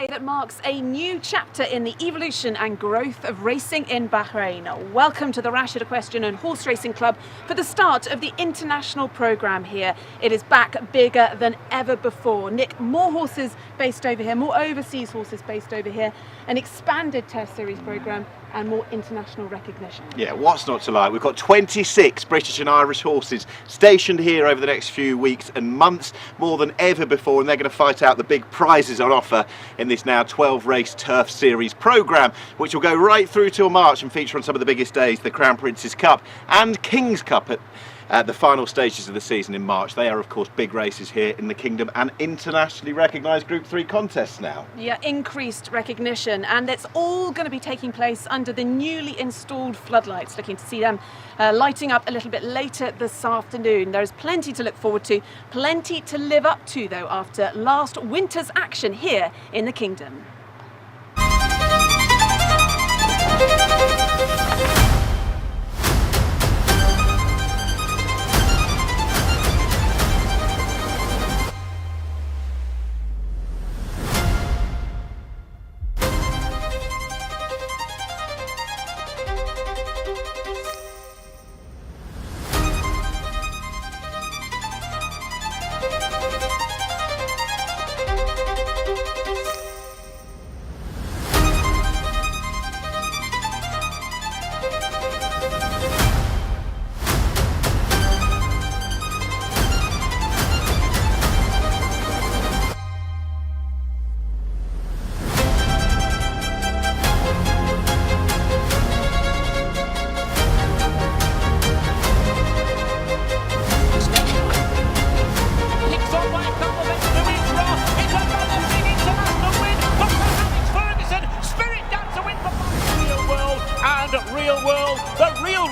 day that marks a new chapter in the evolution and growth of racing in Bahrain. Welcome to the Rashid Equestrian and Horse Racing Club for the start of the international programme here. It is back bigger than ever before. Nick, more horses based over here, more overseas horses based over here, an expanded Test Series programme and more international recognition. Yeah, what's not to like? We've got 26 British and Irish horses stationed here over the next few weeks and months, more than ever before, and they're going to fight out the big prizes on offer in this now 12-race Turf Series programme, which will go right through till March and feature on some of the biggest days, the Crown Prince's Cup and King's Cup at the final stages of the season in March. They are, of course, big races here in the Kingdom and internationally recognised Group 3 contests now. Yeah, increased recognition, and it's all going to be taking place under the newly installed floodlights. Looking to see them lighting up a little bit later this afternoon. There's plenty to look forward to, plenty to live up to, though, after last winter's action here in the Kingdom.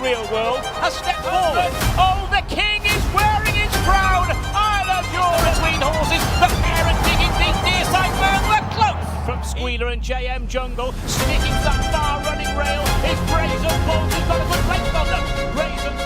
Real world has stepped forward. Oh, the king is wearing his crown. I love your between horses. The pair are digging deep near side firm. We're close. From Squealer and JM Jungle, sticking to that far running rail is Brazen Bulls, who's got a good length on them. Brazen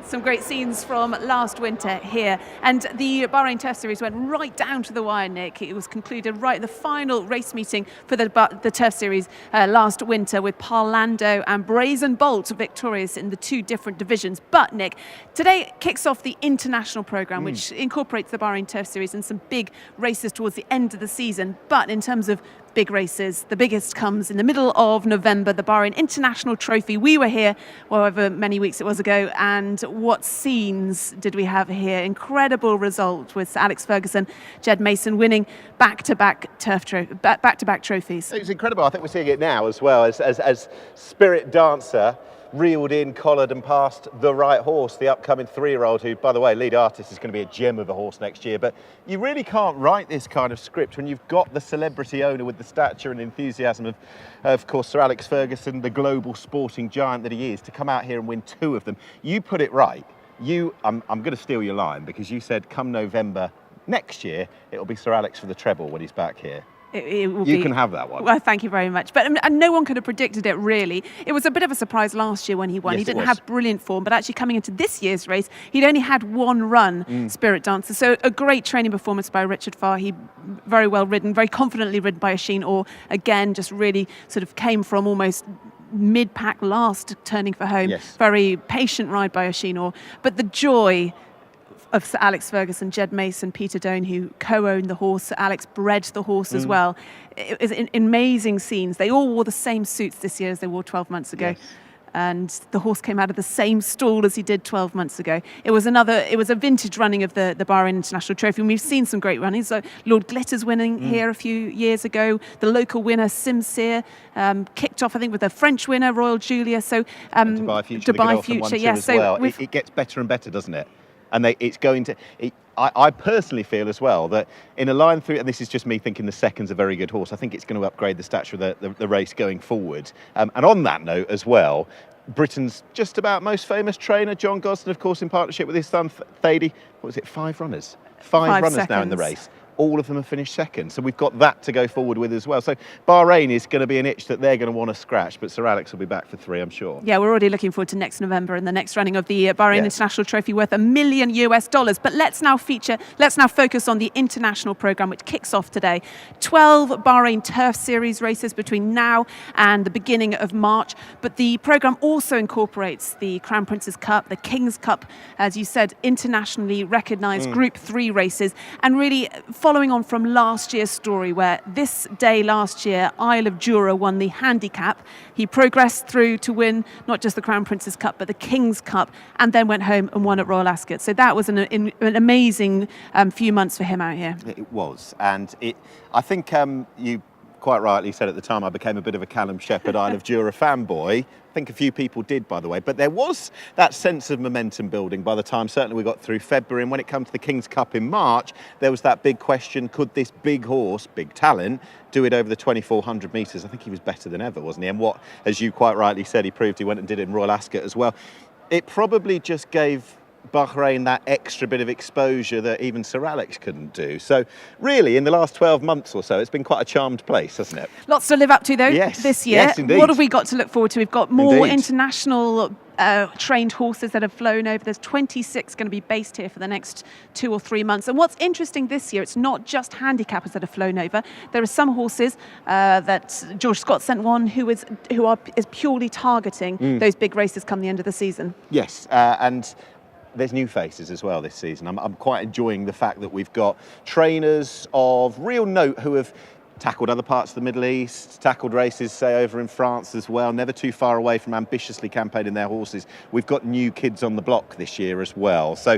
Some great scenes from last winter here, and the Bahrain Test Series went right down to the wire, Nick. It was concluded right at the final race meeting for the Turf Series last winter, with Parlando and Brazen Bolt victorious in the two different divisions. But Nick, today kicks off the international programme, which incorporates the Bahrain Turf Series and some big races towards the end of the season. But in terms of big races, the biggest comes in the middle of November, the Bahrain International Trophy. We were here, however many weeks it was ago, and what scenes did we have here? Incredible result with Sir Alex Ferguson, Jed Mason winning back-to-back trophies. It's incredible. I think we're seeing it now as well, as Spirit Dancer reeled in, collared and passed the right horse, the upcoming 3-year-old, who, by the way, lead artist, is going to be a gem of a horse next year. But you really can't write this kind of script when you've got the celebrity owner with the stature and enthusiasm of course, Sir Alex Ferguson, the global sporting giant that he is, to come out here and win 2 of them. You put it right. I'm going to steal your line, because you said come November next year, it'll be Sir Alex for the treble when he's back here. You can have that one. Well, thank you very much. But and no one could have predicted it, really. It was a bit of a surprise last year when he won. Yes, he didn't have brilliant form, but actually coming into this year's race, he'd only had one run, Spirit Dancer. So a great training performance by Richard Fahey, very well ridden, very confidently ridden by Oisin Orr. Again, just really sort of came from almost mid-pack last, turning for home. Yes. Very patient ride by Oisin Orr. But the joy of Sir Alex Ferguson, Jed Mason, Peter Doan, who co-owned the horse. Sir Alex bred the horse as well. It was amazing scenes. They all wore the same suits this year as they wore 12 months ago. Yes. And the horse came out of the same stall as he did 12 months ago. It was a vintage running of the Bahrain International Trophy, and we've seen some great runnings. So Lord Glitter's winning here a few years ago. The local winner, Simseer, kicked off, I think, with the French winner, Royal Julia. So Dubai Future, Dubai Future, yes. So well. It gets better and better, doesn't it? And it's going to. I personally feel as well that in a line through, and this is just me thinking the second's a very good horse, I think it's going to upgrade the stature of the race going forward. And on that note as well, Britain's just about most famous trainer, John Gosden, of course, in partnership with his son Thady. What was it, 5 runners? 5 runners seconds. Now in the race. All of them have finished second. So we've got that to go forward with as well. So Bahrain is going to be an itch that they're going to want to scratch, but Sir Alex will be back for 3, I'm sure. Yeah, we're already looking forward to next November and the next running of the Bahrain International Trophy worth $1 million. But let's now focus on the international programme, which kicks off today. 12 Bahrain Turf Series races between now and the beginning of March. But the programme also incorporates the Crown Prince's Cup, the King's Cup, as you said, internationally recognised Group 3 races. And really, following on from last year's story, where this day last year, Isle of Jura won the handicap. He progressed through to win not just the Crown Prince's Cup, but the King's Cup, and then went home and won at Royal Ascot. So that was an amazing few months for him out here. It was. And I think you quite rightly said at the time I became a bit of a Callum Shepherd Isle of Jura fanboy. I think a few people did, by the way, but there was that sense of momentum building by the time certainly we got through February, and when it came to the King's Cup in March, there was that big question, could this big horse, big talent, do it over the 2,400 metres? I think he was better than ever, wasn't he? And what, as you quite rightly said, he proved he went and did it in Royal Ascot as well. It probably just gave Bahrain that extra bit of exposure that even Sir Alex couldn't do. So really, in the last 12 months or so, it's been quite a charmed place, hasn't it? Lots to live up to, though, this year. Yes, indeed. What have we got to look forward to? We've got more international trained horses that have flown over. There's 26 going to be based here for the next 2 or 3 months. And what's interesting this year, it's not just handicappers that have flown over. There are some horses that George Scott sent one who is purely targeting those big races come the end of the season. Yes, and there's new faces as well this season. I'm quite enjoying the fact that we've got trainers of real note who have tackled other parts of the Middle East, tackled races, say, over in France as well, never too far away from ambitiously campaigning their horses. We've got new kids on the block this year as well. So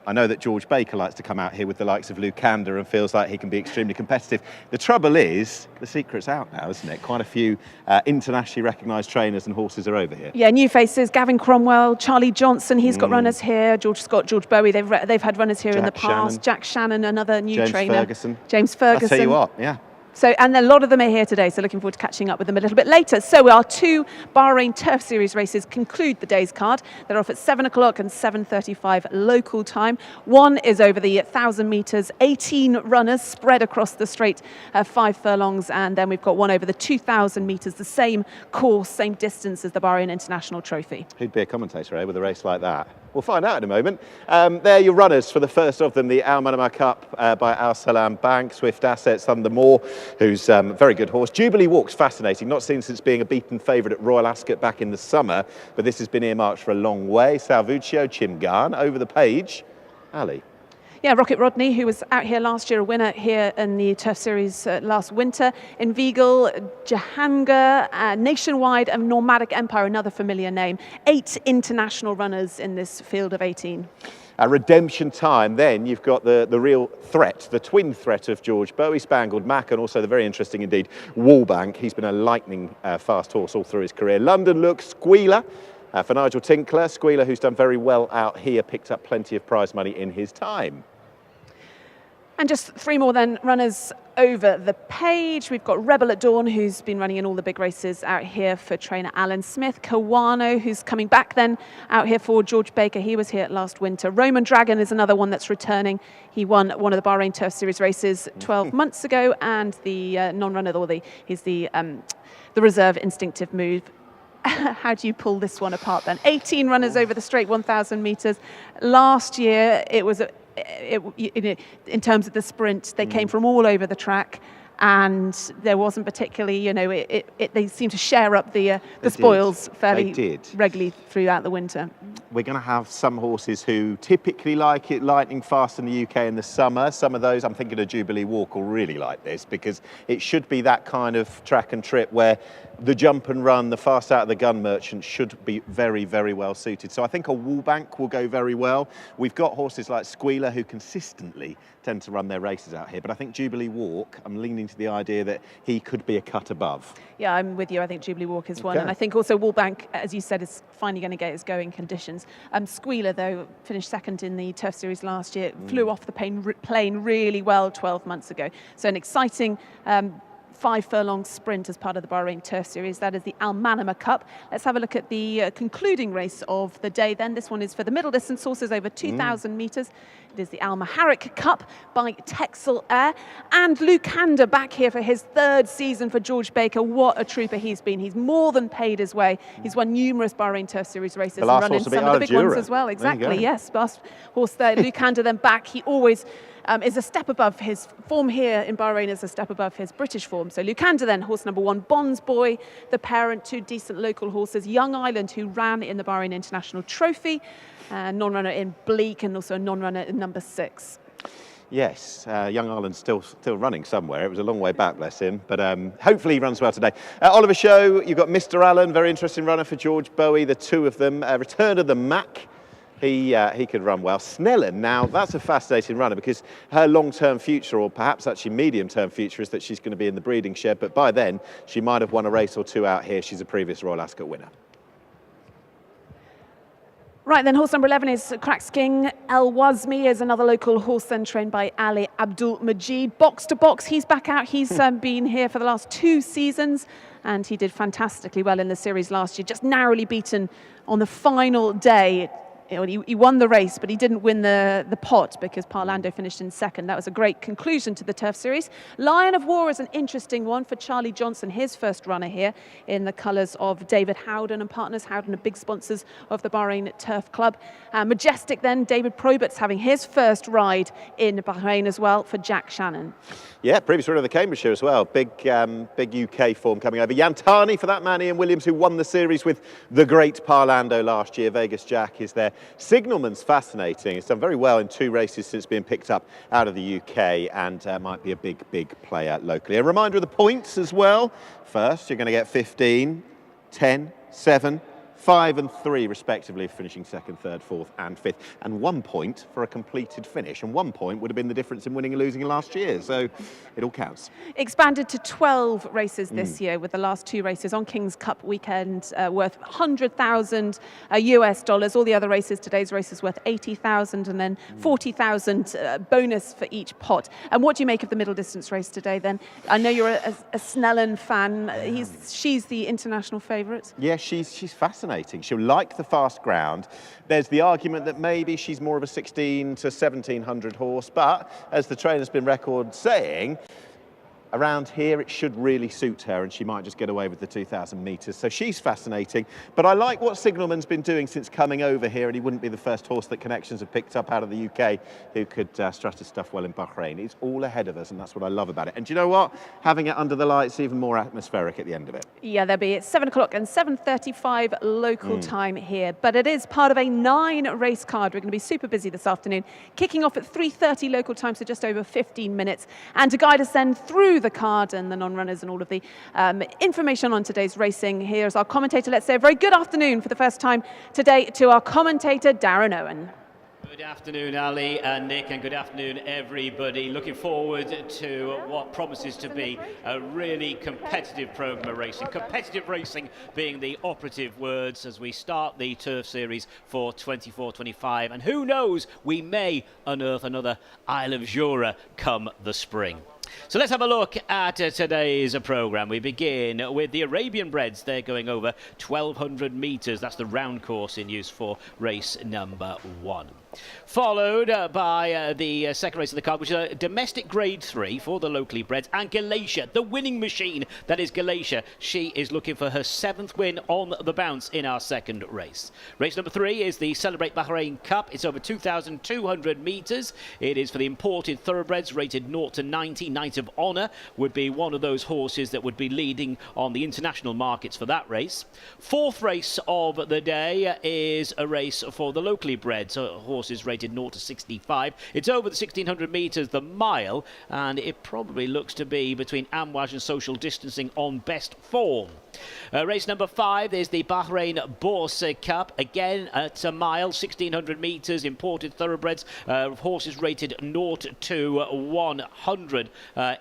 I know that George Baker likes to come out here with the likes of Lucander and feels like he can be extremely competitive. The trouble is, the secret's out now, isn't it? Quite a few internationally recognised trainers and horses are over here. Yeah, new faces, Gavin Cromwell, Charlie Johnson, he's got runners here, George Scott, George Boughey, they've had runners here in the past. Shannon. Jack Shannon, another new trainer. James Ferguson. I'll tell you what, yeah. So, and a lot of them are here today, so looking forward to catching up with them a little bit later. So our 2 Bahrain Turf Series races conclude the day's card. They're off at 7 o'clock and 7:35 local time. One is over the 1,000 metres, 18 runners spread across the straight, 5 furlongs, and then we've got one over the 2,000 metres, the same course, same distance as the Bahrain International Trophy. Who'd be a commentator, with a race like that? We'll find out in a moment. They're your runners for the first of them, the Manama Cup by SALAM Bank, Swift Assets, Thunder Moore, who's a very good horse. Jubilee Walk's fascinating, not seen since being a beaten favourite at Royal Ascot back in the summer, but this has been earmarked for a long way. Salvuccio, Chimgan, over the page, Ali. Yeah, Rocket Rodney, who was out here last year, a winner here in the Turf Series last winter. Inveigle, Jahangir, Nationwide and Nomadic Empire, another familiar name. 8 international runners in this field of 18. Redemption Time, then you've got the real threat, the twin threat of George Boughey, Spangled Mac, and also the very interesting indeed Wallbank. He's been a lightning fast horse all through his career. London Look, Squealer. For Nigel Tinkler, Squealer, who's done very well out here, picked up plenty of prize money in his time. And just 3 more then runners over the page. We've got Rebel at Dawn, who's been running in all the big races out here for trainer Alan Smith. Kawano, who's coming back then out here for George Baker. He was here last winter. Roman Dragon is another one that's returning. He won one of the Bahrain Turf Series races 12 months ago, and the non-runner, he's the reserve Instinctive Move. How do you pull this one apart then? 18 runners over the straight 1,000 metres. Last year, it was in terms of the sprint, they came from all over the track, and there wasn't particularly, they seemed to share up the spoils fairly regularly throughout the winter. We're going to have some horses who typically like it lightning fast in the UK in the summer. Some of those, I'm thinking of Jubilee Walk, will really like this, because it should be that kind of track and trip where the jump and run, the fast out of the gun merchant should be very, very well suited. So I think a Wallbank will go very well. We've got horses like Squealer who consistently tend to run their races out here, but I think Jubilee Walk, I'm leaning to the idea that he could be a cut above? Yeah, I'm with you. I think Jubilee Walk is one. Okay. And I think also Wallbank, as you said, is finally going to get its going conditions. Squealer, though, finished second in the Turf Series last year, flew off the plane really well 12 months ago. So an exciting 5-furlong sprint as part of the Bahrain Turf Series. That is the Manama Cup. Let's have a look at the concluding race of the day then. This one is for the middle distance horses over 2,000 metres. It is the Maharraq Cup by TEXEL Air. And Lucanda back here for his third season for George Baker. What a trooper he's been. He's more than paid his way. He's won numerous Bahrain Turf Series races and run in some of the big ones as well. Exactly, yes. Last horse there, Lucanda then back. He always is a step above his form here in Bahrain, is a step above his British form. So Lucanda then, horse number 1, Bonds Boy, the parent, 2 decent local horses, Young Island, who ran in the Bahrain International Trophy, non-runner in Bleak, and also a non-runner in number 6. Yes, Young Ireland's still running somewhere. It was a long way back, bless him, but hopefully he runs well today. Oliver Show, you've got Mr. Allen, very interesting runner for George Boughey, the two of them. Return of the Mac. He could run well. Snellen, now that's a fascinating runner because her long-term future, or perhaps actually medium-term future, is that she's going to be in the breeding shed, but by then she might have won a race or two out here. She's a previous Royal Ascot winner. Right, then horse number 11 is Cracks King. El Wazmi is another local horse then trained by Ali Abdul Majid. Box to box, he's back out. He's been here for the last 2 seasons and he did fantastically well in the series last year, just narrowly beaten on the final day. He won the race, but he didn't win the pot because Parlando finished in second. That was a great conclusion to the Turf Series. Lion of War is an interesting one for Charlie Johnson, his first runner here in the colours of David Howden and partners. Howden are big sponsors of the Bahrain Turf Club. Majestic then, David Probert's having his first ride in Bahrain as well for Jack Shannon. Yeah, previous runner of the Cambridgeshire as well. Big UK form coming over. Yantani for that man, Ian Williams, who won the series with the great Parlando last year. Vegas Jack is there. Signalman's fascinating. He's done very well in 2 races since being picked up out of the UK and might be a big player locally. A reminder of the points as well. First, you're going to get 15, 10, 7, 5 and 3 respectively, finishing 2nd, 3rd, 4th and 5th, and 1 point for a completed finish, and 1 point would have been the difference in winning and losing last year, so it all counts. Expanded to 12 races this year, with the last 2 races on King's Cup weekend worth $100,000 US dollars. All the other races, today's race is worth $80,000 and then $40,000 bonus for each pot. And what do you make of the middle distance race today then? I know you're a Snellen fan. She's the international favourite. Yeah, she's fascinating. She'll like the fast ground. There's the argument that maybe she's more of a 16 to 1700 horse, but as the trainer's been record saying, around here it should really suit her and she might just get away with the 2,000 metres. So she's fascinating. But I like what Signalman's been doing since coming over here, and he wouldn't be the first horse that Connections have picked up out of the UK who could strut his stuff well in Bahrain. It's all ahead of us and that's what I love about it. And do you know what? Having it under the lights, even more atmospheric at the end of it. Yeah, there'll be at 7 o'clock and 7:35 local time here. But it is part of a 9-race card. We're going to be super busy this afternoon. Kicking off at 3:30 local time, so just over 15 minutes. And to guide us then through the card and the non-runners and all of the information on today's racing, here's our commentator. Let's say a very good afternoon for the first time today to our commentator, Darren Owen. Good afternoon, Ali and Nick, and good afternoon, everybody. Looking forward to what promises to be a really competitive programme of racing. Competitive racing being the operative words as we start the Turf Series for 24-25. And who knows, we may unearth another Isle of Jura come the spring. So let's have a look at today's programme. We begin with the Arabian breds. They're going over 1,200 metres. That's the round course in use for race number 1. Followed by the second race of the card, which is a domestic grade 3 for the locally breds, and Galatia, the winning machine that is Galatia. She is looking for her 7th win on the bounce in our second race. Race number 3 is the Celebrate Bahrain Cup. It's over 2,200 metres. It is for the imported thoroughbreds rated 0 to 90. Knight of Honour would be one of those horses that would be leading on the international markets for that race. 4th race of the day is a race for the locally bred, so horses rated 0 to 65. It's over the 1,600 metres, the mile, and it probably looks to be between Amouage and Social Distancing on best form. Race number 5 is the Bahrain Bourse Cup. Again, at a mile, 1,600 metres, imported thoroughbreds, horses rated 0 to 100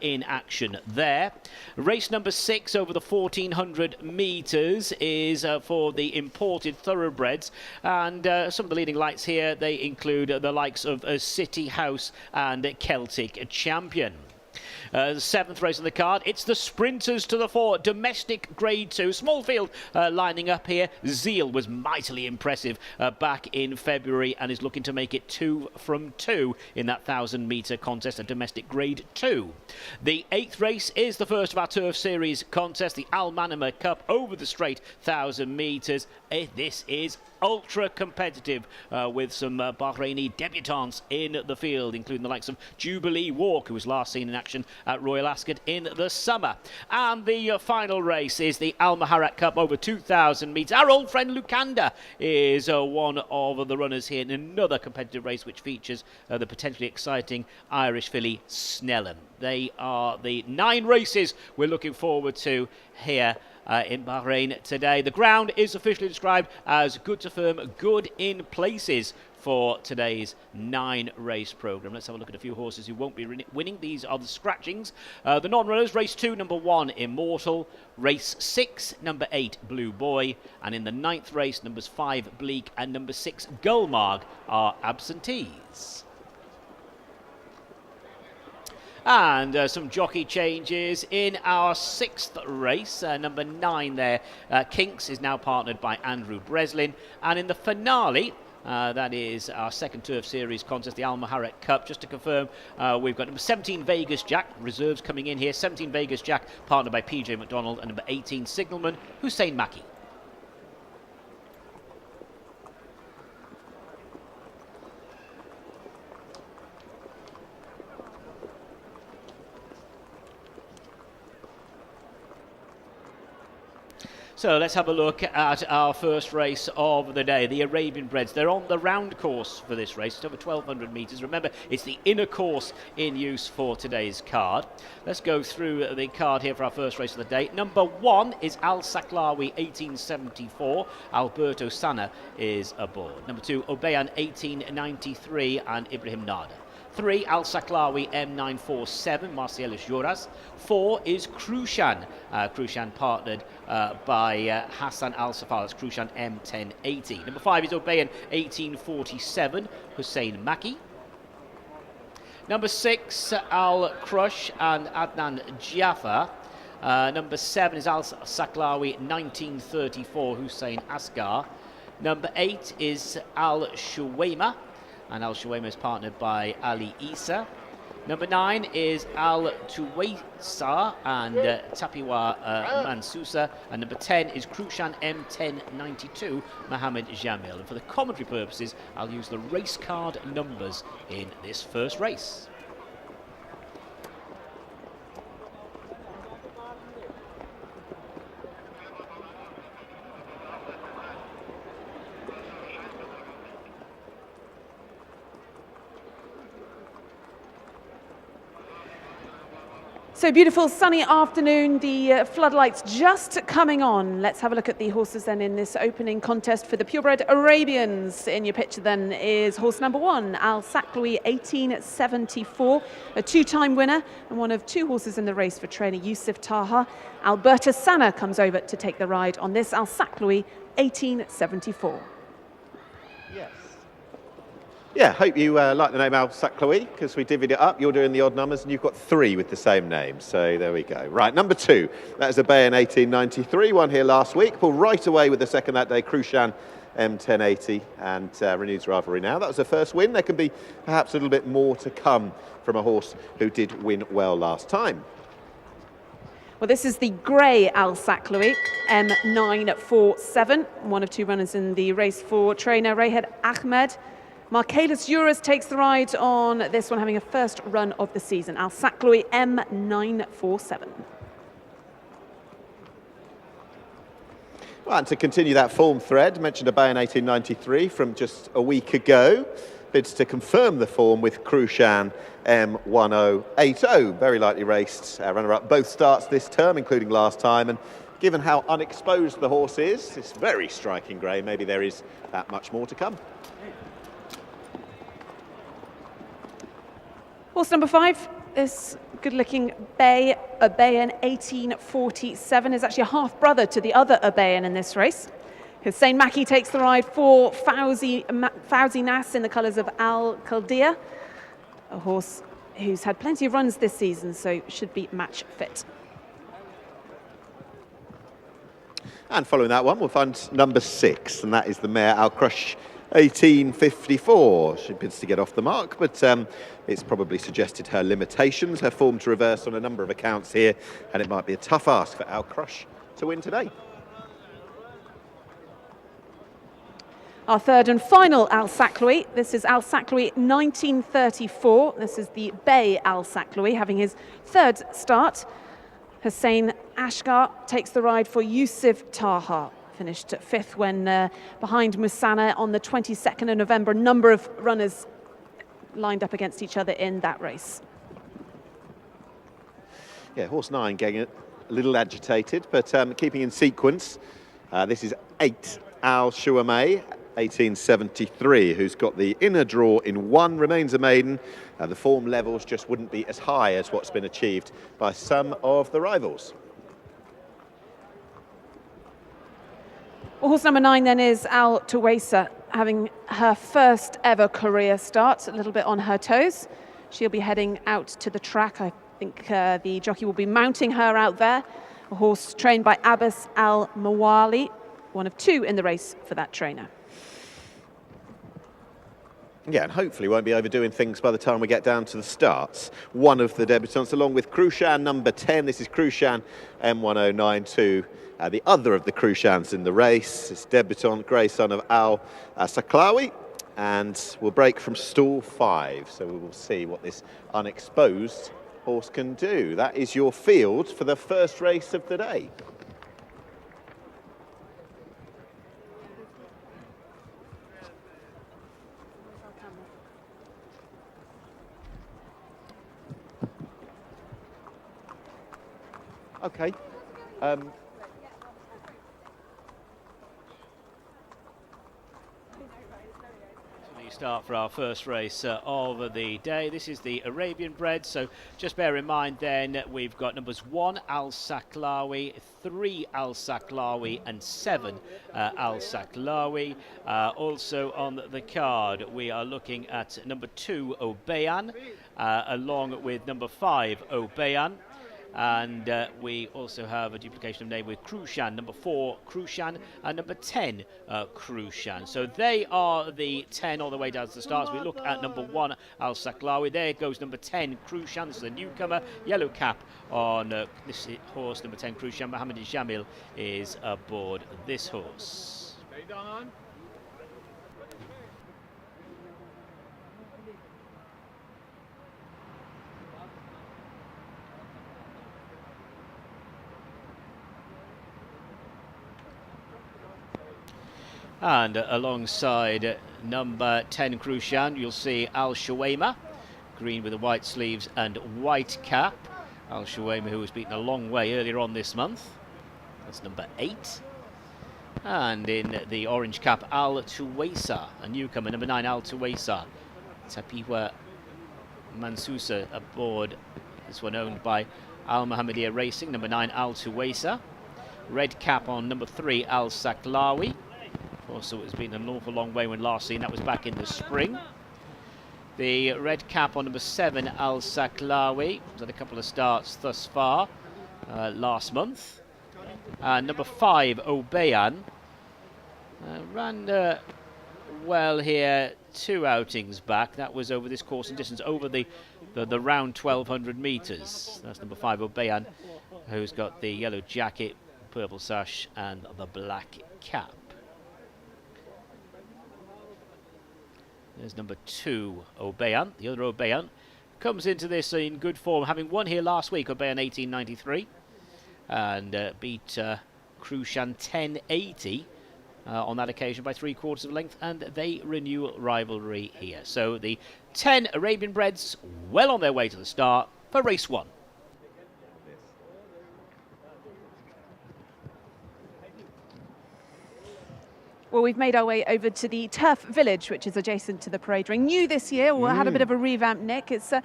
in action there. Race number 6 over the 1,400 metres is for the imported thoroughbreds, and some of the leading lights here, they include the likes of City House and Celtic Champion. The 7th race on the card, it's the sprinters to the fore, domestic grade 2, small field lining up here. Zeal was mightily impressive back in February and is looking to make it 2 from 2 in that 1,000-metre contest, a domestic grade 2. The 8th race is the first of our Turf Series contest, the Manama Cup over the straight 1,000 metres. This is ultra competitive with some Bahraini debutants in the field, including the likes of Jubilee Walk, who was last seen in action at Royal Ascot in the summer. And the final race is the Maharraq Cup over 2,000 metres. Our old friend Lucanda is one of the runners here in another competitive race which features the potentially exciting Irish filly Snellen. They are the 9 races we're looking forward to here in Bahrain today. The ground is officially described as good to firm, good in places for today's 9-race programme. Let's have a look at a few horses who won't be winning. These are the scratchings. The non-runners, race 2, number 1, Immortal. Race 6, number 8, Blue Boy. And in the 9th race, numbers 5, Bleak, and number 6, Gulmarg are absentees. And some jockey changes in our 6th race. Number 9 there, Kinks, is now partnered by Andrew Breslin. And in the finale, that is our 2nd Turf Series contest, the Maharraq Cup. Just to confirm, we've got number 17, Vegas Jack, reserves coming in here. 17, Vegas Jack, partnered by PJ McDonald, and number 18, Signalman, Hussein Maki. So let's have a look at our first race of the day, the Arabian Breds. They're on the round course for this race. It's over 1,200 metres. Remember, it's the inner course in use for today's card. Let's go through the card here for our first race of the day. Number 1 is Al Saklawi, 1874. Alberto Sana is aboard. Number 2, Obeyan, 1893, and Ibrahim Nada. 3, Al Saklawi, M947, Marcellus Joras. 4 is Krushan. Krushan partnered by Hassan Al Safar. That's Krushan M1080. Number 5 is Obeyan, 1847, Hussein Maki. Number 6, Al Krush and Adnan Jafar. Number 7 is Al Saklawi, 1934, Hussein Asghar. Number 8 is Al Shuwaima, and Al Shuwaima is partnered by Ali Isa. Number 9 is Al Tuwaisa and Tapiwa Mansusa. And number 10 is Krushan M1092, Mohammed Jamil. And for the commentary purposes, I'll use the race card numbers in this first race. So beautiful sunny afternoon, the floodlights just coming on. Let's have a look at the horses then in this opening contest for the Purebred Arabians. In your picture then is horse number 1, Al Saklawi, 1874, a 2-time winner and one of 2 horses in the race for trainer Yusuf Taha. Alberto Sana comes over to take the ride on this Al Saklawi, 1874. Yes. Yeah, hope you like the name Al Saklawi, because we divvied it up. You're doing the odd numbers, and you've got 3 with the same name. So there we go. Right, number 2. That is a Boughey in 1893, won here last week. Pulled right away with the second that day, Krushan M1080, and renews rivalry now. That was the first win. There can be perhaps a little bit more to come from a horse who did win well last time. Well, this is the grey Al Saklawi, M947, one of 2 runners in the race for trainer Rahed Ahmed. Marcellus Juras takes the ride on this one, having a first run of the season. Al Saklawi, M947. Well, and to continue that form thread, mentioned a Boughey in 1893 from just a week ago. Bids to confirm the form with Krushan M1080. Very lightly raced, runner-up both starts this term, including last time, and given how unexposed the horse is, it's very striking grey. Maybe there is that much more to come. Horse number 5, this good-looking Bay, Arabian 1847, is actually a half-brother to the other Arabian in this race. Hussein Maki takes the ride for Fauzi Nas in the colours of Al Khaldia, a horse who's had plenty of runs this season, so should be match fit. And following that one, we'll find number 6, and that is the mare Al Crush 1854. She bids to get off the mark, but it's probably suggested her limitations, her form to reverse on a number of accounts here, and it might be a tough ask for Al Crush to win today. Our third and final Al Sakloui. This is Al Sakloui 1934. This is the Bay Al Sakloui having his third start. Hussein Ashgar takes the ride for Yusuf Taha. Finished 5th when behind Musana on the 22nd of November. A number of runners lined up against each other in that race. Yeah, horse 9 getting a little agitated, but keeping in sequence. This is 8 Al Shuameh 1873, who's got the inner draw in 1, remains a maiden. The form levels just wouldn't be as high as what's been achieved by some of the rivals. Well, horse number 9 then is Al Tuwaisa, having her first ever career start, a little bit on her toes. She'll be heading out to the track. I think the jockey will be mounting her out there. A horse trained by Abbas Al Mawali, one of 2 in the race for that trainer. Yeah, and hopefully won't be overdoing things by the time we get down to the starts. One of the debutants, along with Krushan, number 10. This is Krushan, M1092. The other of the Krushans in the race. It's debutant, grey son of Al Saklawi. And we'll break from stall 5. So we will see what this unexposed horse can do. That is your field for the first race of the day. Okay. Start for our first race of the day. This is the Arabian bred, so just bear in mind then we've got numbers 1 Al Saklawi, 3 Al Saklawi and 7 Al Saklawi. Also on the card we are looking at number 2 Obeyan along with number 5 Obeyan. And we also have a duplication of name with Krushan, number 4 Krushan, and number 10 Krushan. So they are the 10 all the way down to the starts. We look at number 1 Al Saklawi. There goes number 10 Krushan. This is a newcomer, yellow cap on this horse, number 10 Krushan. Mohammed Jamil is aboard this horse. And alongside number 10 Krushan, you'll see Al Shuwaima, green with the white sleeves and white cap. Al Shuwaima, who was beaten a long way earlier on this month. That's number 8. And in the orange cap, Al Tuwaisa, a newcomer, number 9 Al Tuwaisa. Tapiwa Mansusa aboard. This one owned by Al Muhammadiyah Racing, number 9 Al Tuwaisa. Red cap on number 3 Al Saklawi. Also, it's been an awful long way when last seen. That was back in the spring. The red cap on number 7, Al Saklawi. He's had a couple of starts thus far last month. Number 5, Obeyan. Ran well here 2 outings back. That was over this course and distance, over the round 1,200 metres. That's number 5, Obeyan, who's got the yellow jacket, purple sash, and the black cap. There's number 2, Obeyan. The other Obeyan comes into this in good form, having won here last week, Obeyan 1893, and beat Krushan 1080 on that occasion by 3/4 of a length, and they renew rivalry here. So the 10 Arabian breds well on their way to the start for race 1. Well, we've made our way over to the Turf Village, which is adjacent to the parade ring. New this year, we had a bit of a revamp, Nick. It's a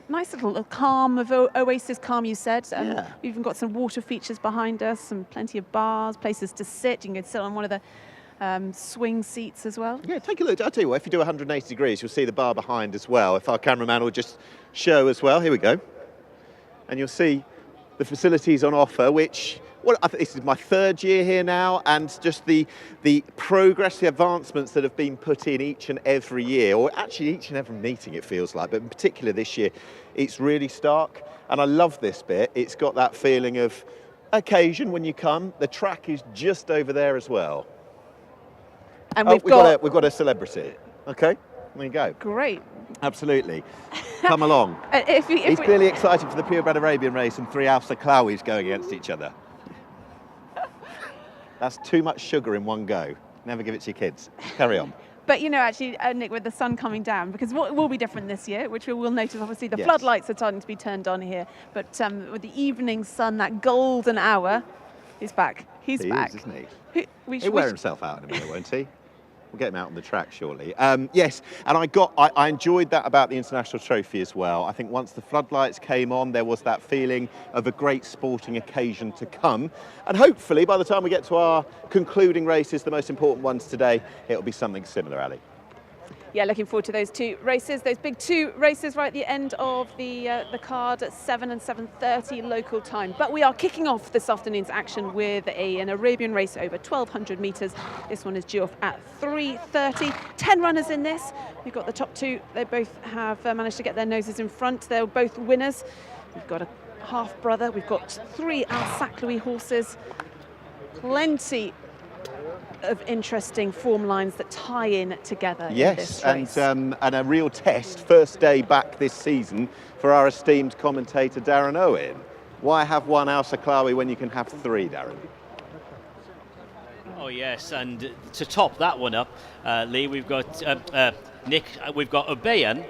nice little calm, of oasis calm, you said. Yeah. We've even got some water features behind us, plenty of bars, places to sit. You can go sit on one of the swing seats as well. Yeah, take a look. I'll tell you what, if you do 180 degrees, you'll see the bar behind as well. If our cameraman will just show as well. Here we go. And you'll see the facilities on offer, which... Well, I think this is my 3rd year here now, and just the progress, the advancements that have been put in each and every year, or actually each and every meeting it feels like, but in particular this year, it's really stark. And I love this bit. It's got that feeling of occasion when you come. The track is just over there as well. And we've got a celebrity. Okay, there you go. Great. Absolutely. Come along. He's clearly excited for the Purebred Arabian race and 3 Alsa Clowis going against each other. That's too much sugar in one go. Never give it to your kids. Carry on. But you know, actually, Nick, with the sun coming down, because what will be different this year, which we'll notice, obviously, the floodlights are starting to be turned on here. But with the evening sun, that golden hour is back. He's back. He is, isn't he? He'll wear himself out in a minute, won't he? We'll get him out on the track shortly. Yes, and I enjoyed that about the International Trophy as well. I think once the floodlights came on, there was that feeling of a great sporting occasion to come. And hopefully, by the time we get to our concluding races, the most important ones today, it'll be something similar, Ali. Yeah, looking forward to those 2 races, those big 2 races right at the end of the card at 7 and 7:30 local time. But we are kicking off this afternoon's action with an Arabian race over 1,200 metres. This one is due off at 3:30. 10 runners in this. We've got the top 2. They both have managed to get their noses in front. They're both winners. We've got a half-brother. We've got 3 Al-Saqlawi horses. Plenty of interesting form lines that tie in together in this race. And a real test, first day back this season for our esteemed commentator Darren Owen. Why have 1 Al Saqlawi when you can have 3, Darren? Oh yes, and to top that one up, Lee, we've got Nick. We've got Obeyan,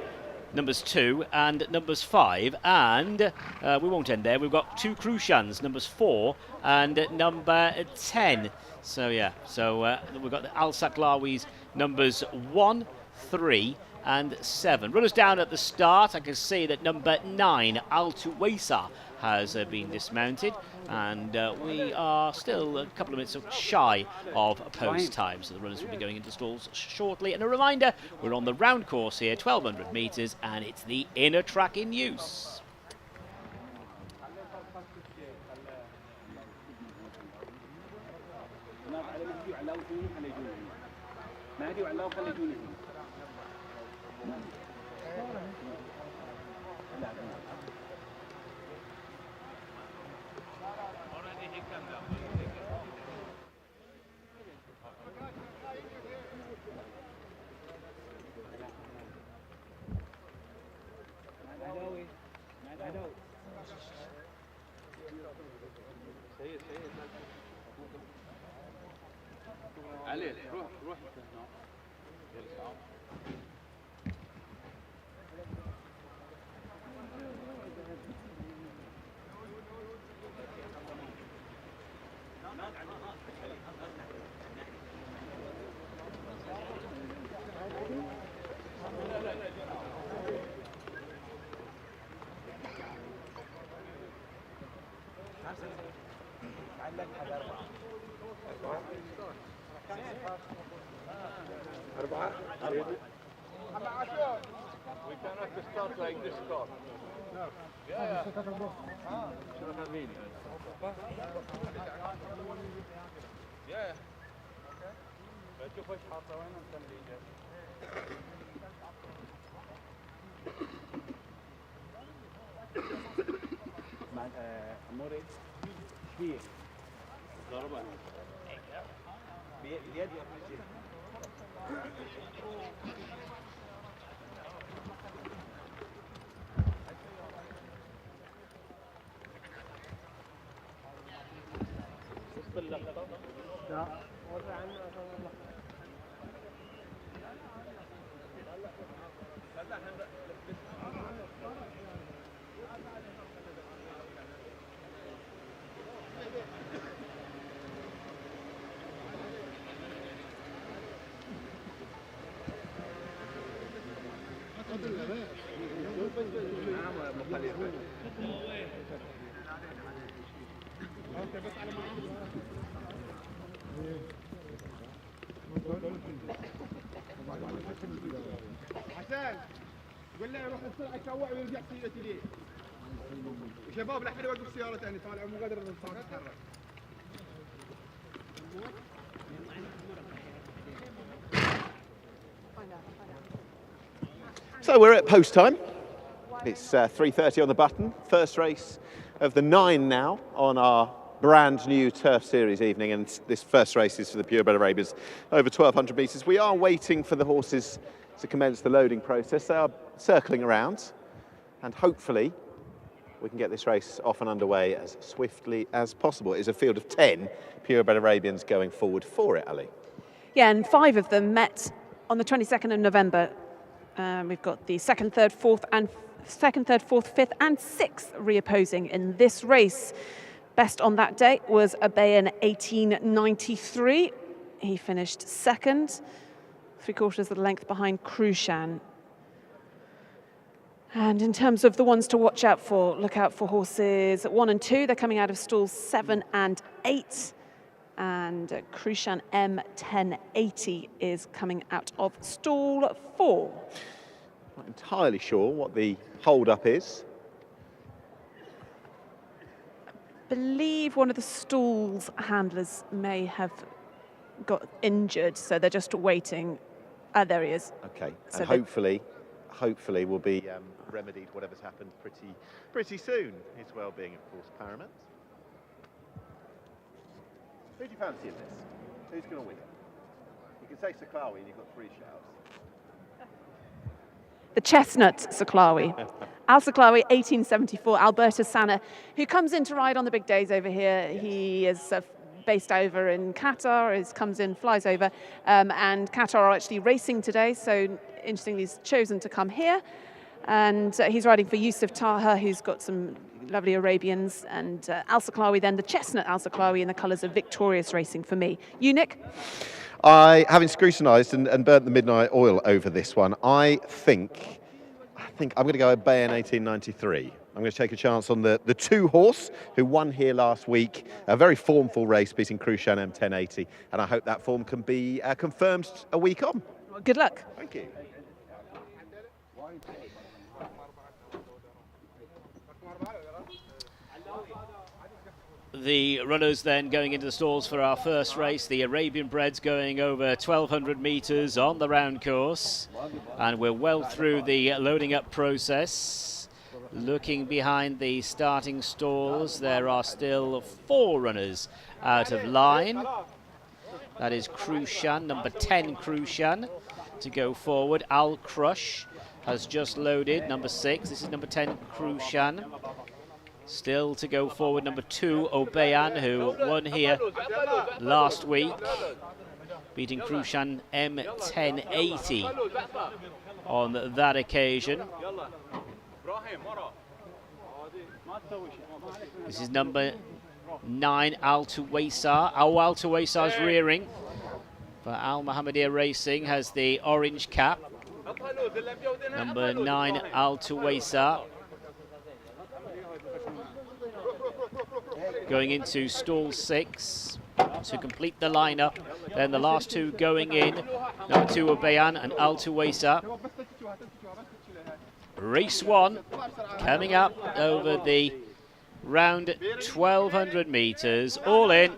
numbers 2 and numbers 5, and we won't end there. We've got 2 Crucians, numbers 4 and number 10. So yeah, we've got the Al Saqlawis numbers 1, 3 and 7. Runners down at the start. I can see that number 9, Al Tuwaisa, has been dismounted, and we are still a couple of minutes shy of post time, so the runners will be going into stalls shortly. And a reminder, we're on the round course here, 1,200 metres, and it's the inner track in use. We cannot start like this start. No. Yeah. Yeah. قول له يروح بسرعه يكوع ويرجع سيارتي ليه شباب لا حد يوقف سياره ثانيه طالع مو قادر نتحرك. So we're at post time. It's 3:30 on the button. First race of the 9 now on our brand new Turf Series evening, and this first race is for the Purebred Arabians over 1,200 metres. We are waiting for the horses to commence the loading process. They are circling around, and hopefully we can get this race off and underway as swiftly as possible. It is a field of 10 Purebred Arabians going forward for it, Ali. Yeah, and 5 of them met on the 22nd of November. We've got the second, third, fourth, fifth, and 6th reopposing in this race. Best on that day was Arabian 1893. He finished second, 3/4 of the length behind Krushan. And in terms of the ones to watch out for, look out for horses 1 and 2. They're coming out of stalls 7 and 8. And Krushan M1080 is coming out of stall 4. Not entirely sure what the hold-up is. I believe one of the stalls handlers may have got injured, so they're just waiting. There he is. Okay, So and hopefully will be remedied, whatever's happened, pretty soon. His well-being, of course, paramount. Who do you fancy in this? Who's going to win it? You can say Saklawi and you've got 3 shouts. The chestnut Saklawi. Al Saklawi, 1874, Alberta Sana, who comes in to ride on the big days over here. He is based over in Qatar, comes in, flies over, and Qatar are actually racing today, so interestingly he's chosen to come here. And he's riding for Yusuf Taha, who's got some lovely Arabians, and Al Saklawi then, the chestnut Al Saklawi in the colours of Victorious Racing for me. You, Nick? Having scrutinised and burnt the midnight oil over this one, I think I'm going to go Bayern 1893. I'm going to take a chance on the 2 horse who won here last week. A very formful race beating Krushan M1080, and I hope that form can be confirmed a week on. Well, good luck. Thank you. The runners then going into the stalls for our first race. The Arabian breds going over 1,200 metres on the round course. And we're well through the loading up process. Looking behind the starting stalls, there are still 4 runners out of line. That is Krushan, number 10 Krushan, to go forward. Al Crush has just loaded, number 6. This is number 10 Krushan. Still to go forward, number 2, Obeyan, who won here last week, beating Krushan M1080 on that occasion. This is number 9, Al Tuwaisar. Al Tuwaisar's rearing for Al Mohammedia Racing has the orange cap. Number 9, Al Tuwaisar. Going into stall 6 to complete the lineup. Then the last 2 going in. Number 2, Obeyan and Al Tuwaisar. Race 1 coming up over the round 1,200 metres. All in.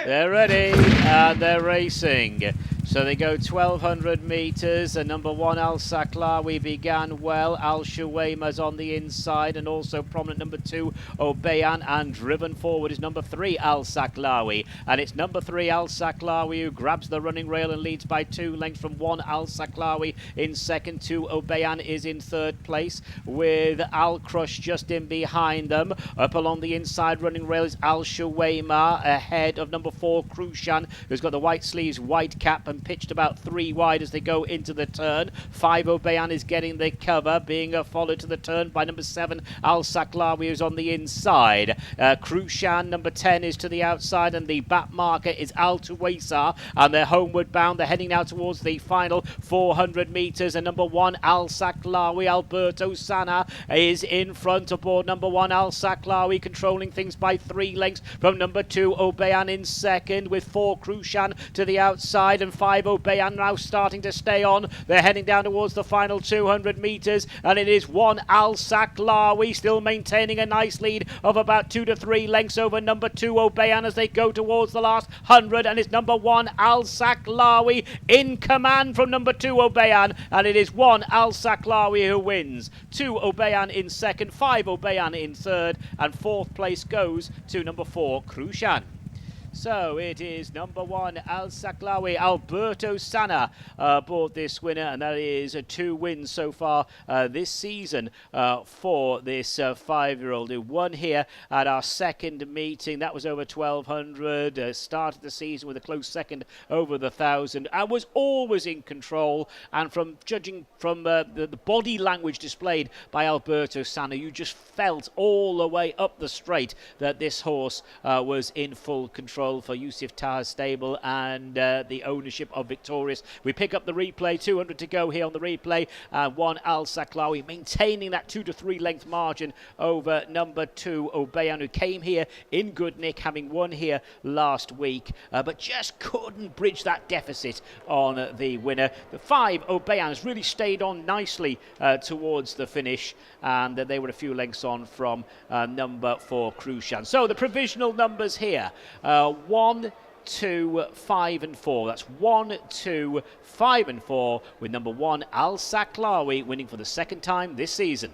They're ready and they're racing. So they go 1,200 metres, and number 1 Al Saklawi began well. Al Shuwaima's on the inside, and also prominent number 2 Obeyan, and driven forward is number 3 Al Saklawi, and it's number 3 Al Saklawi who grabs the running rail and leads by 2 lengths from 1 Al Saklawi in second. 2 Obeyan is in third place, with Al Crush just in behind them. Up along the inside running rail is Al Shuwaima ahead of number 4 Krushan, who's got the white sleeves, white cap, and pitched about 3 wide as they go into the turn. 5 Obeyan is getting the cover, being followed to the turn by number 7 Al Saklawi, who's on the inside. Krushan, number 10, is to the outside, and the back marker is Al Tuwaisa, and they're homeward bound. They're heading now towards the final 400 metres, and number 1 Al Saklawi, Alberto Sana, is in front aboard number 1 Al Saklawi, controlling things by 3 lengths from number 2 Obeyan in second, with 4 Krushan to the outside and 5 Obeyan now starting to stay on. They're heading down towards the final 200 metres, and it is 1 Al Saklawi still maintaining a nice lead of about 2 to 3 lengths over number 2 Obeyan as they go towards the last 100, and it's number 1 Al Saklawi in command from number 2 Obeyan, and it is 1 Al Saklawi who wins. 2 Obeyan in second, 5 Obeyan in third, and 4th place goes to number 4 Krushan. So it is number 1 Al Saklawi, Alberto Sana, aboard this winner, and that is 2 wins so far this season for this 5-year-old who won here at our second meeting. That was over 1200, started the season with a close second over the 1000, and was always in control. And from judging from the body language displayed by Alberto Sana, you just felt all the way up the straight that this horse was in full control for Yusuf Taha's stable and the ownership of Victorious. We pick up the replay, 200 to go here on the replay. 1 Al Saklawi maintaining that 2 to 3 length margin over number 2 Obeyan, who came here in good nick, having won here last week, but just couldn't bridge that deficit on the winner. The 5 Obeyan has really stayed on nicely towards the finish, and they were a few lengths on from number 4 Krushan. So the provisional numbers here, 1, 2, 5 and 4. That's 1, 2, 5 and 4, with number 1 Al Saklawi winning for the second time this season.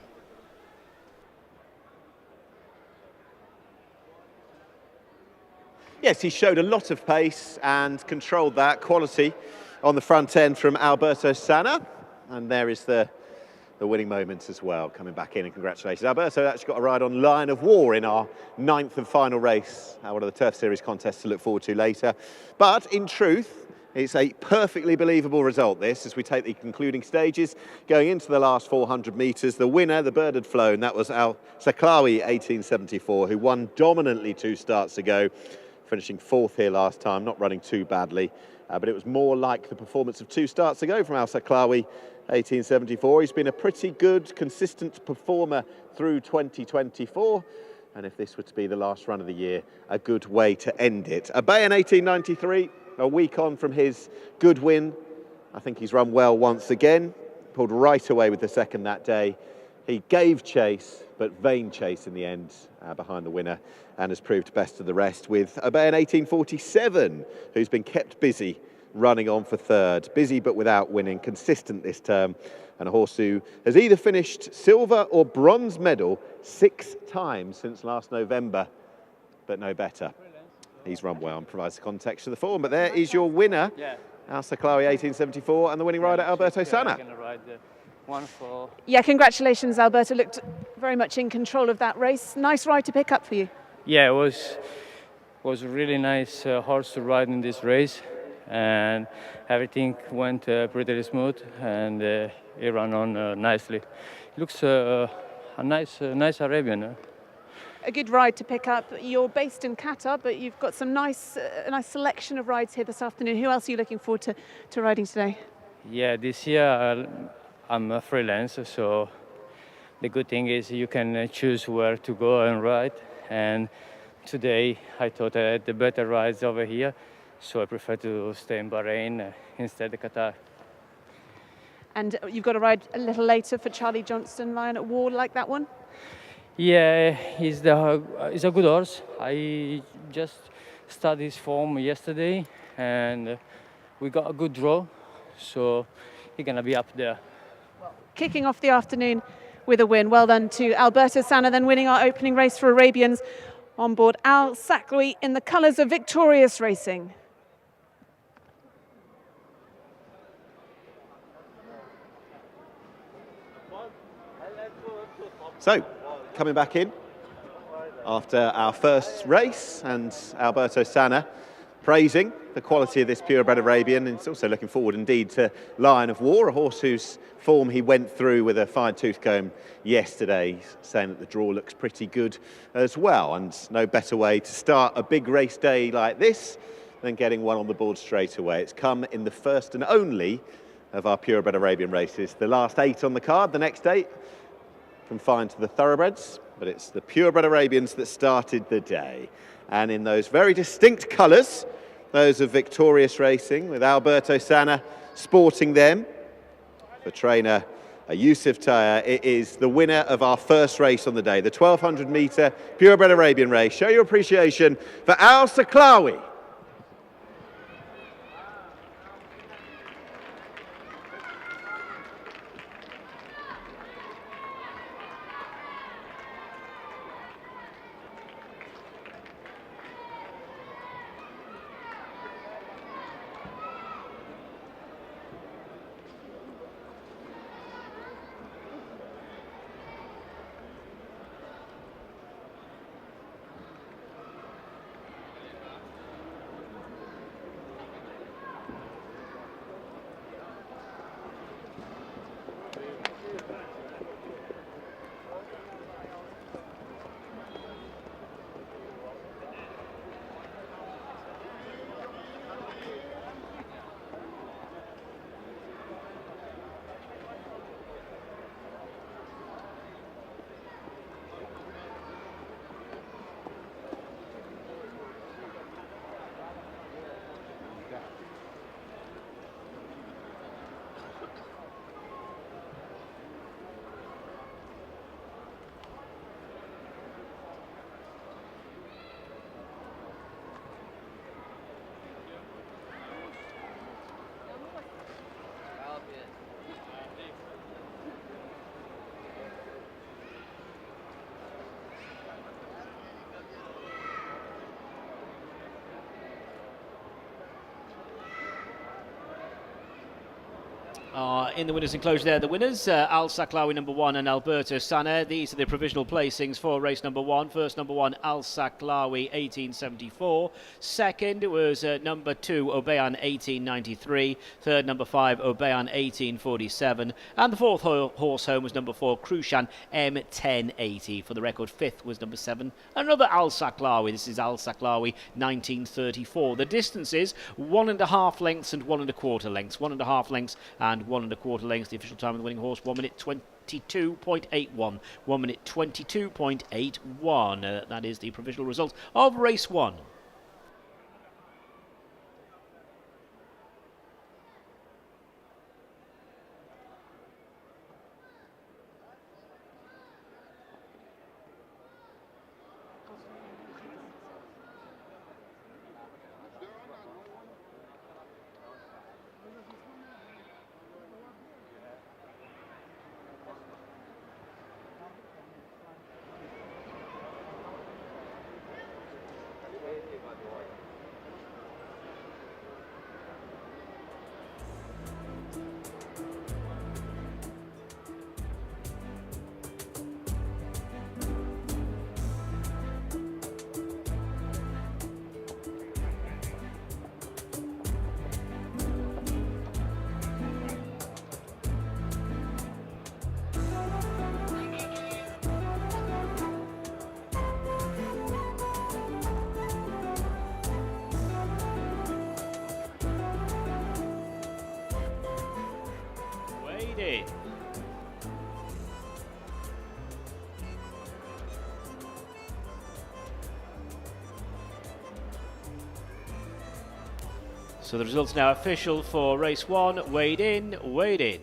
Yes, he showed a lot of pace and controlled that quality on the front end from Alberto Sana, and there is the winning moments as well, coming back in, and congratulations. Alberto actually got a ride on Lion of War in our 9th and final race, one of the Turf Series contests to look forward to later. But in truth, it's a perfectly believable result, this, as we take the concluding stages, going into the last 400 metres. The winner, the bird had flown, that was Al Saklawi, 1874, who won dominantly 2 starts ago, finishing 4th here last time, not running too badly. But it was more like the performance of 2 starts ago from Al Saklawi, 1874. He's been a pretty good, consistent performer through 2024. And if this were to be the last run of the year, a good way to end it. Obeyan 1893, a week on from his good win. I think he's run well once again. Pulled right away with the second that day. He gave chase, but vain chase in the end behind the winner, and has proved best of the rest with Obeyan 1847, who's been kept busy running on for third. Busy but without winning, consistent this term, and a horse who has either finished silver or bronze medal 6 times since last November, but no better. He's run well and provides the context to the form. But there is your winner, Al Saklawi 1874, and the winning rider Alberto Sana. Yeah, congratulations, Alberto. Looked very much in control of that race. Nice ride to pick up for you. Yeah, it was a really nice horse to ride in this race, and everything went pretty smooth, and he ran on nicely. Looks a nice Arabian. A good ride to pick up. You're based in Qatar, but you've got some a nice selection of rides here this afternoon. Who else are you looking forward to riding today? Yeah, this year I'm a freelancer, so the good thing is you can choose where to go and ride. And today I thought I had the better rides over here, so I prefer to stay in Bahrain instead of Qatar. And you've got a ride a little later for Charlie Johnston, Lion at War, like that one? Yeah, he's a good horse. I just studied his form yesterday, and we got a good draw, so he's gonna be up there. Kicking off the afternoon with a win. Well done to Alberto Sana, then winning our opening race for Arabians on board Al Saklawi in the colours of Victorious Racing. So, coming back in after our first race, and Alberto Sana praising the quality of this purebred Arabian, and he's also looking forward indeed to Lion of War, a horse whose form he went through with a fine tooth comb yesterday. He's saying that the draw looks pretty good as well, and no better way to start a big race day like this than getting one on the board straight away. It's come in the first and only of our purebred Arabian races. The last 8 on the card, the next 8 confined to the thoroughbreds, but it's the purebred Arabians that started the day. And in those very distinct colours, those of Victorious Racing, with Alberto Sanna sporting them. For trainer Yusuf Taya, it is the winner of our first race on the day, the 1200 metre purebred Arabian race. Show your appreciation for Al Saklawi. In the winners' enclosure there, the winners, Al Saklawi number 1 and Alberto Sanna. These are the provisional placings for race number 1. First number 1, Al Saklawi, 1874. Second was number 2, Obeyan, 1893. Third, number 5, Obeyan, 1847. And the fourth horse home was number 4, Krushan, M1080. For the record, fifth was number 7, another Al Saklawi. This is Al Saklawi, 1934. The distances, 1.5 lengths and 1.25 lengths. 1.5 lengths and 1.25 lengths. The official time of the winning horse, 1 minute 22.81. 1 minute 22.81. That is the provisional result of race 1. So the results now official for race 1. Weighed in, weighed in.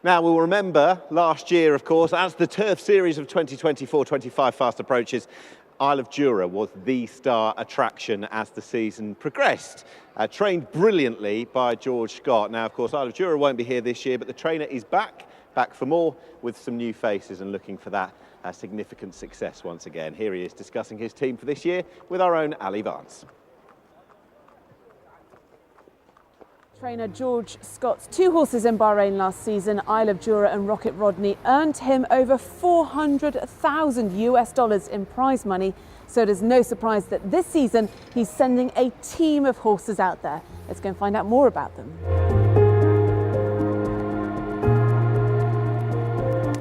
Now, we'll remember last year, of course, as the Turf Series of 2024-25 fast approaches, Isle of Jura was the star attraction as the season progressed. Trained brilliantly by George Scott. Now, of course, Isle of Jura won't be here this year, but the trainer is back for more with some new faces and looking for that significant success once again. Here he is discussing his team for this year with our own Ali Vance. Trainer George Scott's 2 horses in Bahrain last season, Isle of Jura and Rocket Rodney, earned him over $400,000 in prize money. So it is no surprise that this season he's sending a team of horses out there. Let's go and find out more about them.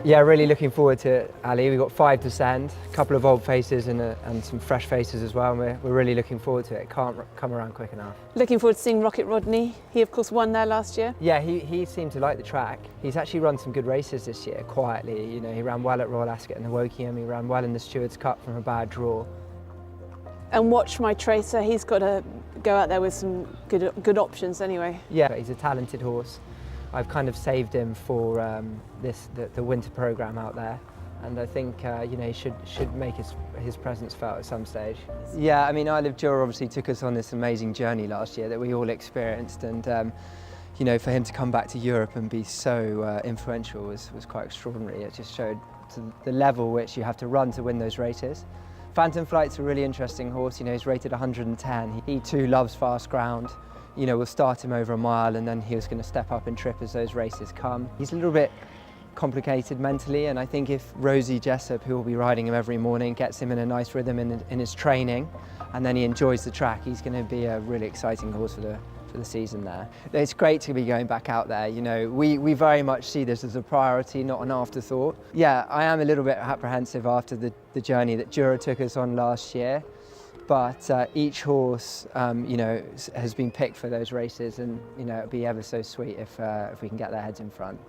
Yeah, really looking forward to it, Ali. We've got 5 to send, a couple of old faces and some fresh faces as well. And we're really looking forward to it. It can't come around quick enough. Looking forward to seeing Rocket Rodney. He, of course, won there last year. Yeah, he seemed to like the track. He's actually run some good races this year, quietly. You know, he ran well at Royal Ascot and the Wokingham. He ran well in the Stewards Cup from a bad draw. And watch my tracer. He's got to go out there with some good options anyway. Yeah, he's a talented horse. I've kind of saved him for the winter programme out there, and I think you know, he should make his presence felt at some stage. Yeah, I mean, Isle of Jura obviously took us on this amazing journey last year that we all experienced, and you know, for him to come back to Europe and be so influential was quite extraordinary. It just showed the level which you have to run to win those races. Phantom Flight's a really interesting horse. You know, he's rated 110. He too loves fast ground. You know, we'll start him over a mile and then he was going to step up and trip as those races come. He's a little bit complicated mentally, and I think if Rosie Jessup, who will be riding him every morning, gets him in a nice rhythm in his training, and then he enjoys the track, he's going to be a really exciting horse for the season there. It's great to be going back out there. You know, we very much see this as a priority, not an afterthought. Yeah, I am a little bit apprehensive after the journey that Jura took us on last year. But each horse, you know, has been picked for those races, and you know, it'd be ever so sweet if we can get their heads in front.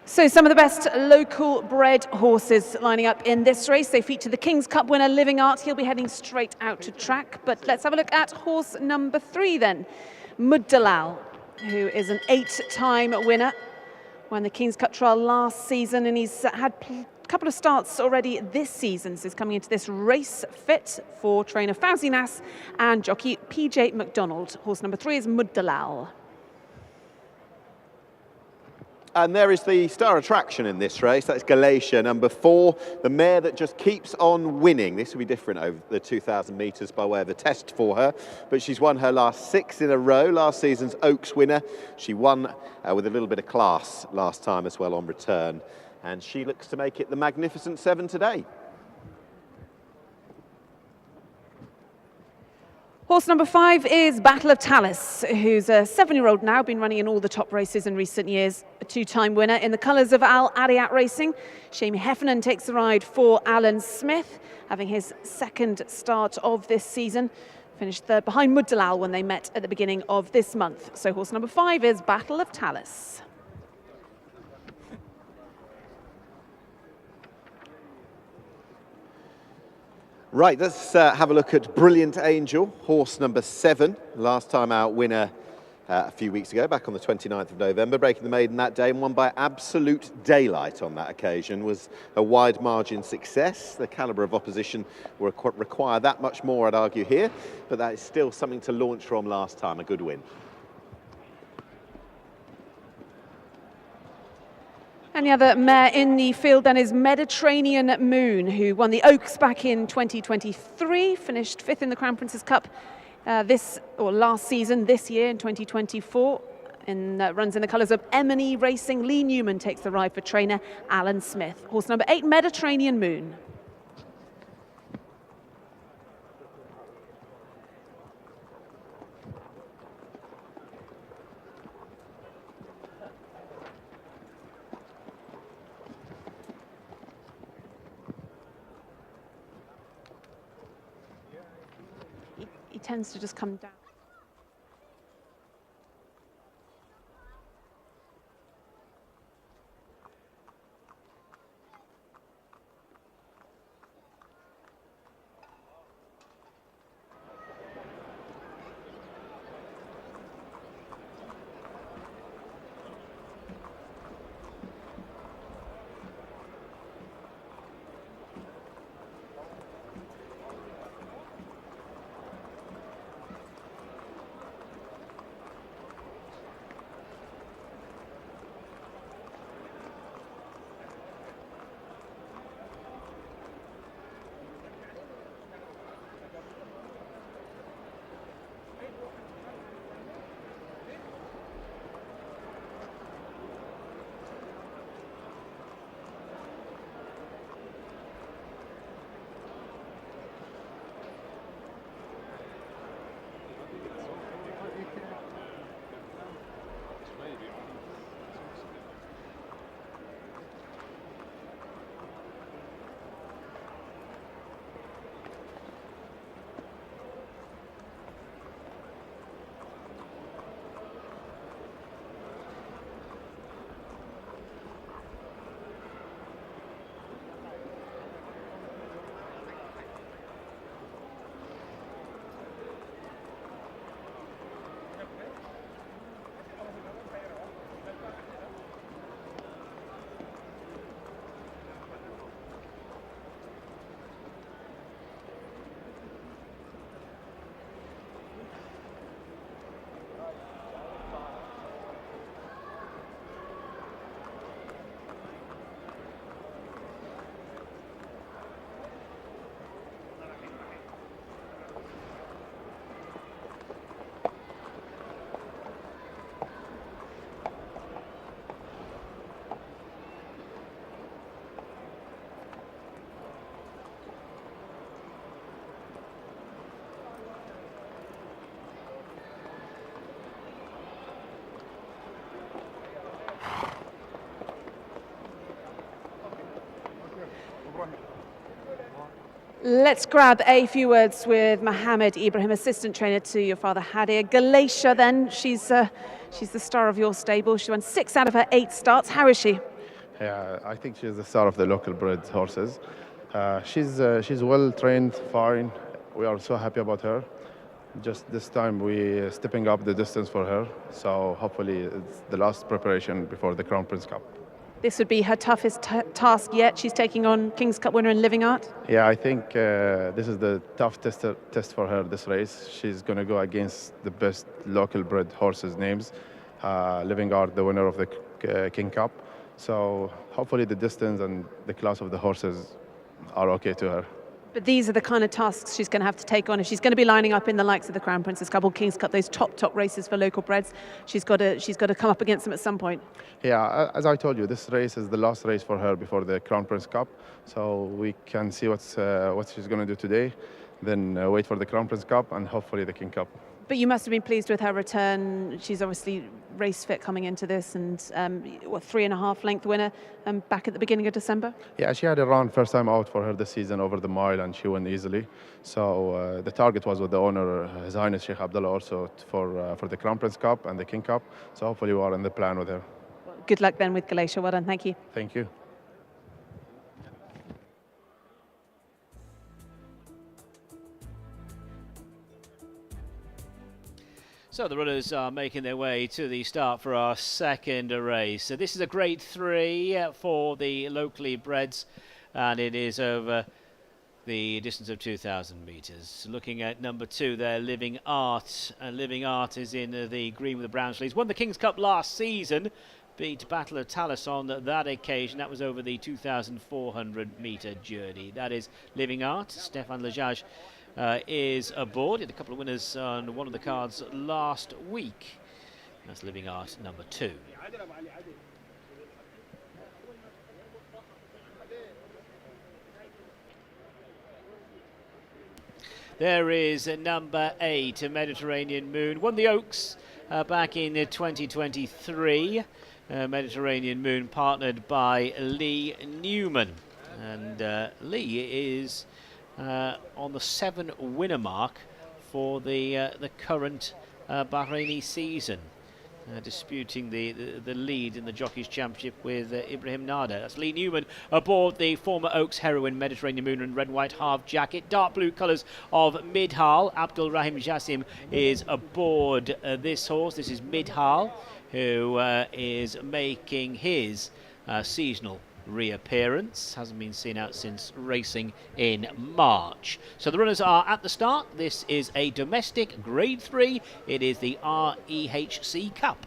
So some of the best local bred horses lining up in this race. They feature the King's Cup winner, Living Art. He'll be heading straight out to track. But let's have a look at horse number 3 then. Muddalal, who is an 8-time winner. Won the King's Cup trial last season, and he's had a couple of starts already this season. So he's coming into this race fit for trainer Fauzi Nass and jockey PJ McDonald. Horse number 3 is Muddalal. And there is the star attraction in this race. That's Galatia, number 4, the mare that just keeps on winning. This will be different over the 2,000 metres by way of a test for her. But she's won her last 6 in a row, last season's Oaks winner. She won with a little bit of class last time as well on return. And she looks to make it the Magnificent 7 today. Horse number 5 is Battle of Talus, who's a 7-year-old now, been running in all the top races in recent years. A 2-time winner in the colours of Al Ariat Racing. Shamie Heffernan takes the ride for Alan Smith, having his 2nd start of this season. Finished 3rd behind Muddalal when they met at the beginning of this month. So horse number 5 is Battle of Talus. Right, let's have a look at Brilliant Angel, horse number 7, last time out winner a few weeks ago, back on the 29th of November, breaking the maiden that day and won by absolute daylight on that occasion. Was a wide margin success. The calibre of opposition will require that much more, I'd argue, here, but that is still something to launch from last time, a good win. And the other mare in the field then is Mediterranean Moon, who won the Oaks back in 2023, finished 5th in the Crown Prince's Cup last season, this year in 2024, and runs in the colours of M&E Racing. Lee Newman takes the ride for trainer Alan Smith. Horse number 8, Mediterranean Moon. He tends to just come down. Let's grab a few words with Mohammed Ibrahim, assistant trainer to your father Hadir. Galatia then, she's the star of your stable. She won 6 out of her 8 starts. How is she? Yeah, I think she's the star of the local bred horses. She's well trained, fine. We are so happy about her. Just this time we're stepping up the distance for her. So hopefully it's the last preparation before the Crown Prince Cup. This would be her toughest task yet. She's taking on King's Cup winner in Living Art. Yeah, I think this is the tough test for her, this race. She's going to go against the best local bred horses' names. Living Art, the winner of the King Cup. So hopefully the distance and the class of the horses are okay to her. But these are the kind of tasks she's going to have to take on if she's going to be lining up in the likes of the Crown Prince's Cup or King's Cup, those top races for local breds. She's got to come up against them at some point. Yeah, as I told you, this race is the last race for her before the Crown Prince Cup. So we can see what she's going to do today, then wait for the Crown Prince Cup and hopefully the King Cup. But you must have been pleased with her return. She's obviously race fit coming into this, and 3.5 length winner back at the beginning of December. Yeah, she had a run first time out for her this season over the mile, and she won easily. So the target was with the owner, His Highness Sheikh Abdullah, also for the Crown Prince Cup and the King Cup. So hopefully we are in the plan with her. Well, good luck then with Galatia. Well done. Thank you. Thank you. So the runners are making their way to the start for our second race. So this is a grade 3 for the locally breds, and it is over the distance of 2,000 metres. Looking at number 2 there, Living Art. And Living Art is in the green with the brown sleeves. Won the King's Cup last season, beat Battle of Talas on that occasion. That was over the 2,400 metre journey. That is Living Art. Stefan Lejage is aboard. He had a couple of winners on one of the cards last week. That's Living Art number 2. There is number 8, Mediterranean Moon. Won the Oaks back in 2023. Mediterranean Moon partnered by Lee Newman. And Lee is on the 7 winner mark for the current Bahraini season, disputing the lead in the Jockeys Championship with Ibrahim Nada. That's Lee Newman aboard the former Oaks heroine Mediterranean Moon in red and white half jacket, dark blue colours of Midhal. Abdul Rahim Jassim is aboard this horse. This is Midhal, who is making his seasonal reappearance. Hasn't been seen out since racing in March. So the runners are at the start. This is a domestic grade 3. It is the REHC Cup.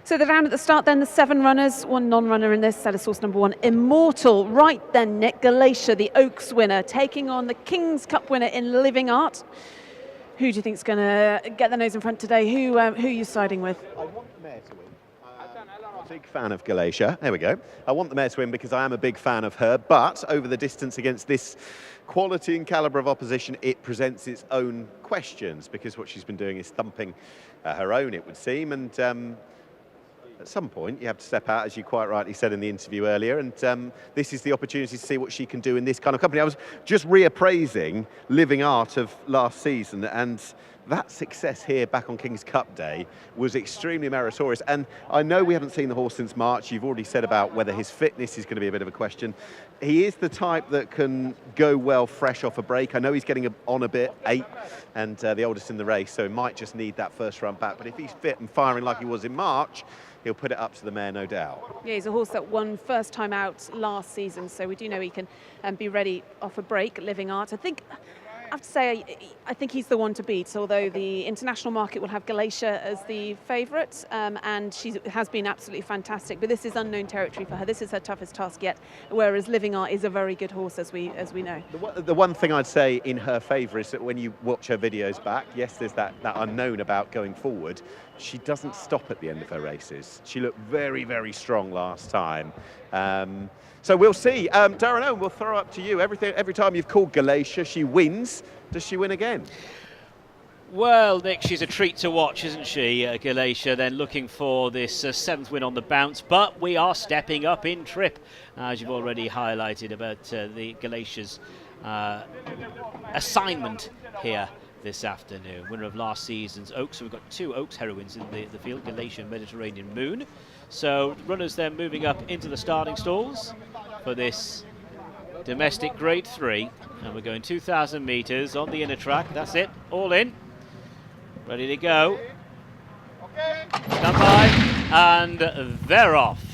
So they're down at the start then, the 7 runners, 1 non-runner in this, set of source number 1, Immortal. Right then, Nick Galatia, the Oaks winner, taking on the King's Cup winner in Living Art. Who do you think is going to get the nose in front today? Who are you siding with? I want the mare to win. I'm a big fan of Galatia. There we go. I want the mare to win because I am a big fan of her. But over the distance against this quality and calibre of opposition, it presents its own questions, because what she's been doing is thumping her own, it would seem. And at some point, you have to step out, as you quite rightly said in the interview earlier, and this is the opportunity to see what she can do in this kind of company. I was just reappraising Living Art of last season, and that success here back on King's Cup Day was extremely meritorious. And I know we haven't seen the horse since March. You've already said about whether his fitness is going to be a bit of a question. He is the type that can go well fresh off a break. I know he's getting on a bit, 8, and the oldest in the race, so he might just need that first run back. But if he's fit and firing like he was in March, he'll put it up to the mare, no doubt. Yeah, he's a horse that won first time out last season, so we do know he can be ready off a break, Living Art. I have to say, I think he's the one to beat, although the international market will have Galatia as the favourite, and she has been absolutely fantastic, but this is unknown territory for her. This is her toughest task yet, whereas Living Art is a very good horse, as we know. The one thing I'd say in her favour is that when you watch her videos back, yes, there's that unknown about going forward. She doesn't stop at the end of her races. She looked very, very strong last time. So we'll see. Darren Owen, we'll throw up to you. Every time you've called Galatia, she wins. Does she win again? Well, Nick, she's a treat to watch, isn't she, Galatia, then looking for this 7th win on the bounce. But we are stepping up in trip, as you've already highlighted about the Galatia's assignment here this afternoon. Winner of last season's Oaks. So we've got 2 Oaks heroines in the field, Galatia and Mediterranean Moon. So runners then moving up into the starting stalls for this domestic grade 3. And we're going 2,000 metres on the inner track. That's it, all in. Ready to go. Stand by, and they're off.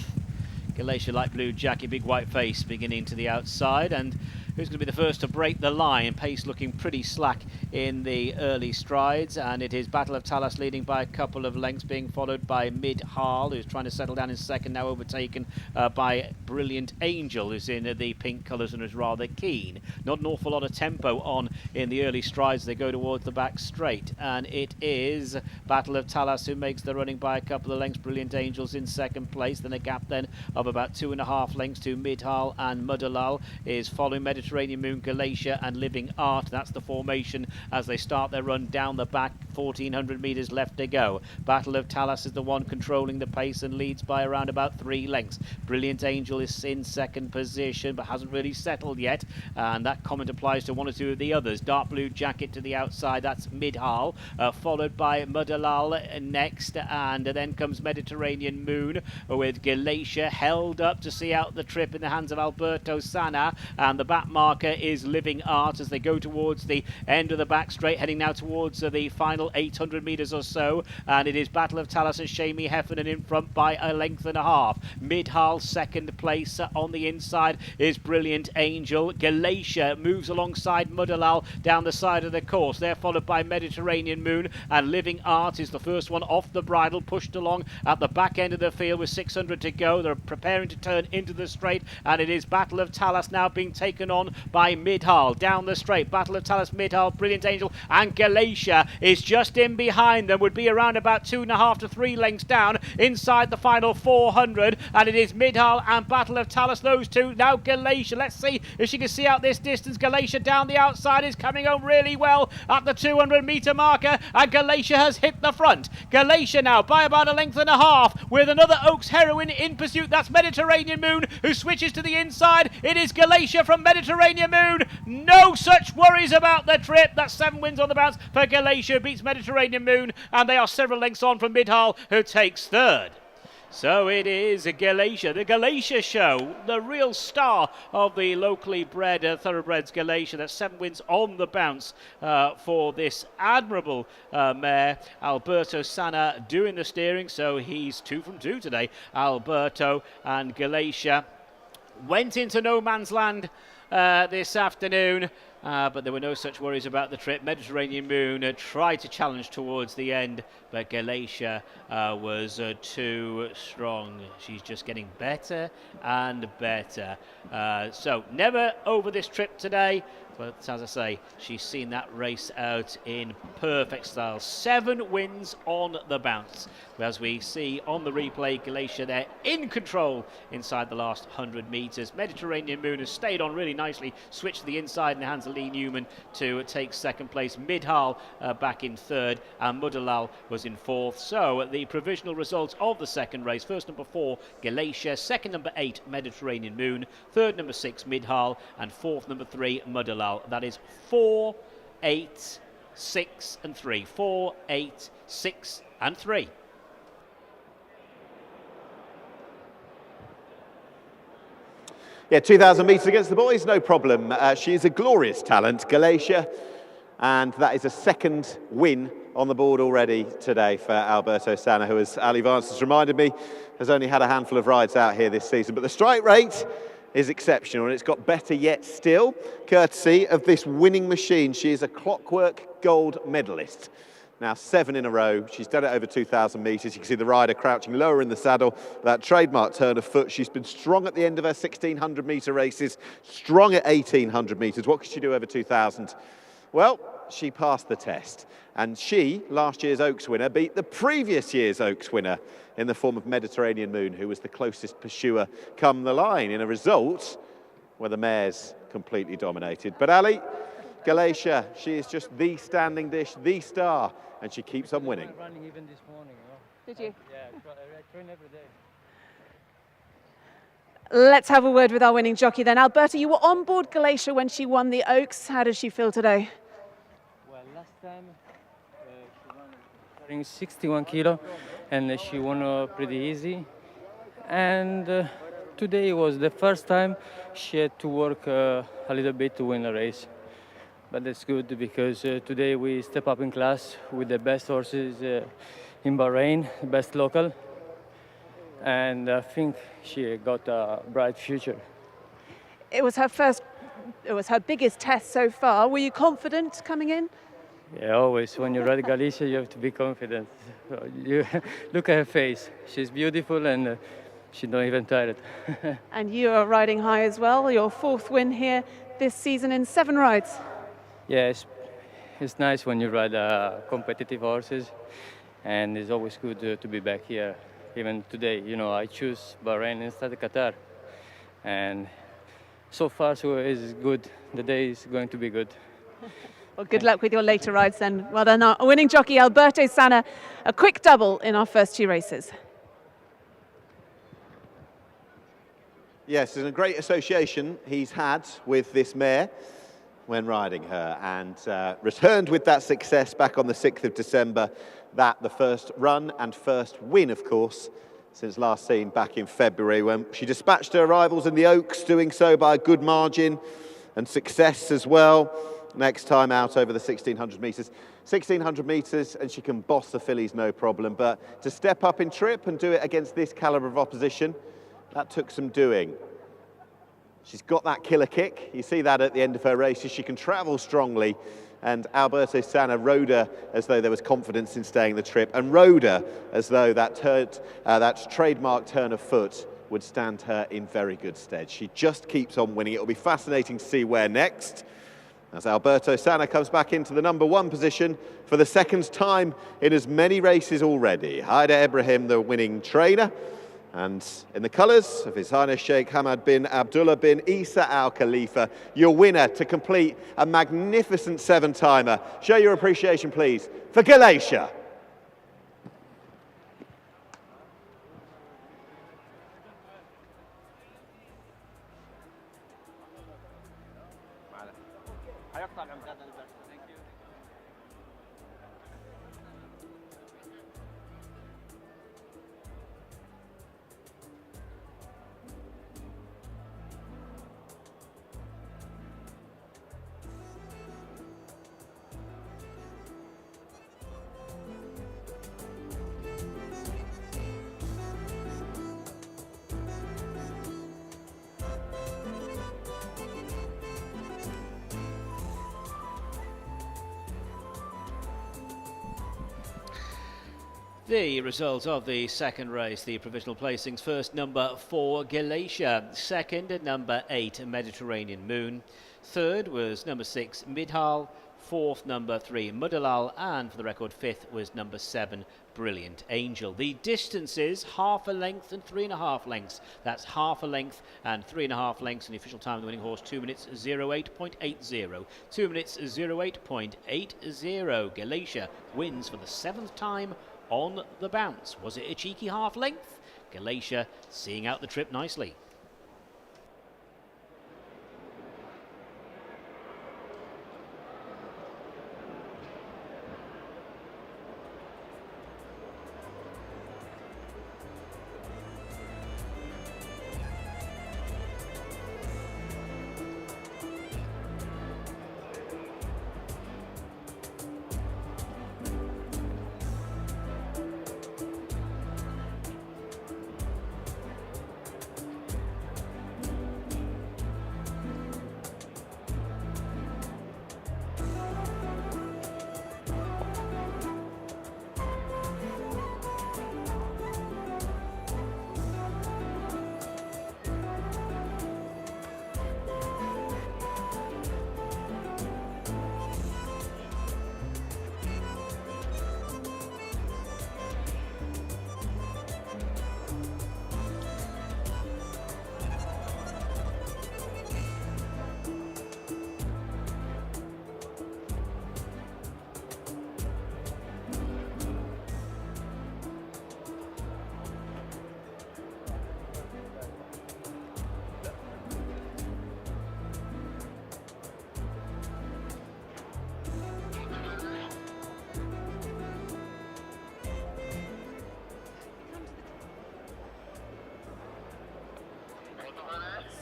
Galatia light blue jacket, big white face beginning to the outside, and who's going to be the first to break the line? Pace looking pretty slack in the early strides, and it is Battle of Talas leading by a couple of lengths, being followed by Midhal, who's trying to settle down in second, now overtaken by Brilliant Angel, who's in the pink colours and is rather keen. Not an awful lot of tempo on in the early strides. They go towards the back straight, and it is Battle of Talas who makes the running by a couple of lengths. Brilliant Angels in second place, then a gap then of about 2.5 lengths to Midhal, and Mudalal is following Mediterranean Moon, Galatia and Living Art. That's the formation as they start their run down the back. 1,400 metres left to go. Battle of Talas is the one controlling the pace and leads by around about 3 lengths. Brilliant Angel is in second position but hasn't really settled yet, and that comment applies to 1 or 2 of the others. Dark blue jacket to the outside, that's Midhal, followed by Mudalal next, and then comes Mediterranean Moon with Galatia held up to see out the trip in the hands of Alberto Sana, and the back marker is Living Art as they go towards the end of the back straight, heading now towards the final 800 metres or so. And it is Battle of Talas and Shamey Heffernan in front by a length and a half. Midhal second place. On the inside is Brilliant Angel. Galatia moves alongside Mudalal down the side of the course. They're followed by Mediterranean Moon, and Living Art is the first one off the bridle, pushed along at the back end of the field with 600 to go. They're preparing to turn into the straight, and it is Battle of Talas now being taken on by Midhal down the straight. Battle of Talas, Midhal, Brilliant Angel, and Galatia is just in behind them, would be around about 2.5 to 3 lengths down inside the final 400, and it is Midhal and Battle of Talas, those two. Now Galatia, let's see if she can see out this distance. Galatia down the outside is coming on really well at the 200 metre marker, and Galatia has hit the front. Galatia now by about a length and a half with another Oaks heroine in pursuit. That's Mediterranean Moon, who switches to the inside. It is Galatia from Mediterranean Moon. No such worries about the trip. That's 7 wins on the bounce for Galatia, who beats Mediterranean Moon, and they are several lengths on from Midhal, who takes third. So it is Galatia, the Galatia show, the real star of the locally bred thoroughbreds Galatia. That's 7 wins on the bounce for this admirable mare. Alberto Sanna doing the steering, so he's 2 from 2 today. Alberto and Galatia went into no man's land this afternoon. But there were no such worries about the trip. Mediterranean Moon tried to challenge towards the end, but Galatia was too strong. She's just getting better and better. So never over this trip today. But as I say, she's seen that race out in perfect style. 7 wins on the bounce. As we see on the replay, Galatia there in control inside the last 100 metres. Mediterranean Moon has stayed on really nicely, switched to the inside in the hands of Lee Newman to take second place. Midhal back in third, and Mudalal was in fourth. So the provisional results of the second race: first number 4, Galatia; second number 8, Mediterranean Moon; third number 6, Midhal; and fourth number 3, Mudalal. That is 4, 8, 6 and 3. 4, 8, 6 and 3. Yeah, 2,000 metres against the boys, no problem. She is a glorious talent, Galatia, and that is a second win on the board already today for Alberto Sanna, who, as Ali Vance has reminded me, has only had a handful of rides out here this season. But the strike rate is exceptional, and it's got better yet still, courtesy of this winning machine. She is a Clockwork Gold medalist. Now 7 in a row. She's done it over 2,000 metres. You can see the rider crouching lower in the saddle, that trademark turn of foot. She's been strong at the end of her 1,600 metre races, strong at 1,800 metres. What could she do over 2,000? Well, she passed the test. And she, last year's Oaks winner, beat the previous year's Oaks winner in the form of Mediterranean Moon, who was the closest pursuer come the line, in a result where the mares completely dominated. But Ali, Galatia, she is just the standing dish, the star, and she keeps on winning. Running even this morning, Did you? Yeah, I train every day. Let's have a word with our winning jockey then. Alberta, you were on board Galatia when she won the Oaks. How does she feel today? Well, last time she won carrying 61 kilo, and she won pretty easy. And today was the first time she had to work a little bit to win a race. But that's good, because today we step up in class with the best horses in Bahrain, the best local. And I think she got a bright future. It was her biggest test so far. Were you confident coming in? Yeah, always. When you ride Galicia, you have to be confident. You look at her face. She's beautiful, and she's not even tired. And you are riding high as well. Your 4th win here this season in 7 rides. Yeah, it's nice when you ride competitive horses, and it's always good to be back here. Even today, you know, I choose Bahrain instead of Qatar, and so far so it's good. The day is going to be good. Well, good luck with your later rides then. Well done, our winning jockey Alberto Sanna. A quick double in our first 2 races. Yes, there's a great association he's had with this mare when riding her, and returned with that success back on the 6th of December. That the first run and first win, of course, since last seen back in February, when she dispatched her rivals in the Oaks, doing so by a good margin. and success as well. Next time out over the 1600 metres. 1600 metres and she can boss the fillies no problem, but to step up in trip and do it against this calibre of opposition, that took some doing. She's got that killer kick. You see that at the end of her races. She can travel strongly, and Alberto Sanna rode her as though there was confidence in staying the trip, and rode her as though that trademark turn of foot would stand her in very good stead. She just keeps on winning. It'll be fascinating to see where next, as Alberto Sanna comes back into the #1 position for the second time in as many races already. Haider Ibrahim, the winning trainer, and in the colours of His Highness Sheikh Hamad bin Abdullah bin Isa Al Khalifa, your winner to complete a magnificent 7-timer. Show your appreciation, please, for Galatia. The result of the second race, the provisional placings: first, number 4, Galatia; second, number 8, Mediterranean Moon; third was number 6, Midhal; fourth, number 3, Mudalal; and for the record, fifth was number 7, Brilliant Angel. The distances: half a length and 3.5 lengths. That's half a length and 3.5 lengths, and the official time of the winning horse, 2 minutes 08.80. 2 minutes 08.80. Galatia wins for the 7th time on the bounce. Was it a cheeky half length? Galatia seeing out the trip nicely.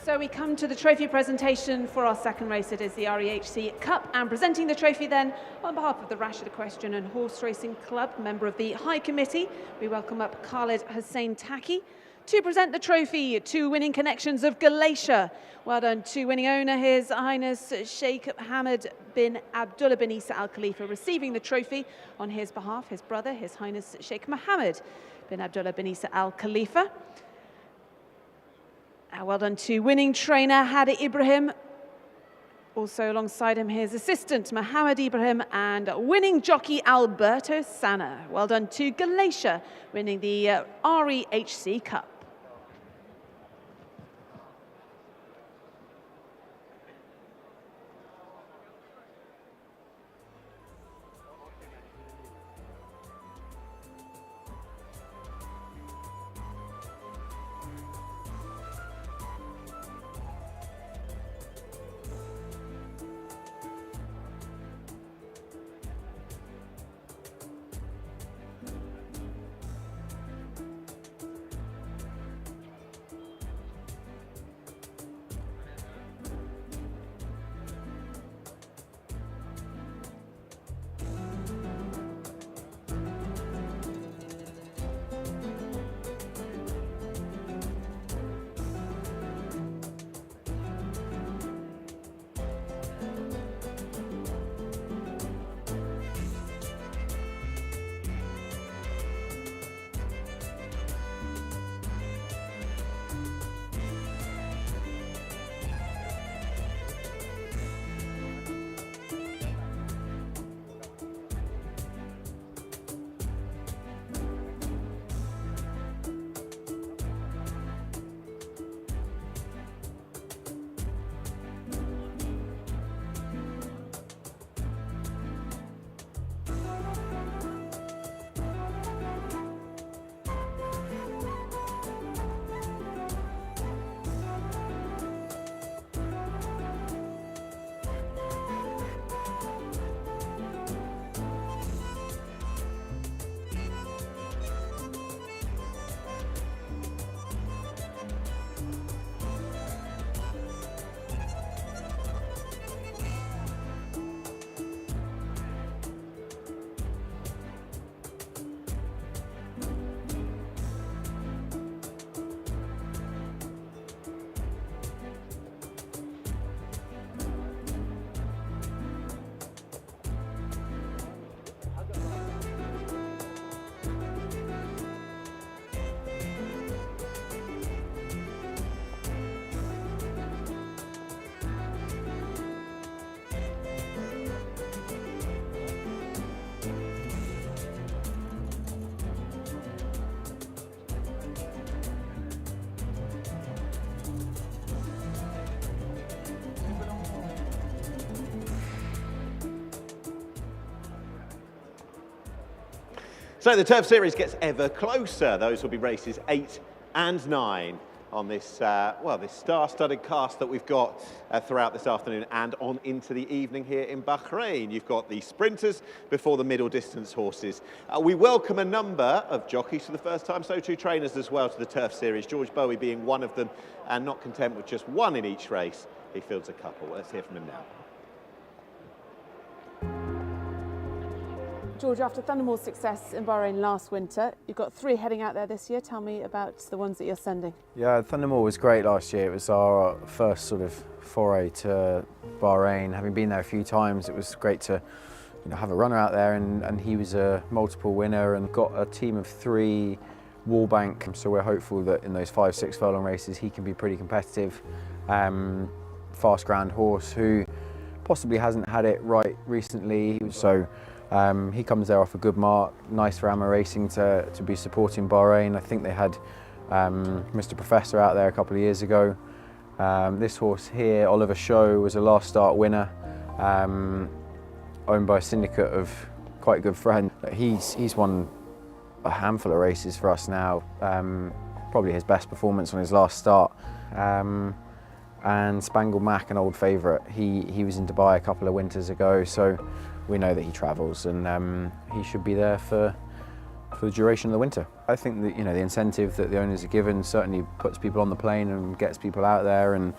So we come to the trophy presentation for our second race. It is the REHC Cup, and presenting the trophy then on behalf of the Rashid Equestrian and Horse Racing Club, member of the High Committee, we welcome up Khalid Hussein Taki to present the trophy to winning connections of Galatia. Well done to winning owner, His Highness Sheikh Hamad bin Abdullah bin Isa Al Khalifa, receiving the trophy on his behalf, his brother, His Highness Sheikh Mohammed bin Abdullah bin Isa Al Khalifa. Well done to winning trainer Haider Ibrahim, also alongside him his assistant Mohammed Ibrahim, and winning jockey Alberto Sanna. Well done to Galatia, winning the REHC Cup. So the Turf Series gets ever closer. Those will be races 8 and 9 on this, this star-studded cast that we've got throughout this afternoon and on into the evening here in Bahrain. You've got the sprinters before the middle distance horses. We welcome a number of jockeys for the first time, so too trainers as well to the Turf Series, George Boughey being one of them, and not content with just one in each race, he fields a couple. Let's hear from him now. George, after Thundermore's success in Bahrain last winter, you've got 3 heading out there this year. Tell me about the ones that you're sending. Yeah, Thundermore was great last year. It was our first sort of foray to Bahrain. Having been there a few times, it was great to have a runner out there, and he was a multiple winner and got a team of 3 Wallbank. So we're hopeful that in those 5-6 furlong races he can be pretty competitive. Fast ground horse who possibly hasn't had it right recently. So he comes there off a good mark. Nice for Amma Racing to be supporting Bahrain. I think they had Mr. Professor out there a couple of years ago. This horse here, Oliver Show, was a last start winner, owned by a syndicate of quite good friends. He's won a handful of races for us now. Probably his best performance on his last start. And Spangled Mac, an old favourite, he was in Dubai a couple of winters ago, so we know that he travels, and he should be there for the duration of the winter. I think that the incentive that the owners are given certainly puts people on the plane and gets people out there, and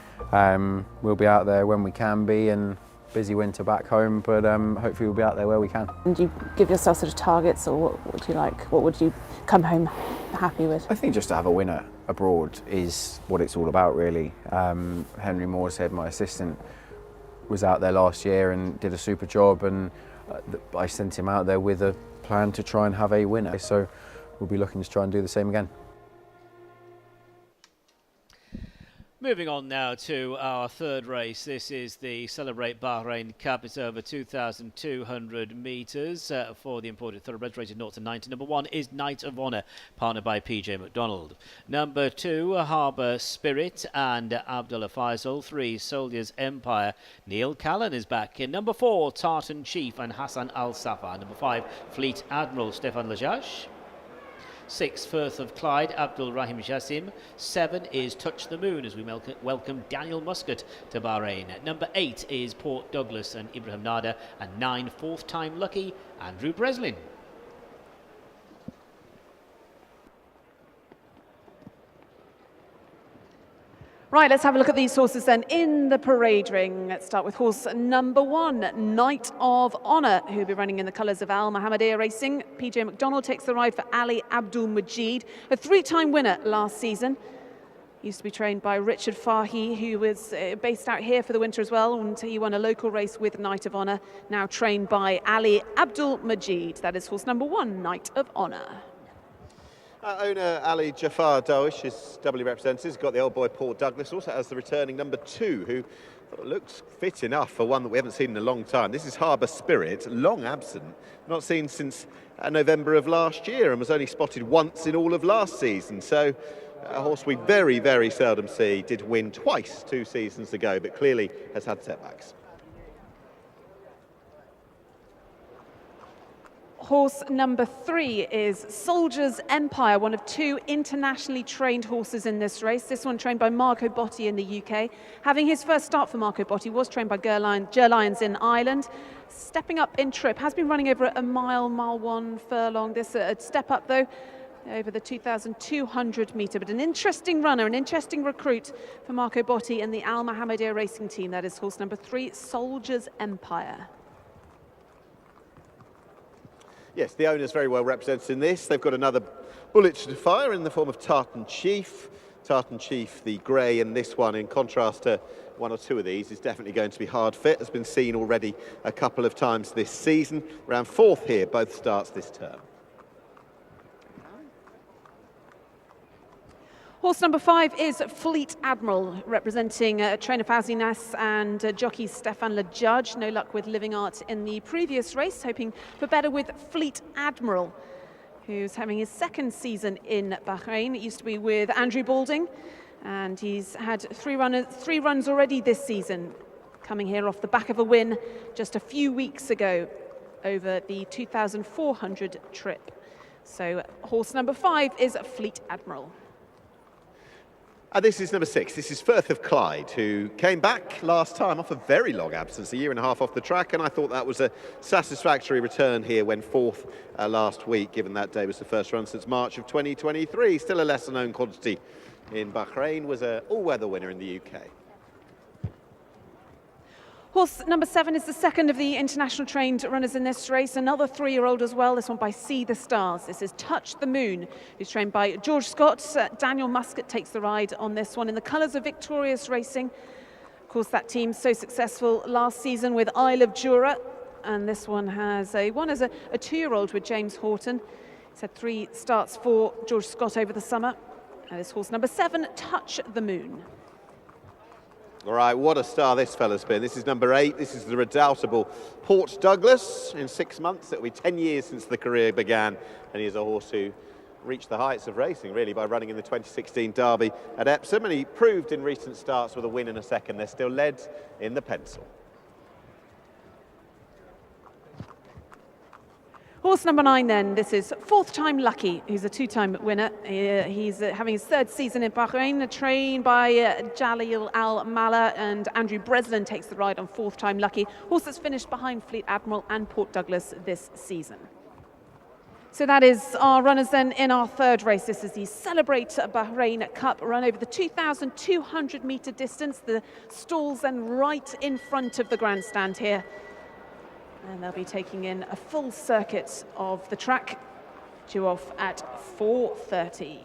we'll be out there when we can be, and busy winter back home, but hopefully we'll be out there where we can. And do you give yourself sort of targets, or what would you like? What would you come home happy with? I think just to have a winner abroad is what it's all about, really. Henry Moorehead, my assistant, was out there last year and did a super job, and I sent him out there with a plan to try and have a winner. So we'll be looking to try and do the same again. Moving on now to our third race. This is the Celebrate Bahrain Cup. It's over 2,200 metres for the imported thoroughbreds rated 0 to 90. Number 1 is Knight of Honour, partnered by PJ McDonald. Number 2, Harbour Spirit and Abdullah Faisal. 3, Soldiers Empire. Neil Callan is back in. Number 4, Tartan Chief and Hassan Al Safa. Number 5, Fleet Admiral Stefan Lajash. 6, Firth of Clyde, Abdul Rahim Jassim. 7 is Touch the Moon, as we welcome Daniel Muscat to Bahrain. Number 8 is Port Douglas and Ibrahim Nada. And 9, Fourth Time Lucky, Andrew Breslin. Right, let's have a look at these horses then in the parade ring. Let's start with horse number 1, Knight of Honour, who'll be running in the colours of Al Mohammedia Racing. PJ McDonald takes the ride for Ali Abdul Majid, a 3-time winner last season. Used to be trained by Richard Fahy, who was based out here for the winter as well, and he won a local race with Knight of Honour, now trained by Ali Abdul Majid. That is horse number 1, Knight of Honour. Owner Ali Jafar Darwish is doubly represented. He's got the old boy Paul Douglas, also has the returning number 2, who looks fit enough for one that we haven't seen in a long time. This is Harbour Spirit, long absent, not seen since November of last year, and was only spotted once in all of last season. So a horse we very, very seldom see. Did win twice 2 seasons ago, but clearly has had setbacks. Horse number 3 is Soldiers Empire, one of 2 internationally trained horses in this race. This one trained by Marco Botti in the UK. Having his first start for Marco Botti, was trained by Lions in Ireland. Stepping up in trip, has been running over a mile 1 furlong. This a step up though, over the 2,200 metre. But an interesting runner, an interesting recruit for Marco Botti and the Al Mohammedia Racing team. That is horse number 3, Soldiers Empire. Yes, the owner's very well represented in this. They've got another bullet to fire in the form of Tartan Chief. Tartan Chief, the grey, and this one, in contrast to 1 or 2 of these, is definitely going to be hard fit. Has been seen already a couple of times this season. Around 4th here, both starts this term. Horse number 5 is Fleet Admiral, representing trainer Fauzi Nas and jockey Stefan Lajudge. No luck with Living Art in the previous race, hoping for better with Fleet Admiral, who's having his 2nd season in Bahrain. It used to be with Andrew Balding, and he's had 3 runs already this season, coming here off the back of a win just a few weeks ago over the 2,400 trip. So horse number 5 is Fleet Admiral. This is number 6. This is Firth of Clyde, who came back last time off a very long absence, a year and a half off the track, and I thought that was a satisfactory return here when fourth last week, given that day was the first run since March of 2023. Still a lesser-known quantity in Bahrain, was an all-weather winner in the UK. Horse number 7 is the second of the international trained runners in this race. Another 3-year-old as well, this one by See the Stars. This is Touch the Moon, who's trained by George Scott. Daniel Muscat takes the ride on this one in the colours of Victorious Racing. Of course, that team so successful last season with Isle of Jura. And this one has a 2-year-old with James Horton. He's had 3 starts for George Scott over the summer. This horse number 7, Touch the Moon. All right, what a star this fella's been. This is number 8. This is the redoubtable Port Douglas. In 6 months, it'll be 10 years since the career began, and he's a horse who reached the heights of racing, really, by running in the 2016 Derby at Epsom, and he proved in recent starts with a win and a second. They're still led in the pencil. Horse number 9 then, this is Fourth Time Lucky, who's a 2-time winner. He's having his 3rd season in Bahrain, trained by Jalil Al-Mala, and Andrew Breslin takes the ride on Fourth Time Lucky. Horse that's finished behind Fleet Admiral and Port Douglas this season. So that is our runners then in our 3rd race. This is the Celebrate Bahrain Cup, run over the 2,200 metre distance. The stalls then right in front of the grandstand here. And they'll be taking in a full circuit of the track, due off at 4:30.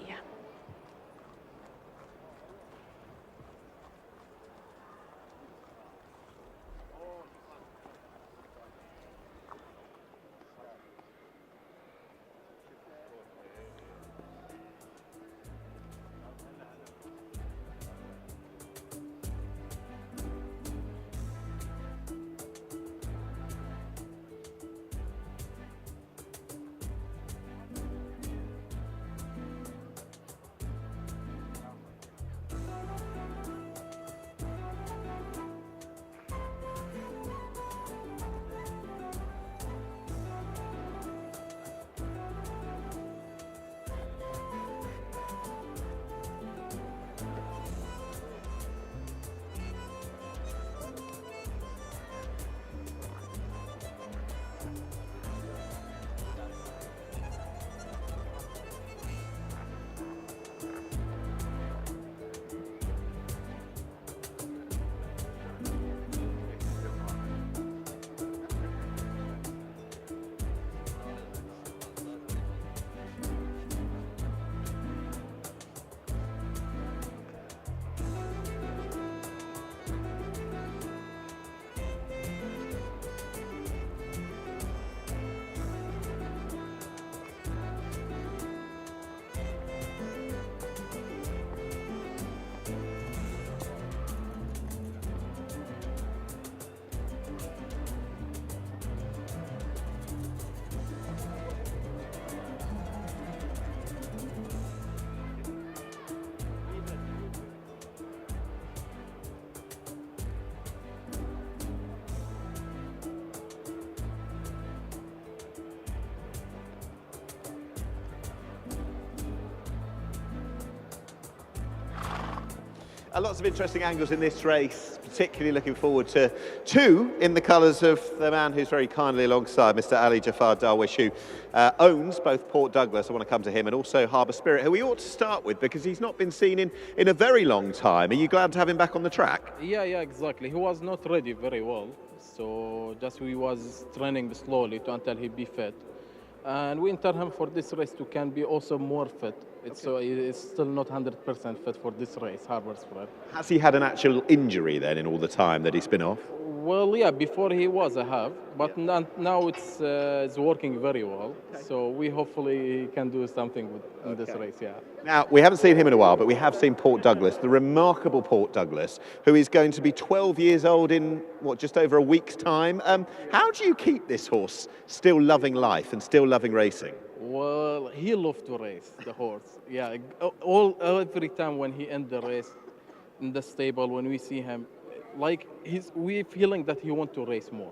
Lots of interesting angles in this race, particularly looking forward to 2 in the colours of the man who's very kindly alongside, Mr. Ali Jafar Darwish, who owns both Port Douglas, I want to come to him, and also Harbour Spirit, who we ought to start with because he's not been seen in a very long time. Are you glad to have him back on the track? Yeah, exactly. He was not ready very well, so just we was training slowly until he be fit. And we enter him for this race to can be also more fit. So he's still not 100% fit for this race, Harbour Spirit. Has he had an actual injury then in all the time that he's been off? Well, yeah, before he was a half, but now it's working very well. Okay. So we hopefully can do something in this race, yeah. Now, we haven't seen him in a while, but we have seen Port Douglas, the remarkable Port Douglas, who is going to be 12 years old in, just over a week's time. How do you keep this horse still loving life and still loving racing? Well, he loves to race, the horse. Yeah, every time when he ends the race in the stable, when we see him, like we're feeling that he wants to race more.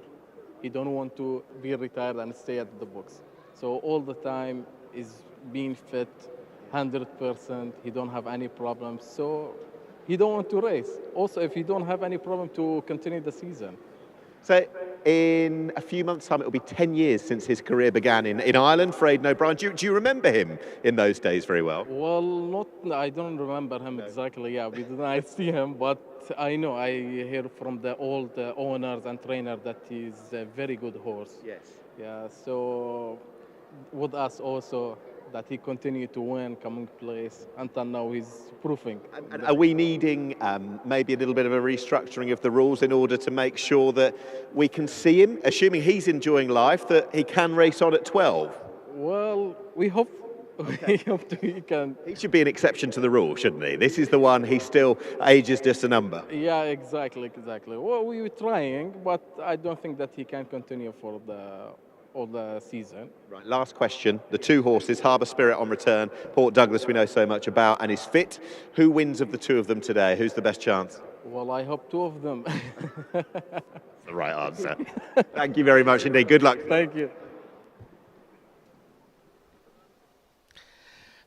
He don't want to be retired and stay at the box. So all the time is being fit 100%. He don't have any problems, so he don't want to race. Also, if he don't have any problem to continue the season. So in a few months' time, it'll be 10 years since his career began in Ireland for Aidan O'Brien. Do you remember him in those days very well? Well, I don't remember him exactly. Yeah, we didn't see him, but I know, I hear from the old owners and trainer that he's a very good horse. Yes. Yeah, so with us also, that he continued to win coming place until now he's proving. And are we needing maybe a little bit of a restructuring of the rules in order to make sure that we can see him, assuming he's enjoying life, that he can race on at 12? Well, we hope. Okay. We hope he can. He should be an exception to the rule, shouldn't he? This is the one, he still, age is just a number. Yeah, exactly. Well, we were trying, but I don't think that he can continue for all the season. Right, last question. The two horses, Harbour Spirit on return, Port Douglas we know so much about and is fit. Who wins of the two of them today? Who's the best chance? Well, I hope two of them. That's the right answer. Thank you very much indeed. Good luck. Thank you.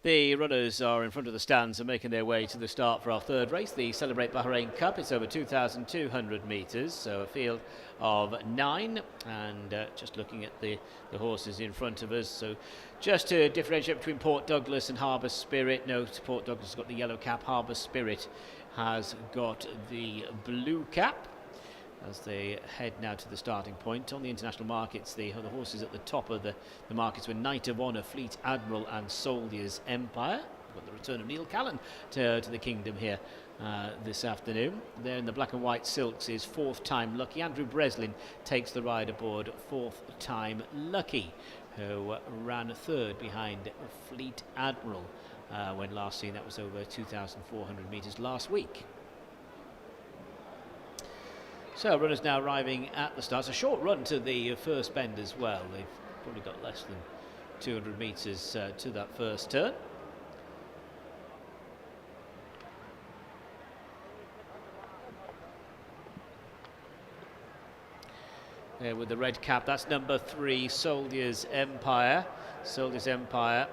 The runners are in front of the stands and making their way to the start for our third race, the Celebrate Bahrain Cup. It's over 2,200 metres, so a field of 9. And just looking at the horses in front of us, so just to differentiate between Port Douglas and Harbour Spirit, note Port Douglas has got the yellow cap, Harbour Spirit has got the blue cap. As they head now to the starting point. On the international markets, the horses at the top of the markets were Knight of Honour, Fleet Admiral and Soldier's Empire. We've got the return of Neil Callan to the kingdom here this afternoon. There in the black and white silks is Fourth Time Lucky. Andrew Breslin takes the ride aboard Fourth Time Lucky, who ran third behind Fleet Admiral when last seen. That was over 2,400 metres last week. So runners now arriving at the start. It's a short run to the first bend as well. They've probably got less than 200 metres to that first turn. There with the red cap, that's number 3, Soldier's Empire. Soldier's Empire,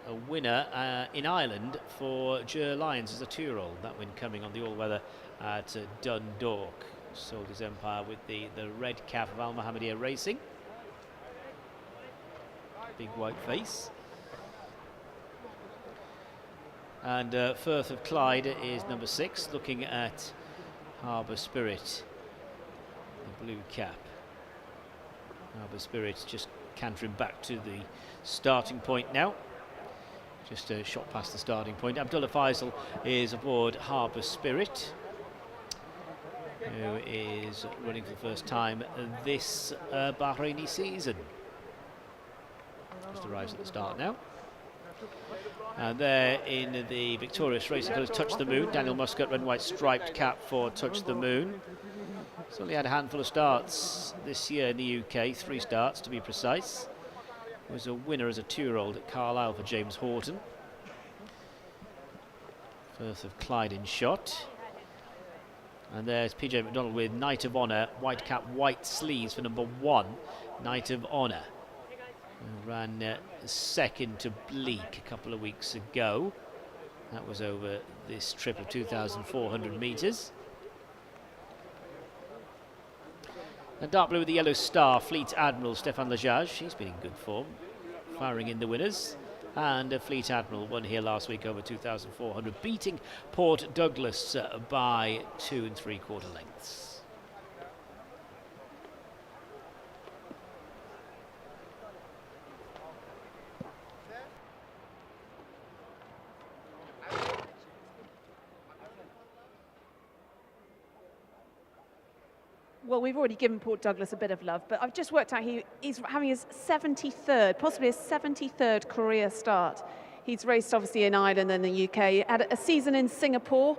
a winner in Ireland for Ger Lyons as a 2-year-old. That win coming on the all-weather at Dundalk. Soldier's Empire with the red cap of Al Mohammedia Racing. Big white face. And Firth of Clyde is number 6, looking at Harbour Spirit, the blue cap. Harbour Spirit just cantering back to the starting point now. Just a shot past the starting point. Abdullah Faisal is aboard Harbour Spirit, who is running for the first time this Bahraini season. Just arrives at the start now. And there in the victorious racing colours, Touch the Moon, Daniel Muscat, red and white striped cap for Touch the Moon. He's only had a handful of starts this year in the UK, 3 starts to be precise. Was a winner as a 2-year-old at Carlisle for James Horton. Firth of Clyde in shot. And there's PJ McDonald with Knight of Honour, white cap, white sleeves for number 1, Knight of Honour. Ran second to Bleak a couple of weeks ago. That was over this trip of 2,400 metres. And dark blue with the yellow star, Fleet Admiral, Stéphane Lejage. He's been in good form, firing in the winners. And Fleet Admiral won here last week over 2,400, beating Port Douglas by 2 3/4 lengths. Well, we've already given Port Douglas a bit of love, but I've just worked out he's having his 73rd, possibly his 73rd career start. He's raced obviously in Ireland and the UK, had a season in Singapore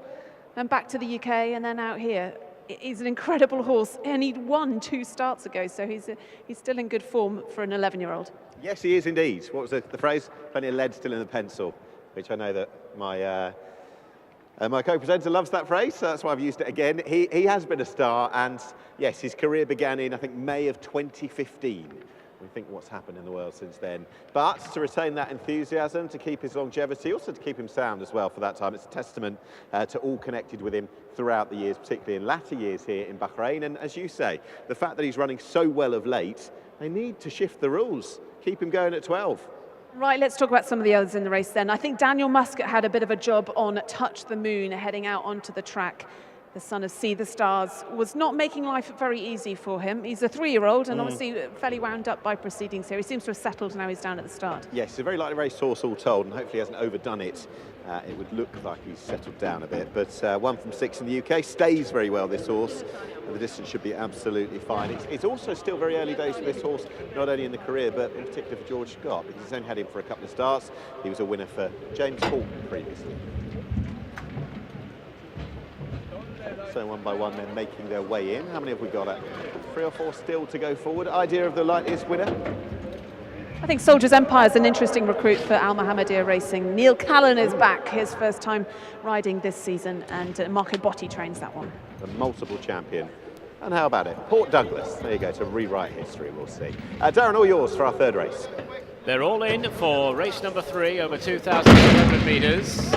and back to the UK and then out here. He's an incredible horse and he'd won 2 starts ago, so he's still in good form for an 11-year-old. Yes, he is indeed. What was the phrase? Plenty of lead still in the pencil, which I know that my co-presenter loves that phrase, so that's why I've used it again. He has been a star, and yes, his career began in, I think, May of 2015 We think what's happened in the world since then. But to retain that enthusiasm, to keep his longevity, also to keep him sound as well for that time. It's a testament to all connected with him throughout the years, particularly in latter years here in Bahrain. And as you say, the fact that he's running so well of late, they need to shift the rules, keep him going at 12. Right, let's talk about some of the others in the race then. I think Daniel Muscat had a bit of a job on Touch the Moon heading out onto the track. The son of See the Stars was not making life very easy for him. He's a 3-year-old and obviously fairly wound up by proceedings here. He seems to have settled, now he's down at the start. Yes, he's a very likely racehorse all told, and hopefully he hasn't overdone it. It would look like he's settled down a bit, but 1 from 6 in the UK, stays very well, this horse, and the distance should be absolutely fine. It's also still very early days for this horse, not only in the career, but in particular for George Scott, because he's only had him for a couple of starts. He was a winner for James Horton previously. So one by one, they're making their way in. How many have we got? 3 or 4 still to go forward. Idea of the likeliest winner? I think Soldiers Empire is an interesting recruit for Al Mohammedia Racing. Neil Callan is back, his first time riding this season, and Marco Botti trains that one. The multiple champion. And how about it? Port Douglas. There you go, to rewrite history, we'll see. Darren, all yours for our third race. They're all in for race number 3 over 2,200 metres.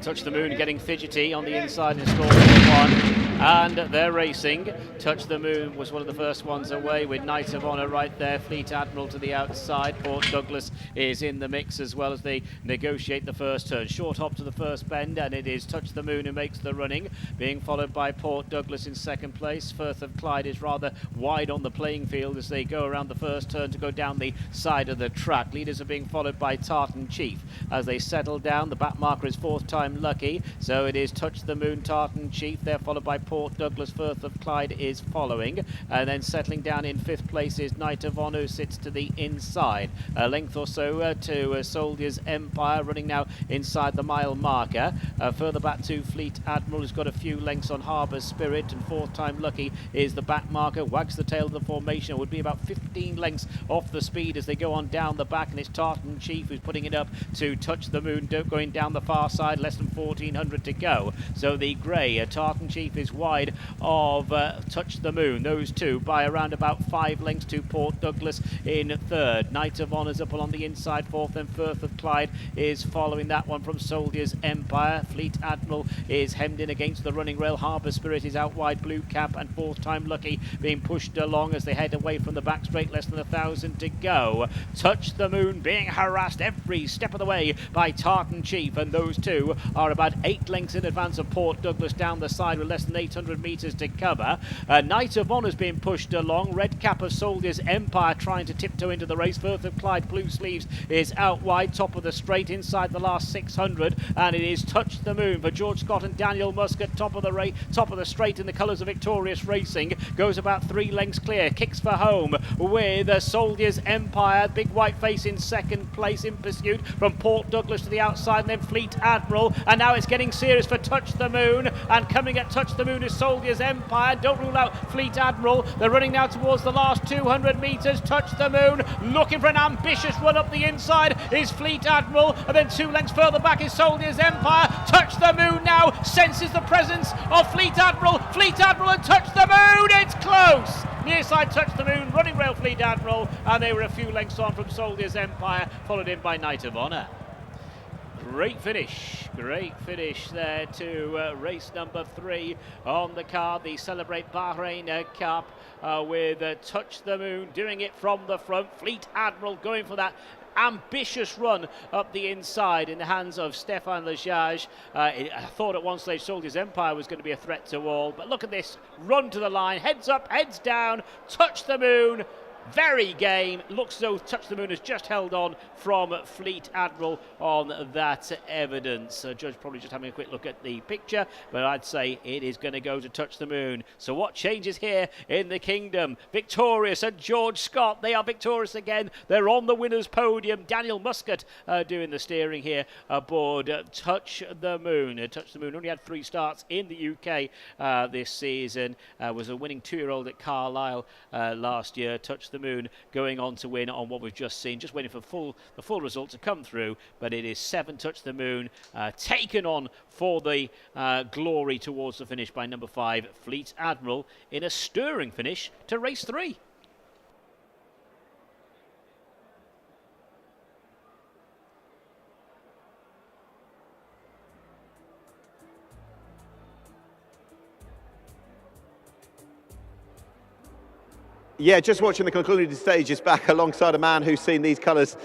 Touch the Moon getting fidgety on the inside in stall number 1. And they're racing. Touch the Moon was one of the first ones away with Knight of Honour right there. Fleet Admiral to the outside. Port Douglas is in the mix as well as they negotiate the first turn. Short hop to the first bend, and it is Touch the Moon who makes the running, being followed by Port Douglas in second place. Firth of Clyde is rather wide on the playing field as they go around the first turn to go down the side of the track. Leaders are being followed by Tartan Chief as they settle down. The back marker is 4th time lucky, so it is Touch the Moon, Tartan Chief. They're followed by Port Douglas. Firth of Clyde is following, and then settling down in 5th place is Knight of Honour, who sits to the inside. A length or so to Soldiers Empire, running now inside the mile marker. Further back to Fleet Admiral, who's got a few lengths on Harbour Spirit, and 4th time lucky is the back marker. Wags the tail of the formation. It would be about 15 lengths off the speed as they go on down the back, and it's Tartan Chief who's putting it up to Touch the Moon, going down the far side, less than 1,400 to go. So the grey Tartan Chief is wide of Touch the Moon. Those two by around about 5 lengths to Port Douglas in 3rd. Knight of Honour's up along the inside 4th, and Firth of Clyde is following that one from Soldiers Empire. Fleet Admiral is hemmed in against the running rail. Harbour Spirit is out wide. Blue Cap and 4th time lucky being pushed along as they head away from the back straight, less than 1,000 to go. Touch the Moon being harassed every step of the way by Tartan Chief, and those two are about 8 lengths in advance of Port Douglas down the side with less than 800 metres to cover. Knight of Honour's being pushed along. Red Cap of Soldiers Empire trying to tiptoe into the race. Firth of Clyde, Blue Sleeves, is out wide, top of the straight, inside the last 600, and it is Touch the Moon for George Scott and Daniel Muscat, top of the straight in the colours of Victorious Racing. Goes about 3 lengths clear, kicks for home with Soldiers Empire. Big white face in second place in pursuit from Port Douglas to the outside, and then Fleet Admiral, and now it's getting serious for Touch the Moon, and coming at Touch the Moon is Soldiers Empire. Don't rule out Fleet Admiral. They're running now towards the last 200 metres. Touch the Moon looking for an ambitious run up the inside is Fleet Admiral, and then 2 lengths further back is Soldiers Empire. Touch the Moon now senses the presence of Fleet Admiral and Touch the Moon. It's close. Near side Touch the Moon, running rail Fleet Admiral, and they were a few lengths on from Soldiers Empire, followed in by Knight of Honour. Great finish there to race number 3 on the card, the Celebrate Bahrain Cup, with Touch the Moon doing it from the front. Fleet Admiral going for that ambitious run up the inside in the hands of Stefan Lejage. I thought at one stage Soldiers Empire was going to be a threat to all, but look at this run to the line, heads up, heads down, Touch the Moon. Very game. Looks as though Touch the Moon has just held on from Fleet Admiral on that evidence. Judge probably just having a quick look at the picture, but I'd say it is going to go to Touch the Moon. So what changes here in the kingdom? Victorious and George Scott. They are victorious again. They're on the winner's podium. Daniel Muscat doing the steering here aboard Touch the Moon. Touch the Moon only had 3 starts in the UK this season. Was a winning 2-year-old at Carlisle last year. Touch the Moon going on to win on what we've just seen, just waiting for the full result to come through, but it is 7 Touch the Moon taken on for the glory towards the finish by number 5 Fleet Admiral in a stirring finish to race 3. Yeah, just watching the concluding stages back alongside a man who's seen these colours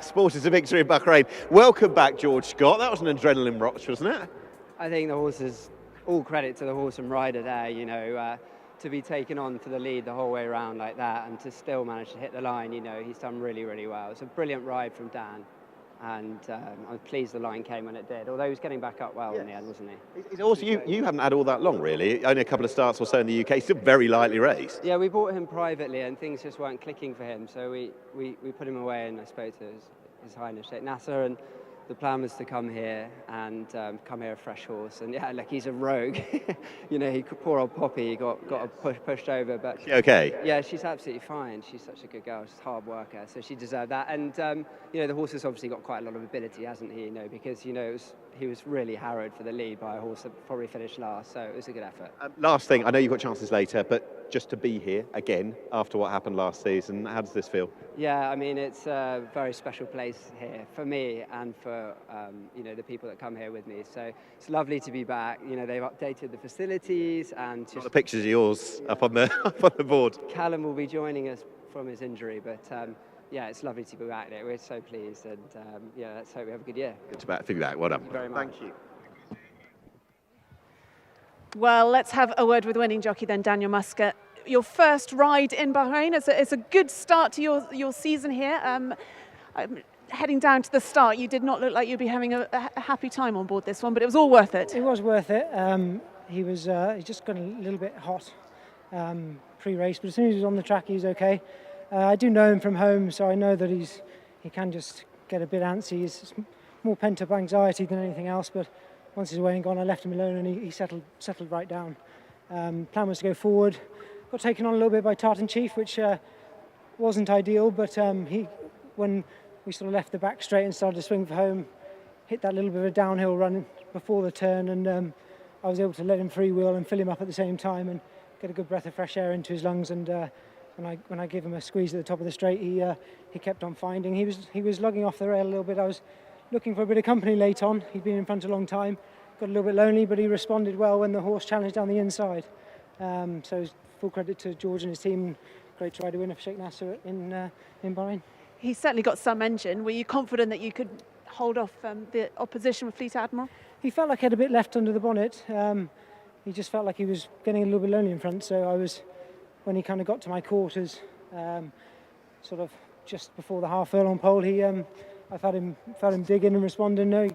sported a victory in Bahrain. Welcome back, George Scott. That was an adrenaline rush, wasn't it? I think the horses, all credit to the horse and rider there, you know, to be taken on for the lead the whole way around like that and to still manage to hit the line, you know, he's done really, really well. It's a brilliant ride from Dan. And I'm pleased the line came when it did, although he was getting back up well in the end, wasn't he? It's also, you haven't had all that long, really. Only a couple of starts or so in the UK. Still very lightly raced. Yeah, we bought him privately and things just weren't clicking for him. So we put him away and I spoke to His Highness Sheikh Nasser, and the plan was to come here and come here a fresh horse. And yeah, like he's a rogue. You know, poor old Poppy, he got pushed over. But she okay? Yeah, she's absolutely fine. She's such a good girl. She's a hard worker, so she deserved that. And you know, the horse has obviously got quite a lot of ability, hasn't he? You know, because you know he was really harrowed for the lead by a horse that probably finished last. So it was a good effort. Last thing, I know you've got chances later, but just to be here again after what happened last season, how does this feel? Yeah, I mean, it's a very special place here for me and for you know, the people that come here with me. So it's lovely to be back. You know, they've updated the facilities and just the pictures of yours up on the board. Callum will be joining us from his injury, but yeah, it's lovely to be back there. We're so pleased, and yeah, let's hope we have a good year. Good to be back. Well done. Thank you very much. Thank you. Well, let's have a word with winning jockey then, Daniel Muscat. Your first ride in Bahrain. It's a good start to your season here. Heading down to the start, you did not look like you'd be having a happy time on board this one, but it was all worth it. It was worth it. He just got a little bit hot pre-race, but as soon as he was on the track, he was okay. I do know him from home, so I know that he can just get a bit antsy. It's more pent-up anxiety than anything else, but once he's away and gone, I left him alone and he settled right down. Plan was to go forward. Got taken on a little bit by Tartan Chief, which wasn't ideal, but when we sort of left the back straight and started to swing for home, hit that little bit of a downhill run before the turn, and I was able to let him freewheel and fill him up at the same time and get a good breath of fresh air into his lungs. And when I gave him a squeeze at the top of the straight, he kept on finding. He was lugging off the rail a little bit. I was looking for a bit of company late on. He'd been in front a long time, got a little bit lonely, but he responded well when the horse challenged down the inside. So full credit to George and his team. Great try to win for Sheikh Nasser in Bahrain. He certainly got some engine. Were you confident that you could hold off the opposition with Fleet Admiral? He felt like he had a bit left under the bonnet. He just felt like he was getting a little bit lonely in front. So when he kind of got to my quarters, sort of just before the half furlong pole, I felt him dig in and respond, and no,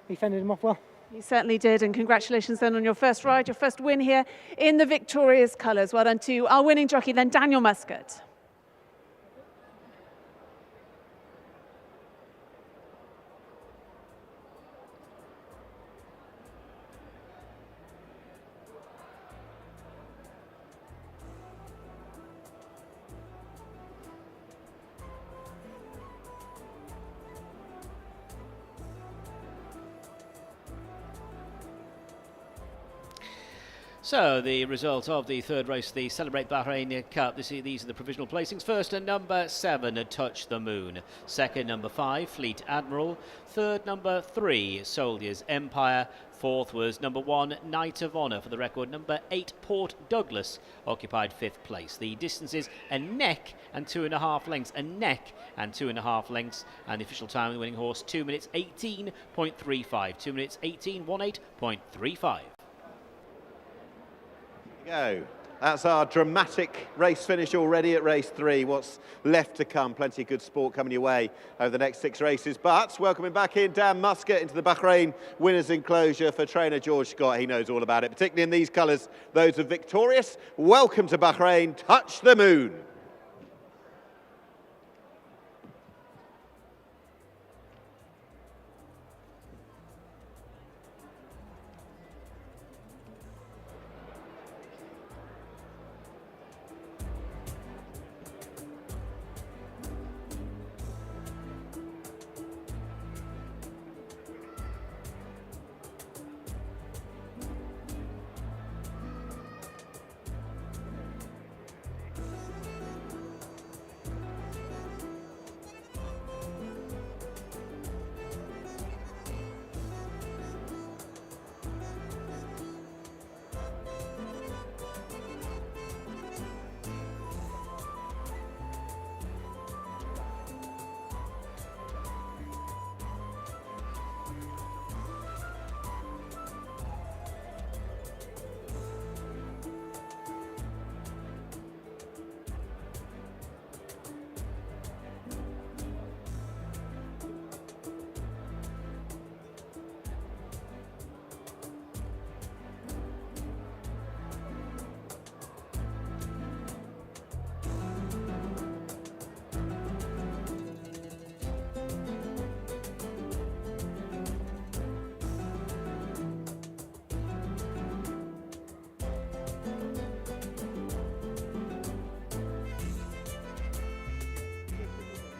he fended him off well. You certainly did, and congratulations then on your first ride, your first win here in the victorious colours. Well done to our winning jockey then, Daniel Muscat. So the result of the third race, the Celebrate Bahrain Cup. These are the provisional placings. First, number 7, Touch the Moon. Second, number 5, Fleet Admiral. Third, number 3, Soldiers Empire. Fourth was number 1, Knight of Honour. For the record, number 8, Port Douglas occupied 5th place. The distances a neck and 2.5 lengths. A neck and 2.5 lengths. And the official time of the winning horse, 2 minutes 18.35. 2 minutes 18:18.35. Go. That's our dramatic race finish already at race 3. What's left to come? Plenty of good sport coming your way over the next 6 races. But welcoming back in Dan Muscat into the Bahrain winners' enclosure for trainer George Scott. He knows all about it, particularly in these colours, those of victorious. Welcome to Bahrain. Touch the Moon.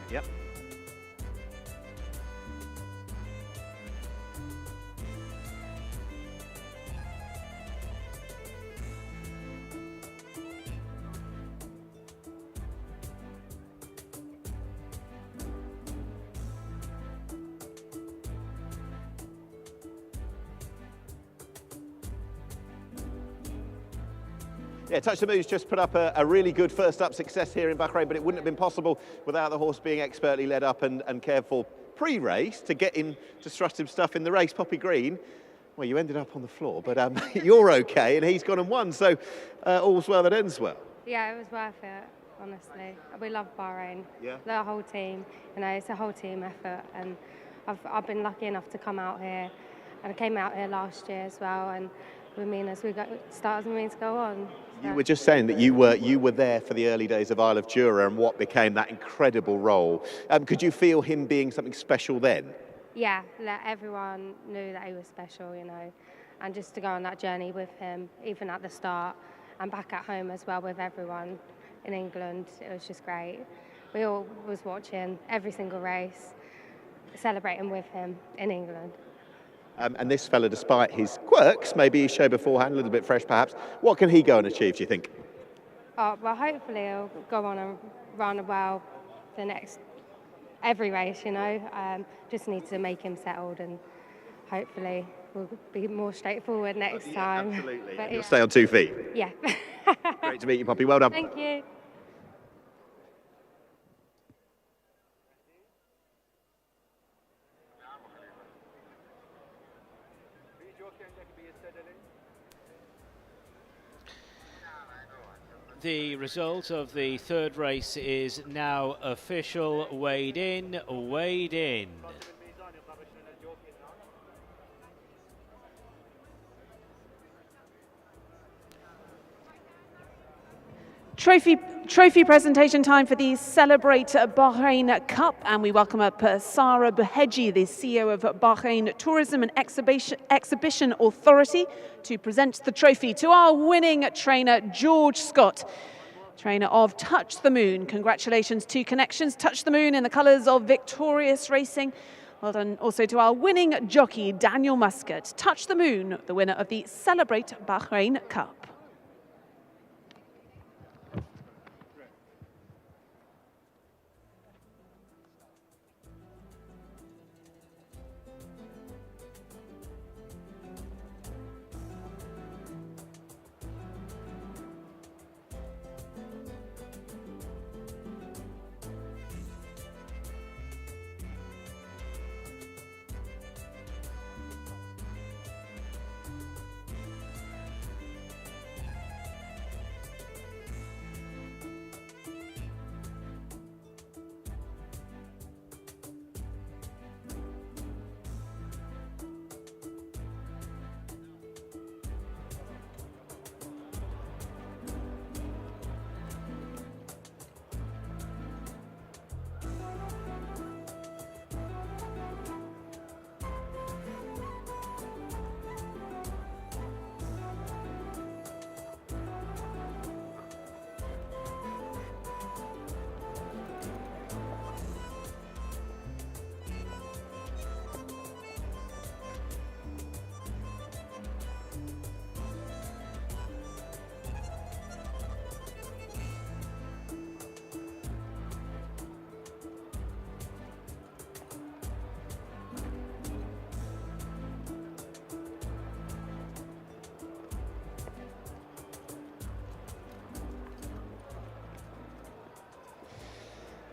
Yep. Yeah, Touch the Moon's just put up a really good first up success here in Bahrain, but it wouldn't have been possible without the horse being expertly led up and cared for pre-race to get in to strut him stuff in the race. Poppy Green, well, you ended up on the floor, but you're okay, and he's gone and won, so all's well that ends well. Yeah, it was worth it, honestly. We love Bahrain. Yeah. The whole team, you know, it's a whole team effort, and I've been lucky enough to come out here, and I came out here last year as well, and we mean as we start as we mean to go on. You were just saying that you were there for the early days of Isle of Jura and what became that incredible role. Could you feel him being something special then? Yeah, everyone knew that he was special, you know, and just to go on that journey with him, even at the start, and back at home as well with everyone in England, it was just great. We all was watching every single race, celebrating with him in England. And this fella, despite his quirks, maybe his show beforehand, a little bit fresh perhaps, what can he go and achieve, do you think? Oh, well, hopefully he'll go on and run well the next, every race, you know. Just need to make him settled, and hopefully we'll be more straightforward next time. Absolutely. But You'll stay on 2 feet. Yeah. Great to meet you, Poppy. Well done. Thank you. The result of the third race is now official. Weighed in, weighed in. Trophy presentation time for the Celebrate Bahrain Cup, and we welcome up Sarah Boughey, the CEO of Bahrain Tourism and Exhibition Authority, to present the trophy to our winning trainer, George Scott, trainer of Touch the Moon. Congratulations to Connections, Touch the Moon in the colours of Victorious Racing. Well done also to our winning jockey, Daniel Muscat. Touch the Moon, the winner of the Celebrate Bahrain Cup.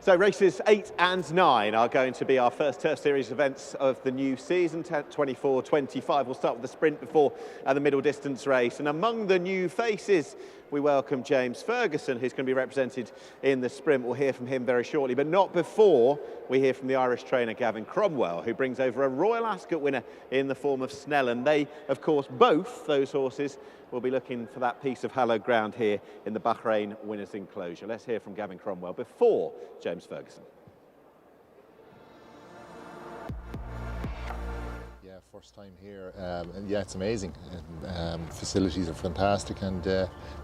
So races 8 and 9 are going to be our first Turf Series events of the new season, 24-25. We'll start with the sprint before the middle distance race. And among the new faces, we welcome James Ferguson, who's going to be represented in the sprint. We'll hear from him very shortly, but not before we hear from the Irish trainer Gavin Cromwell, who brings over a Royal Ascot winner in the form of Snellen. They, of course, both those horses will be looking for that piece of hallowed ground here in the Bahrain Winners' Enclosure. Let's hear from Gavin Cromwell before James Ferguson. Yeah, first time here, and yeah, it's amazing. Facilities are fantastic, and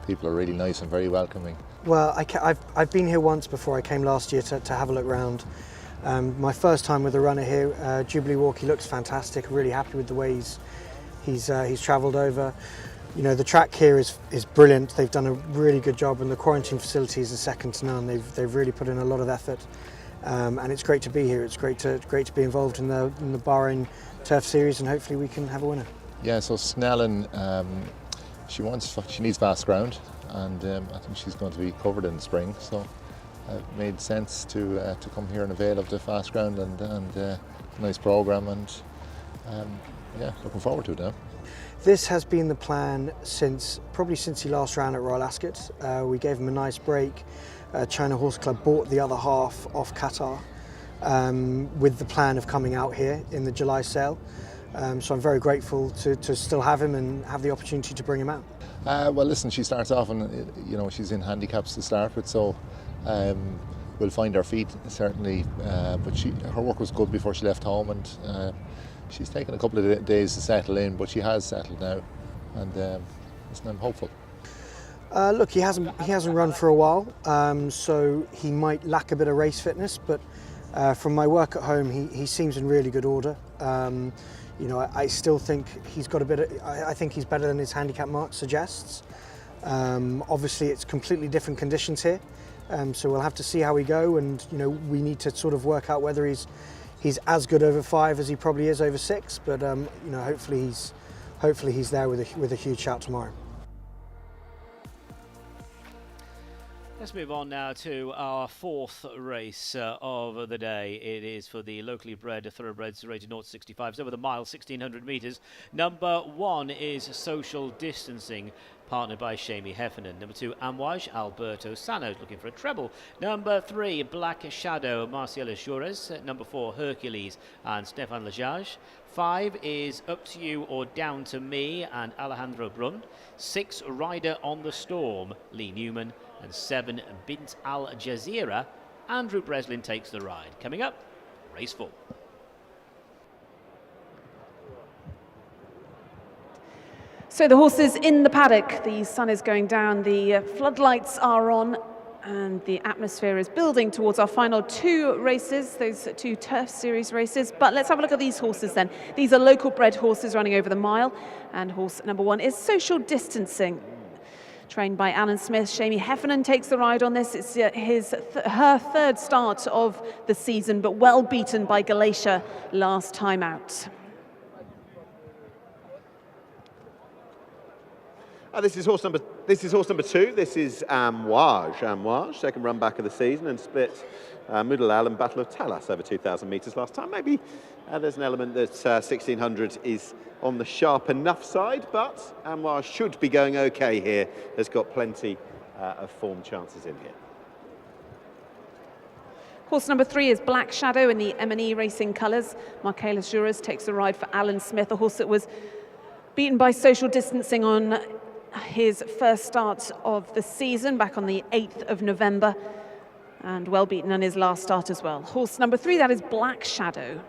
people are really nice and very welcoming. Well, I've been here once before. I came last year to have a look round. My first time with a runner here, Jubilee Walk. He looks fantastic. Really happy with the way he's travelled over. You know, the track here is brilliant. They've done a really good job, and the quarantine facilities are second to none. They've really put in a lot of effort, and it's great to be here. It's great to be involved in the Bahrain Turf Series, and hopefully we can have a winner. Yeah, so Snellen, she needs fast ground, and I think she's going to be covered in the spring. So it made sense to come here and avail of the fast ground and nice programme, and yeah, looking forward to it now. This has been the plan probably since he last ran at Royal Ascot. We gave him a nice break. China Horse Club bought the other half off Qatar with the plan of coming out here in the July sale. So I'm very grateful to still have him and have the opportunity to bring him out. Well, listen, she starts off, and she's in handicaps to start with, so we'll find our feet certainly. But her work was good before she left home, and she's taken a couple of days to settle in, but she has settled now, and listen, I'm hopeful. Look, he hasn't run for a while, so he might lack a bit of race fitness. But from my work at home, he seems in really good order. I still think he's got a bit. I think he's better than his handicap mark suggests. Obviously, it's completely different conditions here, so we'll have to see how we go. And we need to sort of work out whether he's as good over 5 as he probably is over 6, but hopefully he's there with a huge shout tomorrow. Let's move on now to our fourth race of the day. It is for the locally bred thoroughbreds rated 0 to 65. It's over the mile, 1,600 metres. Number 1 is Social Distancing, partnered by Shamie Heffernan. Number 2, Amouage, Alberto Sano's looking for a treble. Number 3, Black Shadow, Marcela Jures. Number 4, Hercules and Stefan Lajage. 5 is Up to You or Down to Me and Alejandro Brun. 6, Rider on the Storm, Lee Newman. And 7, Bint Al Jazeera, Andrew Breslin takes the ride. Coming up, race 4. So the horses in the paddock, the sun is going down, the floodlights are on, and the atmosphere is building towards our final 2 races, those 2 Turf Series races. But let's have a look at these horses then. These are local bred horses running over the mile, and horse number 1 is Social Distancing. Trained by Alan Smith, Shamie Heffernan takes the ride on this. It's her third start of the season, but well beaten by Galatia last time out. This is horse number 2. This is Amouage, second run back of the season, and split Moudalal and Battle of Talas over 2,000 metres last time. Maybe there's an element that 1,600 is on the sharp enough side, but Amouage should be going okay here. Has got plenty of form chances in here. Horse number 3 is Black Shadow in the M&E Racing colours. Marcela Jures takes the ride for Alan Smith, a horse that was beaten by Social Distancing on his first start of the season back on the 8th of November, and well beaten on his last start as well. Horse number 3, that is Black Shadow.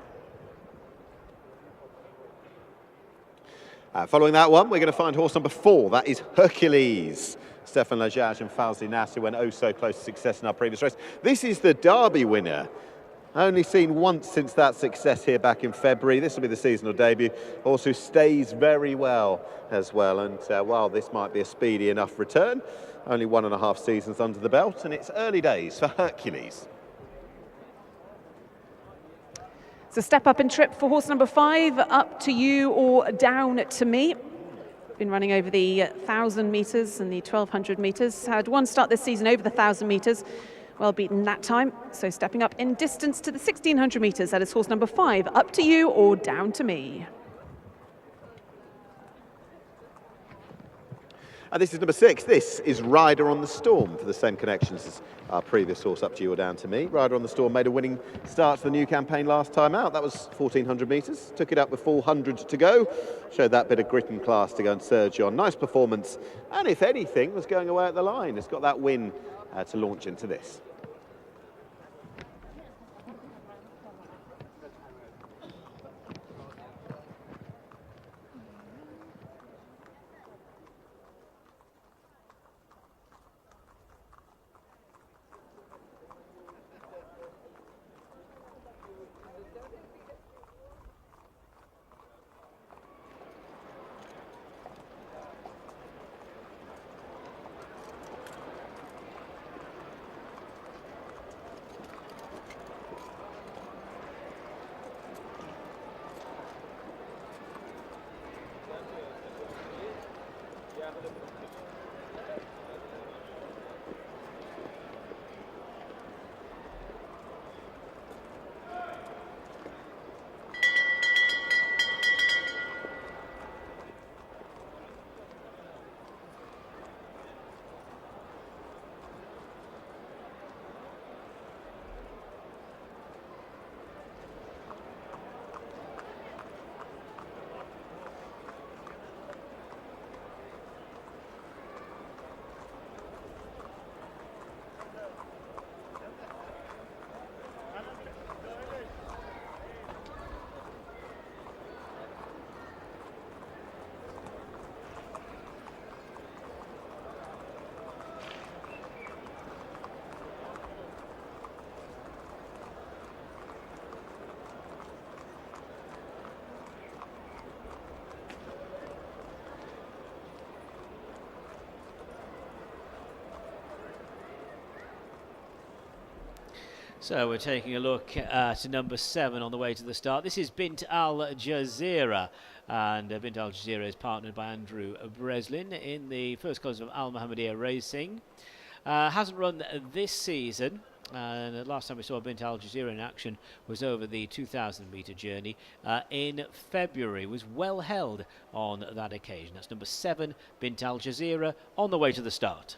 Following that one, we're going to find horse number 4. That is Hercules. Stefan Lajage and Fawzi Nas, who went oh so close to success in our previous race. This is the Derby winner. Only seen once since that success here back in February. This will be the seasonal debut. Horse who stays very well as well. And while this might be a speedy enough return, only 1.5 seasons under the belt, and it's early days for Hercules. It's a step up in trip for horse number 5, Up to You or Down to Me. Been running over the 1,000 metres and the 1,200 metres. Had one start this season over the 1,000 metres. Well beaten that time. So stepping up in distance to the 1,600 metres. That is horse number 5, Up to You or Down to Me. And this is number 6. This is Rider on the Storm for the same connections as our previous horse, Up to You or Down to Me. Rider on the Storm made a winning start to the new campaign last time out. That was 1,400 metres. Took it up with 400 to go. Showed that bit of grit and class to go and surge on. Nice performance. And if anything, was going away at the line. It's got that win to launch into this. So we're taking a look at number 7 on the way to the start. This is Bint Al Jazeera, and Bint Al Jazeera is partnered by Andrew Breslin in the first colours of Al Mohammedia Racing. Hasn't run this season, and the last time we saw Bint Al Jazeera in action was over the 2,000-metre journey in February. Was well held on that occasion. That's number 7, Bint Al Jazeera, on the way to the start.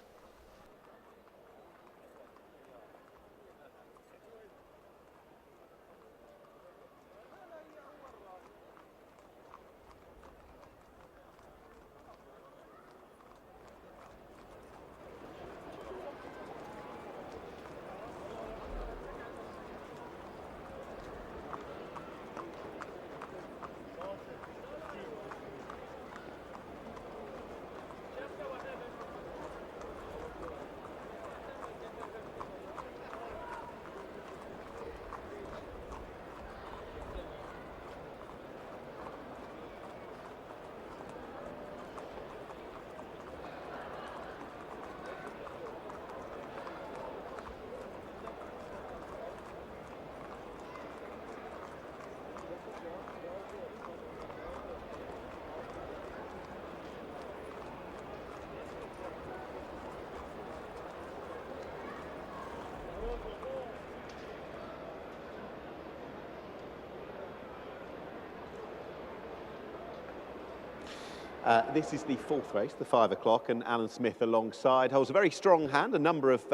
This is the 4th race, the 5 o'clock, and Alan Smith alongside holds a very strong hand, a number of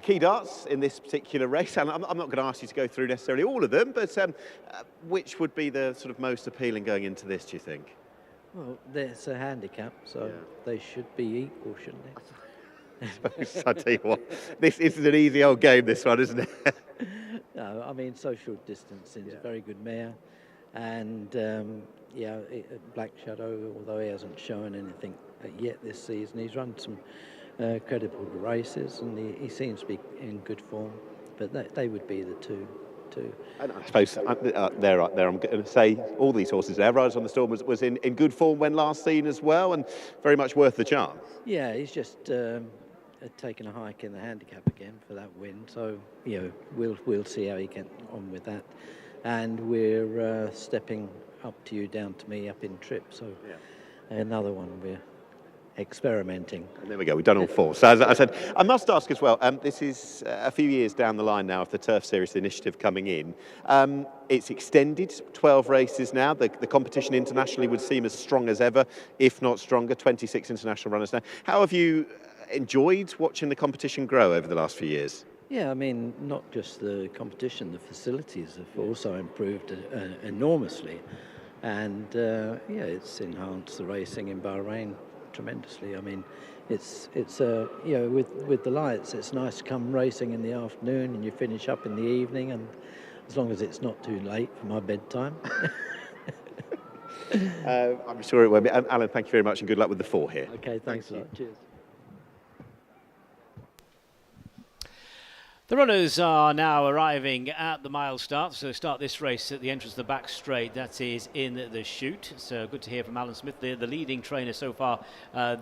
key darts in this particular race. And I'm not going to ask you to go through necessarily all of them, but which would be the sort of most appealing going into this, do you think? Well, it's a handicap, so they should be equal, shouldn't they? I suppose, I tell you what, this is an easy old game, this one, isn't it? No, I mean, social distancing is a very good mare. And yeah, Black Shadow, although he hasn't shown anything yet this season, he's run some credible races, and he seems to be in good form. But they would be the two. And I suppose there I'm going to say all these horses there. Riders on the Storm was in good form when last seen as well, and very much worth the chance. Yeah, he's just taken a hike in the handicap again for that win. So you know, we'll see how he gets on with that. And we're stepping up to you, down to me, up in Trip. So another one we're experimenting. And there we go, we've done all 4. So as I said, I must ask as well, this is a few years down the line now of the Turf Series initiative coming in. It's extended, 12 races now. The competition internationally would seem as strong as ever, if not stronger, 26 international runners now. How have you enjoyed watching the competition grow over the last few years? Yeah, I mean, not just the competition, the facilities have also improved enormously. And yeah, it's enhanced the racing in Bahrain tremendously. I mean, it's you know, with the lights, it's nice to come racing in the afternoon and you finish up in the evening, and as long as it's not too late for my bedtime. I'm sure it won't be. Alan, thank you very much and good luck with the 4 here. Okay, thanks a lot. Cheers. The runners are now arriving at the mile start, so start this race at the entrance of the back straight, that is in the chute. So good to hear from Alan Smith, the leading trainer so far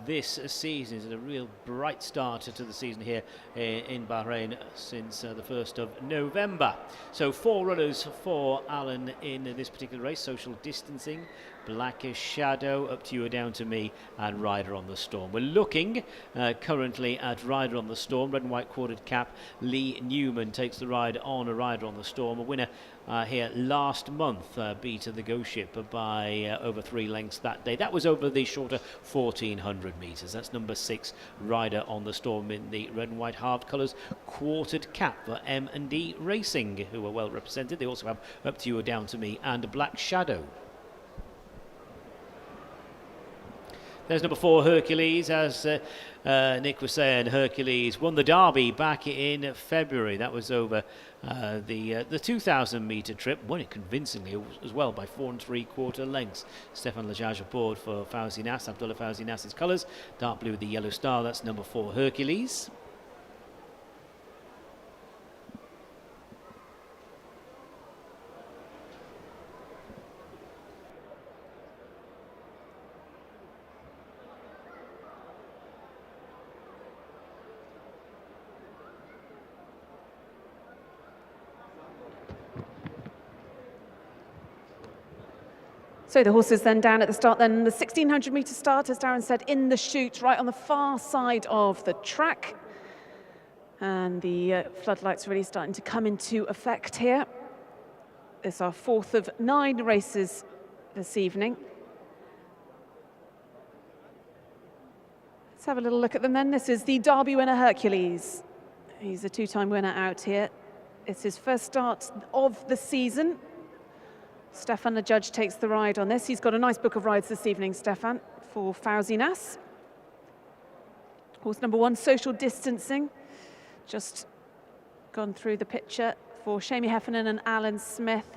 this season. It's a real bright start to the season here in Bahrain since the 1st of November. So 4 runners for Alan in this particular race: Social Distancing, Blackish Shadow, Up to You or Down to Me, and Rider on the Storm. We're looking currently at Rider on the Storm, red and white quartered cap. Lee Newman takes the ride on a Rider on the Storm. A winner here last month, beat the Go Ship by over 3 lengths that day. That was over the shorter 1,400 metres. That's number 6, Rider on the Storm, in the red and white halved colours, quartered cap for M&D Racing, who are well represented. They also have Up to You or Down to Me and Black Shadow. There's number 4, Hercules. As Nick was saying, Hercules won the Derby back in February. That was over the 2,000 metre trip. Won it convincingly as well by 4 3/4 lengths. Stefan Lajaj aboard for Fawzi Nas, Abdullah Fawzi Nas's colours. Dark blue with the yellow star. That's number 4, Hercules. So the horses then down at the start, then the 1600 metre start, as Darren said, in the chute, right on the far side of the track. And the floodlights really starting to come into effect here. It's our 4th of 9 races this evening. Let's have a little look at them then. This is the Derby winner, Hercules. He's a 2-time winner out here. It's his first start of the season. Stefan, the judge, takes the ride on this. He's got a nice book of rides this evening, Stefan, for Fauzinas. Horse number 1, Social Distancing. Just gone through the picture for Shamie Heffernan and Alan Smith.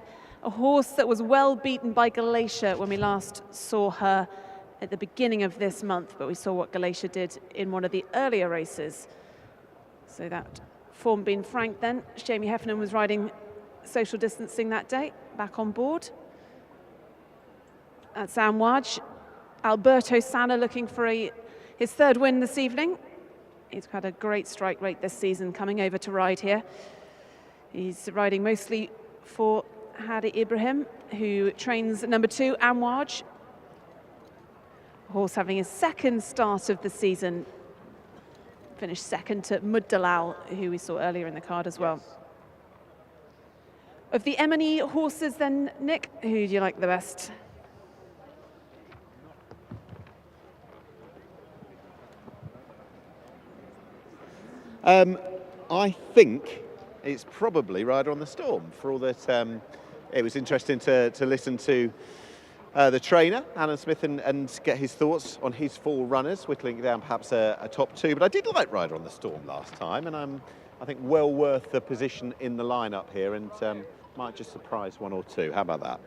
A horse that was well beaten by Galatia when we last saw her at the beginning of this month, but we saw what Galatia did in one of the earlier races. So that form being frank then, Shamie Heffernan was riding Social Distancing that day, back on board. That's Amouage. Alberto Sala looking for his 3rd win this evening. He's had a great strike rate this season coming over to ride here. He's riding mostly for Hadi Ibrahim, who trains number 2, Amouage. Horse having his 2nd start of the season. Finished 2nd to Muddalal, who we saw earlier in the card as well. Of the M&E horses then, Nick, who do you like the best? I think it's probably Rider on the Storm, for all that it was interesting to listen to the trainer, Alan Smith, and get his thoughts on his 4 runners, whittling down perhaps a top 2. But I did like Rider on the Storm last time, and I think well worth the position in the lineup here, and might just surprise 1 or 2. How about that?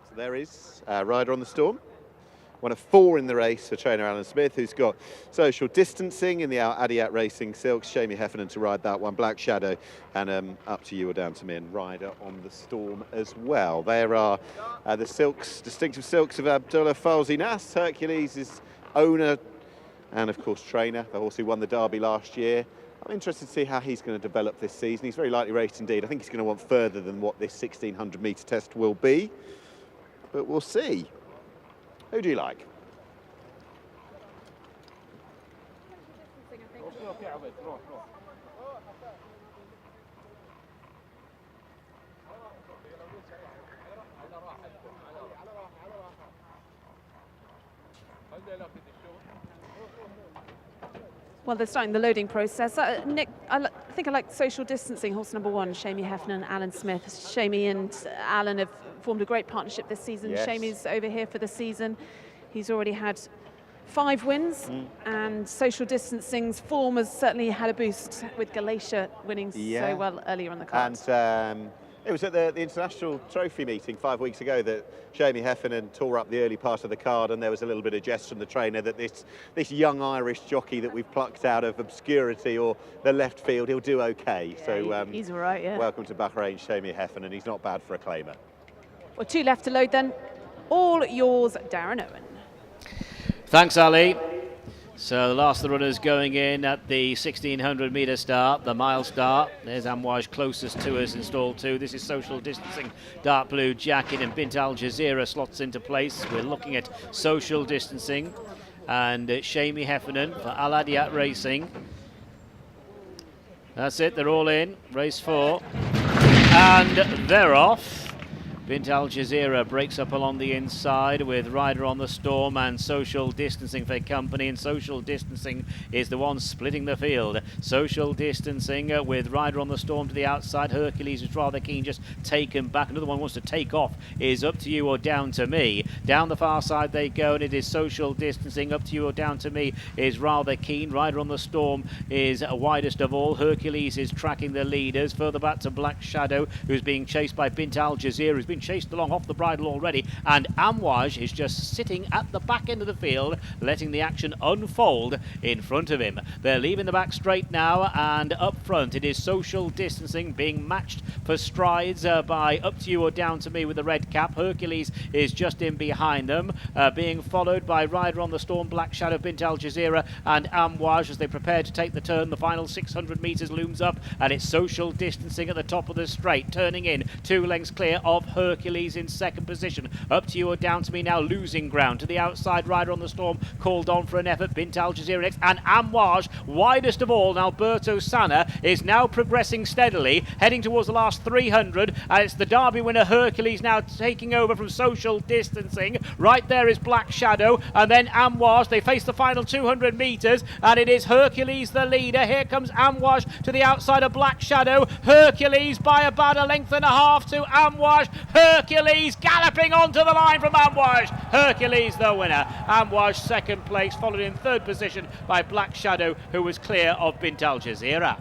So there is Rider on the Storm. One of 4 in the race for trainer Alan Smith, who's got Social Distancing in the Al Adiyat Racing Silks, Shamie Heffernan to ride that one, Black Shadow, and Up to You or Down to Me, and Rider on the Storm as well. There are the silks, distinctive silks of Abdullah Fauzinas, Hercules' owner, and of course trainer, the horse who won the Derby last year. I'm interested to see how he's going to develop this season. He's very lightly raced indeed. I think he's going to want further than what this 1600 metre test will be, but we'll see. Who do you like? Well, they're starting the loading process. Nick, I think I like Social Distancing, horse number 1, Shamie Heffernan and Alan Smith. Shamie and Alan have formed a great partnership this season. Yes. Shamie's over here for the season. He's already had 5 wins, and Social Distancing's form has certainly had a boost with Galatia winning so well earlier on the card. And it was at the International Trophy meeting 5 weeks ago that Shamie Heffernan tore up the early part of the card, and there was a little bit of jest from the trainer that this young Irish jockey that we've plucked out of obscurity or the left field, he'll do okay. Yeah, so he's all right, yeah. Welcome to Bahrain, Shamie Heffernan. He's not bad for a claimer. Well, 2 left to load then. All yours, Darren Owen. Thanks, Ali. So the last of the runners going in at the 1600 metre start, the mile start. There's Amouage closest to us in stall 2. This is Social Distancing, dark blue jacket, and Bint Al Jazeera slots into place. We're looking at Social Distancing and Shamie Heffernan for Al Adiyat Racing. That's it, they're all in. Race 4. And they're off. Bint Al Jazeera breaks up along the inside with Rider on the Storm and Social Distancing for company, and Social Distancing is the one splitting the field. Social Distancing with Rider on the Storm to the outside. Hercules is rather keen, just taken back. Another one wants to take off. Is Up to You or Down to Me. Down the far side they go, and it is Social Distancing. Up to You or Down to Me is rather keen. Rider on the Storm is widest of all. Hercules is tracking the leaders. Further back to Black Shadow, who's being chased by Bint Al Jazeera, who's been been chased along off the bridle already, and Amouage is just sitting at the back end of the field, letting the action unfold in front of him. They're leaving the back straight now, and up front it is social distancing being matched for strides by Up To You or Down To Me with the red cap. Hercules is just in behind them, being followed by Rider on the Storm, Black Shadow, Bint Al Jazeera and Amouage as they prepare to take the turn. The final 600 metres looms up, and it's social distancing at the top of the straight, turning in 2 lengths clear of Hercules in second position. Up To You or Down To Me now losing ground to the outside. Rider on the Storm called on for an effort. Bint Al Jazeera next, and Amouage widest of all. And Alberto Sanna is now progressing steadily, heading towards the last 300, and it's the Derby winner Hercules now taking over from social distancing. Right there is Black Shadow, and then Amouage. They face the final 200 metres, and it is Hercules the leader. Here comes Amouage to the outside of Black Shadow. Hercules by about a length and a half to Amouage. Hercules galloping onto the line from Amouage. Hercules the winner. Amouage second place, followed in third position by Black Shadow, who was clear of Bint Al Jazeera.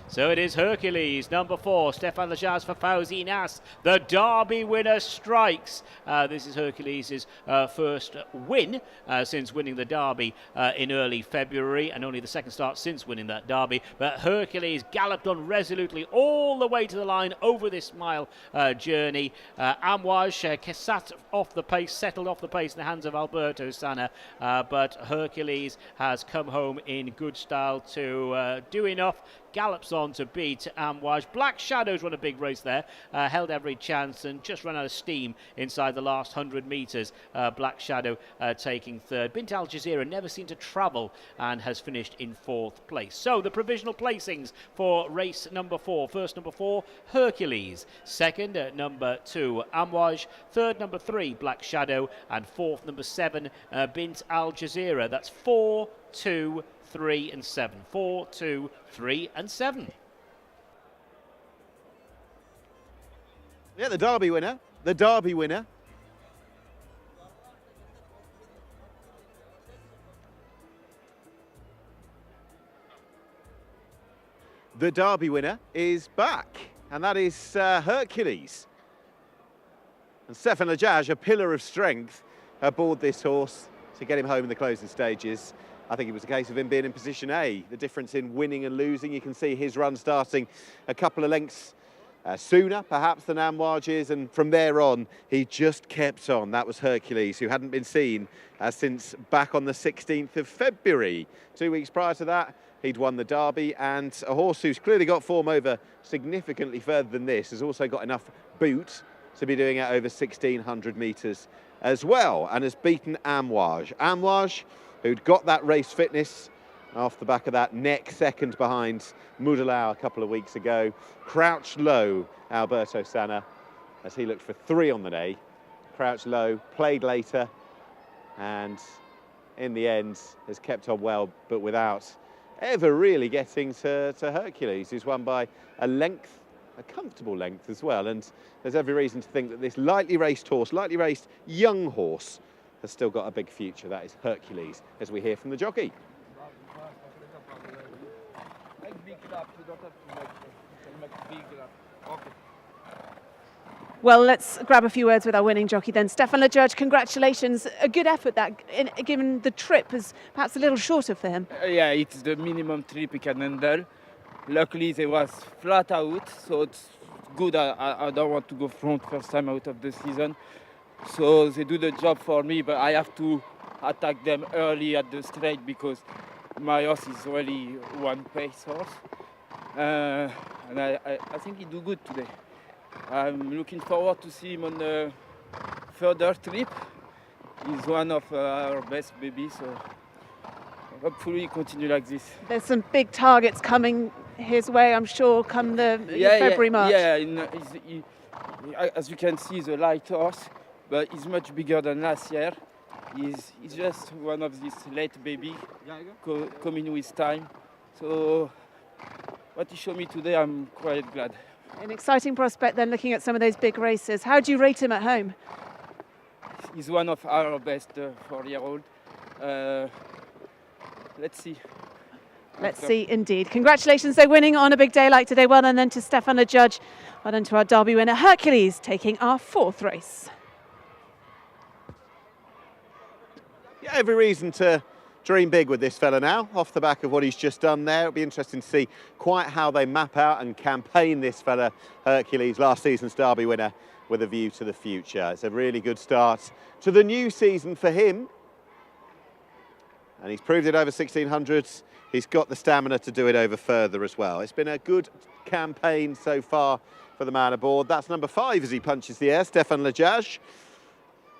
So it is Hercules, number 4, Stefan Lejaz for Fauzi Nas. The Derby winner strikes. This is Hercules' first win since winning the Derby in early February, and only the second start since winning that Derby. But Hercules galloped on resolutely all the way to the line over this mile journey. Amouage sat off the pace, settled off the pace in the hands of Alberto Sanna, but Hercules has come home in good style to do enough. Gallops on to beat Amouage. Black Shadows run a big race there, held every chance and just ran out of steam inside the last 100 metres. Black Shadow taking third. Bint Al Jazeera never seemed to travel and has finished in 4th place. So the provisional placings for race number 4. First, number 4, Hercules. Second, number 2, Amouage. Third, number 3, Black Shadow. And 4th, number 7, Bint Al Jazeera. That's 4, 2, 3 and 7. 4, 2, 3 and 7. Yeah, the Derby winner. The Derby winner. The Derby winner is back, and that is Hercules. And Stefan Lejaz, a pillar of strength aboard this horse to get him home in the closing stages. I think it was a case of him being in position A. The difference in winning and losing, you can see his run starting a couple of lengths sooner, perhaps, than Amouage's, and from there on, he just kept on. That was Hercules, who hadn't been seen since back on the 16th of February. 2 weeks prior to that, he'd won the Derby, and a horse who's clearly got form over significantly further than this, has also got enough boot to be doing it over 1,600 metres as well, and has beaten Amouage. Amouage, who'd got that race fitness off the back of that neck second behind Moudalau a couple of weeks ago. Crouched low, Alberto Sanna, as he looked for 3 on the day. Crouched low, played later, and in the end has kept on well, but without ever really getting to Hercules, who's won by a length, a comfortable length as well. And there's every reason to think that this lightly raced horse, lightly raced young horse, has still got a big future. That is Hercules, as we hear from the jockey. Well, let's grab a few words with our winning jockey then. Stefan Lejaz, congratulations. A good effort that, given the trip is perhaps a little shorter for him. Yeah, it's the minimum trip he can handle. Luckily, they was flat out, so it's good. I don't want to go front first time out of the season. So they do the job for me, but I have to attack them early at the straight because my horse is really one pace horse. And I think he do good today. I'm looking forward to see him on the further trip. He's one of our best babies, so hopefully he continue like this. There's some big targets coming his way, I'm sure, come the February, March. Yeah, as you can see, he's a light horse, but he's much bigger than last year. He's just one of these late baby coming with time. So what he showed me today, I'm quite glad. An exciting prospect then, looking at some of those big races. How do you rate him at home? He's one of our best 4-year-old. Let's see. Let's see, indeed. Congratulations, they're winning on a big day like today. Well done then to Stefan the judge. Well done to our Derby winner, Hercules, taking our 4th race. Yeah, every reason to dream big with this fella now, off the back of what he's just done there. It'll be interesting to see quite how they map out and campaign this fella, Hercules, last season's Derby winner, with a view to the future. It's a really good start to the new season for him. And he's proved it over 1600s. He's got the stamina to do it over further as well. It's been a good campaign so far for the man aboard. That's number 5 as he punches the air, Stefan Lajaj.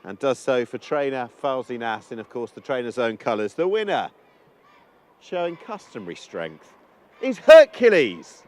And does so for trainer Fawzi Nas in, of course, the trainer's own colours. The winner, showing customary strength, is Hercules.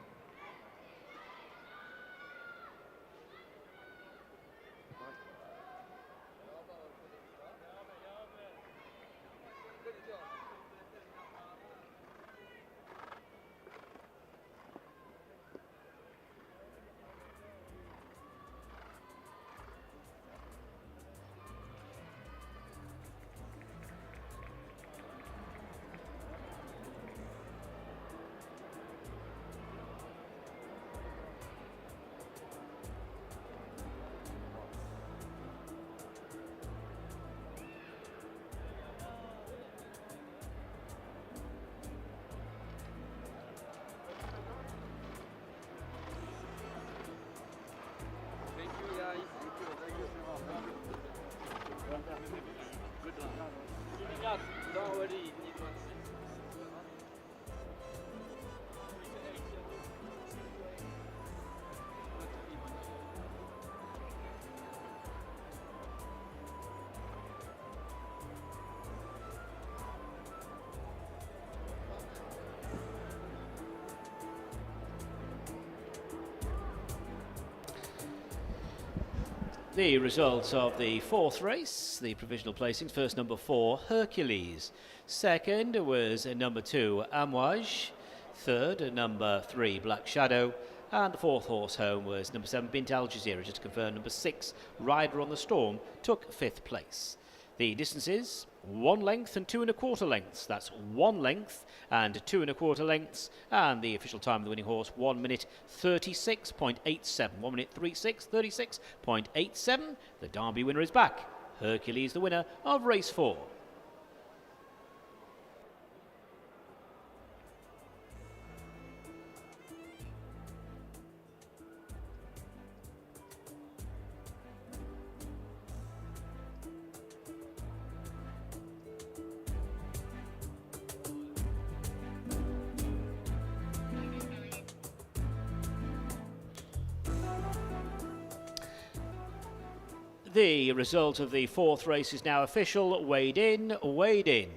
The results of the 4th race, the provisional placings. First, number 4, Hercules. Second was number 2, Amouage. Third, number 3, Black Shadow. And the 4th horse home was number 7, Bint Al Jazeera. Just to confirm, number 6, Rider on the Storm, took 5th place. The distances, 1 length and 2 1/4 lengths. That's 1 length and 2 1/4 lengths. And the official time of the winning horse, 1 minute 36.87. 1 minute 36.87. The Derby winner is back. Hercules, the winner of race 4. The result of the 4th race is now official. Weighed in, weighed in.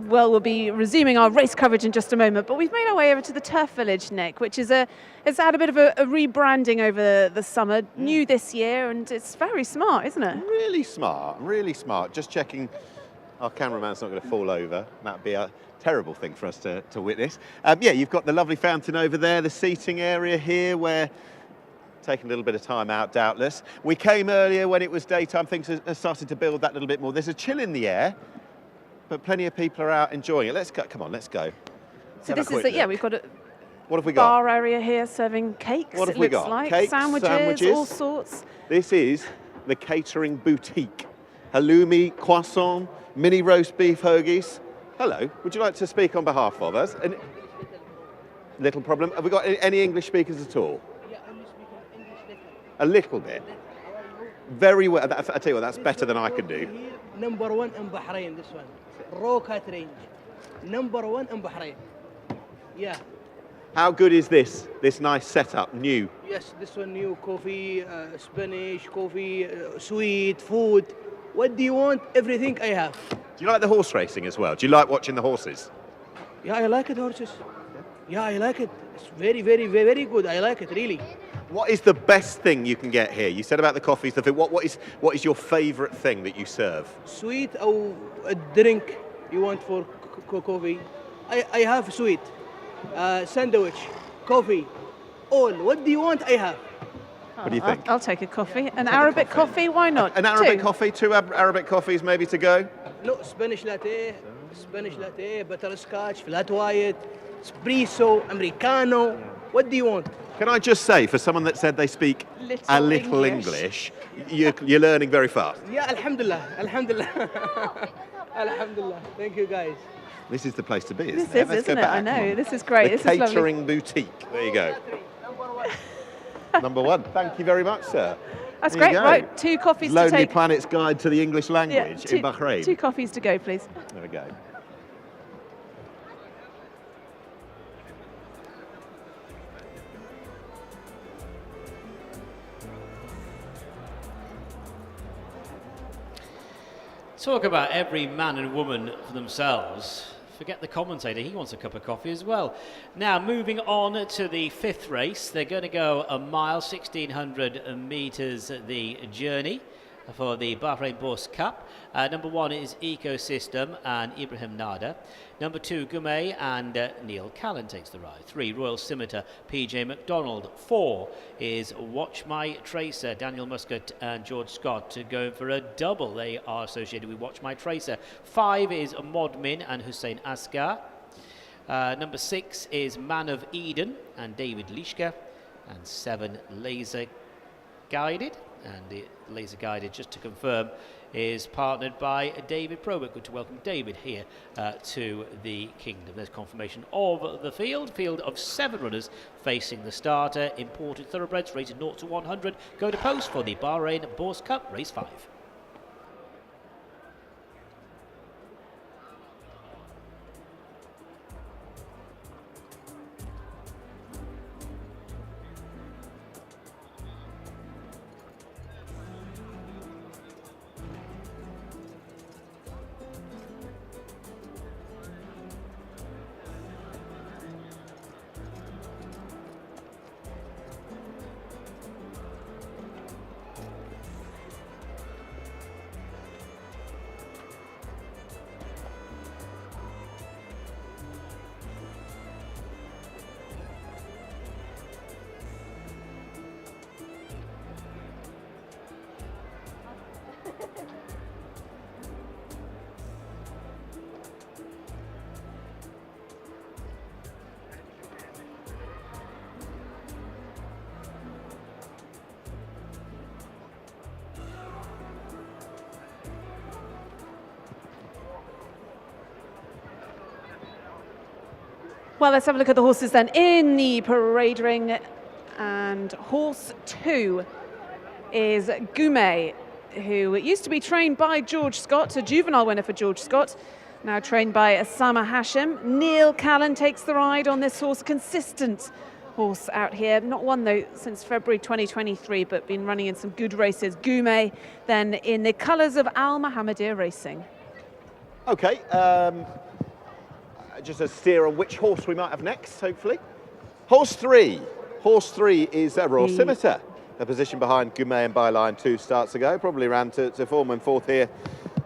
Well, we'll be resuming our race coverage in just a moment, but we've made our way over to the Turf Village, Nick, which is it's had a bit of a rebranding over the summer, new this year, and it's very smart, isn't it? Really smart, really smart. Just checking Our cameraman's not going to fall over. That'd be a terrible thing for us to witness. Yeah, you've got the lovely fountain over there, the seating area here where taking a little bit of time out, doubtless. We came earlier when it was daytime, things have started to build that little bit more. There's a chill in the air, but plenty of people are out enjoying it. Let's go, come on, let's go. So this is, yeah, we've got a what have we got? Bar area here serving cakes, What have it we looks got? like. Cakes, sandwiches, all sorts. This is the catering boutique. Halloumi, croissant, mini roast beef hoagies. Hello, would you like to speak on behalf of us? Little problem. Have we got any English speakers at all? A little bit. Very well. I tell you what, that's better than I can do. Number 1 in Bahrain, this one. Raw catering. Number 1 in Bahrain. Yeah. How good is this nice setup, new? Yes, this one new. Coffee, Spanish, coffee, sweet, food. What do you want? Everything I have. Do you like the horse racing as well? Do you like watching the horses? Yeah, I like it, horses. Yeah, I like it. It's very, very, very good. I like it, really. What is the best thing you can get here? You said about the coffees, the food. What is your favourite thing that you serve? Sweet or a drink you want for coffee? I have sweet, sandwich, coffee, all. What do you want? I have. What do you think? I'll take a coffee. An Arabic coffee, why not? An Arabic coffee, 2 Arabic coffees maybe to go? No, Spanish latte, butterscotch, flat white, espresso, Americano. What do you want? Can I just say, for someone that said they speak a little English, you're learning very fast. Yeah, alhamdulillah, alhamdulillah. Alhamdulillah. Thank you, guys. This is the place to be, isn't This it? is, isn't it? I know. This is great. The This is lovely. catering boutique. There you go. Number 1. Thank you very much, sir. That's There you great. go. Right, 2 coffees Lonely to take. Planet's Guide to the English Language in 2 Bahrain. coffees to go, please. There we go. Talk about every man and woman for themselves. Forget the commentator, he wants a cup of coffee as well. Now, moving on to the 5th race. They're going to go a mile, 1,600 metres the journey for the Bahrain Bourse Cup. Number 1 is Ecosystem and Ibrahim Nada. Number 2, Boughey and Neil Callan takes the ride. 3, Royal Scimitar, PJ McDonald. 4 is Watch My Tracer, Daniel Muscat and George Scott going for a double. They are associated with Watch My Tracer. 5 is Modmin and Hussein Asghar. Number 6 is Man of Eden and David Lishka. And 7, Laser Guided. And the Laser Guided, just to confirm, is partnered by David Probert. Good to welcome David here to the Kingdom. There's confirmation of the field of 7 runners facing the starter. Imported thoroughbreds rated 0 to 100 go to post for the Bahrain Bourse Cup race 5. Well, let's have a look at the horses then in the parade ring. And horse 2 is Boughey, who used to be trained by George Scott, a juvenile winner for George Scott, now trained by Osama Hashim. Neil Callan takes the ride on this horse, consistent horse out here. Not won, though, since February 2023, but been running in some good races. Boughey then in the colours of Al Mohammedia Racing. Okay, just a steer on which horse we might have next, hopefully. Horse 3 is Royal Scimitar. A position behind Boughey and Byline 2 starts ago. Probably ran to form and 4th here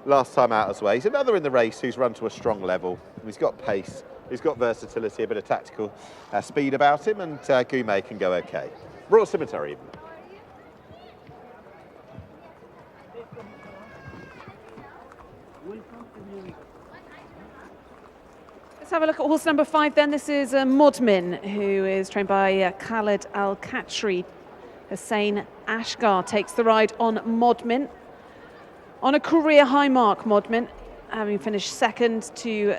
last time out as well. He's another in the race who's run to a strong level. He's got pace, he's got versatility, a bit of tactical speed about him, and Boughey can go okay. Royal Scimitar even. Let's have a look at horse number 5 then. This is Modmin, who is trained by Khaled Al-Khatri. Hussein Ashgar takes the ride on Modmin. On a career high mark, Modmin, having finished second to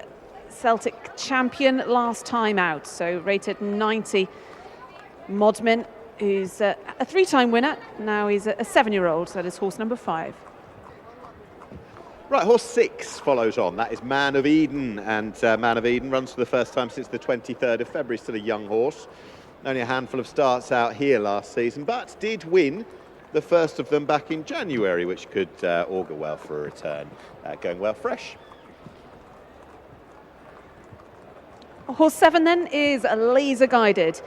Celtic Champion last time out, so rated 90. Modmin, who's a 3-time winner, now he's a 7-year-old, so that is horse number 5. Right, horse 6 follows on. That is Man of Eden, and Man of Eden runs for the first time since the 23rd of February. Still a young horse. Only a handful of starts out here last season, but did win the first of them back in January, which could augur well for a return. Going well fresh. Horse 7 then is Laser Guided.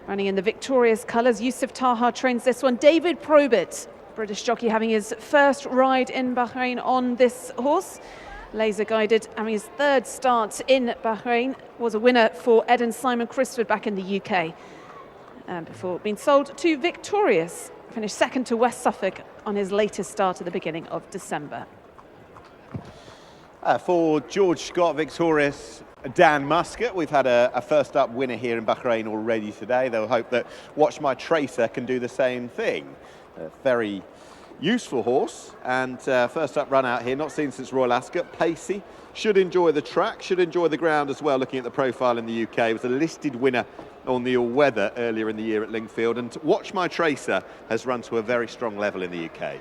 Running in the victorious colours, Yusuf Taha trains this one. David Probert, British jockey, having his first ride in Bahrain on this horse. Laser Guided, having his 3rd start in Bahrain, was a winner for Ed and Simon Crisford back in the UK. Before being sold to Victorious, finished second to West Suffolk on his latest start at the beginning of December. For George Scott Victorious, Dan Muscat, we've had a first up winner here in Bahrain already today. They'll hope that Watch My Tracer can do the same thing. A very useful horse, and first up run out here, not seen since Royal Ascot. Pacey, should enjoy the track, should enjoy the ground as well. Looking at the profile in the UK, was a listed winner on the all-weather earlier in the year at Lingfield, and Watch My Tracer has run to a very strong level in the UK.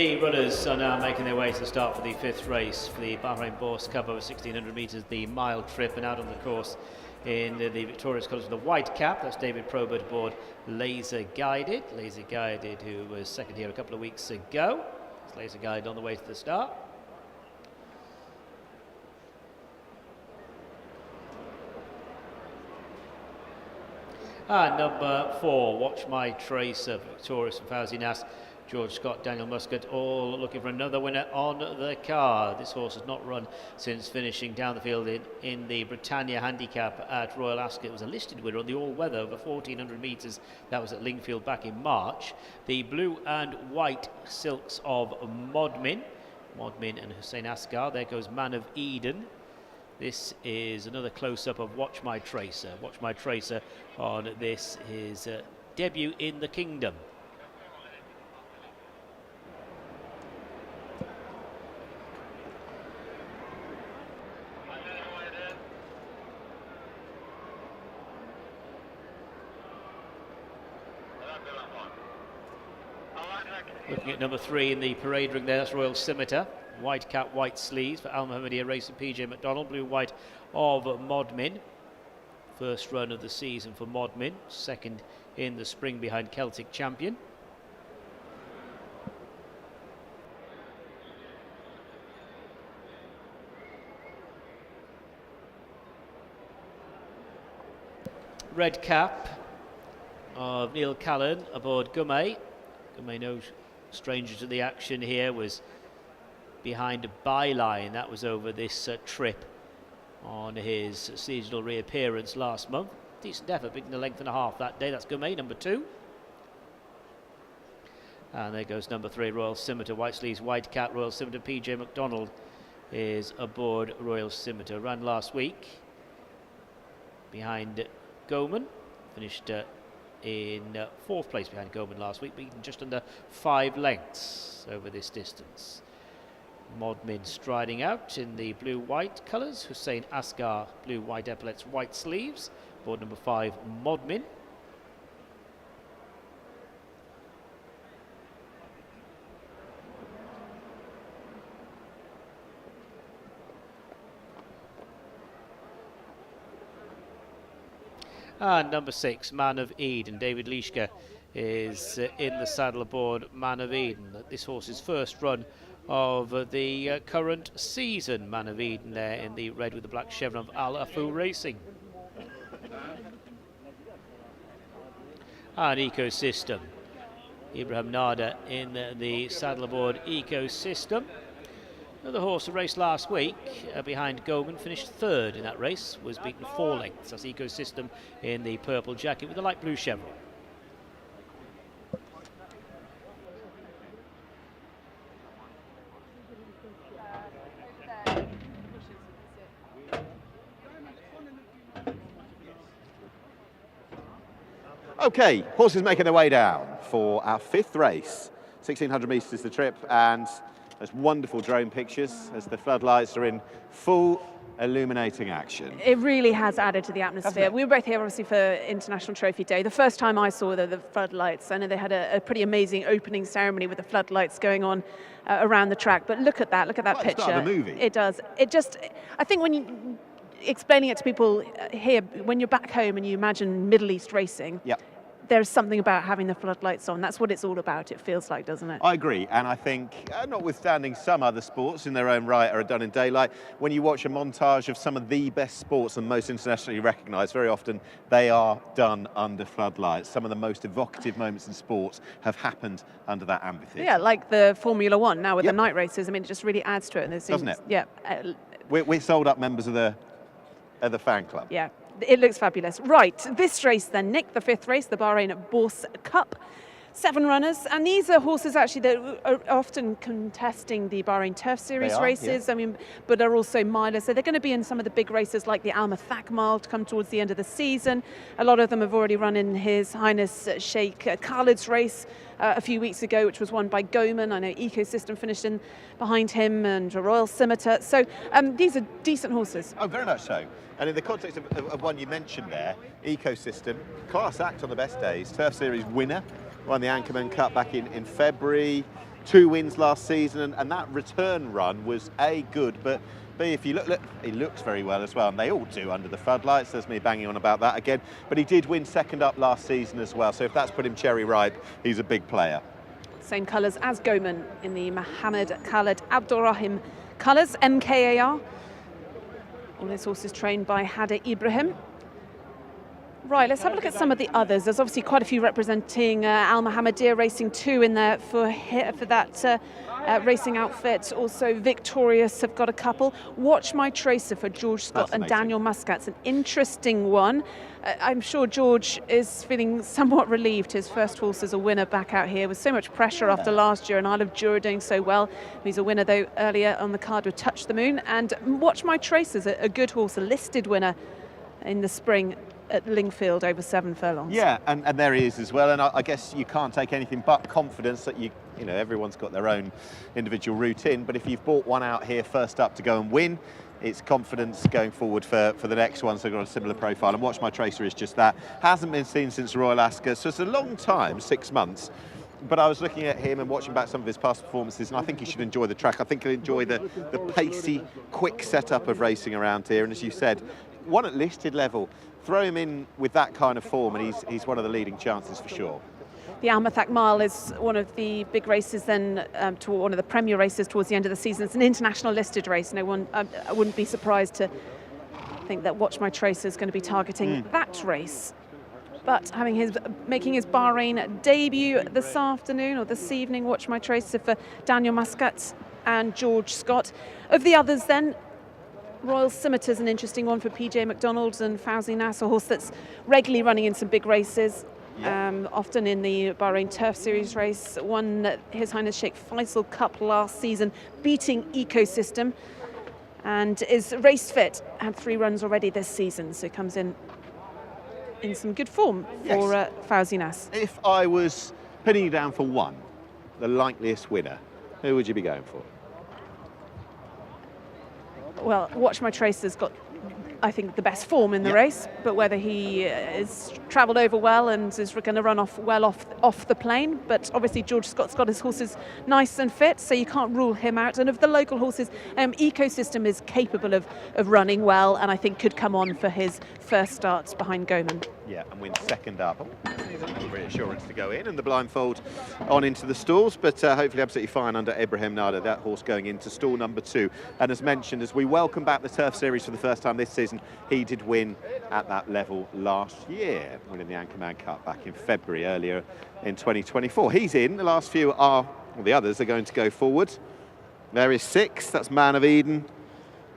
The runners are now making their way to the start for the 5th race for the Bahrain Bourse Cup over 1,600 metres, the mile trip, and out on the course in the victorious colours of the white cap. That's David Purebred aboard Laser Guided. Laser Guided, who was second here a couple of weeks ago. It's Laser Guided on the way to the start. And number 4, Watch My Tracer, victorious from Fauzi Nas, George Scott, Daniel Muscat, all looking for another winner on the card. This horse has not run since finishing down the field in the Britannia Handicap at Royal Ascot. It was a listed winner on the all-weather over 1,400 metres. That was at Lingfield back in March. The blue and white silks of Modmin and Hussein Asghar. There goes Man of Eden. This is another close-up of Watch My Tracer. Watch My Tracer on this, his debut in the Kingdom. Looking at number 3 in the parade ring there, that's Royal Scimitar. White cap, white sleeves for Al Mohammedia Racing, PJ McDonald. Blue, white of Modmin. First run of the season for Modmin. Second in the spring behind Celtic Champion. Red cap of Neil Callan aboard Boughey. Boughey, no stranger to the action here, was behind a byline. That was over this trip on his seasonal reappearance last month. Decent effort, beating the length and a half that day. That's Boughey, number 2. And there goes number 3, Royal Scimitar, white sleeves, white cap, Royal Scimitar. PJ McDonald is aboard Royal Scimitar. Ran last week behind Goman, finished in 4th place behind Goman last week, beaten just under 5 lengths over this distance. Modmin striding out in the blue-white colours. Hussein Asghar, blue-white epaulets, white sleeves. Board number 5, Modmin. And number 6, Man of Eden. David Leishka is in the saddle aboard Man of Eden. This horse's first run of the current season. Man of Eden there in the red with the black chevron of Al Afu Racing. And Ecosystem. Ibrahim Nada in the saddle aboard Ecosystem. Another horse who raced last week behind Goman, finished 3rd in that race, was beaten 4 lengths. That's Ecosystem in the purple jacket with the light blue chevron. Okay, horses making their way down for our 5th race. 1,600 metres is the trip, and there's wonderful drone pictures as the floodlights are in full illuminating action. It really has added to the atmosphere. We were both here obviously for International Trophy Day. The first time I saw the floodlights, I know they had a pretty amazing opening ceremony with the floodlights going on around the track, but look at that picture. It's like the movie. It does. It just, I think when you, explaining it to people here, when you're back home and you imagine Middle East racing, yep, there's something about having the floodlights on. That's what it's all about, it feels like, doesn't it? I agree, and I think, notwithstanding some other sports in their own right are done in daylight, when you watch a montage of some of the best sports and most internationally recognised, very often they are done under floodlights. Some of the most evocative moments in sports have happened under that amphitheatre. Yeah, like the Formula One now with the night races. I mean, it just really adds to it. And doesn't it? Yeah. We're sold up members of the fan club. Yeah. It looks fabulous. Right, this race then, Nick, the 5th race, the Bahrain Bourse Cup. 7 runners, and these are horses actually that are often contesting the Bahrain Turf Series races. I mean, but are also milers. So they're going to be in some of the big races like the Al Mathak Mile to come towards the end of the season. A lot of them have already run in His Highness Sheikh Khalid's race a few weeks ago, which was won by Goman. I know Ecosystem finished in behind him, and Royal Scimitar. So these are decent horses. Oh, very much so. And in the context of one you mentioned there, Ecosystem, class act on the best days, Turf Series winner, won the Anchorman Cup back in February. 2 wins last season, and that return run was A, good, but B, if you look, he looks very well as well, and they all do under the floodlights. There's me banging on about that again, but he did win second up last season as well, so if that's put him cherry ripe, he's a big player. Same colours as Goman in the Mohammed Khaled Abdurrahim colours, MKAR. All his horses trained by Hada Ibrahim. Right, let's have a look at some of the others. There's obviously quite a few representing Al Mohammedia Racing 2 in there for that racing outfit. Also, Victorious have got a couple. Watch My Tracer for George Scott and Daniel Muscat's an interesting one. I'm sure George is feeling somewhat relieved. His first horse as a winner back out here with so much pressure after last year, and Isle of Jura doing so well. He's a winner, though, earlier on the card with Touch the Moon. And Watch My Tracer's a good horse, a listed winner in the spring at Lingfield over 7 furlongs. Yeah, and there he is as well, and I guess you can't take anything but confidence that you know, everyone's got their own individual routine, but if you've bought one out here first up to go and win, it's confidence going forward for the next one, so they've got a similar profile, and Watch My Tracer is just that. Hasn't been seen since Royal Ascot, so it's a long time, 6 months. But I was looking at him and watching back some of his past performances, and I think he should enjoy the track. I think he'll enjoy the pacey, quick setup of racing around here, and as you said, one at listed level. Throw him in with that kind of form, and he's one of the leading chances for sure. The Almathak Mile is one of the big races then, to one of the premier races towards the end of the season. It's an international listed race. No one, I wouldn't be surprised to think that Watch My Tracer is going to be targeting that race. But making his Bahrain debut this afternoon or this evening, Watch My Tracer for Daniel Muscat and George Scott. Of the others then, Royal Scimitar is an interesting one for PJ McDonald and Fauzi Nass, a horse that's regularly running in some big races, often in the Bahrain Turf Series race. Won His Highness Sheikh Faisal Cup last season, beating Ecosystem, and is race fit. Had 3 runs already this season, so comes in some good form for Fauzi Nass. If I was pinning you down for one, the likeliest winner, who would you be going for? Well, Watch My Tracer's got, I think, the best form in the race, but whether he is travelled over well and is going to run off the plane. But obviously George Scott's got his horses nice and fit, so you can't rule him out. And of the local horses, Ecosystem is capable of running well, and I think could come on for his first starts behind Goman. Yeah, and win second up. Reassurance to go in, and the blindfold on into the stalls, but hopefully absolutely fine under Ibrahim Nada, that horse going into stall number 2. And as mentioned, as we welcome back the Turf Series for the first time this season, he did win at that level last year, winning the Anchorman Cup back in February, earlier in 2024. He's in. The last few are, well, the others are going to go forward. There is 6. That's Man of Eden,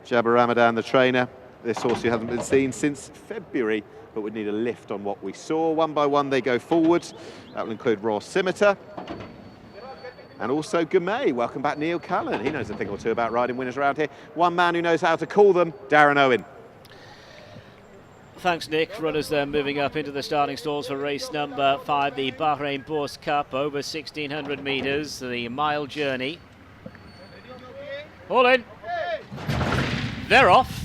Jabbar Ramadan, the trainer. This horse who hasn't been seen since February, but would need a lift on what we saw. One by one they go forward. That will include Royal Scimitar and also Gumay. Welcome back, Neil Callan. He knows a thing or two about riding winners around here. One man who knows how to call them, Darren Owen. Thanks, Nick. Runners then moving up into the starting stalls for race number 5, the Bahrain Bourse Cup, over 1,600 metres, the mile journey. All in. They're off.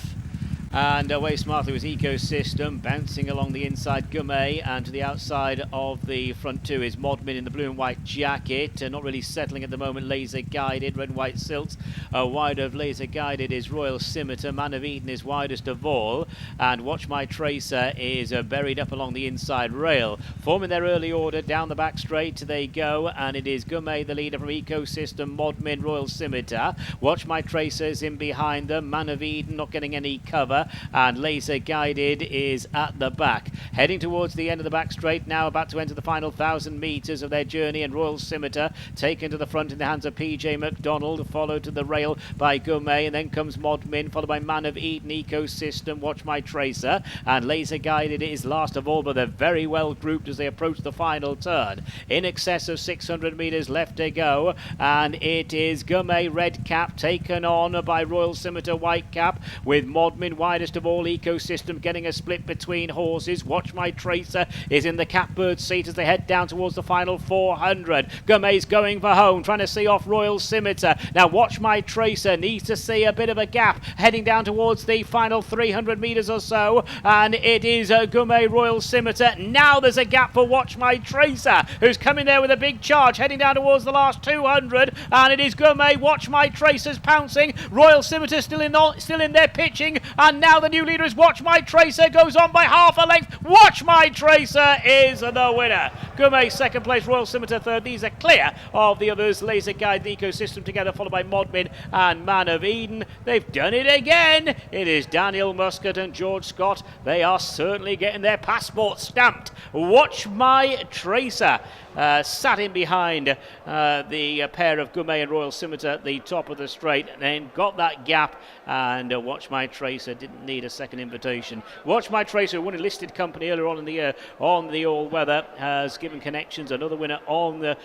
And away smartly was Ecosystem, bouncing along the inside Gumay, and to the outside of the front 2 is Modmin in the blue and white jacket, not really settling at the moment. Laser Guided, red and white silts. Wide of Laser Guided is Royal Scimitar. Man of Eden is widest of all, and Watch My Tracer is buried up along the inside rail. Forming their early order, down the back straight they go, and it is Gumay the leader from Ecosystem, Modmin, Royal Scimitar. Watch My Tracer is in behind them. Man of Eden not getting any cover, and Laser Guided is at the back. Heading towards the end of the back straight now, about to enter the final 1,000 metres of their journey, and Royal Scimitar taken to the front in the hands of PJ McDonald, followed to the rail by Gumay, and then comes Modmin, followed by Man of Eden, Ecosystem, Watch My Tracer, and Laser Guided is last of all, but they're very well grouped as they approach the final turn. In excess of 600 metres left to go, and it is Gumay red cap taken on by Royal Scimitar white cap, with Modmin widest of all ecosystem, getting a split between horses. Watch My Tracer is in the catbird seat as they head down towards the final 400. Gourmet's going for home, trying to see off Royal Scimitar. Now Watch My Tracer needs to see a bit of a gap heading down towards the final 300 metres or so, and it is Gourmet Royal Scimitar. Now there's a gap for Watch My Tracer, who's coming there with a big charge heading down towards the last 200, and it is Gourmet. Watch My Tracer's pouncing. Royal Scimitar still in there pitching, and now the new leader is Watch My Tracer, goes on by half a length. Watch My Tracer is the winner. Gourmet second place, Royal Scimitar third. These are clear of the others. Laser Guide, the Ecosystem together, followed by Modmin and Man of Eden. They've done it again. It is Daniel Muscat and George Scott. They are certainly getting their passport stamped. Watch My Tracer sat in behind the pair of Gourmet and Royal Scimitar at the top of the straight, and then got that gap, and Watch My Tracer didn't need a second invitation. Watch My Tracer, who won a listed company earlier on in the year on the all-weather, has given connections, another winner on the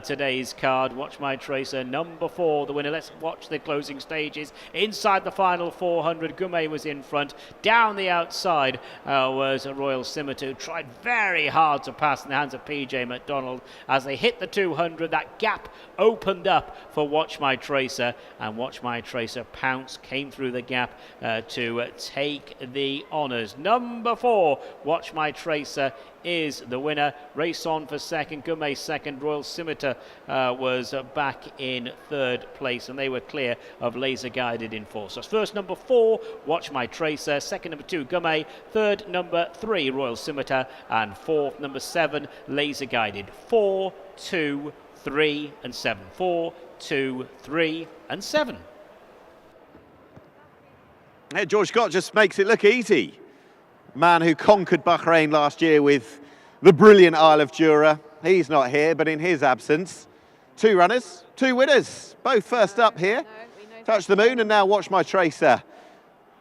today's card. Watch My Tracer, number 4, the winner. Let's watch the closing stages. Inside the final 400, Gourmet was in front. Down the outside was Royal Scimitar, who tried very hard to pass in the hands of PJ McDonald. As they hit the 200, that gap opened up for Watch My Tracer, and Watch My Tracer pounced, came through the gap to take the honours. Number 4, Watch My Tracer is the winner. Race on for second, Gourmet second. Royal Scimitar was back in third place, and they were clear of Laser Guided in fourth. So first number 4, Watch My Tracer. Second number 2, Gourmet. Third number 3, Royal Scimitar. And fourth number 7, Laser Guided. 4, 2, 3 and 7. 4, 2, 3 and 7. Yeah, George Scott just makes it look easy. Man who conquered Bahrain last year with the brilliant Isle of Jura. He's not here, but in his absence, 2 runners, 2 winners, both first up here. Touch the Moon and now Watch My Tracer.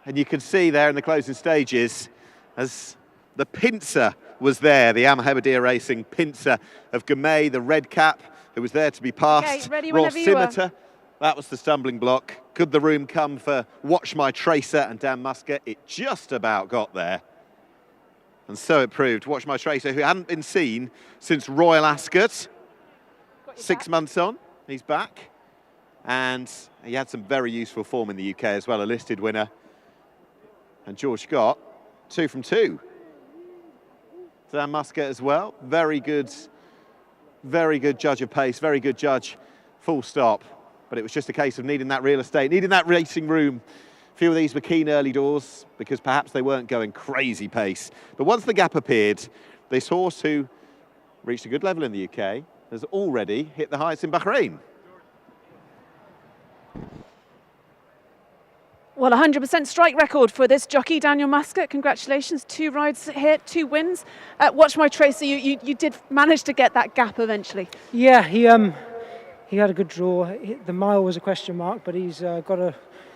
And you can see there in the closing stages, as the pincer was there, the Ahmadiyya Racing pincer of Gourmet, the red cap, who was there to be passed. Okay, ready Royal whenever you are. Scimitar, that was the stumbling block. Could the room come for Watch My Tracer and Dan Muscat? It just about got there. And so it proved. Watch My Tracer, who hadn't been seen since Royal Ascot. 6 months on, he's back. And he had some very useful form in the UK as well, a listed winner. And George Scott, 2 from 2. Dan Muscat as well, very good judge of pace, very good judge, full stop. But it was just a case of needing that real estate, needing that racing room. A few of these were keen early doors because perhaps they weren't going crazy pace. But once the gap appeared, this horse, who reached a good level in the UK, has already hit the heights in Bahrain. Well, 100% strike record for this jockey, Daniel Muscat. Congratulations, 2 rides here, 2 wins. Watch My Tracer, you did manage to get that gap eventually. Yeah, he had a good draw. The mile was a question mark, but he's got a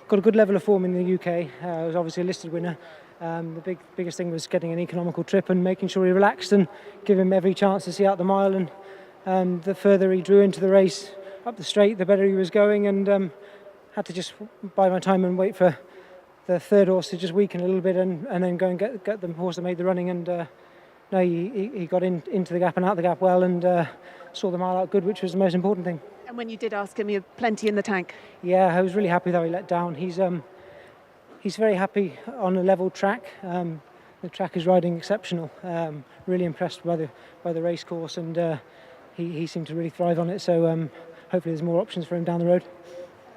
good level of form in the UK. He was obviously a listed winner. The biggest thing was getting an economical trip and making sure he relaxed and give him every chance to see out the mile. And the further he drew into the race up the straight, the better he was going, and had to just bide my time and wait for the third horse to just weaken a little bit and then go and get the horse that made the running. And no, he got into the gap and out the gap well, and saw the mile out good, which was the most important thing. And when you did ask him, you had plenty in the tank. Yeah, I was really happy that he let down. He's very happy on a level track. The track is riding exceptional. Really impressed by the race course, and he seemed to really thrive on it. So hopefully there's more options for him down the road.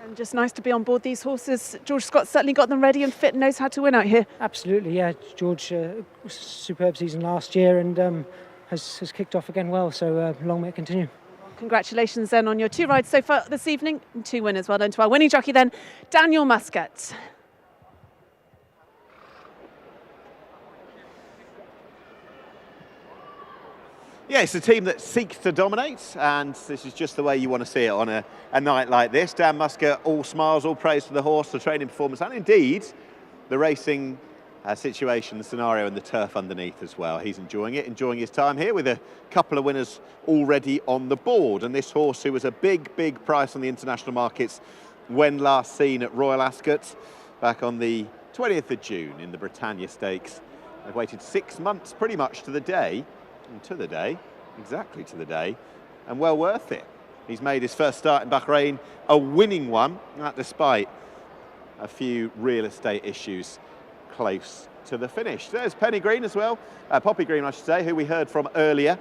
And just nice to be on board these horses. George Scott certainly got them ready and fit and knows how to win out here. Absolutely, yeah. George, superb season last year, and has kicked off again well. So long may it continue. Congratulations then on your 2 rides so far this evening and 2 winners. Well done to our winning jockey then, Daniel Muscat. Yeah, it's a team that seeks to dominate, and this is just the way you want to see it on a night like this. Dan Muscat, all smiles, all praise for the horse, the training performance, and indeed the racing situation, the scenario, and the turf underneath as well. He's enjoying it, enjoying his time here with a couple of winners already on the board. And this horse, who was a big price on the international markets when last seen at Royal Ascot back on the 20th of June in the Britannia Stakes. They've waited 6 months pretty much to the day, exactly to the day, and well worth it. He's made his first start in Bahrain, a winning one, that despite a few real estate issues close to the finish. There's Penny Green as well, Poppy Green I should say, who we heard from earlier,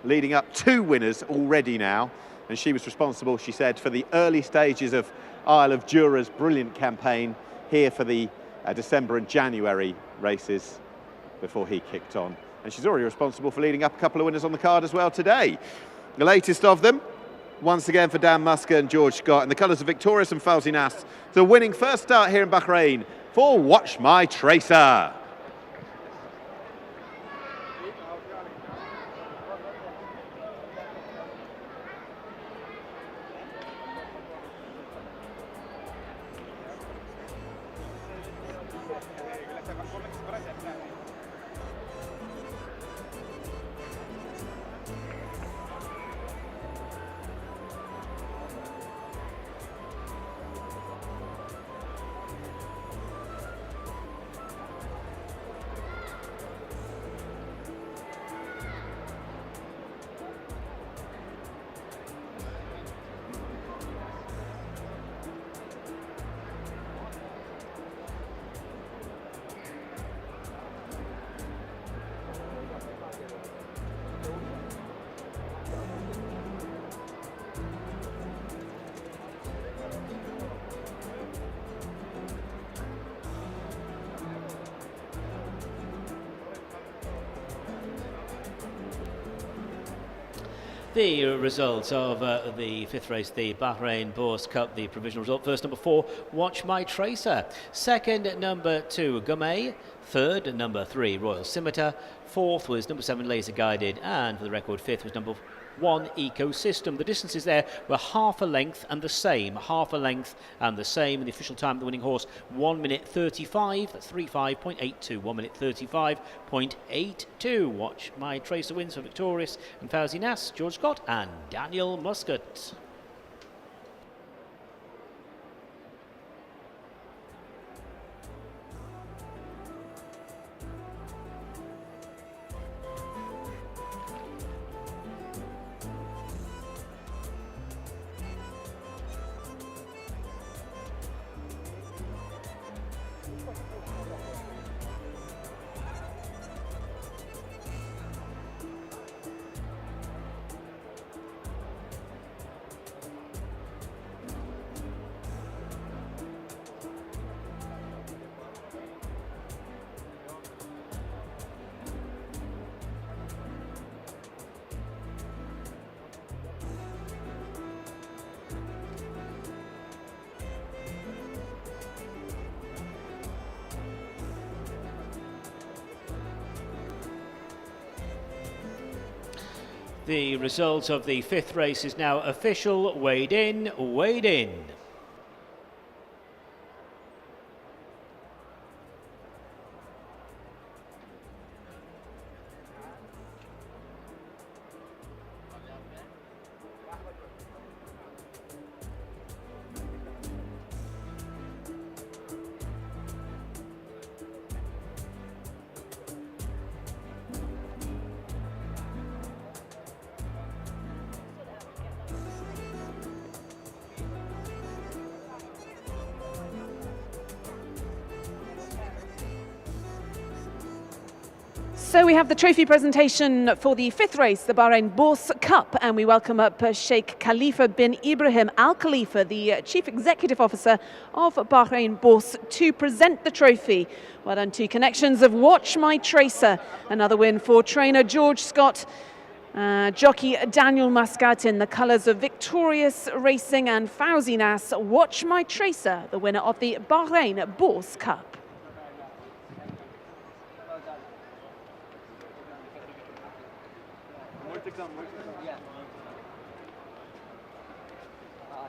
leading up 2 winners already now, and she was responsible, she said, for the early stages of Isle of Jura's brilliant campaign here for the December and January races before he kicked on. And she's already responsible for leading up a couple of winners on the card as well today. The latest of them, once again for Dan Musker and George Scott, in the colours of Victorious and Fawzi Nas, the winning first start here in Bahrain for Watch My Tracer. The results of the 5th race, the Bahrain Bourse Cup, the provisional result. First, number 4, Watch My Tracer. Second, number 2, Boughey. Third, number 3, Royal Scimitar. Fourth was number 7, Laser Guided. And for the record, 5th was number 1, Ecosystem. The distances there were half a length and the same. Half a length and the same. And the official time of the winning horse, 1 minute 35. That's 35.82. 1 minute 35.82. Watch My Tracer wins for Victorious and Fawzi Nas, George Scott and Daniel Muscat. The result of the 5th race is now official. Weighed in, weighed in. So we have the trophy presentation for the 5th race, the Bahrain Bourse Cup, and we welcome up Sheikh Khalifa bin Ibrahim Al Khalifa, the Chief Executive Officer of Bahrain Bourse, to present the trophy. Well done to connections of Watch My Tracer, another win for trainer George Scott, jockey Daniel Muscat in the colours of Victorious Racing and Fawzi Nas. Watch My Tracer, the winner of the Bahrain Bourse Cup.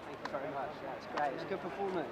Thank you very much. That's great. It's a good performance.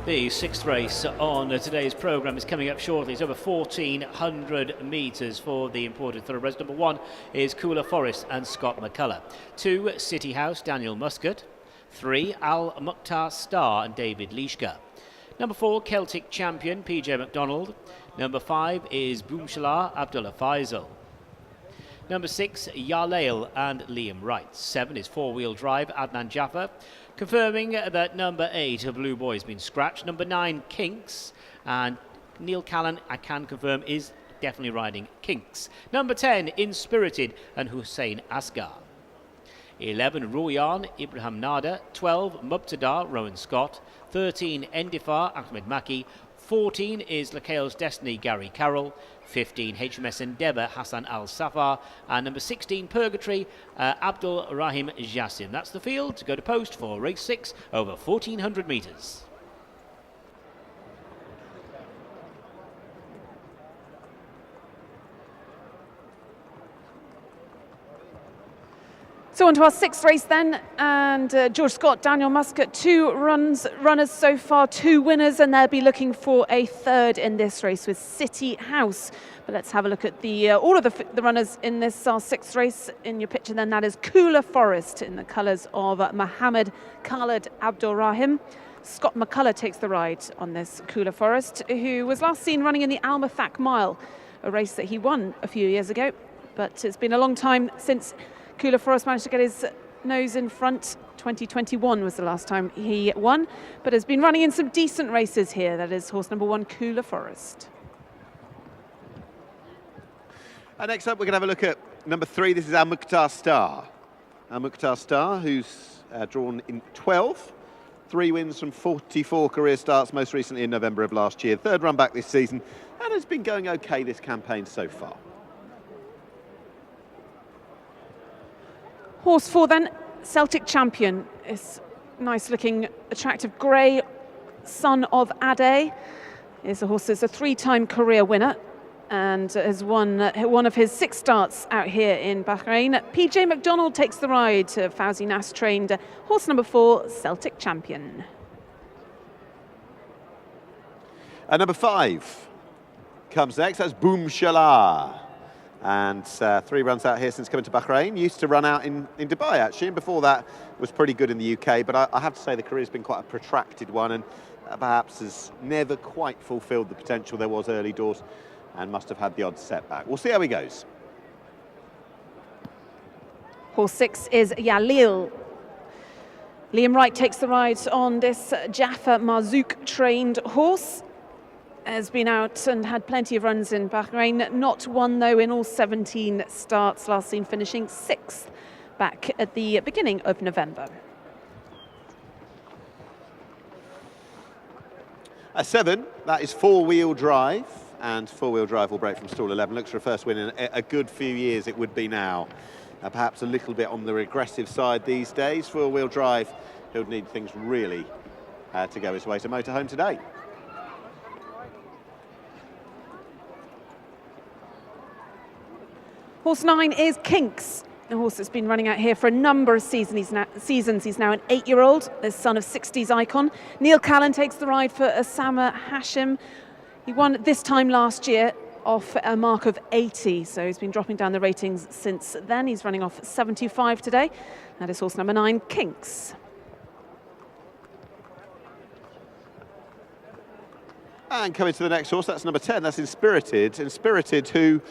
The 6th race on today's programme is coming up shortly. It's over 1,400 metres for the imported thoroughbreds. Number 1 is Cooler Forest and Scott McCullough. 2, City House, Daniel Muscat. 3, Al Mukhtar Star and David Leishka. Number 4, Celtic Champion, PJ McDonald. Number 5 is Boomshalar, Abdullah Faisal. Number 6, Yalail and Liam Wright. 7 is 4-wheel drive, Adnan Jaffa. Confirming that number 8, a Blue Boy, has been scratched. Number 9, Kinks. And Neil Callan, I can confirm, is definitely riding Kinks. Number 10, Inspirited and Hussein Asghar. 11, Ruyan, Ibrahim Nada. 12, Mubtada, Rowan Scott. 13, Endifar, Ahmed Maki. 14 is Lakael's Destiny, Gary Carroll. 15, HMS Endeavour, Hassan Al-Safar. And number 16, Purgatory, Abdul Rahim Jassim. That's the field to go to post for race 6 over 1,400 metres. So on to our 6th race then, and George Scott, Daniel Muscat, 2 runners so far, 2 winners, and they'll be looking for a 3rd in this race with City House. But let's have a look at the all of the runners in this our 6th race. In your picture then, that is Cooler Forest in the colours of Mohammed Khalid Abdulrahim. Scott McCullough takes the ride on this Cooler Forest, who was last seen running in the Al Mathak Mile, a race that he won a few years ago. But it's been a long time since Cooler Forest managed to get his nose in front. 2021 was the last time he won, but has been running in some decent races here. That is horse number 1, Cooler Forest. Next up, we're going to have a look at number 3. This is Al Mukhtar Star. Al Mukhtar Star, who's drawn in 12. 3 wins from 44 career starts, most recently in November of last year. 3rd run back this season, and has been going okay this campaign so far. Horse 4 then, Celtic Champion. This nice looking, attractive grey son of Ade. Is a horse that's a 3-time career winner and has won one of his 6 starts out here in Bahrain. PJ McDonald takes the ride, Fauzi Nas trained horse number 4, Celtic Champion. Number 5 comes next, that's Boomshalar. And 3 runs out here since coming to Bahrain. Used to run out in Dubai, actually, and before that was pretty good in the UK. But I have to say the career's been quite a protracted one, and perhaps has never quite fulfilled the potential there was early doors, and must have had the odd setback. We'll see how he goes. Horse 6 is Yalil. Liam Wright takes the ride on this Jaffa Marzouk trained horse. Has been out and had plenty of runs in Bahrain. Not won, though, in all 17 starts, last seen finishing 6th back at the beginning of November. 7, that is 4-wheel drive, and 4-wheel drive will break from stall 11. Looks for a first win in a good few years, it would be now. Perhaps a little bit on the regressive side these days. 4-wheel drive, he'll need things really to go his way to motorhome today. Horse 9 is Kinks, a horse that's been running out here for a number of seasons. He's now an 8-year-old, the son of 60s icon. Neil Callan takes the ride for Osama Hashim. He won this time last year off a mark of 80, so he's been dropping down the ratings since then. He's running off 75 today. That is horse number 9, Kinks. And coming to the next horse, that's number 10, that's Inspirited. Inspirited, who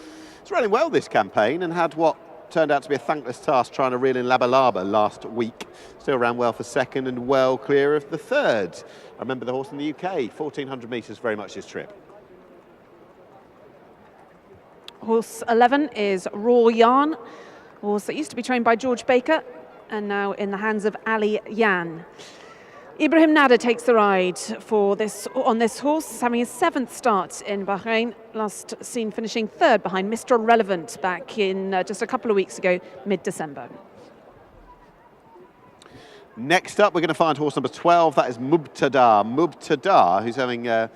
is running well this campaign and had what turned out to be a thankless task trying to reel in Labalaba last week. Still ran well for 2nd and well clear of the 3rd. I remember the horse in the UK, 1,400 metres, very much his trip. Horse 11 is Raw Yarn, a horse that used to be trained by George Baker and now in the hands of Ali Yan. Ibrahim Nada takes the ride on this horse, having his 7th start in Bahrain, last seen finishing 3rd behind Mr. Relevant back in just a couple of weeks ago, mid-December. Next up, we're going to find horse number 12, that is Mubtada. Mubtada, who's having, well,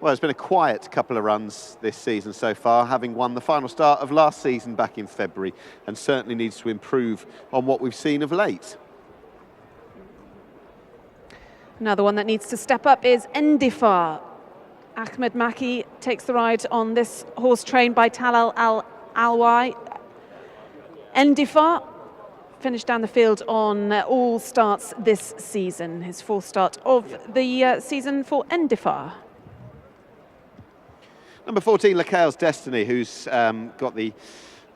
it's been a quiet couple of runs this season so far, having won the final start of last season back in February, and certainly needs to improve on what we've seen of late. Another one that needs to step up is Endifar. Ahmed Maki takes the ride on this horse trained by Talal Al-Alwai. Endifar finished down the field on all starts this season. His fourth start of the season for Endifar. Number 14, Lacale's Destiny, who's got the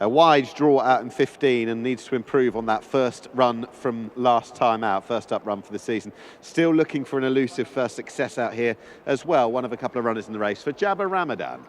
wide draw out in 15 and needs to improve on that first run from last time out, first up run for the season. Still looking for an elusive first success out here as well, one of a couple of runners in the race for Jabba Ramadan.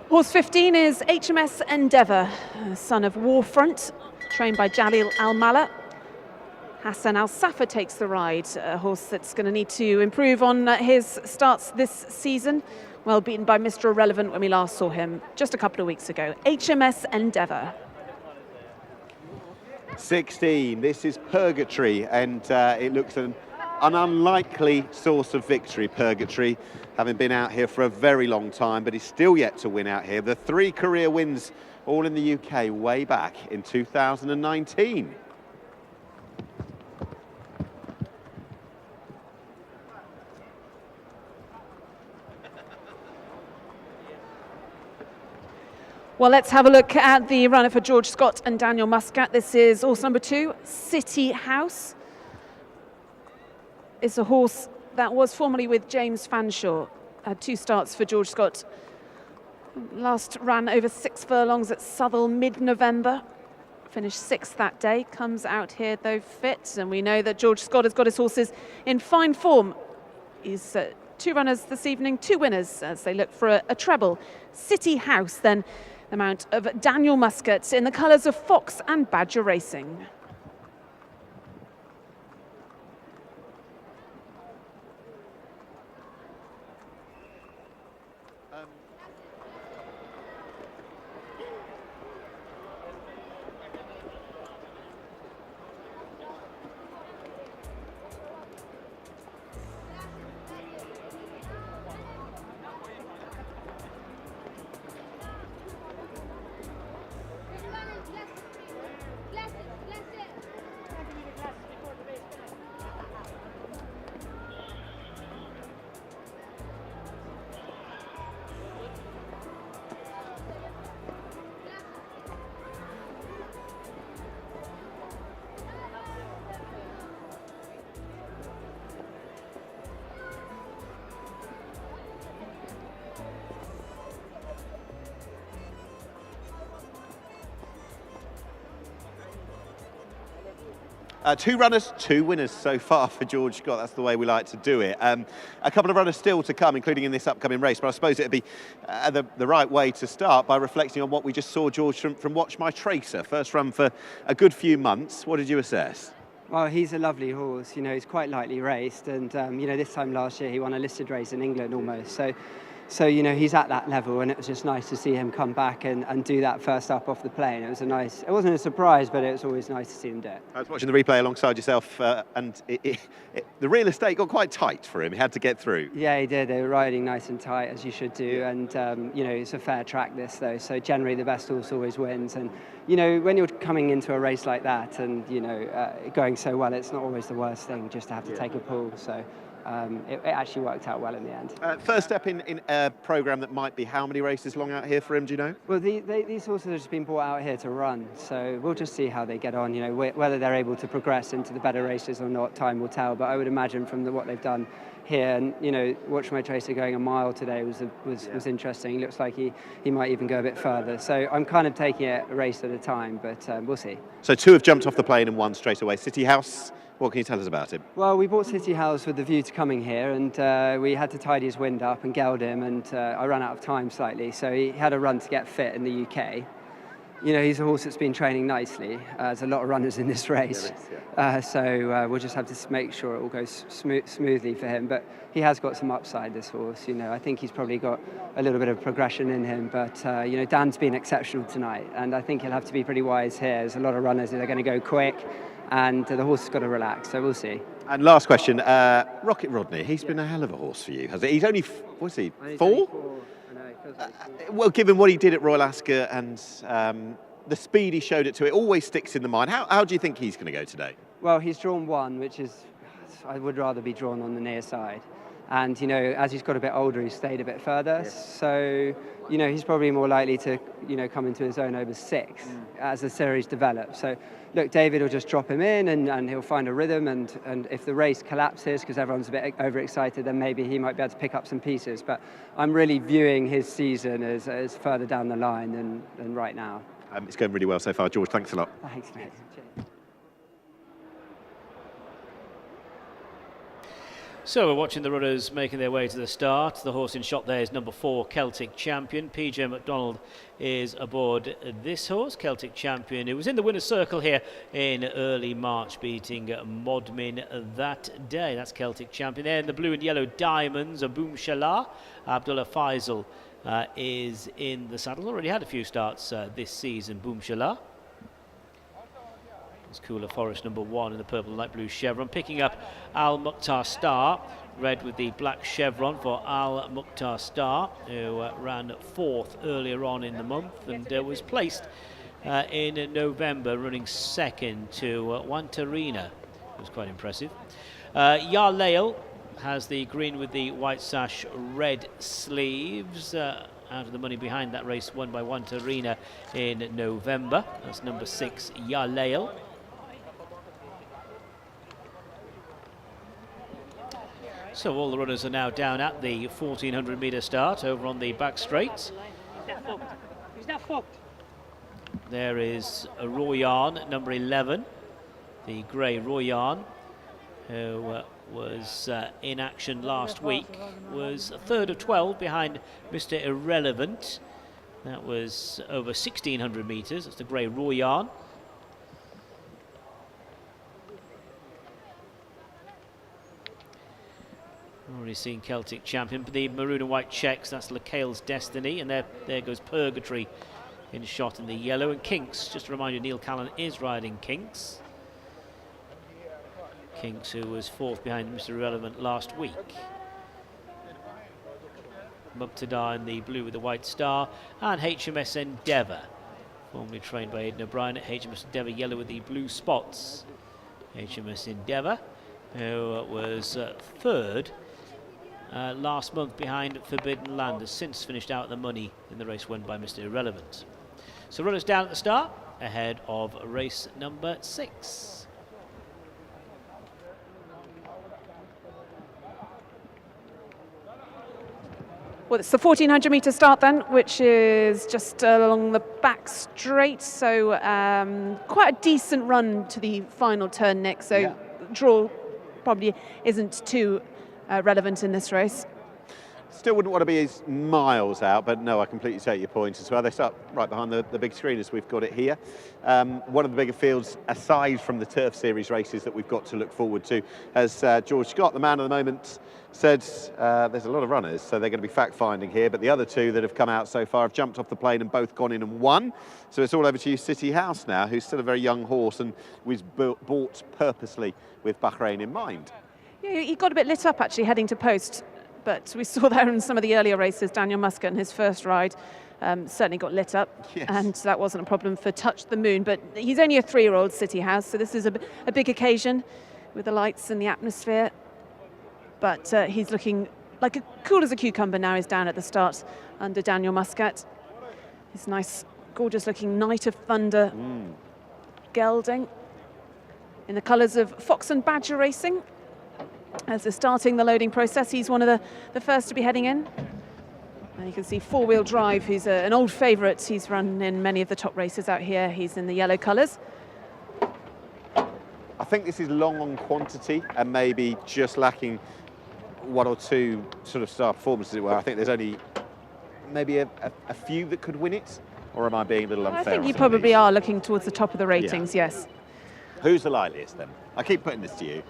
Horse 15 is HMS Endeavour, son of Warfront, trained by Jalil Al-Mala. Hassan Al-Safa takes the ride, a horse that's going to need to improve on his starts this season. Well beaten by Mr. Irrelevant when we last saw him just a couple of weeks ago. HMS Endeavour. 16, this is Purgatory, and it looks an unlikely source of victory, Purgatory, having been out here for a very long time, but he's still yet to win out here. The 3 career wins, all in the UK, way back in 2019. Well, let's have a look at the runner for George Scott and Daniel Muscat. This is horse number 2, City House. It's a horse that was formerly with James Fanshawe. Had 2 starts for George Scott. Last ran over 6 furlongs at Southwell mid-November. Finished 6th that day. Comes out here though fit, and we know that George Scott has got his horses in fine form. He's 2 runners this evening, 2 winners as they look for a treble. City House then, the mount of Daniel Muscat in the colours of Fox and Badger Racing. Two runners, 2 winners so far for George Scott. That's the way we like to do it. A couple of runners still to come, including in this upcoming race, but I suppose it'd be the right way to start by reflecting on what we just saw, George, from Watch My Tracer. First run for a good few months. What did you assess? Well, he's a lovely horse. You know, he's quite lightly raced, and you know, this time last year he won a listed race in England almost. So you know, he's at that level, and it was just nice to see him come back and do that first up off the plane. It was it wasn't a surprise, but it was always nice to see him do it. I was watching the replay alongside yourself, and the real estate got quite tight for him. He had to get through. Yeah, he did. They were riding nice and tight, as you should do, and you know, it's a fair track this though, so generally the best horse always wins. And you know, when you're coming into a race like that and you know, going so well, it's not always the worst thing just to have to take a pull. So it actually worked out well in the end. First step in a programme that might be how many races long out here for him, do you know? Well, these horses have just been brought out here to run, so we'll just see how they get on. You know, whether they're able to progress into the better races or not, time will tell. But I would imagine from what they've done here, and you know, Watch My Tracer going a mile today was interesting. It looks like he might even go a bit further. So I'm kind of taking it a race at a time, but we'll see. So 2 have jumped off the plane and 1 straight away. City House, what can you tell us about him? Well, we bought City House with the view to coming here, and we had to tidy his wind up and geld him, and I ran out of time slightly, so he had a run to get fit in the UK. you know, he's a horse that's been training nicely. There's a lot of runners in this race, so we'll just have to make sure it all goes smoothly for him. But he has got some upside, this horse. You know, I think he's probably got a little bit of progression in him. But you know, Dan's been exceptional tonight, and I think he'll have to be pretty wise here. There's a lot of runners that are going to go quick, and the horse has got to relax. So we'll see. And last question, Rocket Rodney, he's been a hell of a horse for you, has he? He's only, what's he, 4? Well, given what he did at Royal Ascot and the speed he showed it always sticks in the mind. How do you think he's going to go today? Well, he's drawn 1, which is, I would rather be drawn on the near side. And, you know, as he's got a bit older, he's stayed a bit further. Yes. So, you know, he's probably more likely to, you know, come into his own over 6 as the series develops. So, look, David will just drop him in and he'll find a rhythm. And if the race collapses because everyone's a bit overexcited, then maybe he might be able to pick up some pieces. But I'm really viewing his season as further down the line than right now. It's going really well so far, George. Thanks a lot. Thanks, mate. Cheers. So we're watching the runners making their way to the start. The horse in shot there is number 4, Celtic Champion. PJ McDonald is aboard this horse, Celtic Champion, who was in the winner's circle here in early March, beating Modmin that day. That's Celtic Champion. There in the blue and yellow diamonds, a Boom Shalah. Abdullah Faisal is in the saddle. Already had a few starts this season, Boom Shalah. It's Cooler Forest number 1 in the purple and light blue chevron. Picking up Al Mukhtar Star, red with the black chevron for Al Mukhtar Star, who ran 4th earlier on in the month and was placed in November, running 2nd to Wantarina. It was quite impressive. Ya Lail has the green with the white sash, red sleeves. Out of the money behind that race, won by Wantarina in November. That's number 6, Ya Lail. So all the runners are now down at the 1400 metre start over on the back straight. There is a Royan, number 11, the grey Royan, who was in action last week, was 3rd of 12 behind Mr. Irrelevant. That was over 1600 metres. That's the grey Royan. Already seen Celtic Champion, but the maroon and white checks, that's LaCale's Destiny, and there goes Purgatory in shot in the yellow. And Kinks, just to remind you, Neil Callan is riding Kinks. Kinks, who was 4th behind Mr. Irrelevant last week. Muqtada in the blue with the white star, and HMS Endeavour, formerly trained by Aidan O'Brien at HMS Endeavour, yellow with the blue spots. HMS Endeavour, who was 3rd last month behind Forbidden Land, has since finished out the money in the race won by Mr. Irrelevant. So runners down at the start, ahead of race number 6. Well, it's the 1400 metre start then, which is just along the back straight, so quite a decent run to the final turn, Nick, so draw probably isn't too relevant in this race. Still wouldn't want to be as miles out, but no, I completely take your point as well. They start right behind the big screen as we've got it here. One of the bigger fields, aside from the Turf Series races that we've got to look forward to, as George Scott, the man of the moment, said there's a lot of runners, so they're going to be fact-finding here, but the other 2 that have come out so far have jumped off the plane and both gone in and won. So it's all over to you, City House now, who's still a very young horse and was bought purposely with Bahrain in mind. Yeah, he got a bit lit up actually heading to post, but we saw there in some of the earlier races, Daniel Muscat in his first ride certainly got lit up, and that wasn't a problem for Touch the Moon, but he's only a 3-year-old, City House, so this is a big occasion with the lights and the atmosphere, but he's looking like cool as a cucumber now. He's down at the start under Daniel Muscat. His nice, gorgeous looking Knight of Thunder gelding in the colours of Fox and Badger Racing. As they're starting the loading process, he's one of the first to be heading in. And you can see 4-wheel drive, who's an old favourite. He's run in many of the top races out here. He's in the yellow colours. I think this is long on quantity and maybe just lacking 1 or 2 sort of star performances. Well, I think there's only maybe a few that could win it Or am I being a little unfair? I think on you some of probably these? are looking towards the top of the ratings, yes. Who's the likeliest then? I keep putting this to you.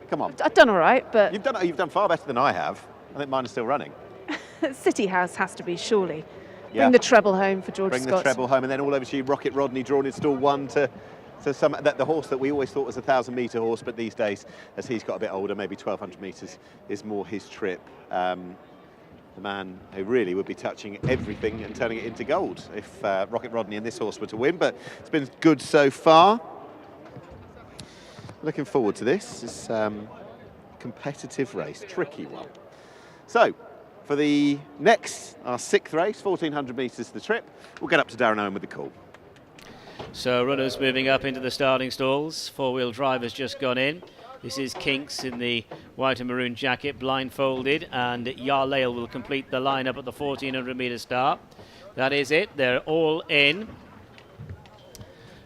Come on. I've done all right, but... You've done far better than I have. I think mine is still running. City House has to be, surely. Yeah. Bring the treble home for George Bring Scott. the treble home, and then all over to you, Rocket Rodney, drawn in stall 1 to the horse that we always thought was a 1,000-metre horse, but these days, as he's got a bit older, maybe 1,200 metres is more his trip. The man who really would be touching everything and turning it into gold if Rocket Rodney and this horse were to win, but it's been good so far. Looking forward to this. It's competitive race, tricky one. So, for the next, our 6th race, 1,400 metres the trip, we'll get up to Darren Owen with the call. So runners moving up into the starting stalls. Four-wheel drive has just gone in. This is Kinks in the white and maroon jacket, blindfolded, and Yarlail will complete the lineup at the 1,400 metre start. That is it. They're all in.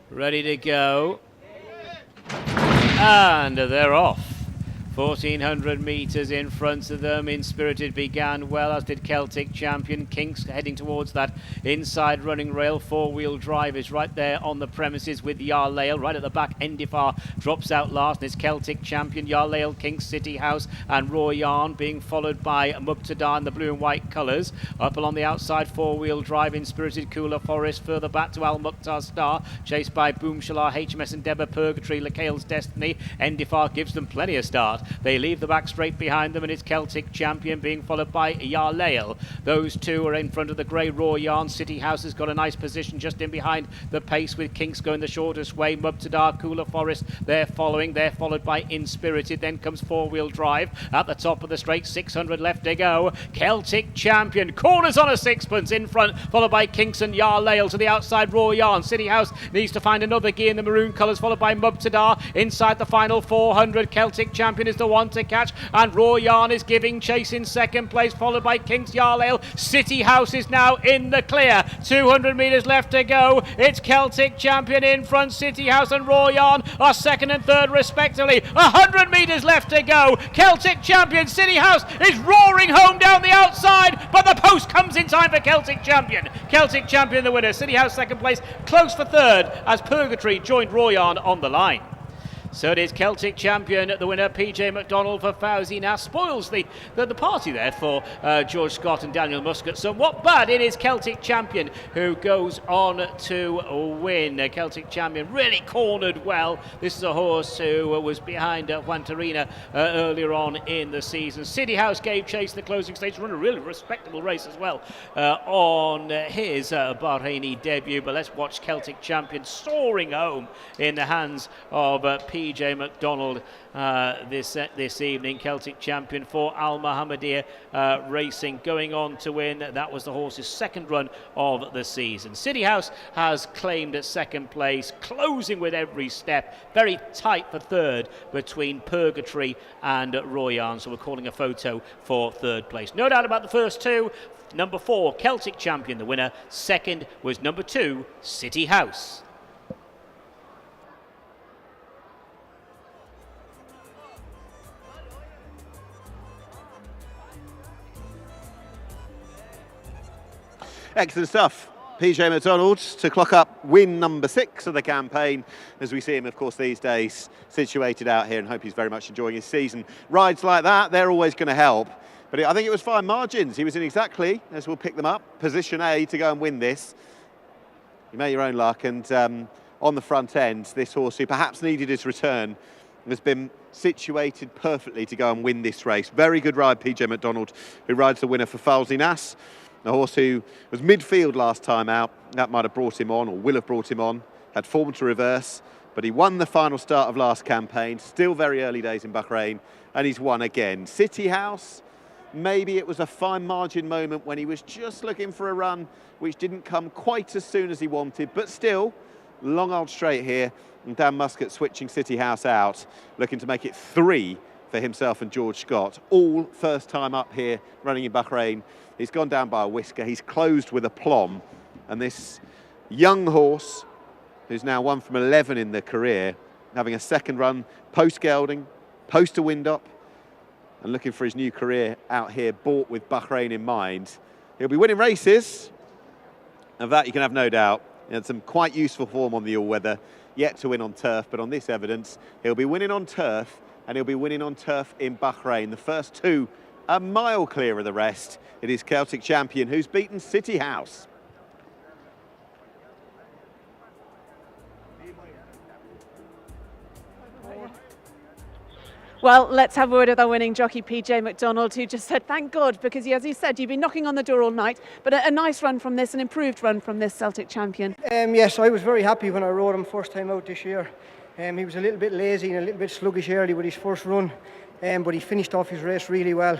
Ready to go. And they're off. 1,400 metres in front of them. Inspirited began well, as did Celtic Champion. Kinks heading towards that inside running rail. Four-wheel drive is right there on the premises with Yarlail. Right at the back, Endifar drops out last. And it's Celtic Champion, Yarlail, Kinks, City House and Royan, being followed by Muqtada in the blue and white colours. Up along the outside, four-wheel drive, Inspirited, Cooler Forest. Further back to Al Mukhtar Star, chased by Boom Shalar, HMS Endeavour, Purgatory, Lacale's Destiny. Endifar gives them plenty of start. They leave the back straight behind them, and it's Celtic Champion being followed by Yarlail. Those two are in front of the grey Royan. City House has got a nice position just in behind the pace, with Kinks going the shortest way. Muqtada, Cooler Forest, they're following. They're followed by Inspirited. Then comes four-wheel drive at the top of the straight. 600 left to go. Celtic Champion corners on a sixpence in front, followed by Kinks and Yarlail. To the outside, Royan. City House needs to find another gear in the maroon colours, followed by Muqtada. Inside the final 400, Celtic Champion is the one to catch, and Royan is giving chase in second place, followed by Kinks, Yarlail. City House is now in the clear. 200 metres left to go. It's Celtic Champion in front. City House and Royan are second and third respectively. 100 metres left to go. Celtic Champion, City House is roaring home down the outside, but the post comes in time for Celtic Champion. Celtic Champion the winner. City House second place, close for third as Purgatory joined Royan on the line. So it is Celtic Champion, the winner. PJ McDonald for Fauzi now spoils the party there for George Scott and Daniel Muscat somewhat, but it is Celtic Champion who goes on to win. Celtic Champion really cornered well. This is a horse who was behind Juantarina earlier on in the season. City House gave chase the closing stage, run a really respectable race as well on his Bahraini debut, but let's watch Celtic Champion soaring home in the hands of PJ McDonald this evening. Celtic Champion for Al Mohammedia Racing going on to win. That was the horse's second run of the season. City House has claimed second place, closing with every step. Very tight for third between Purgatory and Royan, so we're calling a photo for third place. No doubt about the first two. Number 4, Celtic Champion, the winner. Second was number 2, City House. Excellent stuff. PJ McDonald to clock up win number 6 of the campaign, as we see him, of course, these days situated out here, and hope he's very much enjoying his season. Rides like that, they're always going to help. But I think it was fine margins. He was in exactly, as we'll pick them up, position A to go and win this. You made your own luck, and on the front end, this horse, who perhaps needed his return, has been situated perfectly to go and win this race. Very good ride, PJ McDonald, who rides the winner for Fauzi Nas. A horse who was midfield last time out. That might have brought him on, or will have brought him on. Had form to reverse, but he won the final start of last campaign. Still very early days in Bahrain, and he's won again. City House, maybe it was a fine margin moment when he was just looking for a run, which didn't come quite as soon as he wanted, but still, long old straight here. And Dan Muscat switching City House out, looking to make it 3 for himself and George Scott. All first time up here, running in Bahrain. He's gone down by a whisker. He's closed with aplomb. And this young horse, who's now 1 from 11 in the career, having a second run post-gelding, post-a-wind-up, and looking for his new career out here, bought with Bahrain in mind. He'll be winning races Of that you can have no doubt. He had some quite useful form on the all-weather, yet to win on turf, but on this evidence, he'll be winning on turf, and he'll be winning on turf in Bahrain. The first two a mile clear of the rest. It is Celtic Champion who's beaten City House. Well, let's have a word with our winning jockey, PJ McDonald, who just said, thank God, because as you said, you've been knocking on the door all night, but a nice run from this, an improved run from this Celtic Champion. Yes, I was very happy when I rode him first time out this year. He was a little bit lazy and a little bit sluggish early with his first run, but he finished off his race really well.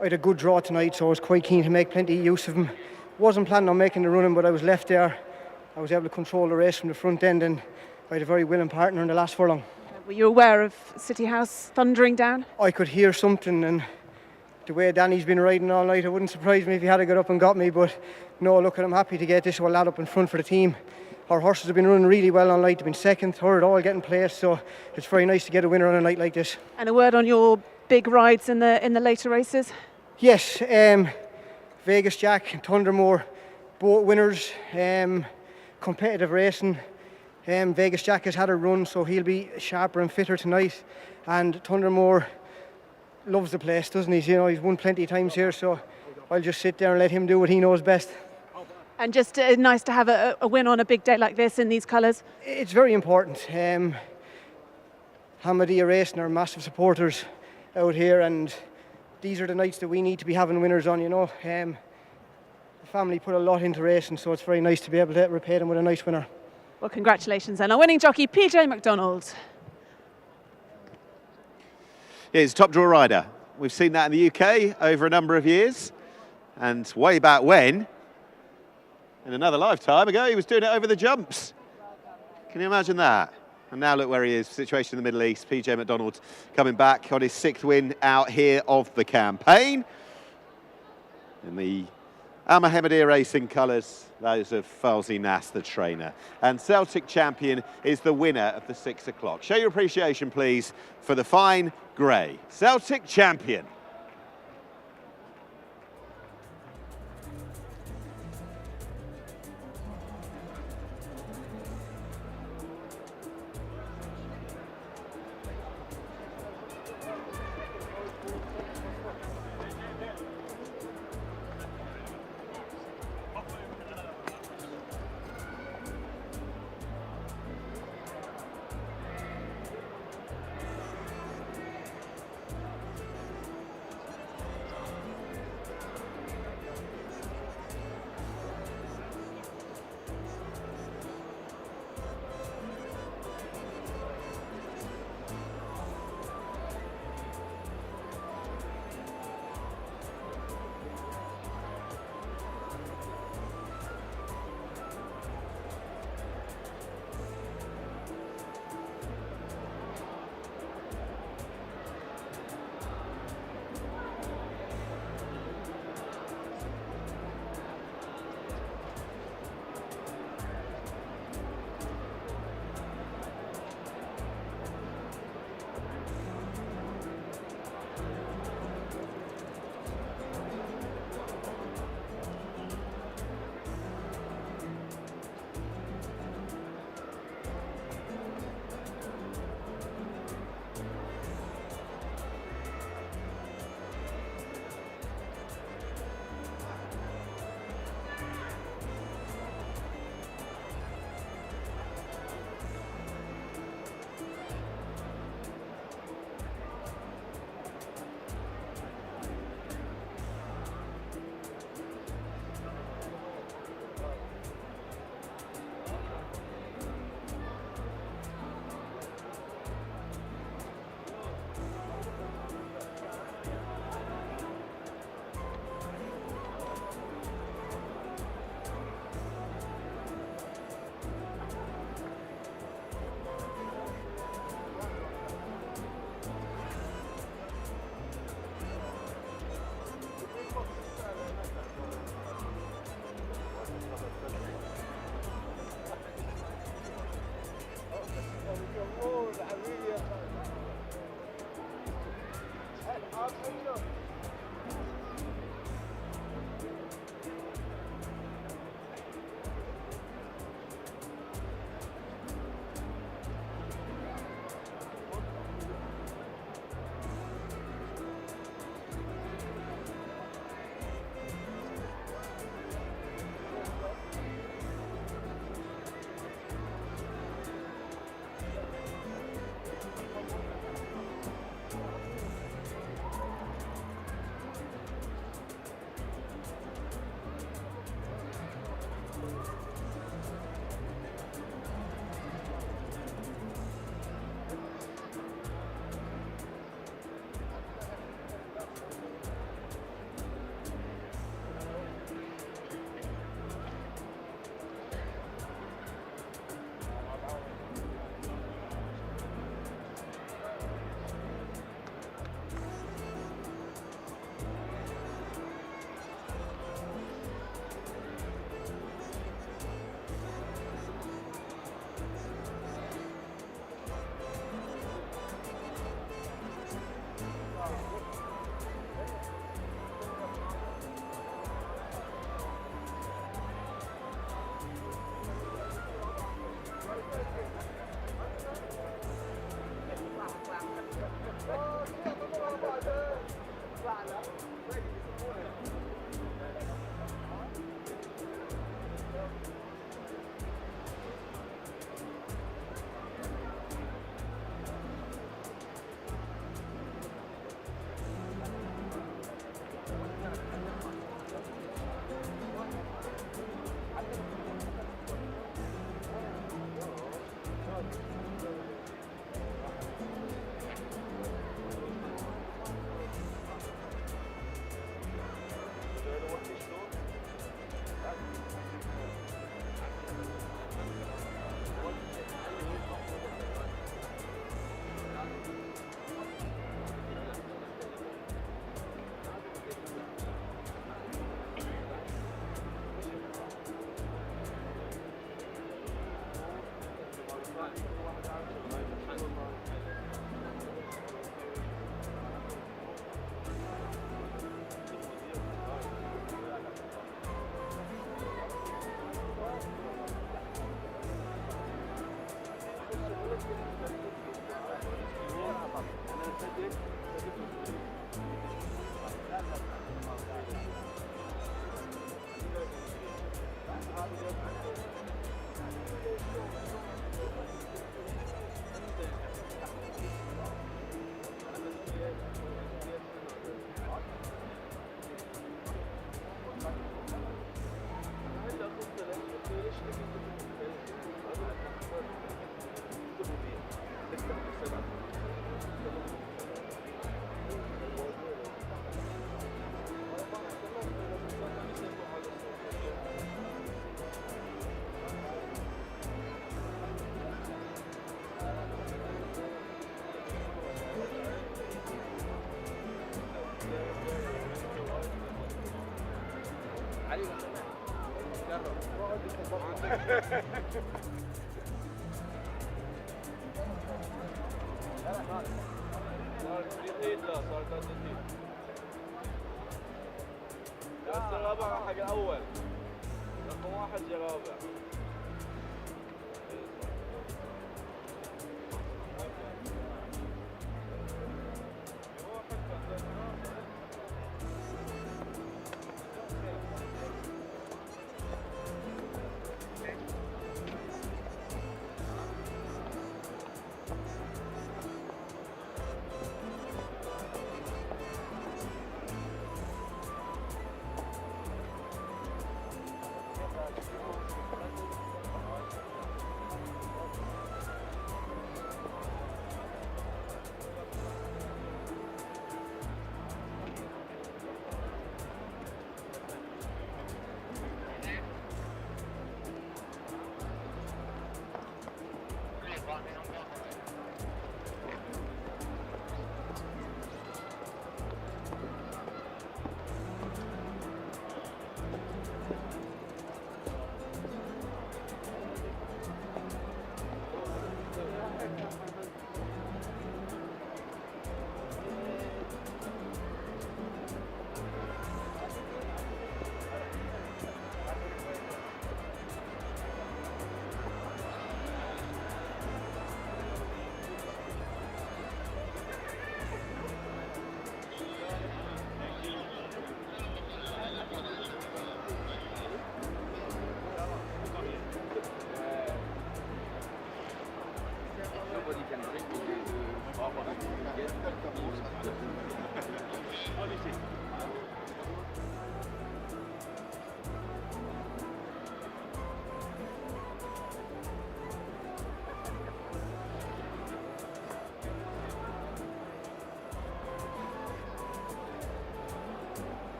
I had a good draw tonight, so I was quite keen to make plenty of use of him. Wasn't planning on making the running, but I was left there. I was able to control the race from the front end, and I had a very willing partner in the last furlong. Were you aware of City House thundering down? I could hear something, and the way Danny's been riding all night, it wouldn't surprise me if he had got up and got me, but no, look, I'm happy to get this one lad up in front for the team. Our horses have been running really well all night. They've been second, third, all getting placed, so it's very nice to get a winner on a night like this. And a word on your big rides in the later races? Yes, Vegas Jack and Thundermore, both winners, competitive racing. Vegas Jack has had a run, so he'll be sharper and fitter tonight. And Thundermore loves the place, doesn't he? You know, he's won plenty of times here, so I'll just sit there and let him do what he knows best. And just nice to have a win on a big day like this in these colours. It's very important. Hamadiyya Racing are massive supporters out here, and these are the nights that we need to be having winners on, you know. The family put a lot into racing, so it's very nice to be able to repay them with a nice winner. Well, congratulations, and our winning jockey, PJ McDonald. Yeah, he's a top draw rider. We've seen that in the UK over a number of years, and way back when, in another lifetime ago, he was doing it over the jumps. Can you imagine that? And now look where he is, situation in the Middle East. PJ McDonald coming back on his 6th win out here of the campaign. In the Al-Mohammediyya Racing colours, those of Falzi Nas, the trainer. And Celtic Champion is the winner of the 6 o'clock. Show your appreciation, please, for the fine grey. Celtic Champion.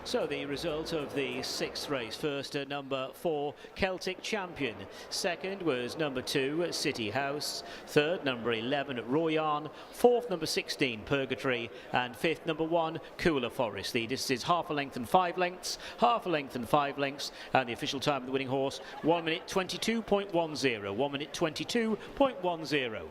So the result of the 6th race: first at number 4, Celtic Champion. Second was number 2, City House. Third, number 11, Royan. Fourth, number 16, Purgatory. And fifth, number 1, Cooler Forest. The distance is half a length and 5 lengths, half a length and 5 lengths. And the official time of the winning horse, 1 minute 22.10. 1 minute 22.10.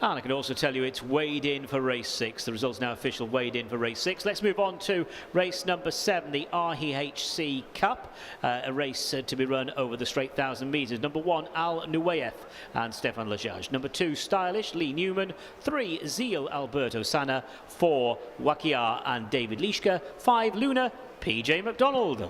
And I can also tell you it's weighed in for race 6. The result's now official, weighed in for race 6. Let's move on to race number 7, the REHC Cup, a race to be run over the straight 1,000 metres. Number 1, Al Nuwayev and Stefan Lajaj. Number 2, Stylish, Lee Newman. 3, Zeal, Alberto Sanna. 4, Wakia and David Lishka. 5, Luna, PJ McDonald.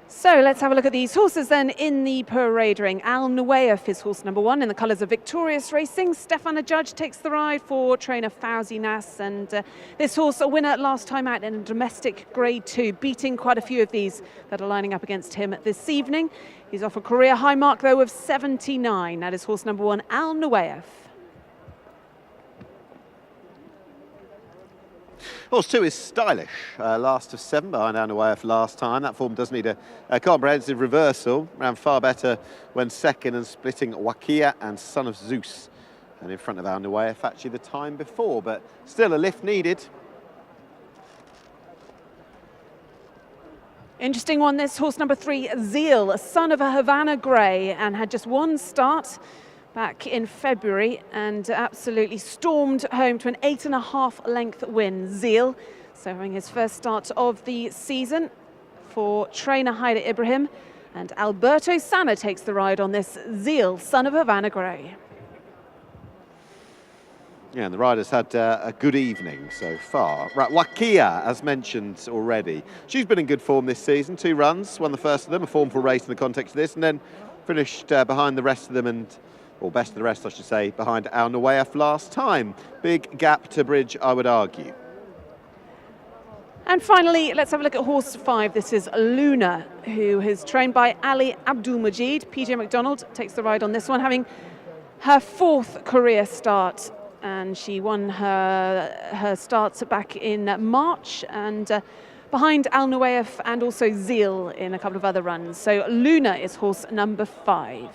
So let's have a look at these horses then in the parade ring. Al Nuwayev is horse number 1 in the colours of Victorious Racing. Stefan Judge takes the ride for trainer Fauzi Nas, and this horse a winner last time out in a domestic grade 2, beating quite a few of these that are lining up against him this evening. He's off a career high mark though of 79. That is horse number 1, Al Nuwayev. Horse 2 is Stylish, last of 7 behind Al Nuwayev last time. That form does need a comprehensive reversal. Ran far better when second and splitting Wakia and Son of Zeus. And in front of Al Nuwayev actually the time before, but still a lift needed. Interesting one, this horse number 3, Zeal, a son of a Havana Grey, and had just one start back in February and absolutely stormed home to an 8.5 length win. Zeal, so having his first start of the season for trainer Haider Ibrahim, and Alberto Sanna takes the ride on this Zeal, son of Havana Grey. Yeah, and the rider's had a good evening so far. Right, Wakia, as mentioned already, she's been in good form this season. 2 runs, won the first of them, a formful race in the context of this, and then finished behind the rest of them, or best of the rest, I should say, behind Al Nawayef last time. Big gap to bridge, I would argue. And finally, let's have a look at horse 5. This is Luna, who is trained by Ali Abdul Majid. PJ McDonald takes the ride on this one, having her 4th career start. And she won her starts back in March, and behind Al Nawayef and also Zeal in a couple of other runs. So Luna is horse number 5.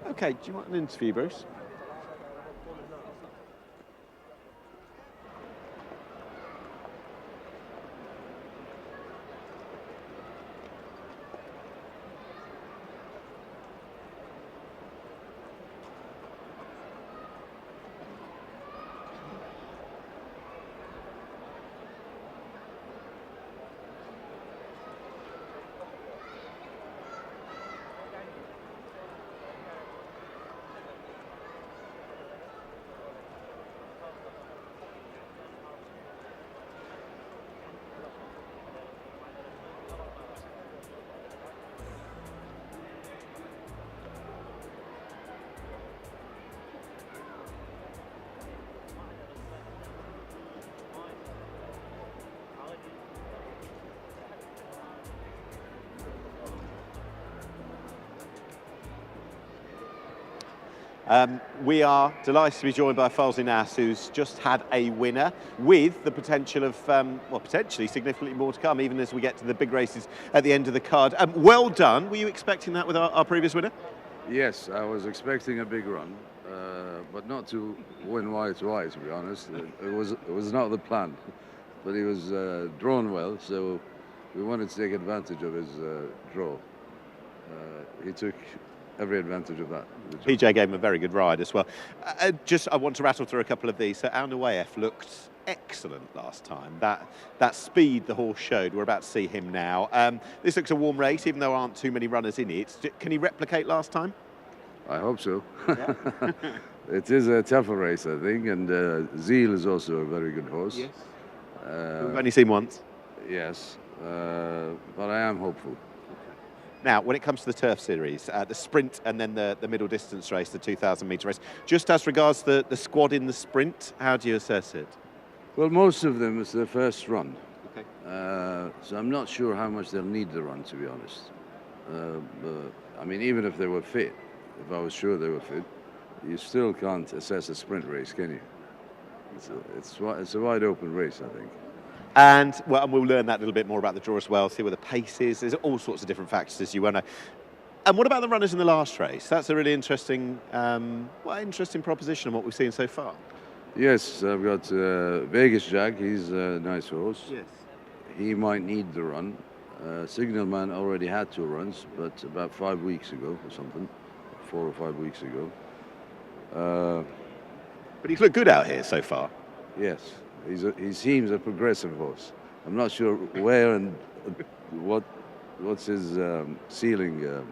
Okay, do you want an interview, Bruce? We are delighted to be joined by Falzi Nass, who's just had a winner with the potential of, well, potentially significantly more to come, even as we get to the big races at the end of the card. Well done. Were you expecting that with our previous winner? Yes, I was expecting a big run, but not to win wide, to be honest. It was not the plan, but he was drawn well, so we wanted to take advantage of his draw. He took every advantage of that. PJ gave him a very good ride as well. I want to rattle through a couple of these. So Al Nawayef looked excellent last time. That speed the horse showed, we're about to see him now. This looks a warm race, even though there aren't too many runners in it. Can he replicate last time? I hope so. Yeah. It is a tougher race, I think, and Zeal is also a very good horse. Yes. We've only seen once. Yes, but I am hopeful. Now, when it comes to the Turf Series, the sprint and then the middle distance race, the 2,000 metre race, just as regards the squad in the sprint, how do you assess it? Well, most of them is their first run. Okay. So I'm not sure how much they'll need the run, to be honest. I mean, even if they were fit, if I was sure they were fit, you still can't assess a sprint race, can you? It's a wide open race, I think. And we'll learn that a little bit more about the draw as well, see where the pace is. There's all sorts of different factors, as you well know. And what about the runners in the last race? That's a really interesting, interesting proposition on what we've seen so far. Yes, I've got Vegas Jack. He's a nice horse. Yes. He might need the run. Signalman already had 2 runs, but about 5 weeks ago or something, 4 or 5 weeks ago. But he's looked good out here so far. Yes. He seems a progressive horse. I'm not sure where and what's his ceiling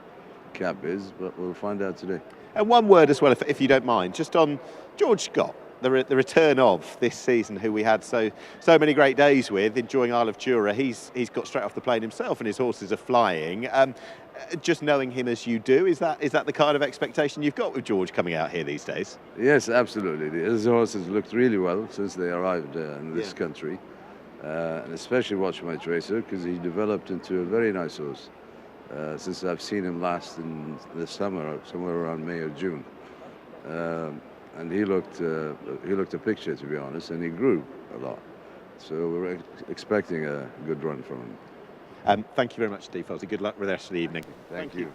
cap is, but we'll find out today. And one word as well, if you don't mind, just on George Scott, the return of this season, who we had so many great days with, enjoying Isle of Jura. He's got straight off the plane himself, and his horses are flying. Just knowing him as you do, is that the kind of expectation you've got with George coming out here these days? Yes, absolutely. His horses looked really well since they arrived in this country, and especially Watch My Tracer, because he developed into a very nice horse since I've seen him last in the summer, somewhere around May or June. And he looked a picture, to be honest, and he grew a lot. So we're expecting a good run from him. Thank you very much, Steve Falzi. Good luck with the rest of the evening. Thank you.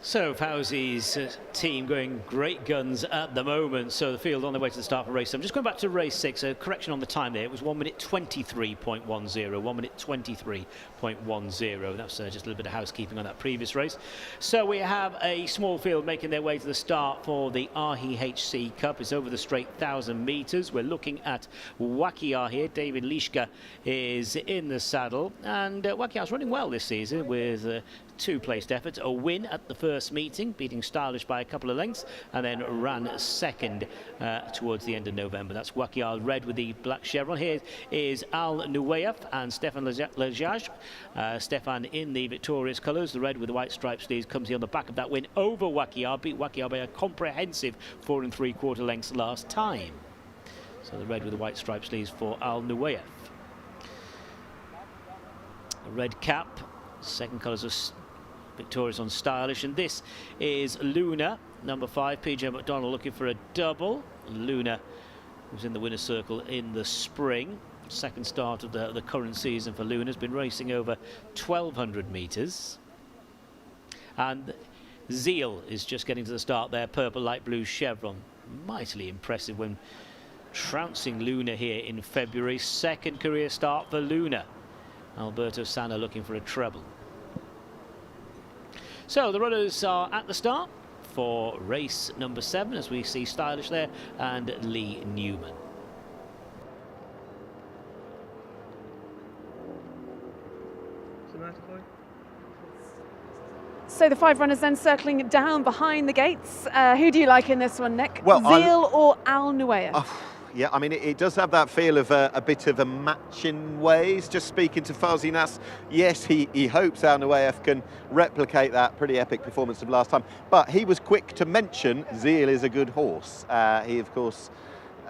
So Fauzi's team going great guns at the moment. So the field on their way to the start for race 7. Just going back to race 6, a correction on the time there. It was 1 minute 23.10. 1 minute 23.10. That's just a little bit of housekeeping on that previous race. So we have a small field making their way to the start for the REHC Cup. It's over the straight 1,000 metres. We're looking at Wakiar here. David Lishka is in the saddle. And Wakiar's running well this season with 2 placed efforts. A win at the first meeting, beating Stylish by a couple of lengths, and then ran second towards the end of November. That's Wakiar red with the black chevron. Here is Al Nuwayef and Stefan Lejage. Stefan in the victorious colours, the red with the white striped sleeves, comes here on the back of that win over Wakiar. Beat Wakiar by a comprehensive 4 3/4 lengths last time. So the red with the white striped sleeves for Al Nuwayef. A red cap, second colours are victorious on Stylish, and this is Luna, number 5, PJ McDonald looking for a double. Luna was in the winner's circle in the spring. Second start of the current season for Luna. Has been racing over 1,200 metres. And Zeal is just getting to the start there, purple light blue chevron. Mightily impressive when trouncing Luna here in February. Second career start for Luna. Alberto Sanna looking for a treble. So the runners are at the start for race number 7, as we see Stylish there and Lee Newman. So the 5 runners then circling down behind the gates. Who do you like in this one, Nick? Well, Zeal or Al Nuwayef? Yeah, I mean, it does have that feel of a bit of a match in ways. Just speaking to Fawzi Nas, yes, he hopes Al Nuwayef can replicate that pretty epic performance of last time. But he was quick to mention Zeal is a good horse. He, of course,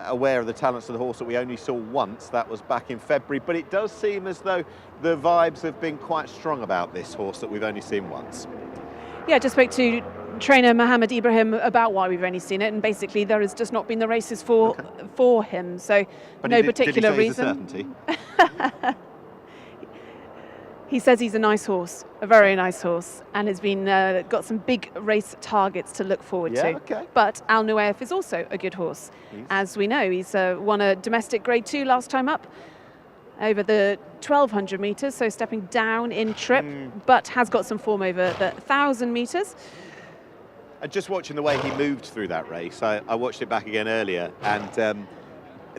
aware of the talents of the horse that we only saw once. That was back in February. But it does seem as though the vibes have been quite strong about this horse that we've only seen once. Yeah, just spoke to trainer Mohammed Ibrahim about why we've only seen it, and basically there has just not been the races for him, so But no particular did he say reason. He says he's a nice horse, a very nice horse, and has been got some big race targets to look forward to. Okay. But Al Nuwayef is also a good horse, as we know. He's won a domestic Grade 2 last time up, over the 1,200 metres, so stepping down in trip, but has got some form over the 1,000 metres. And just watching the way he moved through that race, I watched it back again earlier, and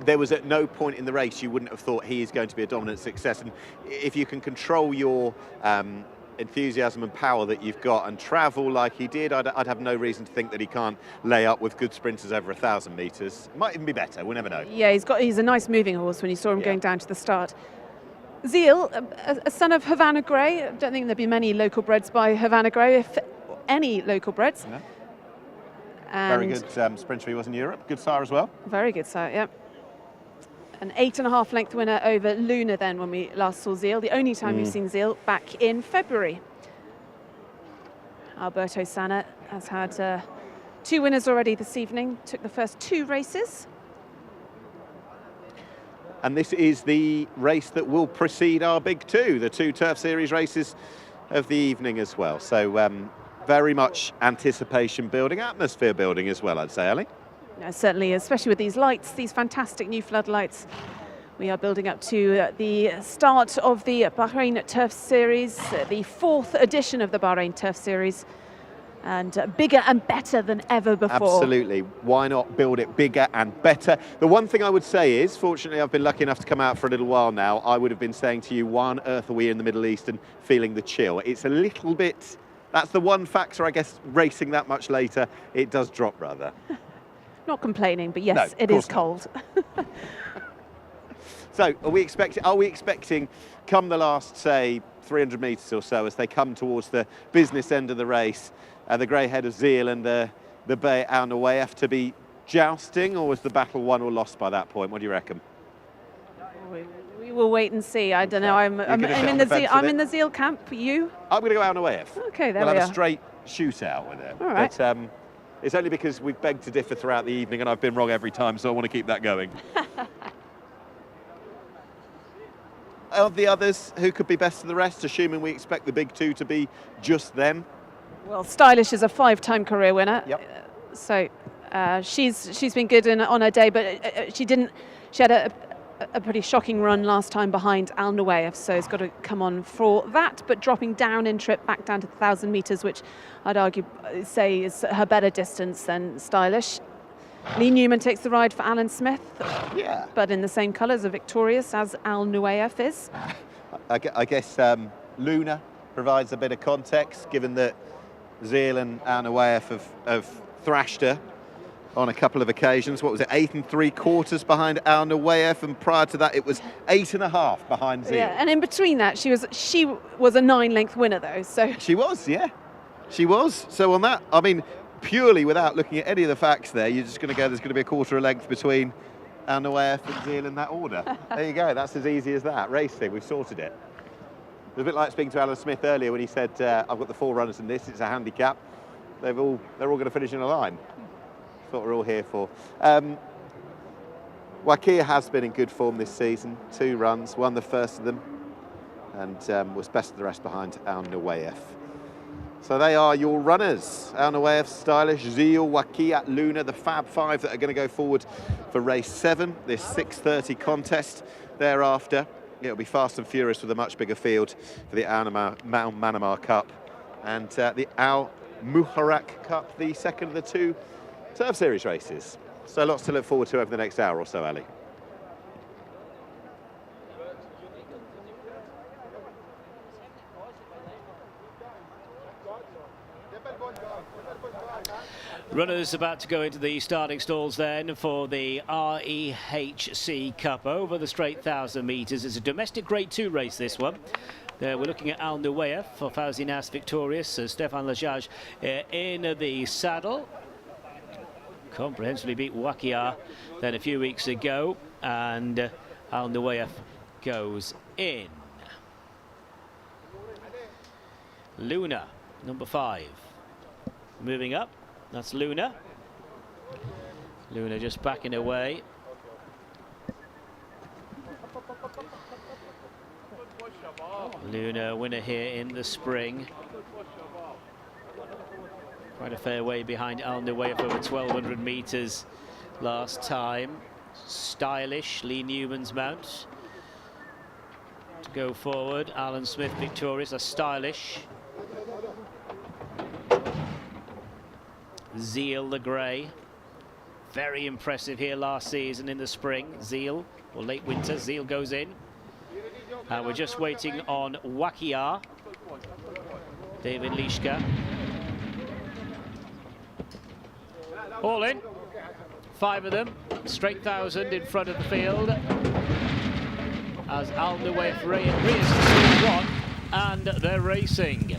there was at no point in the race you wouldn't have thought he is going to be a dominant success. And if you can control your enthusiasm and power that you've got and travel like he did, I'd have no reason to think that he can't lay up with good sprinters over 1,000 metres. Might even be better, we'll never know. Yeah, he's a nice moving horse when you saw him going down to the start. Zeal, a son of Havana Grey. I don't think there'd be many local breds by Havana Grey, if any local breds. No. And very good sprinter he was in Europe. Good sire as well. Very good sire, yeah. An 8.5 length winner over Luna then when we last saw Zeal. The only time we've seen Zeal back in February. Alberto Sanna has had 2 winners already this evening. Took the first 2 races. And this is the race that will precede our big 2, the 2 Turf Series races of the evening as well. So very much anticipation building, atmosphere building as well, I'd say, Ali. No, certainly, especially with these lights, these fantastic new floodlights. We are building up to the start of the Bahrain Turf Series, the 4th edition of the Bahrain Turf Series. And bigger and better than ever before. Absolutely. Why not build it bigger and better? The one thing I would say is, fortunately, I've been lucky enough to come out for a little while now. I would have been saying to you, why on earth are we in the Middle East and feeling the chill? It's a little bit, that's the one factor, I guess, racing that much later, it does drop rather. Not complaining, but yes, No, it is cold. So are we expecting, come the last, say, 300 metres or so, as they come towards the business end of the race, the grey head of Zeal and the bay Al Nuwayef to be jousting, or was the battle won or lost by that point? What do you reckon? We will wait and see. I don't know. I'm in the Zeal camp. You? I'm going to go Al Nuwayef. Okay, there we'll we have are. a straight shootout with it. All right. But it's only because we've begged to differ throughout the evening and I've been wrong every time, so I want to keep that going. Of the others, who could be best of the rest, assuming we expect the big 2 to be just them? Well, Stylish is a 5-time career winner. Yep. So she's been good on her day, but she had a pretty shocking run last time behind Al Nuwayev, so it's got to come on for that, but dropping down in trip back down to the 1,000 metres, which I'd say is her better distance than Stylish. Lee Newman takes the ride for Alan Smith, but in the same colours, victorious as Al Nuwayev is. I guess Luna provides a bit of context, given that Zeal and Al Nuwayev have thrashed her on a couple of occasions. What was it, 8 3/4 behind Al Nuwayev, and prior to that it was 8.5 behind Zeal. Yeah, and in between that she was a 9-length winner though. So she was, yeah, she was. So on that, I mean, purely without looking at any of the facts there, you're just going to go, there's going to be a quarter of length between Al Nuwayev and Zeal in that order. There you go, that's as easy as that. Racing, we've sorted it. It was a bit like speaking to Alan Smith earlier when he said, I've got the 4 runners in this, it's a handicap. They're all going to finish in a line. That's what we're all here for. Wakia has been in good form this season. 2 runs, won the first of them, and was best of the rest behind Al Nuwayev. So they are your runners. Al Nuwayev, Stylish, Zeal, Wakia, Luna, the Fab 5 that are going to go forward for race 7, this 6:30 contest. Thereafter, it'll be fast and furious with a much bigger field for the Manama Cup and the Al Muharraq Cup, the second of the 2 Turf Series races. So lots to look forward to over the next hour or so, Ali. Runners about to go into the starting stalls then for the REHC Cup over the straight 1,000 metres. It's a domestic Grade 2 race, this one. We're looking at Al Nuwayev for Fawzi Nas victorious. Stefan Lajaj in the saddle. Comprehensively beat Wakia then a few weeks ago, and Al Nuwayev goes in. Luna, number 5. Moving up, that's Luna. Luna just backing away. Luna, winner here in the spring. Quite a fair way behind Al Nuwayev, over 1,200 metres last time. Stylish, Lee Newman's mount. To go forward, Alan Smith victorious, a Stylish. Zeal, the grey. Very impressive here last season in the spring. Zeal, or late winter, Zeal goes in. We're just waiting on Wakia. David Lishka. All in. 5 of them. Straight 1,000 in front of the field. As Al Nuwayev rears to 1, and they're racing.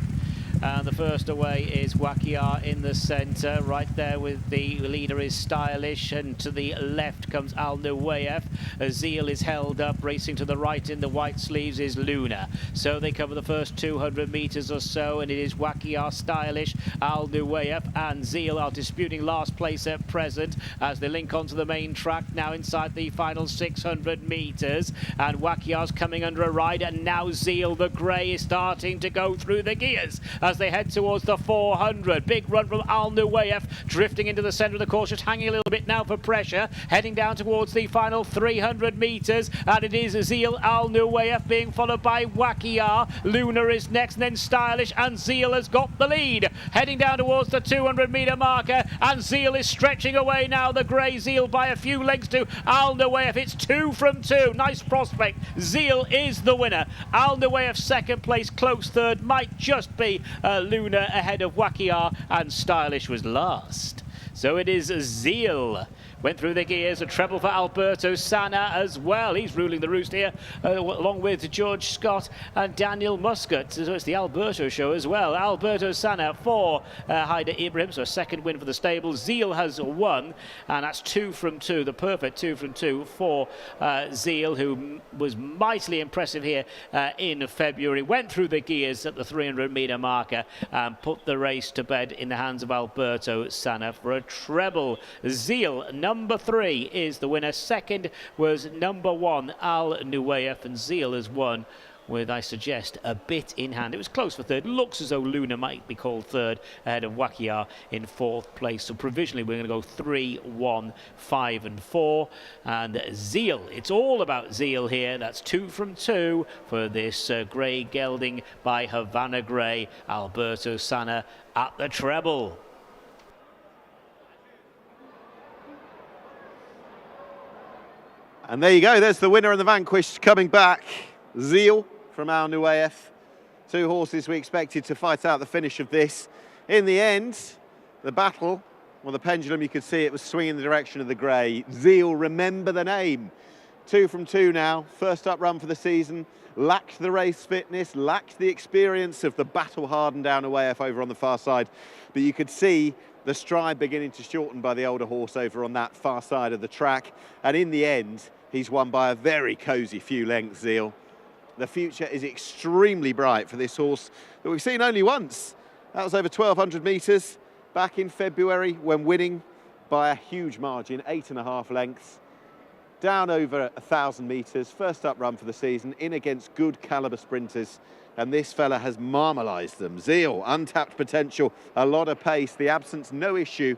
And the first away is Wakia in the centre. Right there with the leader is Stylish, and to the left comes Al Nuwayev. Zeal is held up. Racing to the right in the white sleeves is Luna. So they cover the first 200 metres or so, and it is Wakia, Stylish, Al Nuwayev and Zeal are disputing last place at present as they link onto the main track now inside the final 600 metres. And Wakia's coming under a ride, and now Zeal, the grey, is starting to go through the gears as they head towards the 400. Big run from Al Nuwayev, drifting into the centre of the course, just hanging a little bit now for pressure, heading down towards the final 300 metres, and it is Zeal, Al Nuwayev being followed by Wakia. Luna is next, and then Stylish, and Zeal has got the lead, heading down towards the 200 metre marker, and Zeal is stretching away now, the grey Zeal, by a few lengths to Al Nuwayev. It's 2 from 2. Nice prospect. Zeal is the winner. Al Nuwayev second place, close third, might just be Luna ahead of Wakia, and Stylish was last. So it is Zeal. Went through the gears, a treble for Alberto Sana as well. He's ruling the roost here, along with George Scott and Daniel Muscat. So it's the Alberto show as well. Alberto Sana for Haider Ibrahim, so a second win for the stable. Zeal has won, and that's 2 from 2, the perfect 2 from 2 for Zeal, who was mightily impressive here in February. Went through the gears at the 300 metre marker and put the race to bed in the hands of Alberto Sana for a treble. Zeal, number 3 is the winner. Second was number 1, Al Nuwayev, and Zeal has won with, I suggest, a bit in hand. It was close for third. Looks as though Luna might be called third ahead of Wakiar in fourth place. So provisionally we're going to go 3, 1, 5 and 4. And Zeal, it's all about Zeal here. That's 2 from 2 for this grey gelding by Havana Grey. Alberto Sana at the treble. And there you go, there's the winner and the vanquished coming back. Zeal from Al Nuwaif. 2 horses we expected to fight out the finish of this. In the end, the battle, well, the pendulum, you could see it was swinging in the direction of the grey. Zeal, remember the name. 2 from 2 now, first up run for the season. Lacked the race fitness, lacked the experience of the battle-hardened Al Nuwaif over on the far side. But you could see the stride beginning to shorten by the older horse over on that far side of the track. And in the end, he's won by a very cosy few lengths, Zeal. The future is extremely bright for this horse that we've seen only once. That was over 1,200 metres back in February when winning by a huge margin, 8.5 lengths. Down over 1,000 metres, first up run for the season, in against good calibre sprinters. And this fella has marmalised them. Zeal, untapped potential, a lot of pace, the absence, no issue.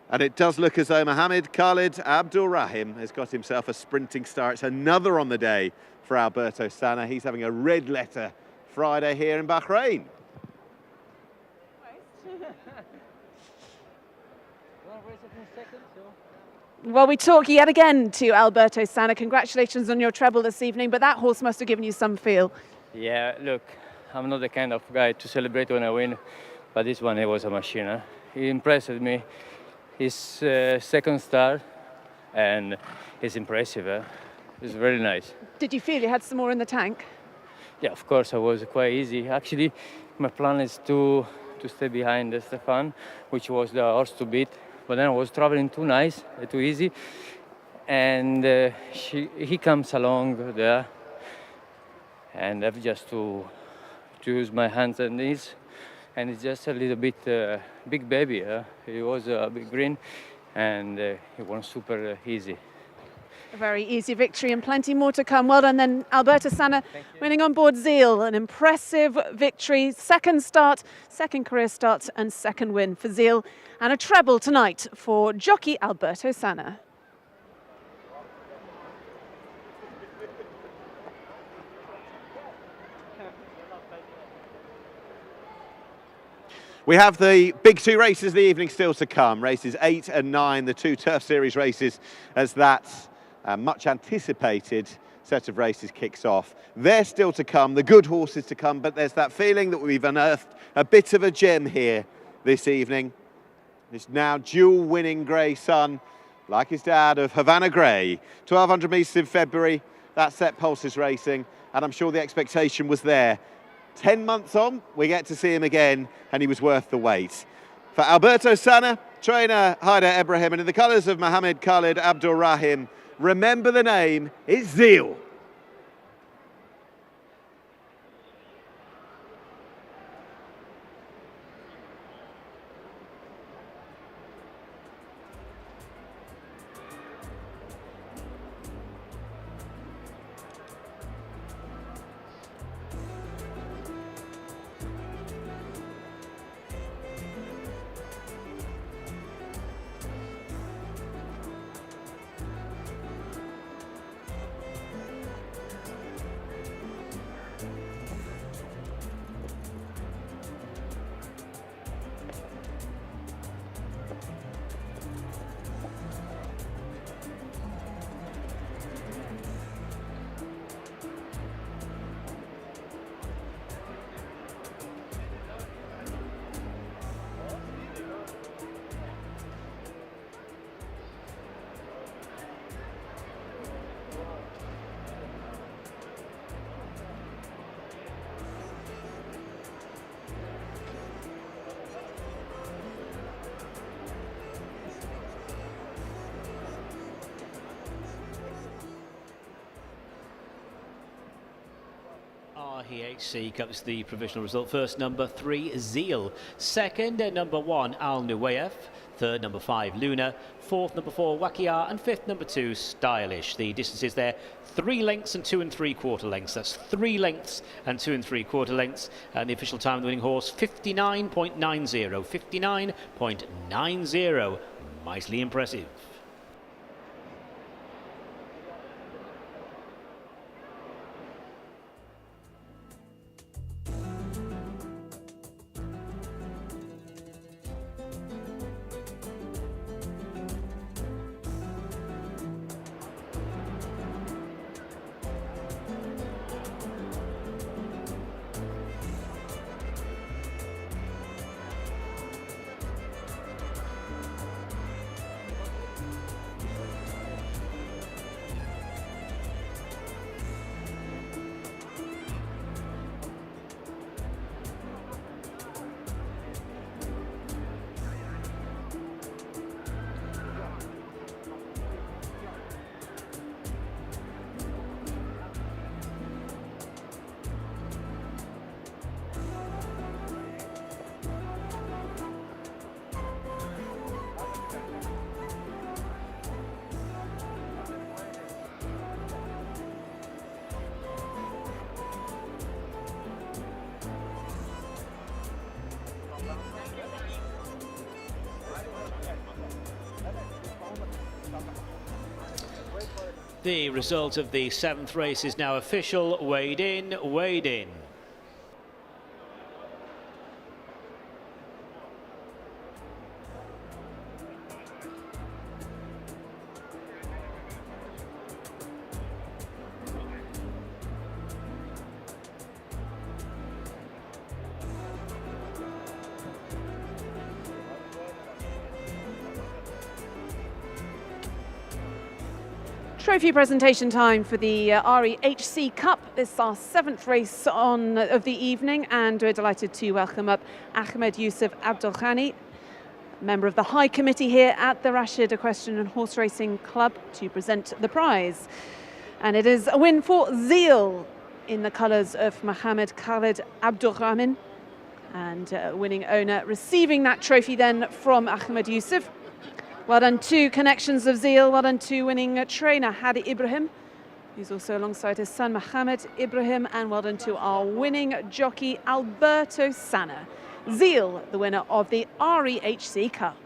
And it does look as though Mohammed Khalid Abdul Rahim has got himself a sprinting star. It's another on the day for Alberto Sana. He's having a red letter Friday here in Bahrain. Well, we talk yet again to Alberto Sana. Congratulations on your treble this evening, but that horse must have given you some feel. Yeah, look, I'm not the kind of guy to celebrate when I win, but this one, it was a machine. Huh? He impressed me. His second start, and it's impressive. Huh? It's very nice. Did you feel you had some more in the tank? Yeah, of course, I was quite easy. Actually, my plan is to stay behind Stefan, which was the horse to beat. But then I was traveling too nice, too easy, and he comes along there, and I have just to use my hands and knees, and it's just a little bit big baby. He was a big green, and he won super easy. A very easy victory and plenty more to come. Well done then, Alberto Sana, winning on board Zeal. An impressive victory, second start, second career start and second win for Zeal. And a treble tonight for jockey Alberto Sana. We have the big 2 races of the evening still to come. Races 8 and 9, the 2 Turf Series races, as that much anticipated set of races kicks off. They're still to come, the good horses to come, but there's that feeling that we've unearthed a bit of a gem here this evening. This now dual-winning grey son, like his dad, of Havana Grey. 1,200 metres in February, that set Pulses Racing, and I'm sure the expectation was there. 10 months on, we get to see him again, and he was worth the wait. For Alberto Sana, trainer Haider Ibrahim, and in the colours of Mohammed Khalid Abdul Rahim, remember the name, it's Zeal. REHC Cup's the provisional result. First, number 3, Zeal. Second, number 1, Al Nuwaif. third number 5 Luna, fourth number 4 Wakia, and fifth number 2 Stylish. The distances there 3 lengths and 2 3/4 lengths. That's 3 lengths and 2 3/4 lengths. And the official time of the winning horse 59.90. 59.90. Mightily impressive. The result of the 7th race is now official. Weighed in, weighed in. Trophy presentation time for the REHC Cup. This is our 7th race of the evening, and we're delighted to welcome up Ahmed Yusuf Abdulghani, member of the High Committee here at the Rashid Equestrian and Horse Racing Club, to present the prize. And it is a win for Zeal in the colours of Mohammed Khalid Abdulrahman, and winning owner receiving that trophy then from Ahmed Yusuf. Well done to Connections of Zeal, well done to winning trainer Hadi Ibrahim, who's also alongside his son Mohammed Ibrahim, and well done to our winning jockey Alberto Sanna. Zeal, the winner of the REHC Cup.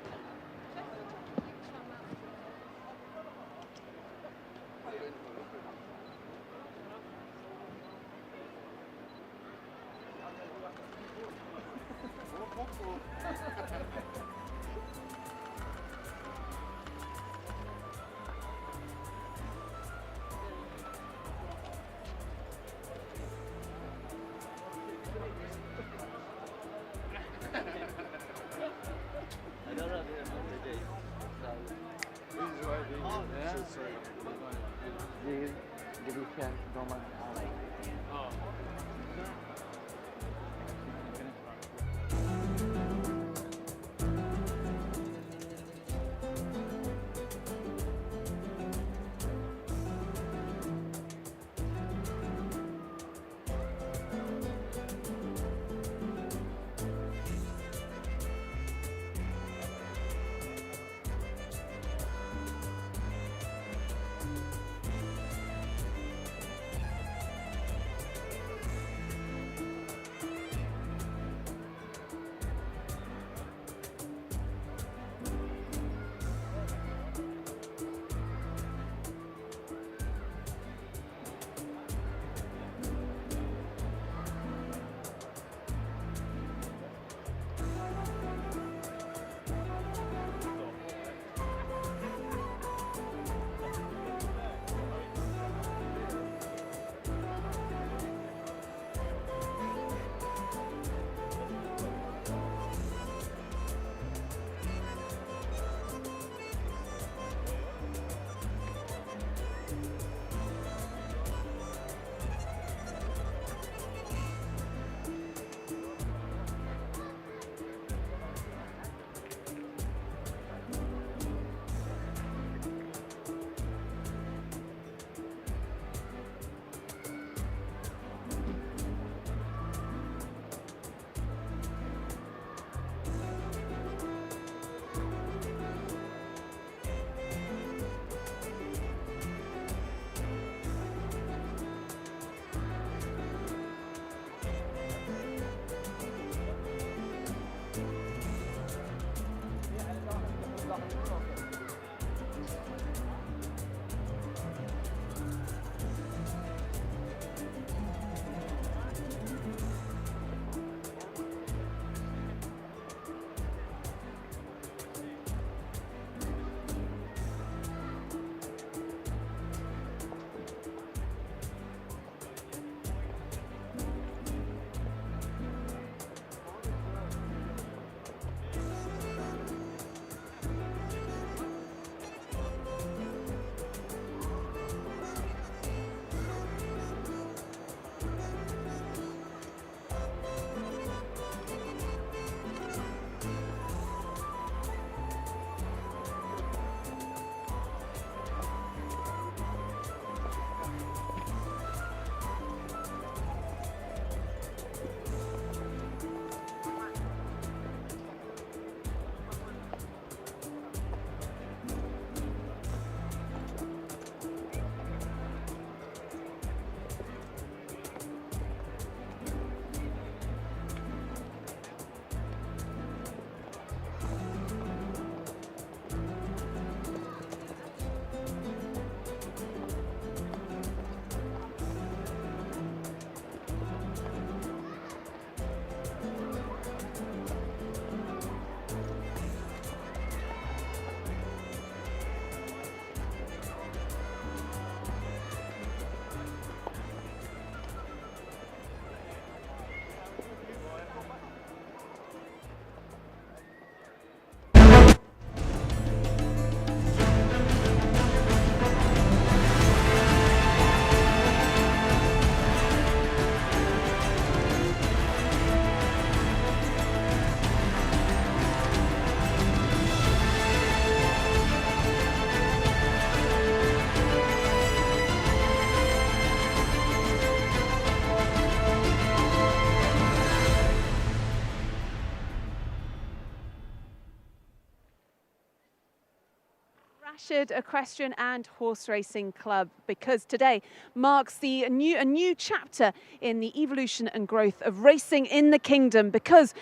Rashid Equestrian and Horse Racing Club, because today marks a new chapter in the evolution and growth of racing in the kingdom, because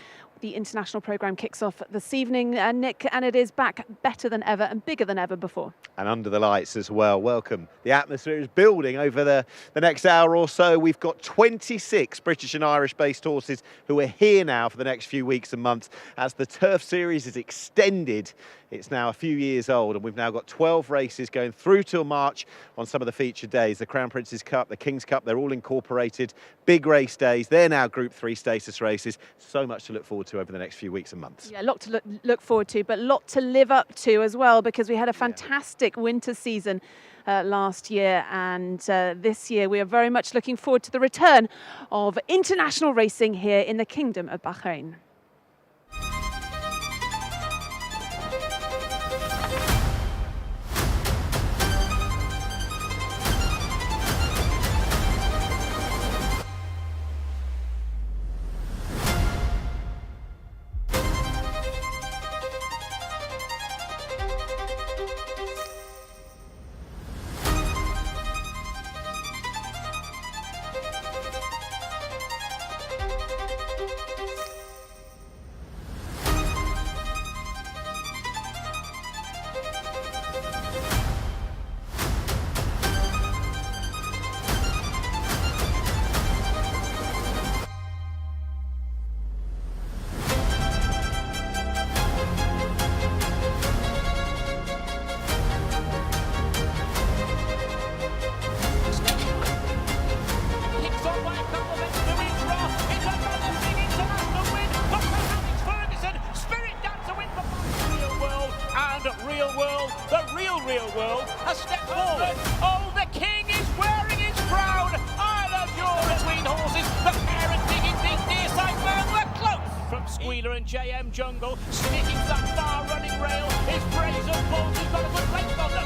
the international programme kicks off this evening, Nick, and it is back better than ever and bigger than ever before. And under the lights as well. Welcome. The atmosphere is building over the next hour or so. We've got 26 British and Irish-based horses who are here now for the next few weeks and months as the Turf Series is extended. It's now a few years old, and we've now got 12 races going through till March on some of the featured days. The Crown Prince's Cup, the King's Cup, they're all incorporated. Big race days. They're now Group 3 status races. So much to look forward to over the next few weeks and months. Yeah, a lot to look forward to, but a lot to live up to as well, because we had a fantastic winter season last year, and this year we are very much looking forward to the return of international racing here in the Kingdom of Bahrain. Jungle, sticking to that far running rail is Brazen Bulls, who's got a good length on them.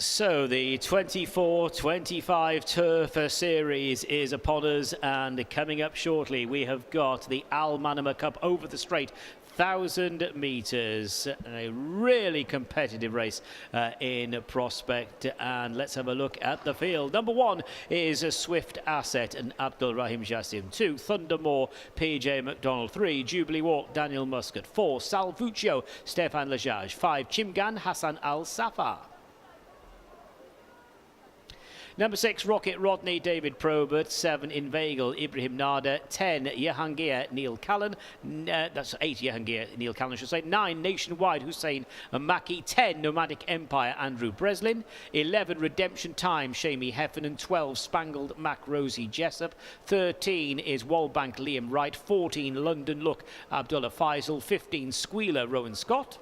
So the 24-25 Turf Series is upon us, and coming up shortly we have got the Manama Cup over the straight, 1,000 metres, a really competitive race in prospect. And let's have a look at the field. Number 1 is a Swift Asset and Abdul Rahim Jassim. 2, Thundermore, PJ McDonald. 3, Jubilee Walk, Daniel Muscat. 4, Salvuccio, Stefan Lajaj. 5, Chimgan, Hassan Al Safar. Number 6, Rocket Rodney, David Probert. 7, Inveigle, Ibrahim Nada. 10, Jahangir, Neil Callan. That's 8, Jahangir, Neil Callan, I should say. 9, Nationwide, Hussein Maki. 10, Nomadic Empire, Andrew Breslin. 11, Redemption Time, Shamie Heffernan. 12, Spangled Mac, Rosie Jessup. 13 is Wallbank, Liam Wright. 14, London Look, Abdullah Faisal. 15, Squealer, Rowan Scott.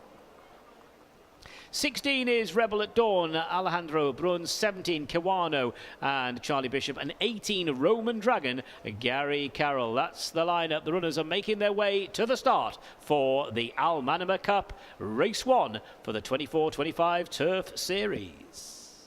16 is Rebel at Dawn, Alejandro Bruns. 17, Kiwano and Charlie Bishop. And 18, Roman Dragon, Gary Carroll. That's the lineup. The runners are making their way to the start for the Manama Cup, race 1 for the 24-25 Turf Series.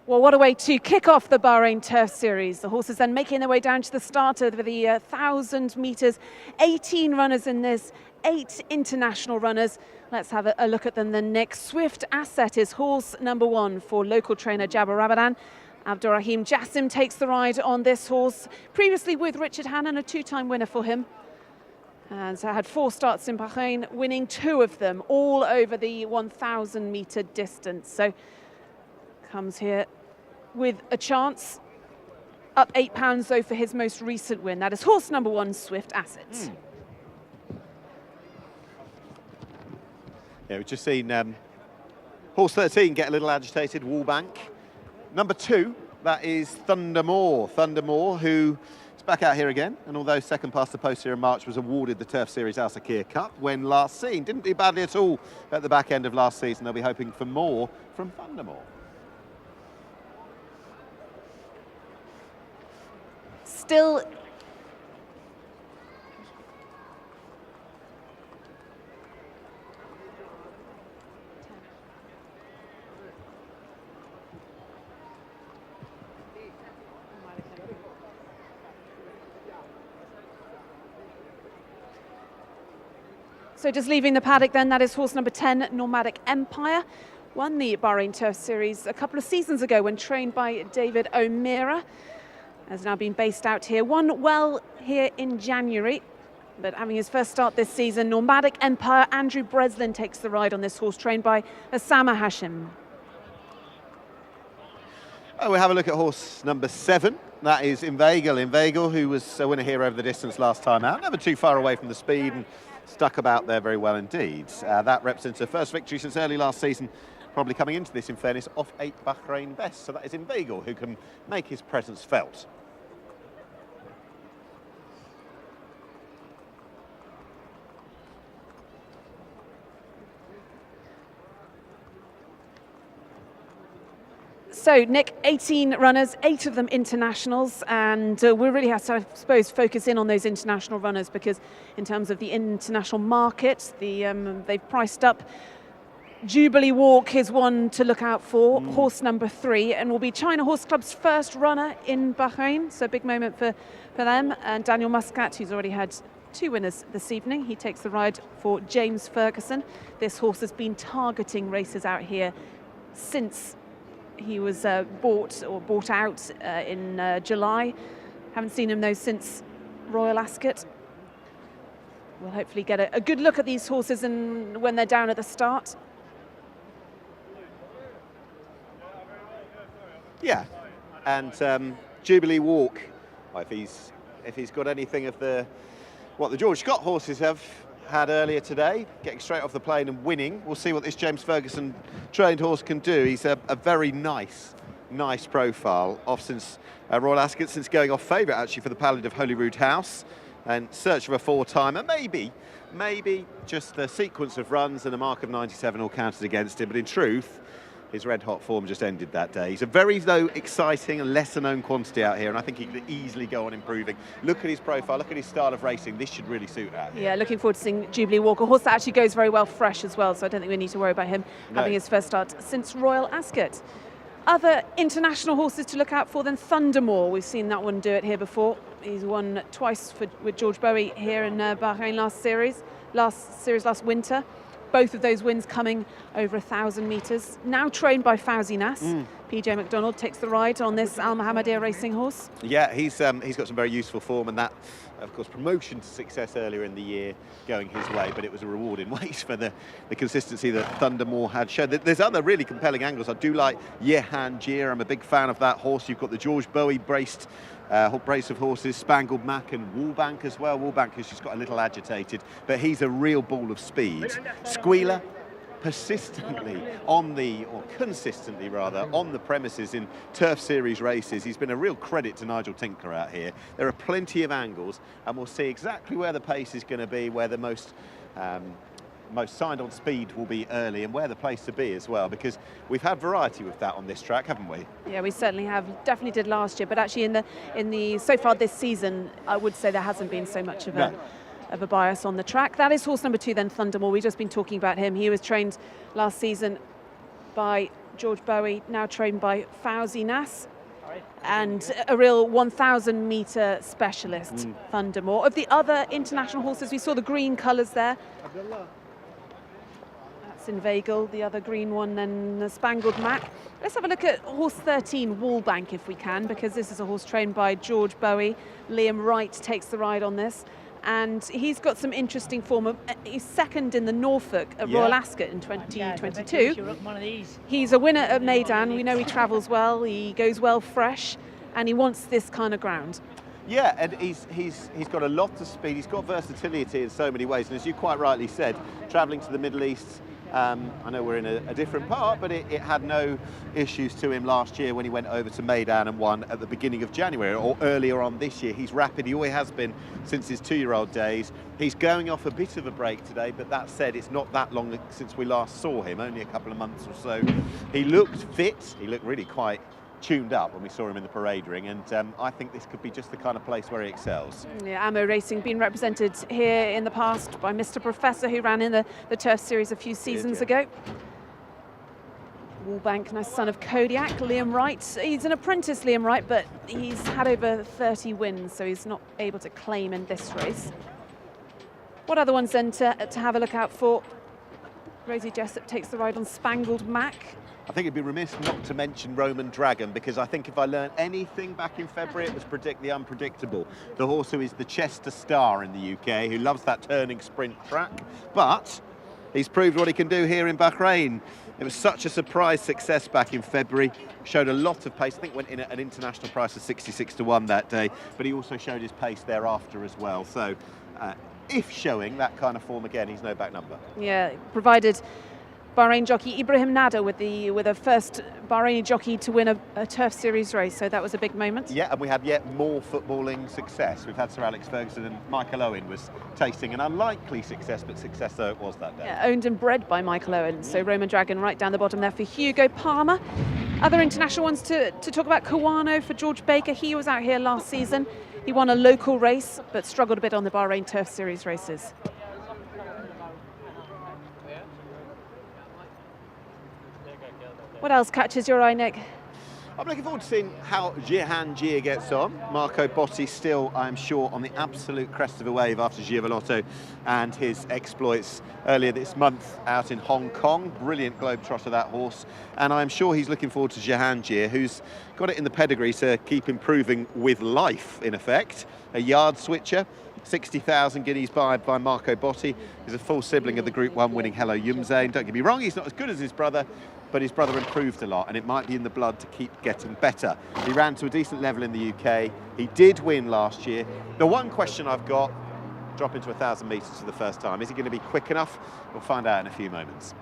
Well, what a way to kick off the Bahrain Turf Series. The horses then making their way down to the start of the 1,000 metres. 18 runners in this, 8 international runners. Let's have a look at them. The next Swift Asset is horse number 1 for local trainer Jabbar Ramadan. Abdurrahim Jassim takes the ride on this horse, previously with Richard Hannon, a 2-time winner for him. And so had 4 starts in Bahrain, winning 2 of them, all over the 1,000 metre distance. So comes here with a chance. Up £8 though for his most recent win. That is horse number 1, Swift Asset. Yeah, we've just seen horse 13 get a little agitated, Wallbank. Number 2, that is Thundermore. Thundermore, who is back out here again, and although second past the post here in March, was awarded the Turf Series Al-Sakir Cup when last seen. Didn't do badly at all at the back end of last season. They'll be hoping for more from Thundermore. Still So just leaving the paddock then, that is horse number 10, Nomadic Empire. Won the Bahrain Turf Series a couple of seasons ago when trained by David O'Meara. Has now been based out here. Won well here in January, but having his first start this season, Nomadic Empire, Andrew Breslin takes the ride on this horse, trained by Osama Hashim. Oh, we'll have a look at horse number 7. That is Inveigle, who was a winner here over the distance last time out. Never too far away from the speed and stuck about there very well indeed. That represents her first victory since early last season, probably coming into this, in fairness, off 8 Bahrain best. So that is Inveigle, who can make his presence felt. So, Nick, 18 runners, 8 of them internationals, and we really have to, I suppose, focus in on those international runners because in terms of the international market, they've priced up. Jubilee Walk is one to look out for, horse number 3, and will be China Horse Club's first runner in Bahrain, so a big moment for them. And Daniel Muscat, who's already had 2 winners this evening, he takes the ride for James Ferguson. This horse has been targeting races out here since he was bought out in July. Haven't seen him though since Royal Ascot. We'll hopefully get a good look at these horses and when they're down at the start. Yeah, and Jubilee Walk, if he's got anything of what the George Scott horses have had earlier today, getting straight off the plane and winning. We'll see what this James Ferguson trained horse can do. He's a very nice profile, off since Royal Ascot, since going off favourite actually for the Pallid of Holyrood House, and search of a 4-timer. Maybe just the sequence of runs and a mark of 97 all counted against him, but in truth, his red-hot form just ended that day. He's a very, though, exciting and lesser-known quantity out here, and I think he could easily go on improving. Look at his profile, look at his style of racing. This should really suit out here. Yeah, looking forward to seeing Jubilee Walk, a horse that actually goes very well fresh as well, so I don't think we need to worry about him having his first start since Royal Ascot. Other international horses to look out for then, Thundermore. We've seen that one do it here before. He's won twice with George Boughey here in Bahrain last winter. Both of those wins coming over 1,000 metres. Now trained by Fawzi Nas. PJ McDonald takes the ride on this Al Mohammedia racing horse. Yeah, he's got some very useful form, and that, of course, promotion to success earlier in the year going his way, but it was a reward in ways for the consistency that Thundermore had shown. There's other really compelling angles. I do like Yehan Jir. I'm a big fan of that horse. You've got the George Boughey brace of horses, Spangled Mac and Woolbank as well. Woolbank has just got a little agitated, but he's a real ball of speed. Squealer, consistently on the premises in Turf Series races. He's been a real credit to Nigel Tinkler out here. There are plenty of angles, and we'll see exactly where the pace is going to be, where the most signed on speed will be early, and where the place to be as well, because we've had variety with that on this track, haven't we? Yeah, we certainly have. Definitely did last year, but actually in the so far this season, I would say there hasn't been so much of a bias on the track. That is horse number 2 then, Thundermore. We've just been talking about him. He was trained last season by George Boughey, now trained by Fawzi Nas, and a real 1,000 metre specialist, Thundermore. Of the other international horses, we saw the green colours there. Inveigle, the other green one, then the Spangled Mac. Let's have a look at horse 13, Woolbank, if we can, because this is a horse trained by George Boughey. Liam Wright takes the ride on this, and he's got some interesting form. He's second in the Norfolk at Royal Ascot in 2022. He's a winner at Meydan. We know he travels well, he goes well fresh, and he wants this kind of ground. Yeah, and he's got a lot of speed. He's got versatility in so many ways, and as you quite rightly said, travelling to the Middle East I know we're in a different part, but it had no issues to him last year when he went over to Meydan and won at the beginning of January, or earlier on this year. He's rapid, he always has been since his 2-year-old days. He's going off a bit of a break today, but that said, it's not that long since we last saw him, only a couple of months or so. He looked fit, he looked really quite tuned up when we saw him in the parade ring, and I think this could be just the kind of place where he excels. Yeah, Ammo Racing been represented here in the past by Mr. Professor, who ran in the Turf Series a few seasons ago. Wallbank, nice son of Kodiak, Liam Wright. He's an apprentice, Liam Wright, but he's had over 30 wins, so he's not able to claim in this race. What other ones then to have a look out for? Rosie Jessup takes the ride on Spangled Mac. I think it'd be remiss not to mention Roman Dragon, because I think if I learned anything back in February, it was predict the unpredictable. The horse who is the Chester star in the UK, who loves that turning sprint track, but he's proved what he can do here in Bahrain. It was such a surprise success back in February, showed a lot of pace. I think went in at an international price of 66-1 that day, but he also showed his pace thereafter as well. So if showing that kind of form again, he's no back number. Yeah, provided Bahrain jockey Ibrahim Nada with a first Bahraini jockey to win a Turf Series race, so that was a big moment. Yeah, and we had yet more footballing success. We've had Sir Alex Ferguson, and Michael Owen was tasting an unlikely success, but success though it was that day. Yeah, owned and bred by Michael Owen, so Roman Dragon right down the bottom there for Hugo Palmer. Other international ones to talk about, Kawano for George Baker. He was out here last season. He won a local race, but struggled a bit on the Bahrain Turf Series races. What else catches your eye, Nick? I'm looking forward to seeing how Jehangir gets on. Marco Botti still, I'm sure, on the absolute crest of a wave after Giavolotto and his exploits earlier this month out in Hong Kong. Brilliant globetrotter, that horse. And I'm sure he's looking forward to Jehangir, who's got it in the pedigree to keep improving with life, in effect. A yard switcher. 60,000 guineas by Marco Botti. He's a full sibling of the Group 1 winning Hello Yumzane. Don't get me wrong, he's not as good as his brother, but his brother improved a lot, and it might be in the blood to keep getting better. He ran to a decent level in the UK. He did win last year. The one question I've got, drop into 1,000 metres for the first time, is he going to be quick enough? We'll find out in a few moments.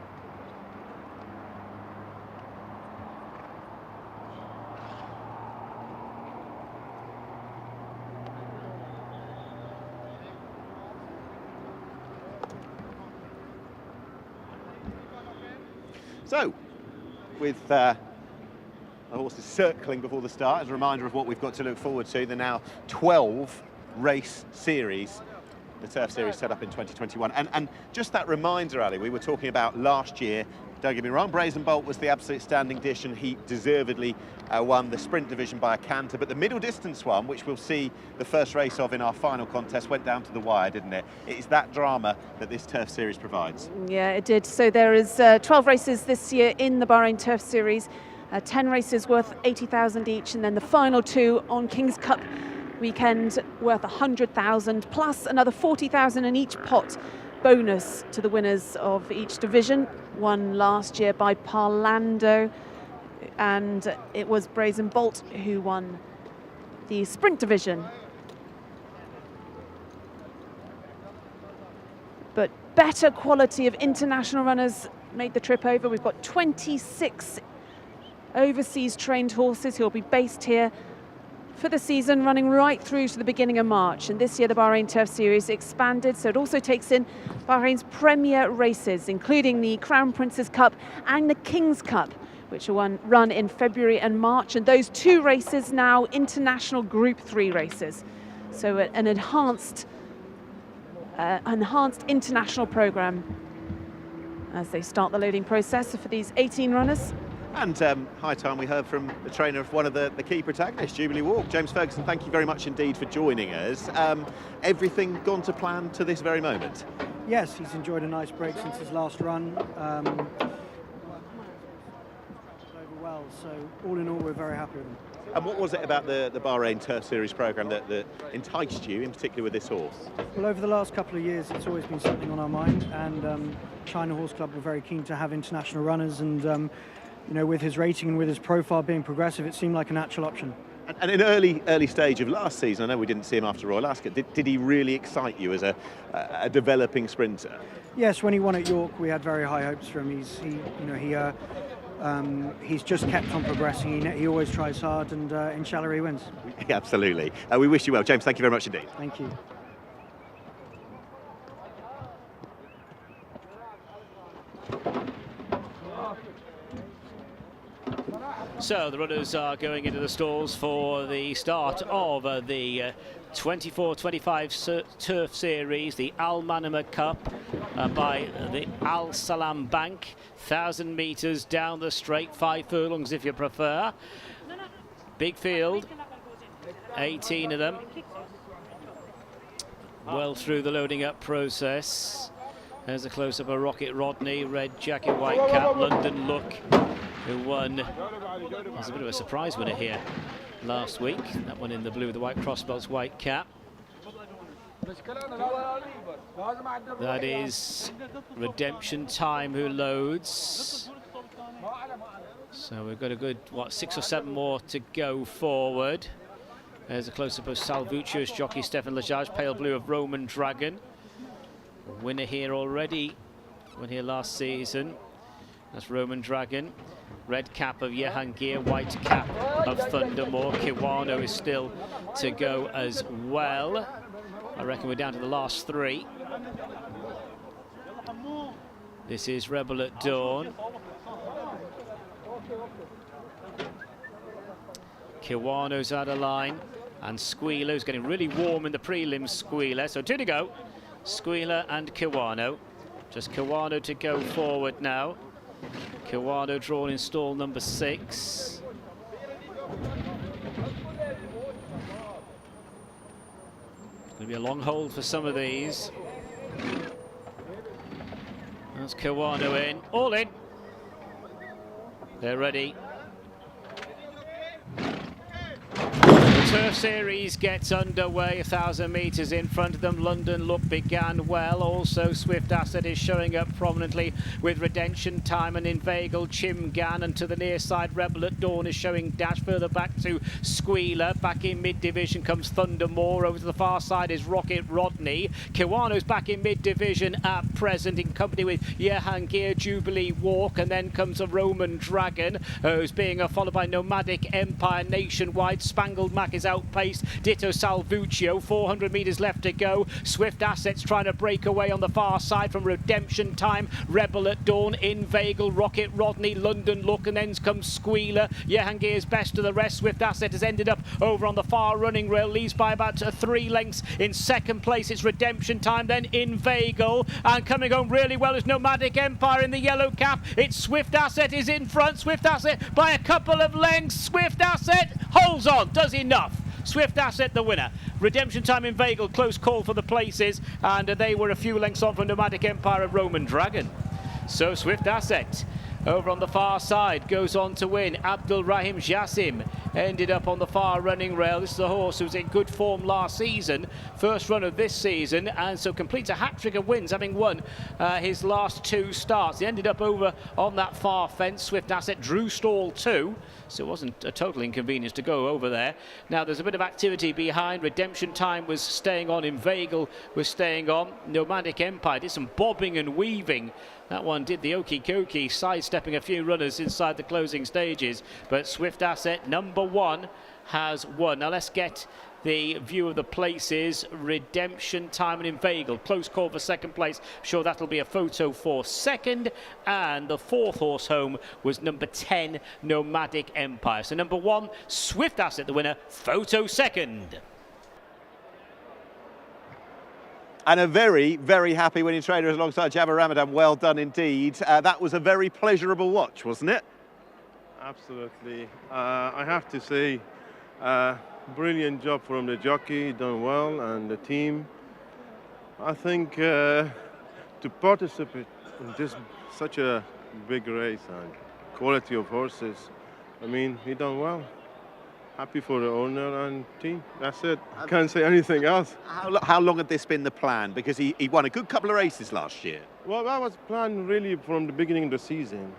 So, with the horses circling before the start, as a reminder of what we've got to look forward to, the now 12 race series, the Turf Series set up in 2021. And just that reminder, Ali, we were talking about last year. Don't get me wrong, Brazen Bolt was the absolute standing dish, and he deservedly won the sprint division by a canter. But the middle distance one, which we'll see the first race of in our final contest, went down to the wire, didn't it? It's that drama that this Turf Series provides. Yeah, it did. So there is 12 races this year in the Bahrain Turf Series, 10 races worth 80,000 each, and then the final 2 on King's Cup weekend worth 100,000, plus another 40,000 in each pot bonus to the winners of each division. Won last year by Parlando, and it was Brazen Bolt who won the sprint division. But better quality of international runners made the trip over. We've got 26 overseas trained horses who will be based here for the season, running right through to the beginning of March. And this year the Bahrain Turf Series expanded, so it also takes in Bahrain's premier races, including the Crown Prince's Cup and the King's Cup, which will run in February and March. And those 2 races now international Group 3 races. So an enhanced international program as they start the loading process for these 18 runners. And high time we heard from the trainer of one of the key protagonists, Jubilee Walk. James Ferguson, thank you very much indeed for joining us. Everything gone to plan to this very moment? Yes, he's enjoyed a nice break since his last run. Over well, so all in all, we're very happy with him. And what was it about the Bahrain Turf Series programme that enticed you, in particular with this horse? Well, over the last couple of years, it's always been something on our mind, and China Horse Club were very keen to have international runners, and you know, with his rating and with his profile being progressive, it seemed like a natural option. And in early stage of last season, I know we didn't see him after Royal Ascot, did he really excite you as a developing sprinter? Yes, when he won at York, we had very high hopes for him. He's just kept on progressing. He always tries hard, and inshallah he wins. Absolutely. We wish you well, James. Thank you very much indeed. Thank you. So the runners are going into the stalls for the start of the 24-25 Turf Series, the Manama Cup by the SALAM Bank. 1,000 metres down the straight, 5 furlongs if you prefer. Big field, 18 of them. Well through the loading up process. There's a close-up of Rocket Rodney, red jacket, white cap, London Look, who won. Was a bit of a surprise winner here last week. That one in the blue with the white crossbelts, white cap. That is Redemption Time who loads. So we've got a good, 6 or 7 more to go forward. There's a close-up of Salvuccio's jockey, Stefan Lajage, pale blue of Roman Dragon. Winner here already, won here last season. That's Roman Dragon. Red cap of Jehangir, white cap of Thundermore. Kiwano is still to go as well. I reckon we're down to the last 3. This is Rebel at Dawn. Kiwano's out of line, and Squealer's getting really warm in the prelims. Squealer, so 2 to go. Squealer and Kiwano. Just Kiwano to go forward now. Kiwano drawn in stall number 6. Going to be a long hold for some of these. That's Kiwano in. All in. They're ready. The Turf Series gets underway, 1,000 metres in front of them. London Look began well. Also, Swift Asset is showing up prominently with Redemption Time and Inveigle Chimgan. And to the near side, Rebel at Dawn is showing dash. Further back to Squealer. Back in mid-division comes Thundermore. Over to the far side is Rocket Rodney. Kiwano's back in mid-division at present in company with Jehangir, Jubilee Walk. And then comes a Roman Dragon, who's being followed by Nomadic Empire Nationwide. Spangled Mac is outpaced. Ditto Salvuccio. 400 metres left to go. Swift Assets trying to break away on the far side from Redemption Time. Rebel at Dawn, Inveigle, Rocket Rodney, London Look, and then comes Squealer. Jehangir's best to the rest. Swift Asset has ended up over on the far running rail, leads by about 3 lengths. In second place, it's Redemption Time, then Inveigle, and coming home really well is Nomadic Empire in the yellow cap. It's Swift Asset is in front. Swift Asset by a couple of lengths. Swift Asset holds on, does enough. Swift Asset the winner. Redemption Time Inveigle, close call for the places, and they were a few lengths on from Nomadic Empire and Roman Dragon. So Swift Asset over on the far side goes on to win. Abdul Rahim Jassim ended up on the far running rail. This is a horse who was in good form last season, first run of this season, and so completes a hat-trick of wins, having won his last 2 starts. He ended up over on that far fence. Swift Asset drew stall 2, so it wasn't a total inconvenience to go over there. Now there's a bit of activity behind. Redemption Time was staying on. Inveigle was staying on. Nomadic Empire did some bobbing and weaving. That one did the okie dokie, sidestepping a few runners inside the closing stages. But Swift Asset, number 1, has won. Now let's get the view of the places. Redemption Time and Inveigle, close call for second place. Sure, that'll be a photo for second. And the 4th horse home was number 10, Nomadic Empire. So number 1, Swift Asset the winner, photo second. And a very, very happy winning trader alongside Jabba Ramadan. Well done indeed. That was a very pleasurable watch, wasn't it? Absolutely. I have to say, brilliant job from the jockey, done well, and the team. I think to participate in this such a big race and quality of horses, I mean, he done well. Happy for the owner and team. That's it. I can't say anything else. How long had this been the plan? Because he won a good couple of races last year. Well, that was planned really from the beginning of the season.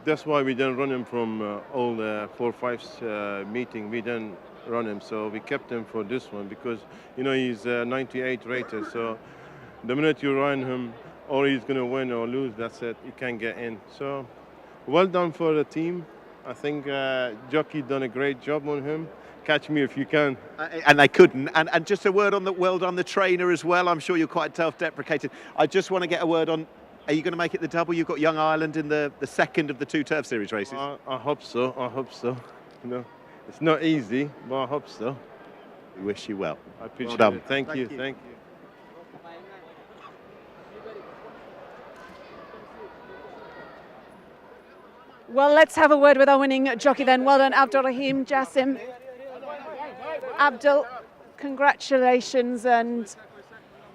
That's why we didn't run him from all the 4-5 meeting. We didn't run him, so we kept him for this one because, you know, he's 98 rated. So the minute you run him or he's going to win or lose. That's it. He can't get in. So, well done for the team. I think jockey done a great job on him. Catch me if you can. And they couldn't. And just a word on the well done the trainer as well. I'm sure you're quite self-deprecating. I just want to get a word on. Are you going to make it the double? You've got Young Ireland in the second of the 2 Turf Series races. I hope so. I hope so. You know, it's not easy, but I hope so. We wish you well. I appreciate Well it. Thank you. Thank you. Well, let's have a word with our winning jockey then. Well done, Abdulrahim Jassim. Abdul, congratulations, and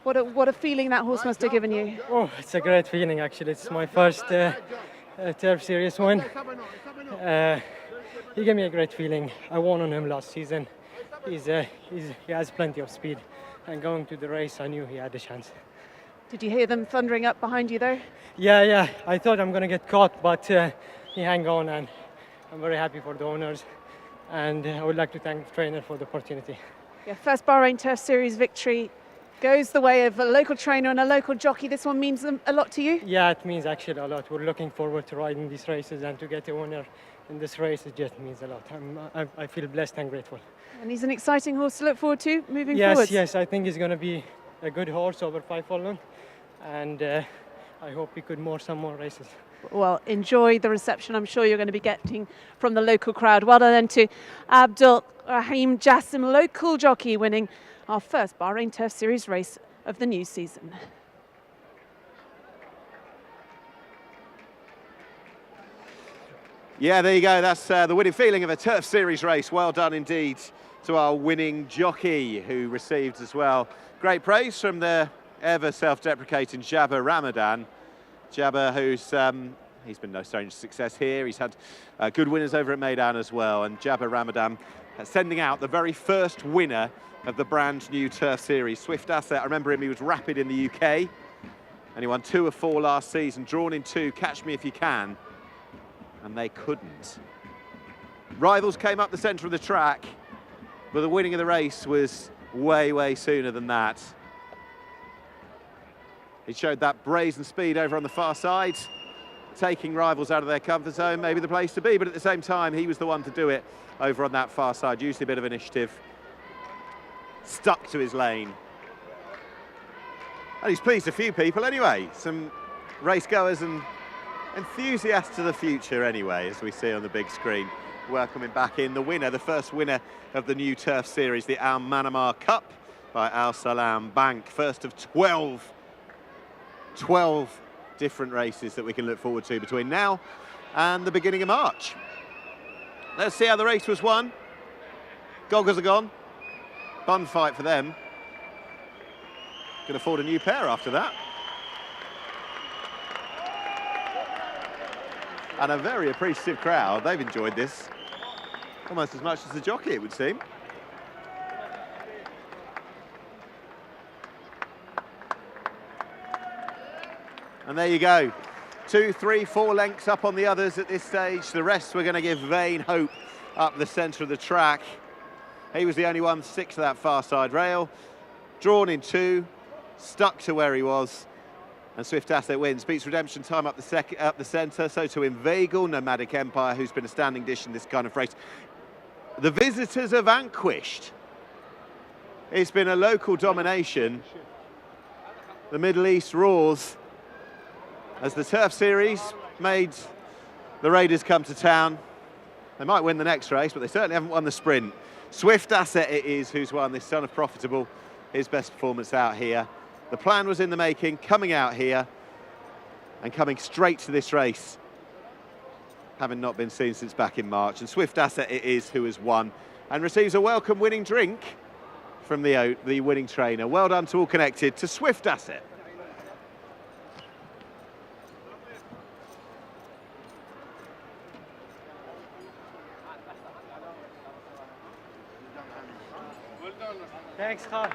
what a feeling that horse must have given you. Oh, it's a great feeling actually. It's my first Turf Series win. He gave me a great feeling. I won on him last season. He has plenty of speed, and going to the race, I knew he had a chance. Did you hear them thundering up behind you though? Yeah. I thought I'm going to get caught, but he hung on, and I'm very happy for the owners. And I would like to thank the trainer for the opportunity. Yeah, first Bahrain Turf Series victory goes the way of a local trainer and a local jockey. This one means a lot to you? Yeah, it means actually a lot. We're looking forward to riding these races, and to get a winner in this race, it just means a lot. I feel blessed and grateful. And he's an exciting horse to look forward to moving forward. Yes, I think he's going to be a good horse over 5 furlong, and I hope he could some more races. Well, enjoy the reception I'm sure you're going to be getting from the local crowd. Well done then to Abdulrahim Jassim, local jockey, winning our first Bahrain Turf Series race of the new season. Yeah, there you go. That's the winning feeling of a Turf Series race. Well done indeed to our winning jockey, who received as well great praise from the ever self-deprecating Jabba Ramadan. Jabba, he's been no stranger to success here. He's had good winners over at Meydan as well. And Jabba Ramadan sending out the very first winner of the brand new Turf Series. Swift Asset, I remember him, he was rapid in the UK. And he won 2 of 4 last season, drawn in 2, Catch Me If You Can. And they couldn't. Rivals came up the centre of the track, but the winning of the race was way sooner than that. He showed that brazen speed over on the far side, taking rivals out of their comfort zone, maybe the place to be, but at the same time, he was the one to do it over on that far side, used a bit of initiative, stuck to his lane. And he's pleased a few people anyway, some race goers and enthusiasts of the future anyway, as we see on the big screen. Welcoming back in the winner, the first winner of the new Turf Series, the Manama Cup by Al Salam Bank, first of 12 different races that we can look forward to between now and the beginning of March. Let's see how the race was won. Goggles are gone. Bun fight for them. Can afford a new pair after that. And a very appreciative crowd. They've enjoyed this almost as much as the jockey, it would seem. And there you go. 2, 3, 4 lengths up on the others at this stage. The rest we're going to give vain hope up the centre of the track. He was the only one to stick to that far side rail. Drawn in 2, stuck to where he was. And Swift Asset wins. Beats Redemption Time up the centre. So to Inveigle, Nomadic Empire, who's been a standing dish in this kind of race. The visitors are vanquished. It's been a local domination. The Middle East roars as the Turf Series made the Raiders come to town. They might win the next race, but they certainly haven't won the sprint. Swift Asset it is who's won this Son of Profitable, his best performance out here. The plan was in the making, coming out here and coming straight to this race, having not been seen since back in March. And Swift Asset it is who has won and receives a welcome winning drink from the winning trainer. Well done to all connected to Swift Asset. Thanks, Khan.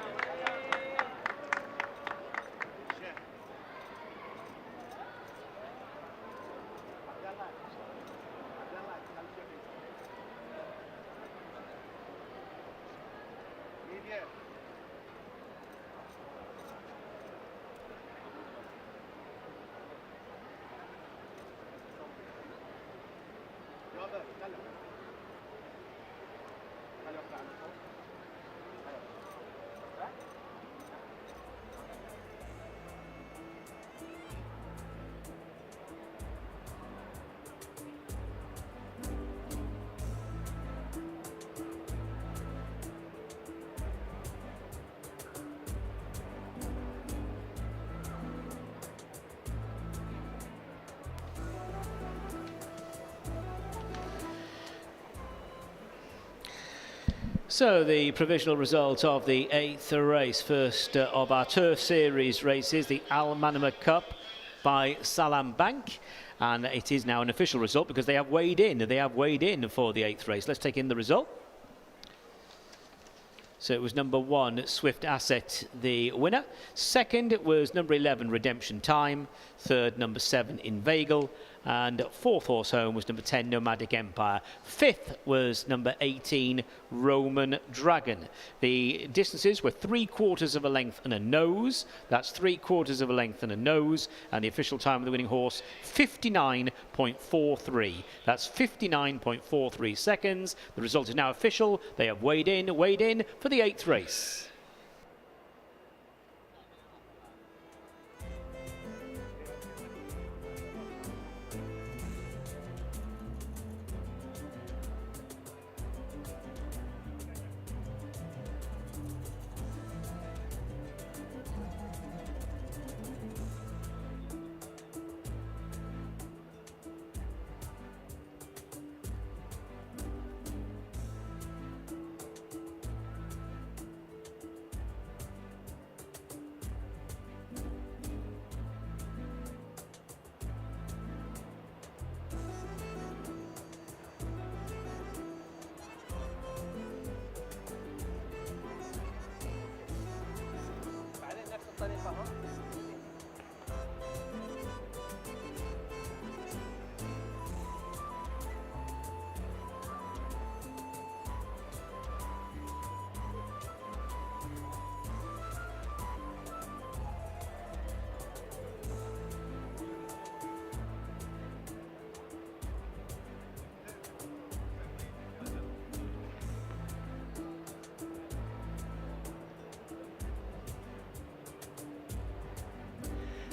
So the provisional result of the 8th race, first of our Turf Series races, the Manama Cup by SALAM Bank. And it is now an official result because they have weighed in. They have weighed in for the 8th race. Let's take in the result. So it was number 1, Swift Asset, the winner. Second, it was number 11, Redemption Time. Third, number 7, Inveigle. And fourth horse home was number 10, Nomadic Empire. Fifth was number 18, Roman Dragon. The distances were 3/4 of a length and a nose. That's 3/4 of a length and a nose. And the official time of the winning horse, 59.43. That's 59.43 seconds. The result is now official. They have weighed in for the 8th race.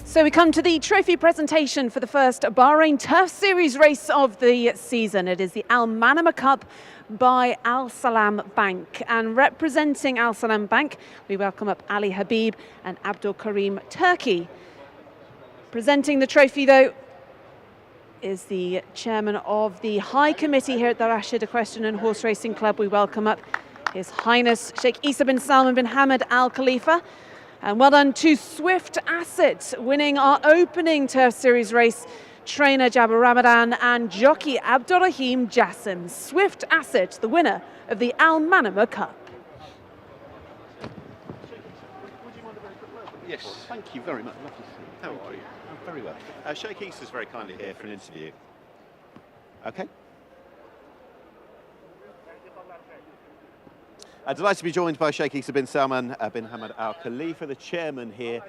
So we come to the trophy presentation for the first Bahrain Turf Series race of the season. It is the Manama Cup by Al Salam Bank. And representing Al Salam Bank, we welcome up Ali Habib and Abdul Karim Turki. Presenting the trophy, though, is the chairman of the High Committee here at the Rashid Equestrian and Horse Racing Club. We welcome up His Highness Sheikh Isa bin Salman bin Hamad Al Khalifa. And well done to Swift Asset, winning our opening Turf Series race. Trainer Jabir Ramadan and jockey Abdurrahim Jassim. Swift Asset, the winner of the Manama Cup. Yes, thank you very much. Lovely to see you. How are you? I'm very well. Sheikh Isa's very kindly here for an interview. Okay. Delighted to be joined by Sheikh Isa bin Salman bin Hamad Al Khalifa, the chairman here,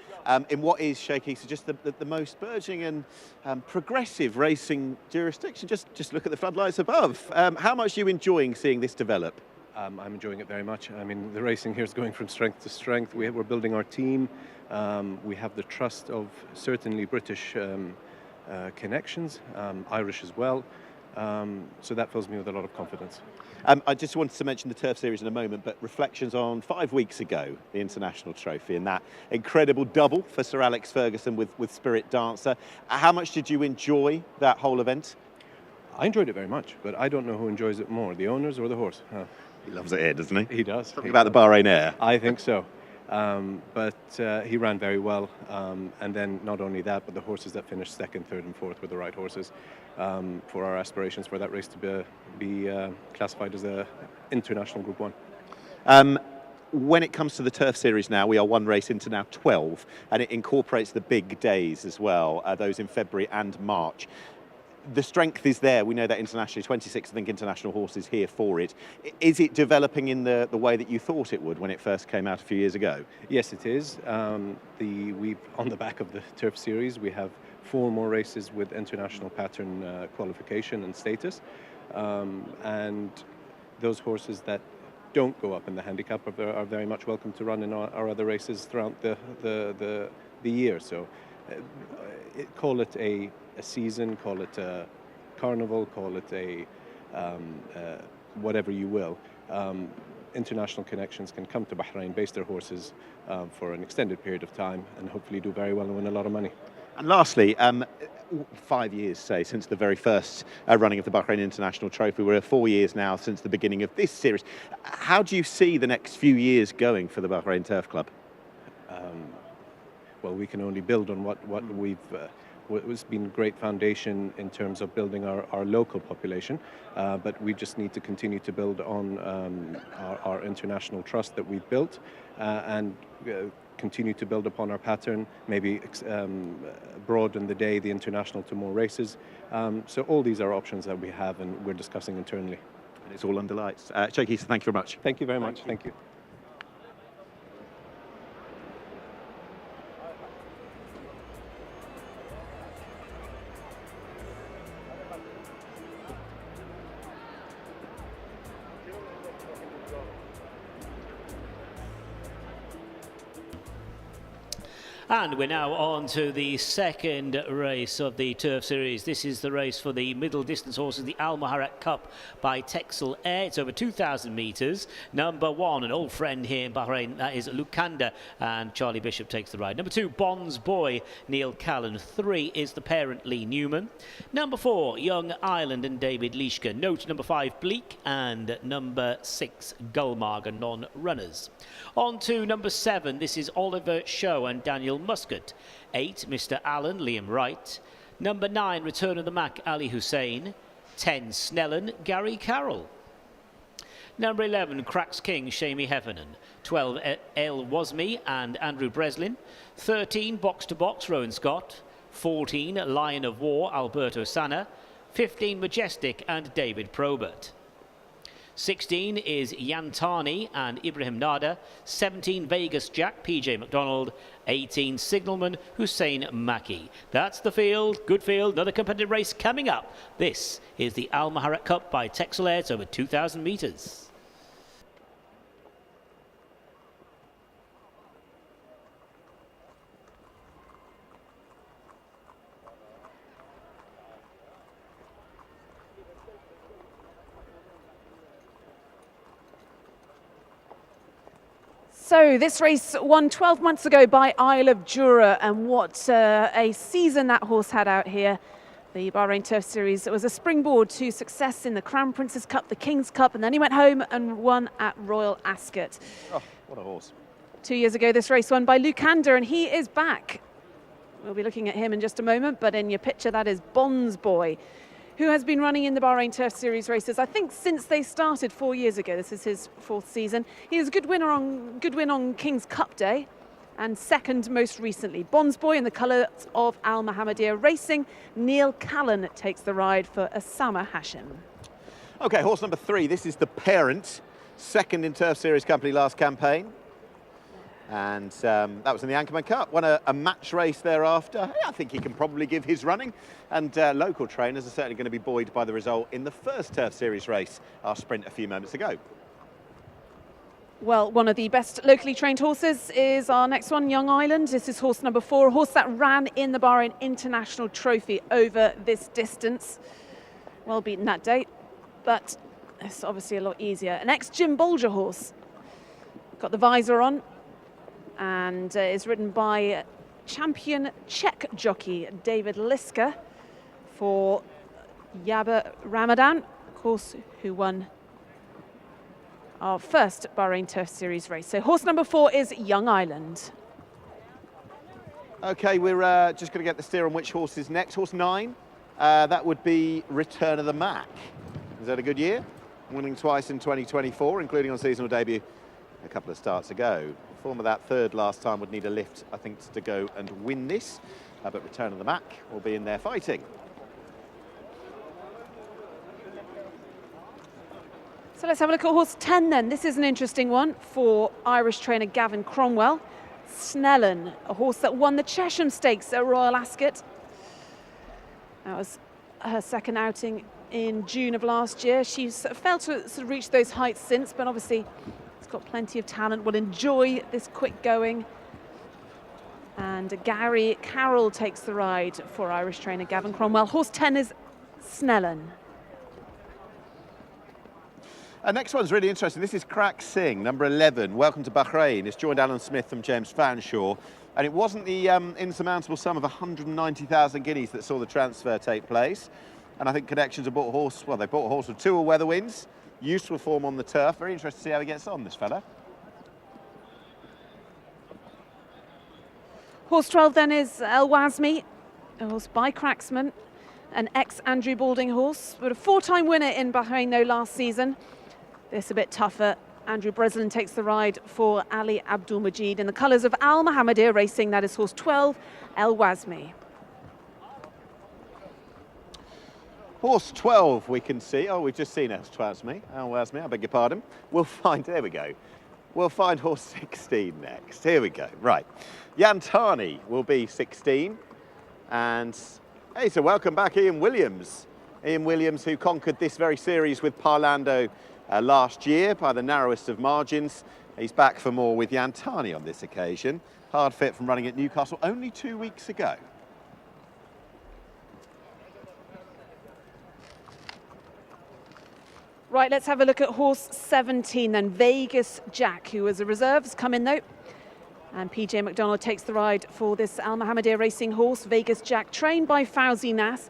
in what is, Sheikh Isa, just the most burgeoning and progressive racing jurisdiction. Just look at the floodlights above. How much are you enjoying seeing this develop? I'm enjoying it very much. I mean, the racing here is going from strength to strength. We're building our team. We have the trust of certainly British connections, Irish as well. So that fills me with a lot of confidence. I just wanted to mention the Turf Series in a moment, but reflections on 5 weeks ago, the International Trophy, and that incredible double for Sir Alex Ferguson with Spirit Dancer. How much did you enjoy that whole event? I enjoyed it very much, but I don't know who enjoys it more, the owners or the horse. He loves it here, doesn't he? He does. Something about the Bahrain air. I think so. But he ran very well, and then not only that, but the horses that finished second, third and fourth were the right horses for our aspirations for that race to be classified as an international Group 1. When it comes to the Turf Series now, we are one race into now 12, and it incorporates the big days as well, those in February and March. The strength is there. We know that internationally, 26, I think, international horses here for it. Is it developing in the way that you thought it would when it first came out a few years ago? Yes, it is. On the back of the Turf Series, we have 4 more races with international pattern qualification and status. And those horses that don't go up in the handicap are very much welcome to run in our other races throughout the year. So call it a season, call it a carnival, call it a whatever you will. International connections can come to Bahrain, base their horses for an extended period of time, and hopefully do very well and win a lot of money. And lastly, 5 years, say, since the very first running of the Bahrain International Trophy. We're 4 years now since the beginning of this series. How do you see the next few years going for the Bahrain Turf Club? Well, we can only build on what we've what has been great foundation in terms of building our local population, but we just need to continue to build on our international trust that we've built, and continue to build upon our pattern, maybe broaden the international to more races. So all these are options that we have and we're discussing internally. And it's all under lights. Sheikh Issa, thank you very much. Thank you very much. Thank you. And we're now on to the second race of the Turf Series. This is the race for the middle distance horses, the Maharraq Cup by TEXEL Air. It's over 2,000 metres. Number 1, an old friend here in Bahrain, that is Lukanda, and Charlie Bishop takes the ride. Number 2, Bond's Boy, Neil Callan. 3 is the parent, Lee Newman. Number 4, Young Ireland and David Leishka. Note number 5, Bleak, and number 6, Gulmarg, non-runners. On to number 7, this is Oliver Show and Daniel Muscat. 8, Mr. Allen, Liam Wright. Number 9, Return of the Mac, Ali Hussein. 10, Snellen, Gary Carroll. Number 11, Cracks King, Shamie Heffernan. 12, El Wasmi and Andrew Breslin. 13, Box to Box, Rowan Scott. 14, Lion of War, Alberto Sanna. 15, Majestic and David Probert. 16 is Yantani and Ibrahim Nada. 17, Vegas Jack, PJ McDonald. 18, Signalman, Hussein Maki. That's the field. Good field. Another competitive race coming up. This is the Maharraq Cup by TEXEL Air. It's over 2,000 metres. So this race won 12 months ago by Isle of Jura, and what a season that horse had out here. The Bahrain Turf Series was a springboard to success in the Crown Prince's Cup, the King's Cup, and then he went home and won at Royal Ascot. Oh, what a horse. 2 years ago this race won by Lukanda, and he is back. We'll be looking at him in just a moment, but in your picture that is Bond's Boy, who has been running in the Bahrain Turf Series races, I think, since they started 4 years ago. This is his 4th season. He has a good win on King's Cup Day, and second most recently. Bond's Boy in the colours of Al Mohammedia Racing. Neil Callan takes the ride for Osama Hashim. Okay, horse number 3. This is the parent, second in Turf Series company last campaign. And that was in the Anchorman Cup. Won a match race thereafter. Yeah, I think he can probably give his running. And local trainers are certainly going to be buoyed by the result in the first Turf Series race, our sprint a few moments ago. Well, one of the best locally trained horses is our next one, Young Ireland. This is horse number 4, a horse that ran in the Bahrain International Trophy over this distance. Well beaten that date, but it's obviously a lot easier. An ex-Jim Bolger horse. Got the visor on, and is ridden by champion Czech jockey David Liska for Yaba Ramadan, of course, who won our first Bahrain Turf Series race. So horse number 4 is Young Ireland. Okay, we're just going to get the steer on which horse is next. Horse 9, that would be Return of the Mac. Is that a good year? Winning twice in 2024, including on seasonal debut a couple of starts ago. Form of that 3rd last time would need a lift, I think, to go and win this. But Return of the Mac will be in there fighting. So let's have a look at horse 10 then. This is an interesting one for Irish trainer Gavin Cromwell. Snellen, a horse that won the Chesham Stakes at Royal Ascot. That was her second outing in June of last year. She's failed to sort of reach those heights since, but obviously it's got plenty of talent, will enjoy this quick going. And Gary Carroll takes the ride for Irish trainer Gavin Cromwell. Horse 10 is Snellen. Next one's really interesting. This is Crack Singh, number 11. Welcome to Bahrain. It's joined Alan Smith from James Fanshawe. And it wasn't the insurmountable sum of 190,000 guineas that saw the transfer take place. And I think Connections have bought a horse, well, they bought a horse with 2 all-weather wins, useful form on the turf. Very interested to see how he gets on, this fella. Horse 12 then is El Wazmi, a horse by Cracksman, an ex-Andrew Balding horse, but a 4-time winner in Bahrain though last season. This a bit tougher. Andrew Breslin takes the ride for Ali Abdul Majid in the colours of Al Mohammedia Racing. That is horse 12, El Wazmi. Horse 12 we can see. Oh, we've just seen El Wazmi, I beg your pardon. We'll find, there we go. We'll find horse 16 next. Here we go. Right. Yantani will be 16. And, hey, so welcome back Ian Williams. Ian Williams, who conquered this very series with Parlando last year by the narrowest of margins. He's back for more with Yantani on this occasion. Hard fit from running at Newcastle only 2 weeks ago. Right, let's have a look at horse 17 then, Vegas Jack, who was a reserve, has come in though. And PJ McDonald takes the ride for this Al Mohammedia Racing horse. Vegas Jack, trained by Fauzi Nas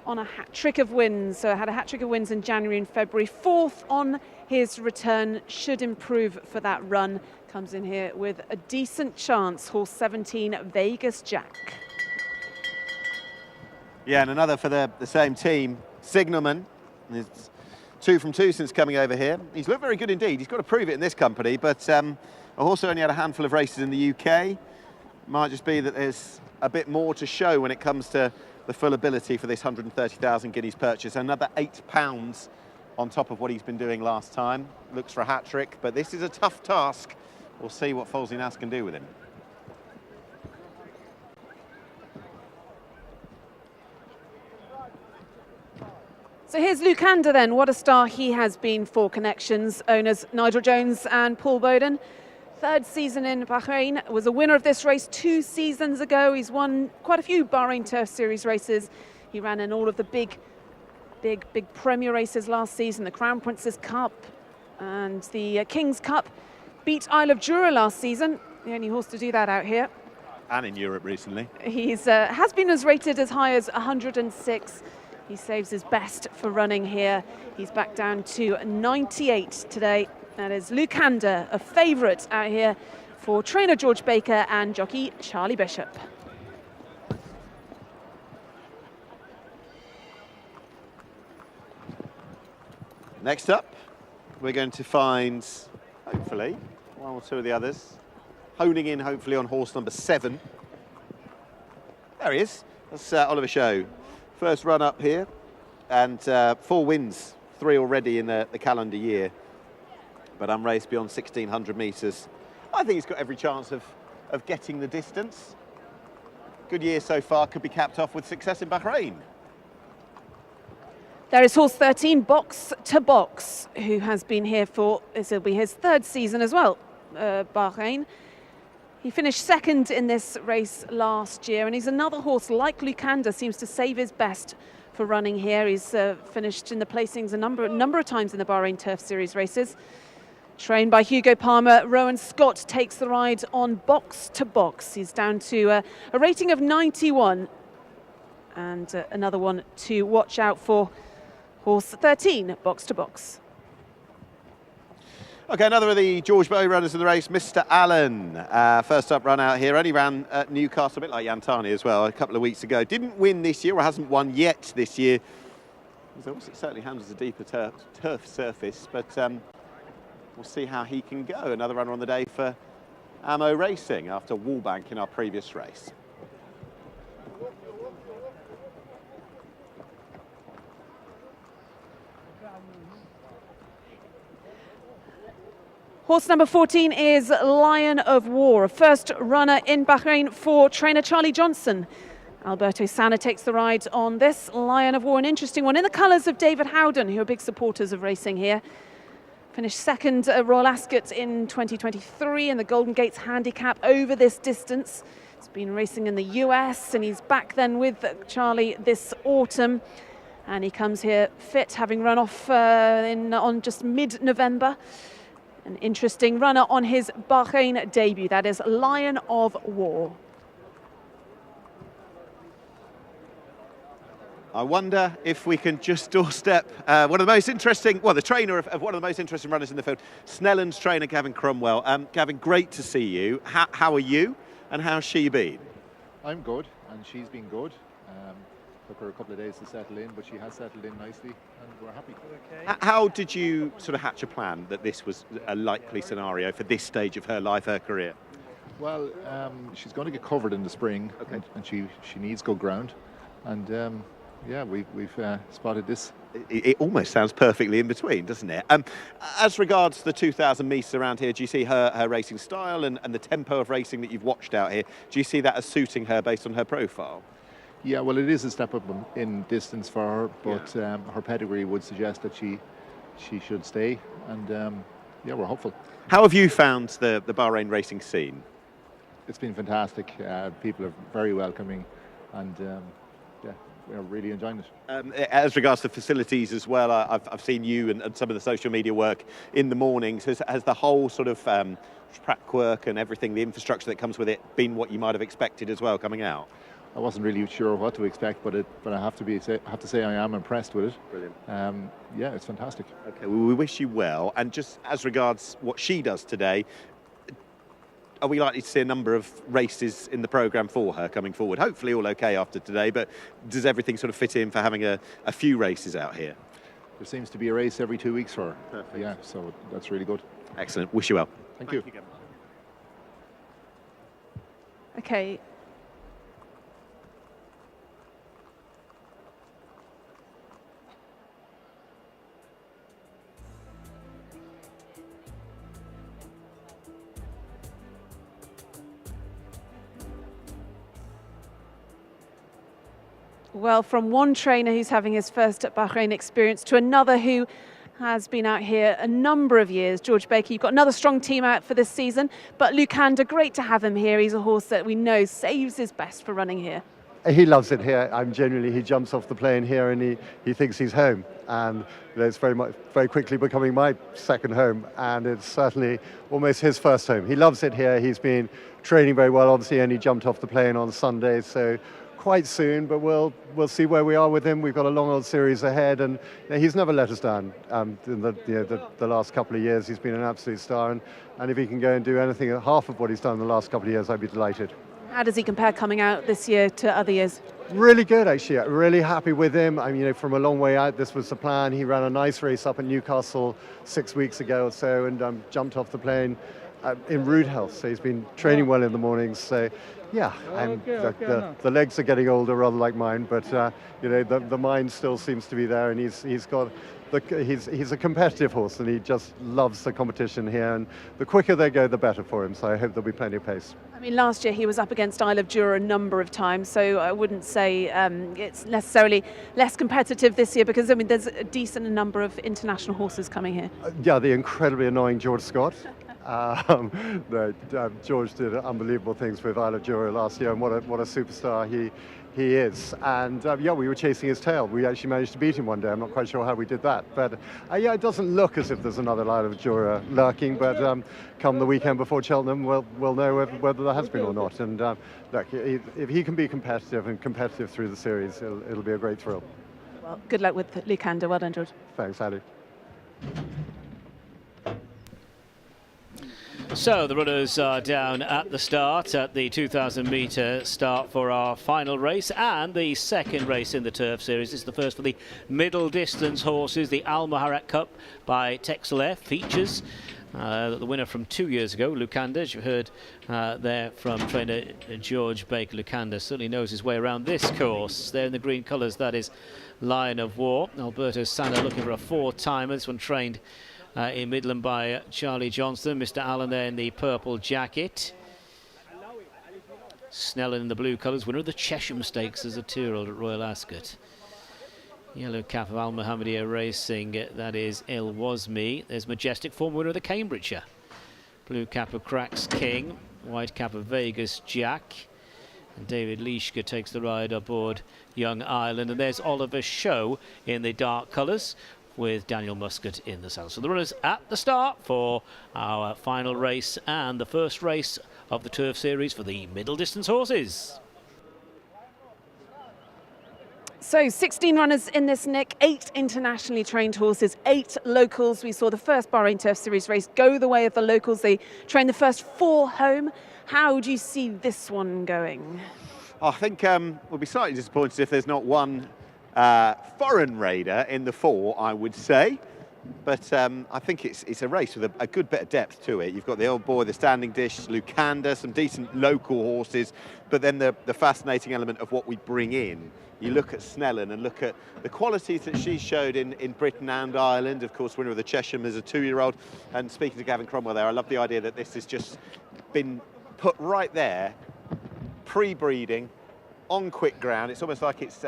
on a hat-trick of wins. So had a hat-trick of wins in January and February. 4th on his return, should improve for that run. Comes in here with a decent chance, horse 17, Vegas Jack. Yeah, and another for the same team, Signalman. It's 2 from 2 since coming over here. He's looked very good indeed. He's got to prove it in this company, but a horse only had a handful of races in the UK. Might just be that there's a bit more to show when it comes to the full ability for this 130,000 guineas purchase. Another £8 on top of what he's been doing last time. Looks for a hat-trick, but this is a tough task. We'll see what Fauzi Nas can do with him. So here's Lucander then. What a star he has been for Connections. Owners Nigel Jones and Paul Bowden. 3rd season in Bahrain, was a winner of this race 2 seasons ago. He's won quite a few Bahrain Turf Series races. He ran in all of the big Premier races last season, the Crown Princess Cup and the King's Cup. Beat Isle of Jura last season, the only horse to do that out here. And in Europe recently. He's has been rated as high as 106. He saves his best for running here. He's back down to 98 today. That is Lucander, a favourite out here for trainer George Baker and jockey Charlie Bishop. Next up, we're going to find, hopefully, 1 or 2 of the others, honing in hopefully on horse number 7. There he is. That's Oliver Show. First run up here, and 4 wins, 3 already in the calendar year, but unraced beyond 1,600 metres. I think he's got every chance of getting the distance. Good year so far, could be capped off with success in Bahrain. There is horse 13, Box to Box, who has been here for, this will be his 3rd season as well, Bahrain. He finished 2nd in this race last year, and he's another horse like Lucander, seems to save his best for running here. He's finished in the placings a number of times in the Bahrain Turf Series races. Trained by Hugo Palmer, Rowan Scott takes the ride on Box to Box. He's down to a rating of 91. And another one to watch out for, horse 13, Box to Box. Okay, another of the George Boughey runners in the race, Mr. Allen. First up run out here, only ran at Newcastle, a bit like Yantani as well, a couple of weeks ago. Didn't win this year, or hasn't won yet this year. It certainly handles a deeper turf surface, but we'll see how he can go. Another runner on the day for Ammo Racing after Wallbank in our previous race. Horse number 14 is Lion of War, a first runner in Bahrain for trainer Charlie Johnson. Alberto Sanna takes the ride on this Lion of War, an interesting one in the colours of David Howden, who are big supporters of racing here. Finished second at Royal Ascot in 2023 in the Golden Gates Handicap over this distance. He's been racing in the US and he's back then with Charlie this autumn. And he comes here fit, having run off on just mid-November. An interesting runner on his Bahrain debut, that is Lion of War. I wonder if we can just doorstep one of the most interesting, well, the trainer of one of the most interesting runners in the field, Snellen's trainer, Gavin Cromwell. Gavin, great to see you. How are you and how's she been? I'm good, and she's been good. Took her a couple of days to settle in, but she has settled in nicely, and we're happy. Okay. How did you sort of hatch a plan that this was a likely scenario for this stage of her life, her career? Well, she's going to get covered in the spring, okay. and she needs good ground, and yeah, we've spotted this. It almost sounds perfectly in between, doesn't it? As regards the 2,000 metres around here, do you see her racing style and the tempo of racing that you've watched out here, do you see that as suiting her based on her profile? Yeah, well, it is a step up in distance for her, but her pedigree would suggest that she should stay, and yeah, we're hopeful. How have you found the Bahrain racing scene? It's been fantastic. People are very welcoming, and yeah, we're really enjoying it. As regards to facilities as well, I've seen you and some of the social media work in the mornings. Has the whole sort of track work and everything, the infrastructure that comes with it, been what you might have expected as well coming out? I wasn't really sure what to expect, but I have to say I am impressed with it. Brilliant. Yeah, it's fantastic. Okay, well, we wish you well. And just as regards what she does today, are we likely to see a number of races in the programme for her coming forward? Hopefully all okay after today, but does everything sort of fit in for having a few races out here? There seems to be a race every 2 weeks for her. Perfect. Yeah, so that's really good. Excellent. Wish you well. Thank you. Okay. Well, from one trainer who's having his first Bahrain experience to another who has been out here a number of years. George Baker, you've got another strong team out for this season, but Lukanda, great to have him here. He's a horse that we know saves his best for running here. He loves it here. He jumps off the plane here and he thinks he's home. And it's very quickly becoming my second home, and it's certainly almost his first home. He loves it here. He's been training very well, obviously, and he jumped off the plane on Sunday, so quite soon, but we'll see where we are with him. We've got a long old series ahead, and he's never let us down. In the last couple of years, he's been an absolute star, and if he can go and do anything at half of what he's done in the last couple of years, I'd be delighted. How does he compare coming out this year to other years? Really good, actually. Really happy with him. I mean, from a long way out, this was the plan. He ran a nice race up at Newcastle 6 weeks ago or so, and jumped off the plane in rude health. So he's been training well in the mornings. So yeah, the legs are getting older, rather like mine, but the mind still seems to be there, and he's a competitive horse, and he just loves the competition here, and the quicker they go, the better for him. So I hope there'll be plenty of pace. I mean, last year he was up against Isle of Jura a number of times, so I wouldn't say it's necessarily less competitive this year, because I mean there's a decent number of international horses coming here. Yeah, the incredibly annoying George Scott. George did unbelievable things with Isle of Jura last year, and what a superstar he is. And yeah, we were chasing his tail. We actually managed to beat him one day. I'm not quite sure how we did that, but yeah, it doesn't look as if there's another Isle of Jura lurking. But come the weekend before Cheltenham, we'll know whether there has been or not. And look, if he can be competitive through the series, it'll be a great thrill. Well, good luck with Lukanda. Well done, George. Thanks, Ali. So the runners are down at the start at the 2,000 metre start for our final race, and the second race in the Turf Series. This is the first for the middle distance horses. The Maharraq Cup by TEXEL features the winner from 2 years ago, Lukanda, as you heard there from trainer George Baker. Lukanda certainly knows his way around this course. There in the green colours, that is Lion of War. Alberto Sanna looking for a four-timer. This one trained in Midland by Charlie Johnston. Mr. Allen there in the purple jacket. Snellen in the blue colours, winner of the Chesham Stakes as a 2-year-old at Royal Ascot. Yellow cap of Al Mohammedia Racing, that is Il Was Me. There's Majestic Form, winner of the Cambridgeshire. Blue cap of Cracks King, white cap of Vegas Jack. And David Leishka takes the ride aboard Young Ireland. And there's Oliver Show in the dark colours with Daniel Muscat in the saddle. So the runners at the start for our final race and the first race of the Turf Series for the middle distance horses. So 16 runners in this, Nick, 8 internationally trained horses, 8 locals. We saw the first Bahrain Turf Series race go the way of the locals. They trained the first 4 home. How do you see this one going? I think we'll be slightly disappointed if there's not one foreign raider in the 4, I would say. But I think it's a race with a good bit of depth to it. You've got the Old Boy, the Standing Dish, Lucanda, some decent local horses, but then the fascinating element of what we bring in. You look at Snellen and look at the qualities that she showed in Britain and Ireland, of course, winner of the Chesham as a 2-year-old. And speaking to Gavin Cromwell there, I love the idea that this has just been put right there, pre-breeding, on quick ground. It's almost like it's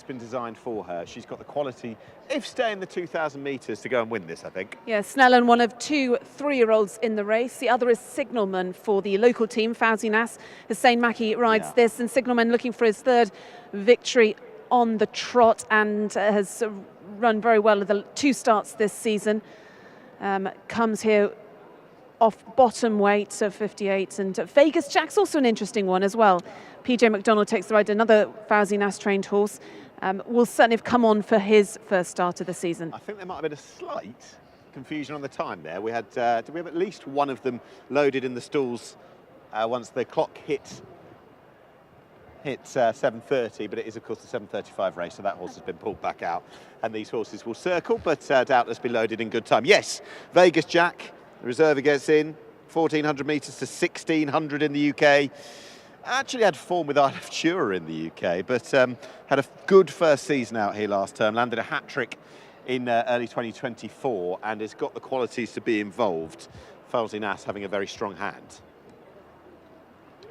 been designed for her. She's got the quality, if staying the 2,000 metres, to go and win this, I think. Yeah, Snellen, one of 2 3-year-olds in the race. The other is Signalman for the local team, Fauzi Nas. Hussein Maki rides this, and Signalman looking for his 3rd victory on the trot and has run very well with the 2 starts this season. Comes here off bottom weight of 58, and Vegas Jack's also an interesting one as well. PJ McDonald takes the ride, another Fauzi Nas trained horse. Will certainly have come on for his first start of the season. I think there might have been a slight confusion on the time there. We had, did we have at least one of them loaded in the stalls once the clock hit 7:30, but it is of course the 7:35 race, so that horse has been pulled back out, and these horses will circle, but doubtless be loaded in good time. Yes, Vegas Jack, the reserve gets in, 1,400 metres to 1,600 in the UK. Actually had form with Isle of Tura in the UK, but had a good first season out here last term, landed a hat-trick in early 2024, and has got the qualities to be involved. Fauzi Nas having a very strong hand.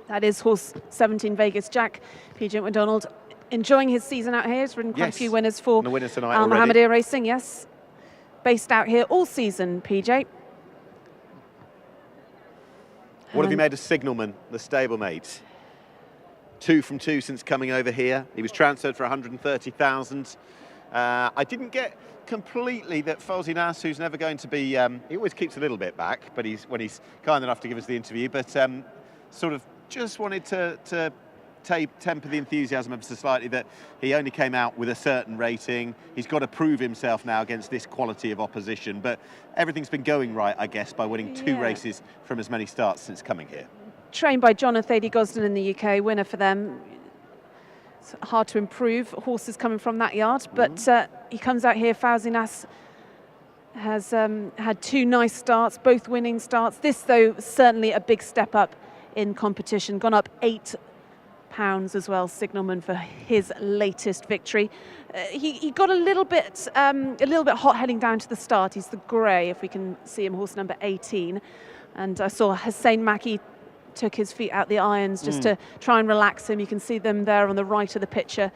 That is horse 17, Vegas Jack. PJ McDonald enjoying his season out here. He's ridden quite a few winners for the winners tonight Al Mohammedia Racing, yes. Based out here all season, PJ. What have you made of Signalman, the stablemate? 2 from 2 since coming over here. He was transferred for 130,000. I didn't get completely that Fauzi Nas, who's never going to be, he always keeps a little bit back, but when he's kind enough to give us the interview, but sort of just wanted to temper the enthusiasm ever so slightly that he only came out with a certain rating. He's got to prove himself now against this quality of opposition, but everything's been going right, I guess, by winning 2 races from as many starts since coming here. Trained by Jonathan Thady Gosden in the UK, winner for them. It's hard to improve, horses coming from that yard, but he comes out here. Fauzi Nas has had 2 nice starts, both winning starts. This, though, certainly a big step up in competition, gone up £8 as well, Signalman, for his latest victory. He got a little bit hot heading down to the start. He's the grey, if we can see him, horse number 18. And I saw Hussein Maki took his feet out the irons just to try and relax him. You can see them there on the right of the picture.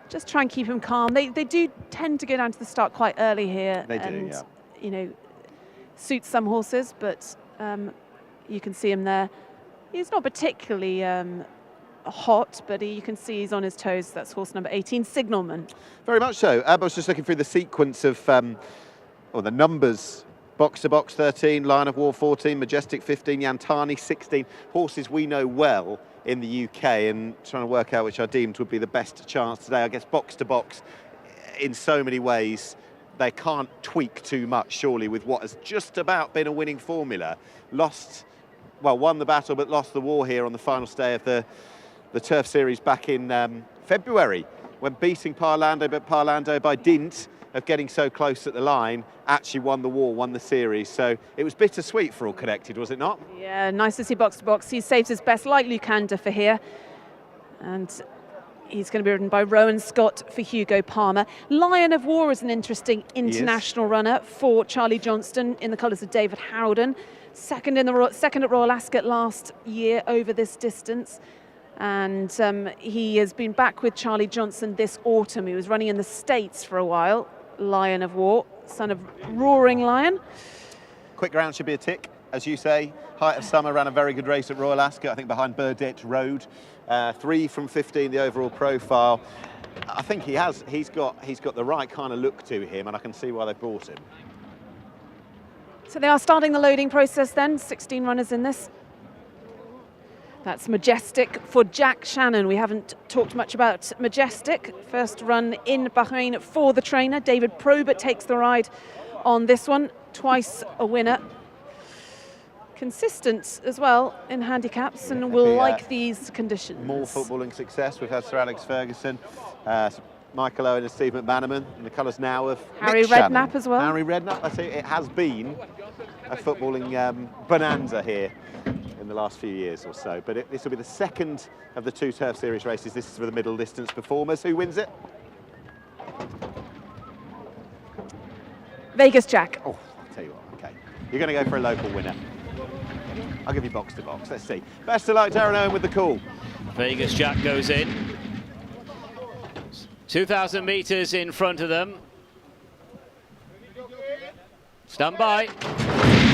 Just try and keep him calm. They do tend to go down to the start quite early here. They do, yeah. You know, suits some horses, but you can see him there. He's not particularly hot, but you can see he's on his toes. That's horse number 18, Signalman. Very much so. I was just looking through the sequence of, or the numbers. Box to Box 13, Lion of War 14, Majestic 15, Yantani 16. Horses we know well in the UK, and trying to work out which I deemed would be the best chance today. I guess Box to Box, in so many ways, they can't tweak too much, surely, with what has just about been a winning formula. Won the battle, but lost the war here on the final day of the Turf Series back in February, when beating Parlando, but Parlando, by dint of getting so close at the line, actually won the war, won the series. So it was bittersweet for All Connected, was it not? Yeah, nice to see Box to Box. He saves his best, like Lucanda for here. And he's going to be ridden by Rowan Scott for Hugo Palmer. Lion of War is an interesting international runner for Charlie Johnston in the colours of David Howden. Second at Royal Ascot last year over this distance. And he has been back with Charlie Johnson this autumn. He was running in the States for a while. Lion of War, son of Roaring Lion. Quick ground should be a tick, as you say. Height of Summer ran a very good race at Royal Ascot, I think behind Burdett Road. 3 from 15, the overall profile. I think he's got the right kind of look to him, and I can see why they bought him. So they are starting the loading process then, 16 runners in this. That's Majestic for Jack Shannon. We haven't talked much about Majestic. First run in Bahrain for the trainer. David Probert takes the ride on this one. Twice a winner. Consistent as well in handicaps, and will like these conditions. More footballing success. We've had Sir Alex Ferguson, Michael Owen and Steve McManaman, and the colours now of Harry Nick Shannon. Redknapp as well. Harry Redknapp, I say it has been a footballing bonanza here in the last few years or so, but this will be the second of the 2 Turf Series races. This is for the middle distance performers. Who wins it? Vegas Jack. Oh, I'll tell you what, okay. You're going to go for a local winner. I'll give you box to box, let's see. Best of luck, Darren Owen with the call. Vegas Jack goes in. 2,000 metres in front of them. Stand by.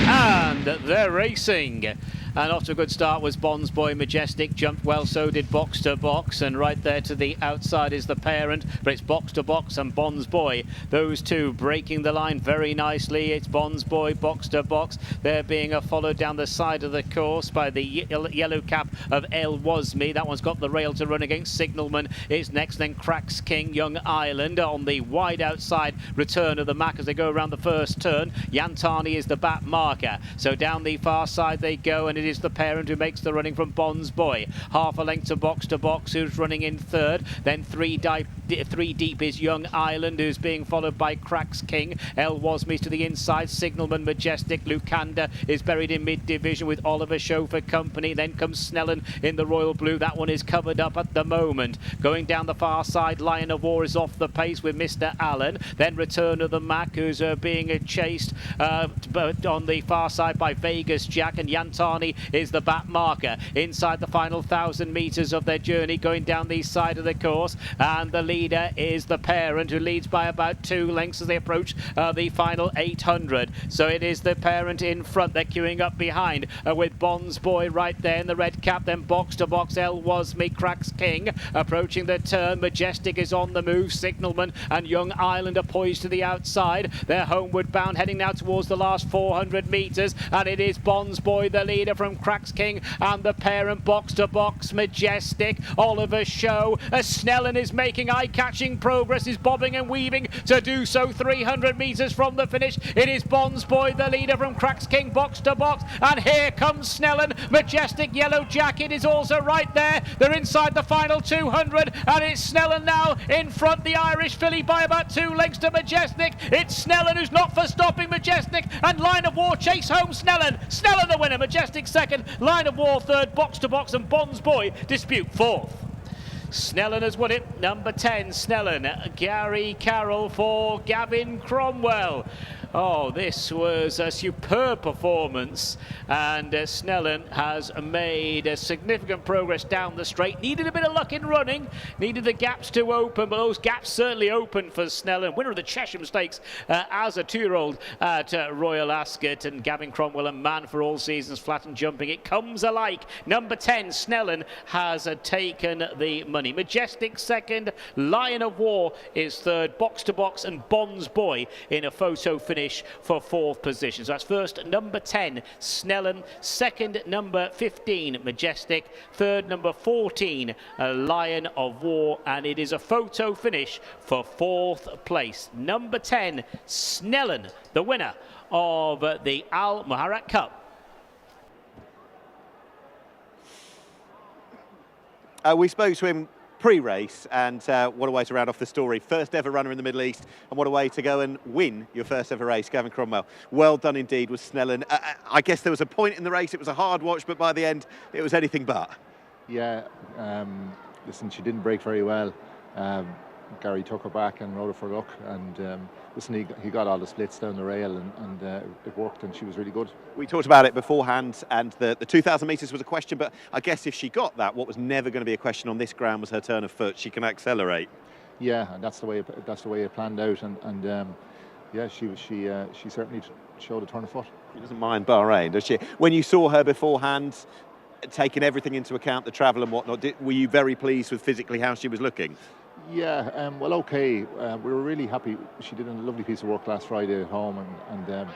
And they're racing. And off to a good start was Bonds Boy. Majestic jumped well, so did Box to Box, and right there to the outside is the parent, but it's Box to Box and Bonds Boy. Those two breaking the line very nicely. It's Bonds Boy, Box to Box. They're being followed down the side of the course by the yellow cap of El Wasmi. That one's got the rail to run against. Signalman is next, then Cracks King, Young Ireland on the wide outside return of the Mac as they go around the first turn. Yantani is the back marker. So down the far side they go, and it is the parent who makes the running from Bonds Boy. Half a length to Box, who's running in third. Then three deep is Young Ireland, who's being followed by Cracks King. El Wasmi to the inside. Signalman, Majestic. Lucanda is buried in mid-division with Oliver Chauffeur Company. Then comes Snellen in the royal blue. That one is covered up at the moment. Going down the far side, Lion of War is off the pace with Mr. Allen. Then Return of the Mac, who's being chased on the far side by Vegas Jack, and Yantani is the back marker inside the final 1,000 metres of their journey, going down the side of the course, and the leader is the parent, who leads by about 2 lengths as they approach the final 800. So it is the parent in front. They're queuing up behind with Bonds Boy right there in the red cap, then Box to Box, El Wasmi, Cracks King approaching the turn. Majestic is on the move. Signalman and Young Ireland are poised to the outside. They're homeward bound, heading now towards the last 400 metres, and it is Bonds Boy the leader from Cracks King, and the parent Box to Box, Majestic, Oliver Show. Snellen is making eye-catching progress, is bobbing and weaving to do so 300 metres from the finish. It is Bonds Boy the leader from Cracks King, Box to Box, and here comes Snellen. Majestic Yellow Jacket is also right there. They're inside the final 200, and it's Snellen now in front, the Irish filly, by about 2 lengths to Majestic. It's Snellen who's not for stopping Majestic, and Line of War chase home Snellen. Snellen the winner, Majestic second, Line of War third, Box to Box and Bonds Boy dispute fourth. Snellen has won it, number 10, Snellen. Gary Carroll for Gavin Cromwell. Oh, this was a superb performance, and Snellen has made significant progress down the straight. Needed a bit of luck in running, needed the gaps to open, but those gaps certainly opened for Snellen. Winner of the Chesham Stakes as a 2-year-old at Royal Ascot, and Gavin Cromwell, a man for all seasons, flat and jumping. It comes alike. Number 10, Snellen, has taken the money. Majestic second, Lion of War is third, Box to Box and Bonds Boy in a photo finish for fourth position. So that's first number 10, Snellen, second number 15, Majestic, third number 14, Lion of War, and it is a photo finish for fourth place. Number 10, Snellen, the winner of the Muharraq Cup. We spoke to him pre-race, and what a way to round off the story. First ever runner in the Middle East, and what a way to go and win your first ever race, Gavin Cromwell. Well done indeed with Snellen. I guess there was a point in the race, it was a hard watch, but by the end, it was anything but. Yeah, listen, she didn't break very well. Gary took her back and rode her for luck, and listen, he got all the splits down the rail, and it worked, and she was really good. We talked about it beforehand, and the 2,000 metres was a question, but I guess if she got that, what was never going to be a question on this ground was her turn of foot. She can accelerate. Yeah, and that's the way it planned out, and yeah, she certainly showed a turn of foot. She doesn't mind Bahrain, does she? When you saw her beforehand, taking everything into account, the travel and whatnot, were you very pleased with physically how she was looking? Yeah, well, okay. We were really happy. She did a lovely piece of work last Friday at home, and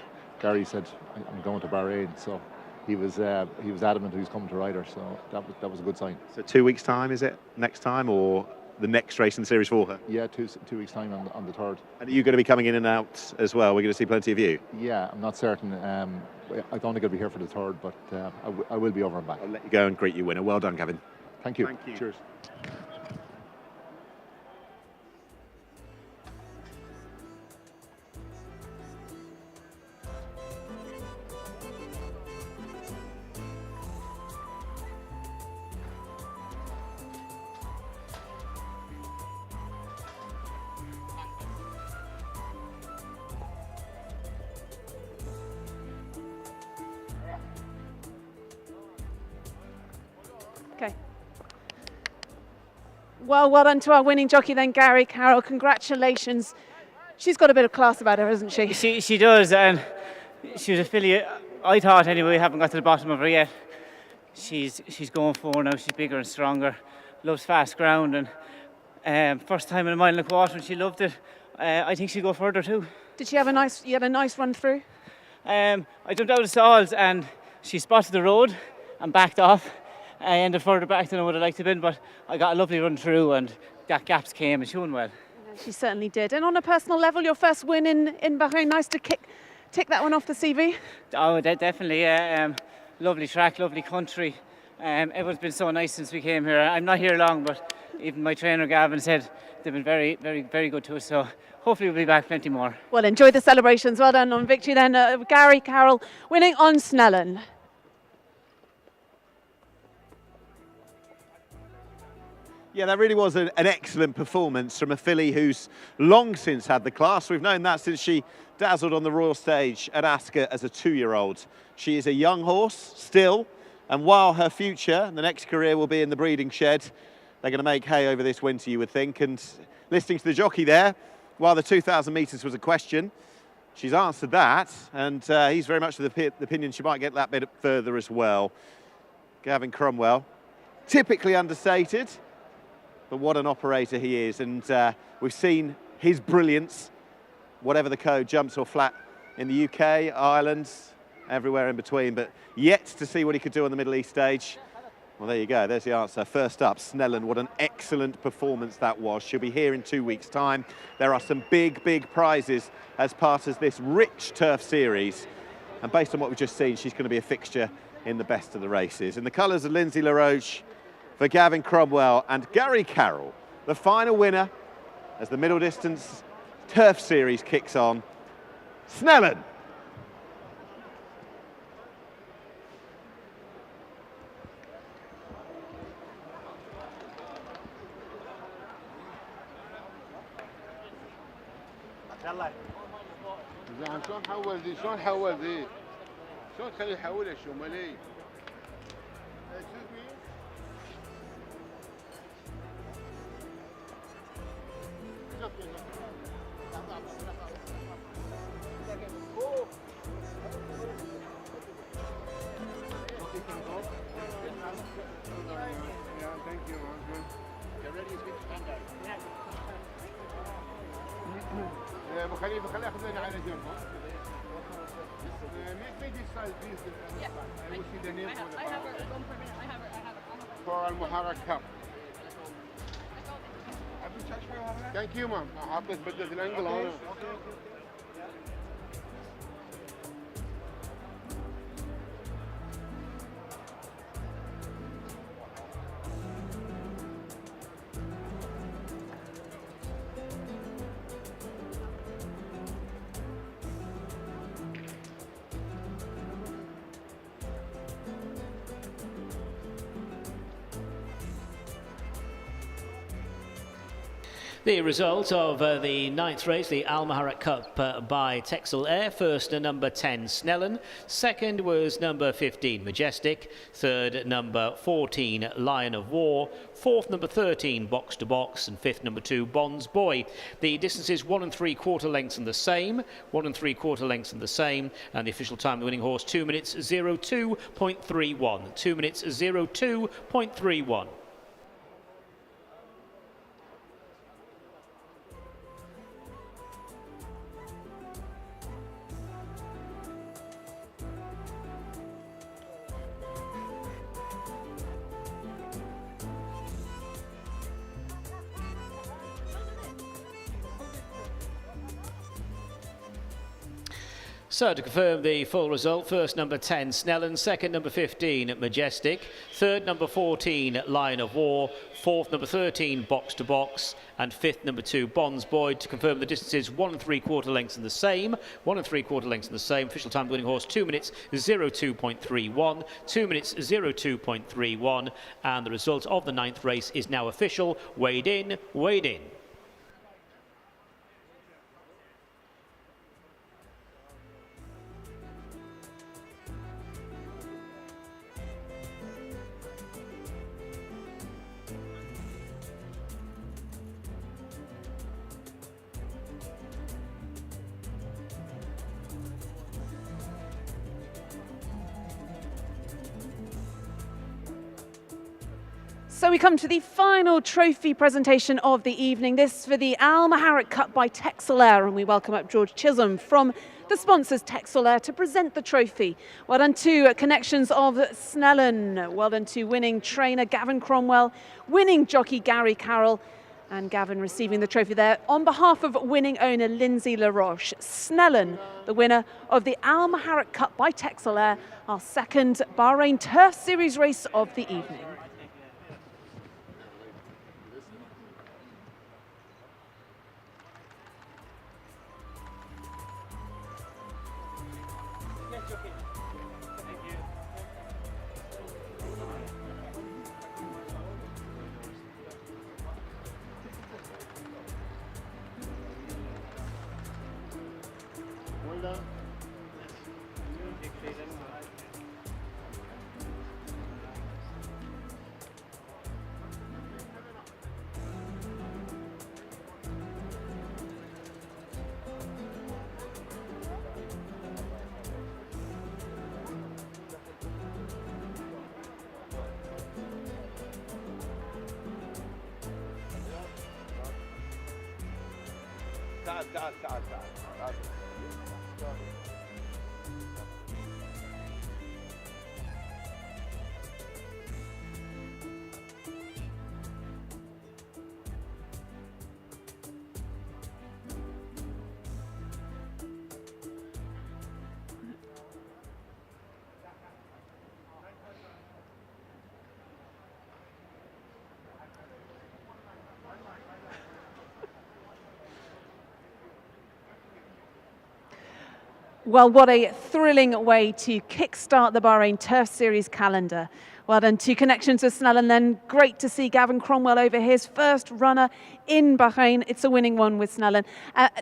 Gary said, "I'm going to Bahrain," so he was adamant he was coming to ride her. So that was a good sign. So 2 weeks' time, is it next time, or the next race in the series for her? Yeah, two weeks' time on the 3rd. And are you going to be coming in and out as well? We're going to see plenty of you. Yeah, I'm not certain. I'm only going to be here for the 3rd, but I will be over and back. I'll let you go and greet your winner. Well done, Gavin. Thank you. Thank you. Cheers. Okay. Well done to our winning jockey then, Gary Carroll. Congratulations. She's got a bit of class about her, hasn't she? She does, and she was a filly, I thought anyway, haven't got to the bottom of her yet. She's going forward now, she's bigger and stronger, loves fast ground, and first time in a mile and a quarter, and she loved it. I think she'll go further too. Did she have a nice run through? I jumped out of stalls and she spotted the road and backed off. I ended further back than I would have liked to have been, but I got a lovely run through, and that gaps came, and she won well. She certainly did. And on a personal level, your first win in Bahrain, nice to tick that one off the CV? Oh, definitely, yeah. Lovely track, lovely country. Everyone's been so nice since we came here. I'm not here long, but even my trainer Gavin said they've been very, very, very good to us, so hopefully we'll be back plenty more. Well, enjoy the celebrations. Well done on victory then. Gary Carroll winning on Snellen. Yeah, that really was an excellent performance from a filly who's long since had the class. We've known that since she dazzled on the Royal Stage at Ascot as a 2-year-old. She is a young horse still, and while her future and the next career will be in the breeding shed, they're going to make hay over this winter, you would think. And listening to the jockey there, while the 2,000 metres was a question, she's answered that, and he's very much of the opinion she might get that bit further as well. Gavin Cromwell, typically understated, but what an operator he is, and we've seen his brilliance, whatever the code, jumps or flat in the UK, Ireland, everywhere in between, but yet to see what he could do on the Middle East stage. Well, there you go, there's the answer. First up, Snellen, what an excellent performance that was. She'll be here in 2 weeks' time. There are some big, big prizes as part of this rich turf series, and based on what we've just seen, she's going to be a fixture in the best of the races. In the colours of Lindsay LaRoche, for Gavin Cromwell and Gary Carroll, the final winner as the middle distance turf series kicks on, Snellen. شلون حول ذي شلون حول ذي شلون تخليه يحولها شمالي خليه ياخذنا على جنب for Muharraq Cup. Thank you, ma'am. حطيت بدلت الانجل هنا. The result of the 9th race, the Maharraq Cup by TEXEL. First, number 10, Snellen. Second was number 15, Majestic. Third, number 14, Lion of War. Fourth, number 13, Box to Box. And fifth, number 2, Boughey. The distances 1 3/4 lengths and the same. 1 3/4 lengths and the same. And the official time of the winning horse, 2 minutes 02.31. 2 minutes 02.31. So to confirm the full result, first number 10, Snellen, second number 15, Majestic, third number 14, Lion of War, fourth number 13, Box to Box, and fifth number 2, Boughey. To confirm the distances 1 3/4 lengths and the same, 1 3/4 lengths and the same. Official time of the winning horse, 2 minutes 02.31, 2 minutes 02.31, and the result of the 9th race is now official. Weighed in, weighed in. So we come to the final trophy presentation of the evening. This for the Maharraq Cup by TEXEL, and we welcome up George Chisholm from the sponsors TEXEL to present the trophy. Well done to connections of Snellen. Well done to winning trainer Gavin Cromwell, winning jockey Gary Carroll, and Gavin receiving the trophy there on behalf of winning owner Lindsay LaRoche. Snellen, the winner of the Maharraq Cup by TEXEL, our second Bahrain Turf Series race of the evening. Well, what a thrilling way to kickstart the Bahrain Turf Series calendar. Well done to connections with Snellen then. Great to see Gavin Cromwell over his first runner in Bahrain. It's a winning one with Snellen.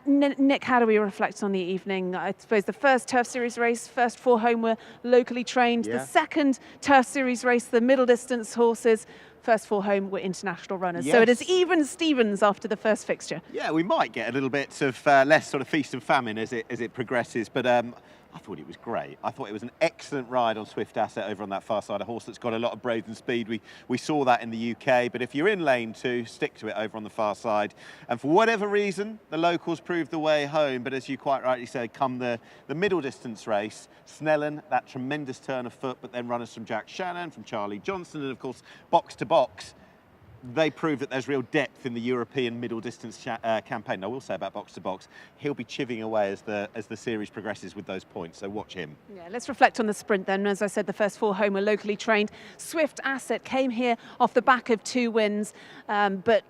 Nick, how do we reflect on the evening? I suppose the first Turf Series race, first 4 home were locally trained. Yeah. The second Turf Series race, the middle distance horses, first 4 home were international runners. Yes. So it is even Stevens after the first fixture. Yeah, we might get a little bit of less sort of feast and famine as it progresses, but I thought it was great. I thought it was an excellent ride on Swift Asset over on that far side, a horse that's got a lot of brains and speed. We saw that in the UK, but if you're in lane 2, stick to it over on the far side. And for whatever reason, the locals proved the way home, but as you quite rightly said, come the middle distance race, Snellen, that tremendous turn of foot, but then runners from Jack Shannon, from Charlie Johnson, and of course, Box to Box, they prove that there's real depth in the European middle distance campaign. I will say about Box to Box, he'll be chipping away as the series progresses with those points, so watch him. Yeah, let's reflect on the sprint then. As I said, the first 4 home were locally trained. Swift Asset came here off the back of 2 wins, but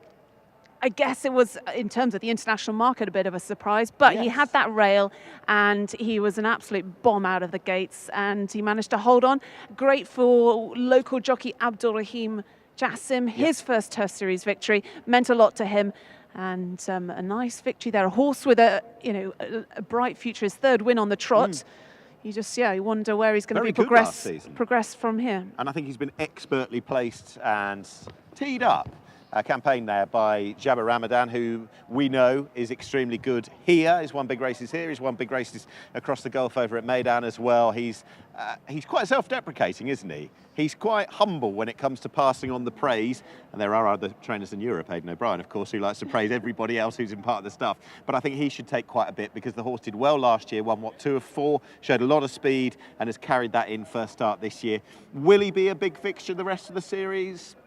I guess it was, in terms of the international market, a bit of a surprise, but yes, he had that rail and he was an absolute bomb out of the gates and he managed to hold on. Great for local jockey Abdul Rahim Jassim, his first Turf Series victory, meant a lot to him. And a nice victory there. A horse with a bright future. His third win on the trot. You just, you wonder where he's going to be progress from here. And I think he's been expertly placed and teed up. A campaign there by Jabbar Ramadan, who we know is extremely good here. He's won big races here. He's won big races across the Gulf over at Meydan as well. He's quite self-deprecating, isn't he? He's quite humble when it comes to passing on the praise. And there are other trainers in Europe, Aidan O'Brien, of course, who likes to praise everybody else who's in part of the stuff. But I think he should take quite a bit because the horse did well last year, won, 2 of 4, showed a lot of speed and has carried that in first start this year. Will he be a big fixture the rest of the series?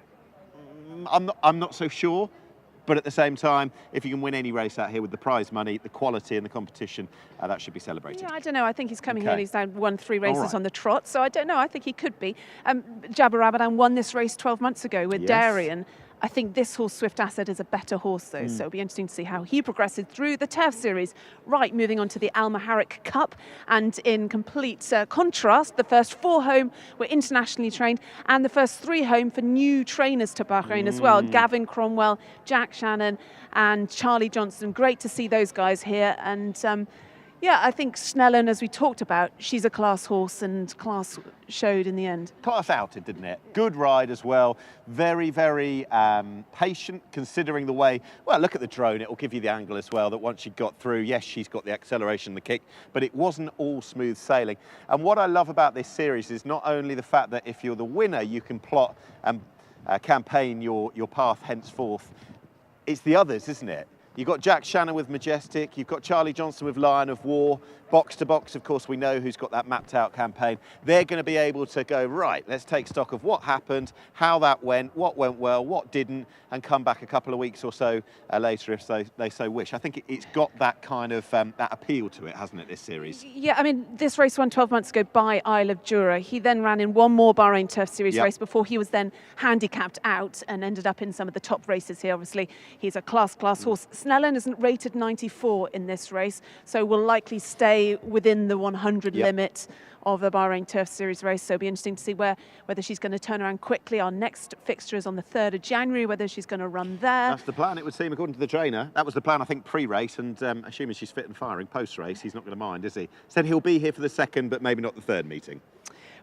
I'm not so sure, but at the same time, if you can win any race out here with the prize money, the quality and the competition, that should be celebrated. Yeah, I don't know. I think he's coming here and he's now won 3 races on the trot, so I don't know. I think he could be. Jabbar Ramadan won this race 12 months ago with Darien. I think this horse, Swift Asset, is a better horse, though, so it'll be interesting to see how he progresses through the turf series. Right, moving on to the Maharraq Cup, and in complete contrast, the first 4 home were internationally trained, and the first 3 home for new trainers to Bahrain as well. Gavin Cromwell, Jack Shannon, and Charlie Johnson. Great to see those guys here, and yeah, I think Snellen, as we talked about, she's a class horse, and class showed in the end. Class outed, didn't it? Good ride as well. Very, very patient, considering the way, well, look at the drone. It will give you the angle as well, that once she got through, yes, she's got the acceleration, the kick, but it wasn't all smooth sailing. And what I love about this series is not only the fact that if you're the winner, you can plot and campaign your path henceforth. It's the others, isn't it? You've got Jack Shannon with Majestic, you've got Charlie Johnson with Lion of War, Box to Box, of course, we know who's got that mapped out campaign. They're going to be able to go, right, let's take stock of what happened, how that went, what went well, what didn't, and come back a couple of weeks or so later if they so wish. I think it's got that kind of that appeal to it, hasn't it, this series? Yeah, I mean, this race won 12 months ago by Isle of Jura. He then ran in one more Bahrain Turf Series race before he was then handicapped out and ended up in some of the top races here. Obviously, he's a class horse. Snellen isn't rated 94 in this race, so will likely stay within the 100 limit of the Bahrain Turf Series race. So it'll be interesting to see whether she's going to turn around quickly. Our next fixture is on the 3rd of January, whether she's going to run there. That's the plan, it would seem, according to the trainer. That was the plan, I think, pre-race, and assuming she's fit and firing post-race, he's not going to mind, is he? Said he'll be here for the 2nd, but maybe not the 3rd meeting.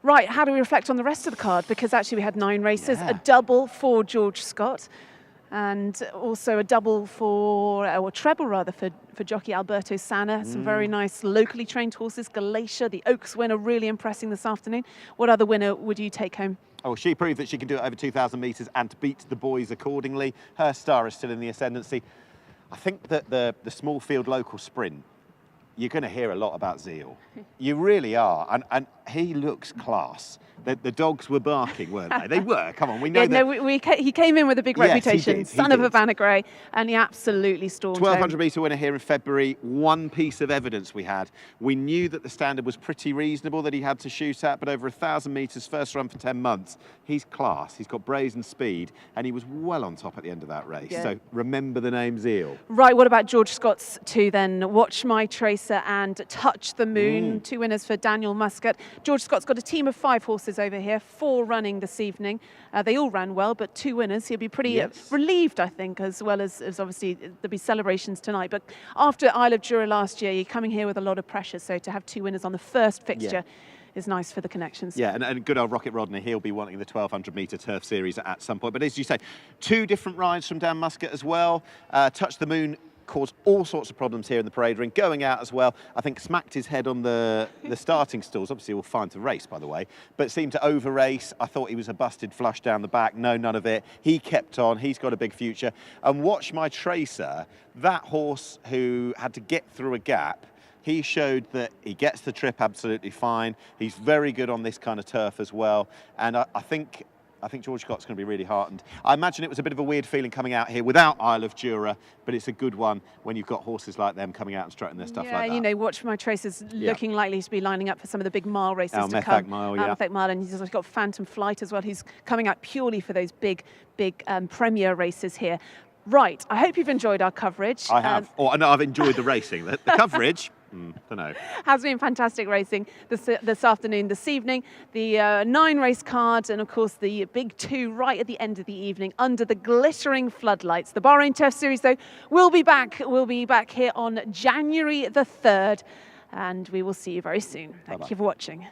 Right, how do we reflect on the rest of the card? Because actually we had 9 races, a double for George Scott, and also a double or treble rather, for jockey Alberto Sanna. Some very nice locally trained horses. Galatia, the Oaks winner, really impressing this afternoon. What other winner would you take home? Oh, she proved that she can do it over 2,000 metres and beat the boys accordingly. Her star is still in the ascendancy. I think that the small field local sprint, you're going to hear a lot about Zeal. You really are, and he looks class. The dogs were barking, weren't they? They were, come on, we know that. No, he came in with a big reputation, son of Havana Grey, and he absolutely stormed 1,200 metre winner here in February. One piece of evidence we had. We knew that the standard was pretty reasonable that he had to shoot at, but over 1,000 metres, first run for 10 months. He's class, he's got brazen speed, and he was well on top at the end of that race. Yeah. So remember the name Zeal. Right, what about George Scott's 2 then? Watch My Tracer and Touch the Moon, 2 winners for Daniel Muscat. George Scott's got a team of 5 horses over here, 4 running this evening. They all ran well, but 2 winners. He'll be pretty relieved, I think, as well as obviously there'll be celebrations tonight. But after Isle of Jura last year, you're coming here with a lot of pressure, so to have 2 winners on the first fixture is nice for the connections. Yeah, and good old Rocket Rodney, he'll be wanting the 1,200 metre turf series at some point. But as you say, 2 different rides from Dan Muscat as well. Touch the Moon caused all sorts of problems here in the parade ring, going out as well. I think smacked his head on the starting stalls. Obviously all fine to race, by the way, but seemed to over race. I thought he was a busted flush down the back. No, none of it. He kept on. He's got a big future. And Watch My Tracer, that horse who had to get through a gap, he showed that he gets the trip absolutely fine. He's very good on this kind of turf as well. And I think George Scott's going to be really heartened. I imagine it was a bit of a weird feeling coming out here without Isle of Jura, but it's a good one when you've got horses like them coming out and strutting their stuff like that. Yeah, you know, Watch My Tracer's looking likely to be lining up for some of the big mile races to come. Methec Mile, and he's got Phantom Flight as well. He's coming out purely for those big premier races here. Right, I hope you've enjoyed our coverage. I have. And I've enjoyed the racing. The coverage, Don't know. Has been fantastic racing this afternoon, this evening. The 9-race card, and of course the big 2 right at the end of the evening under the glittering floodlights. The Bahrain Turf Series, though, will be back. We'll be back here on January the 3rd, and we will see you very soon. Thank you for watching.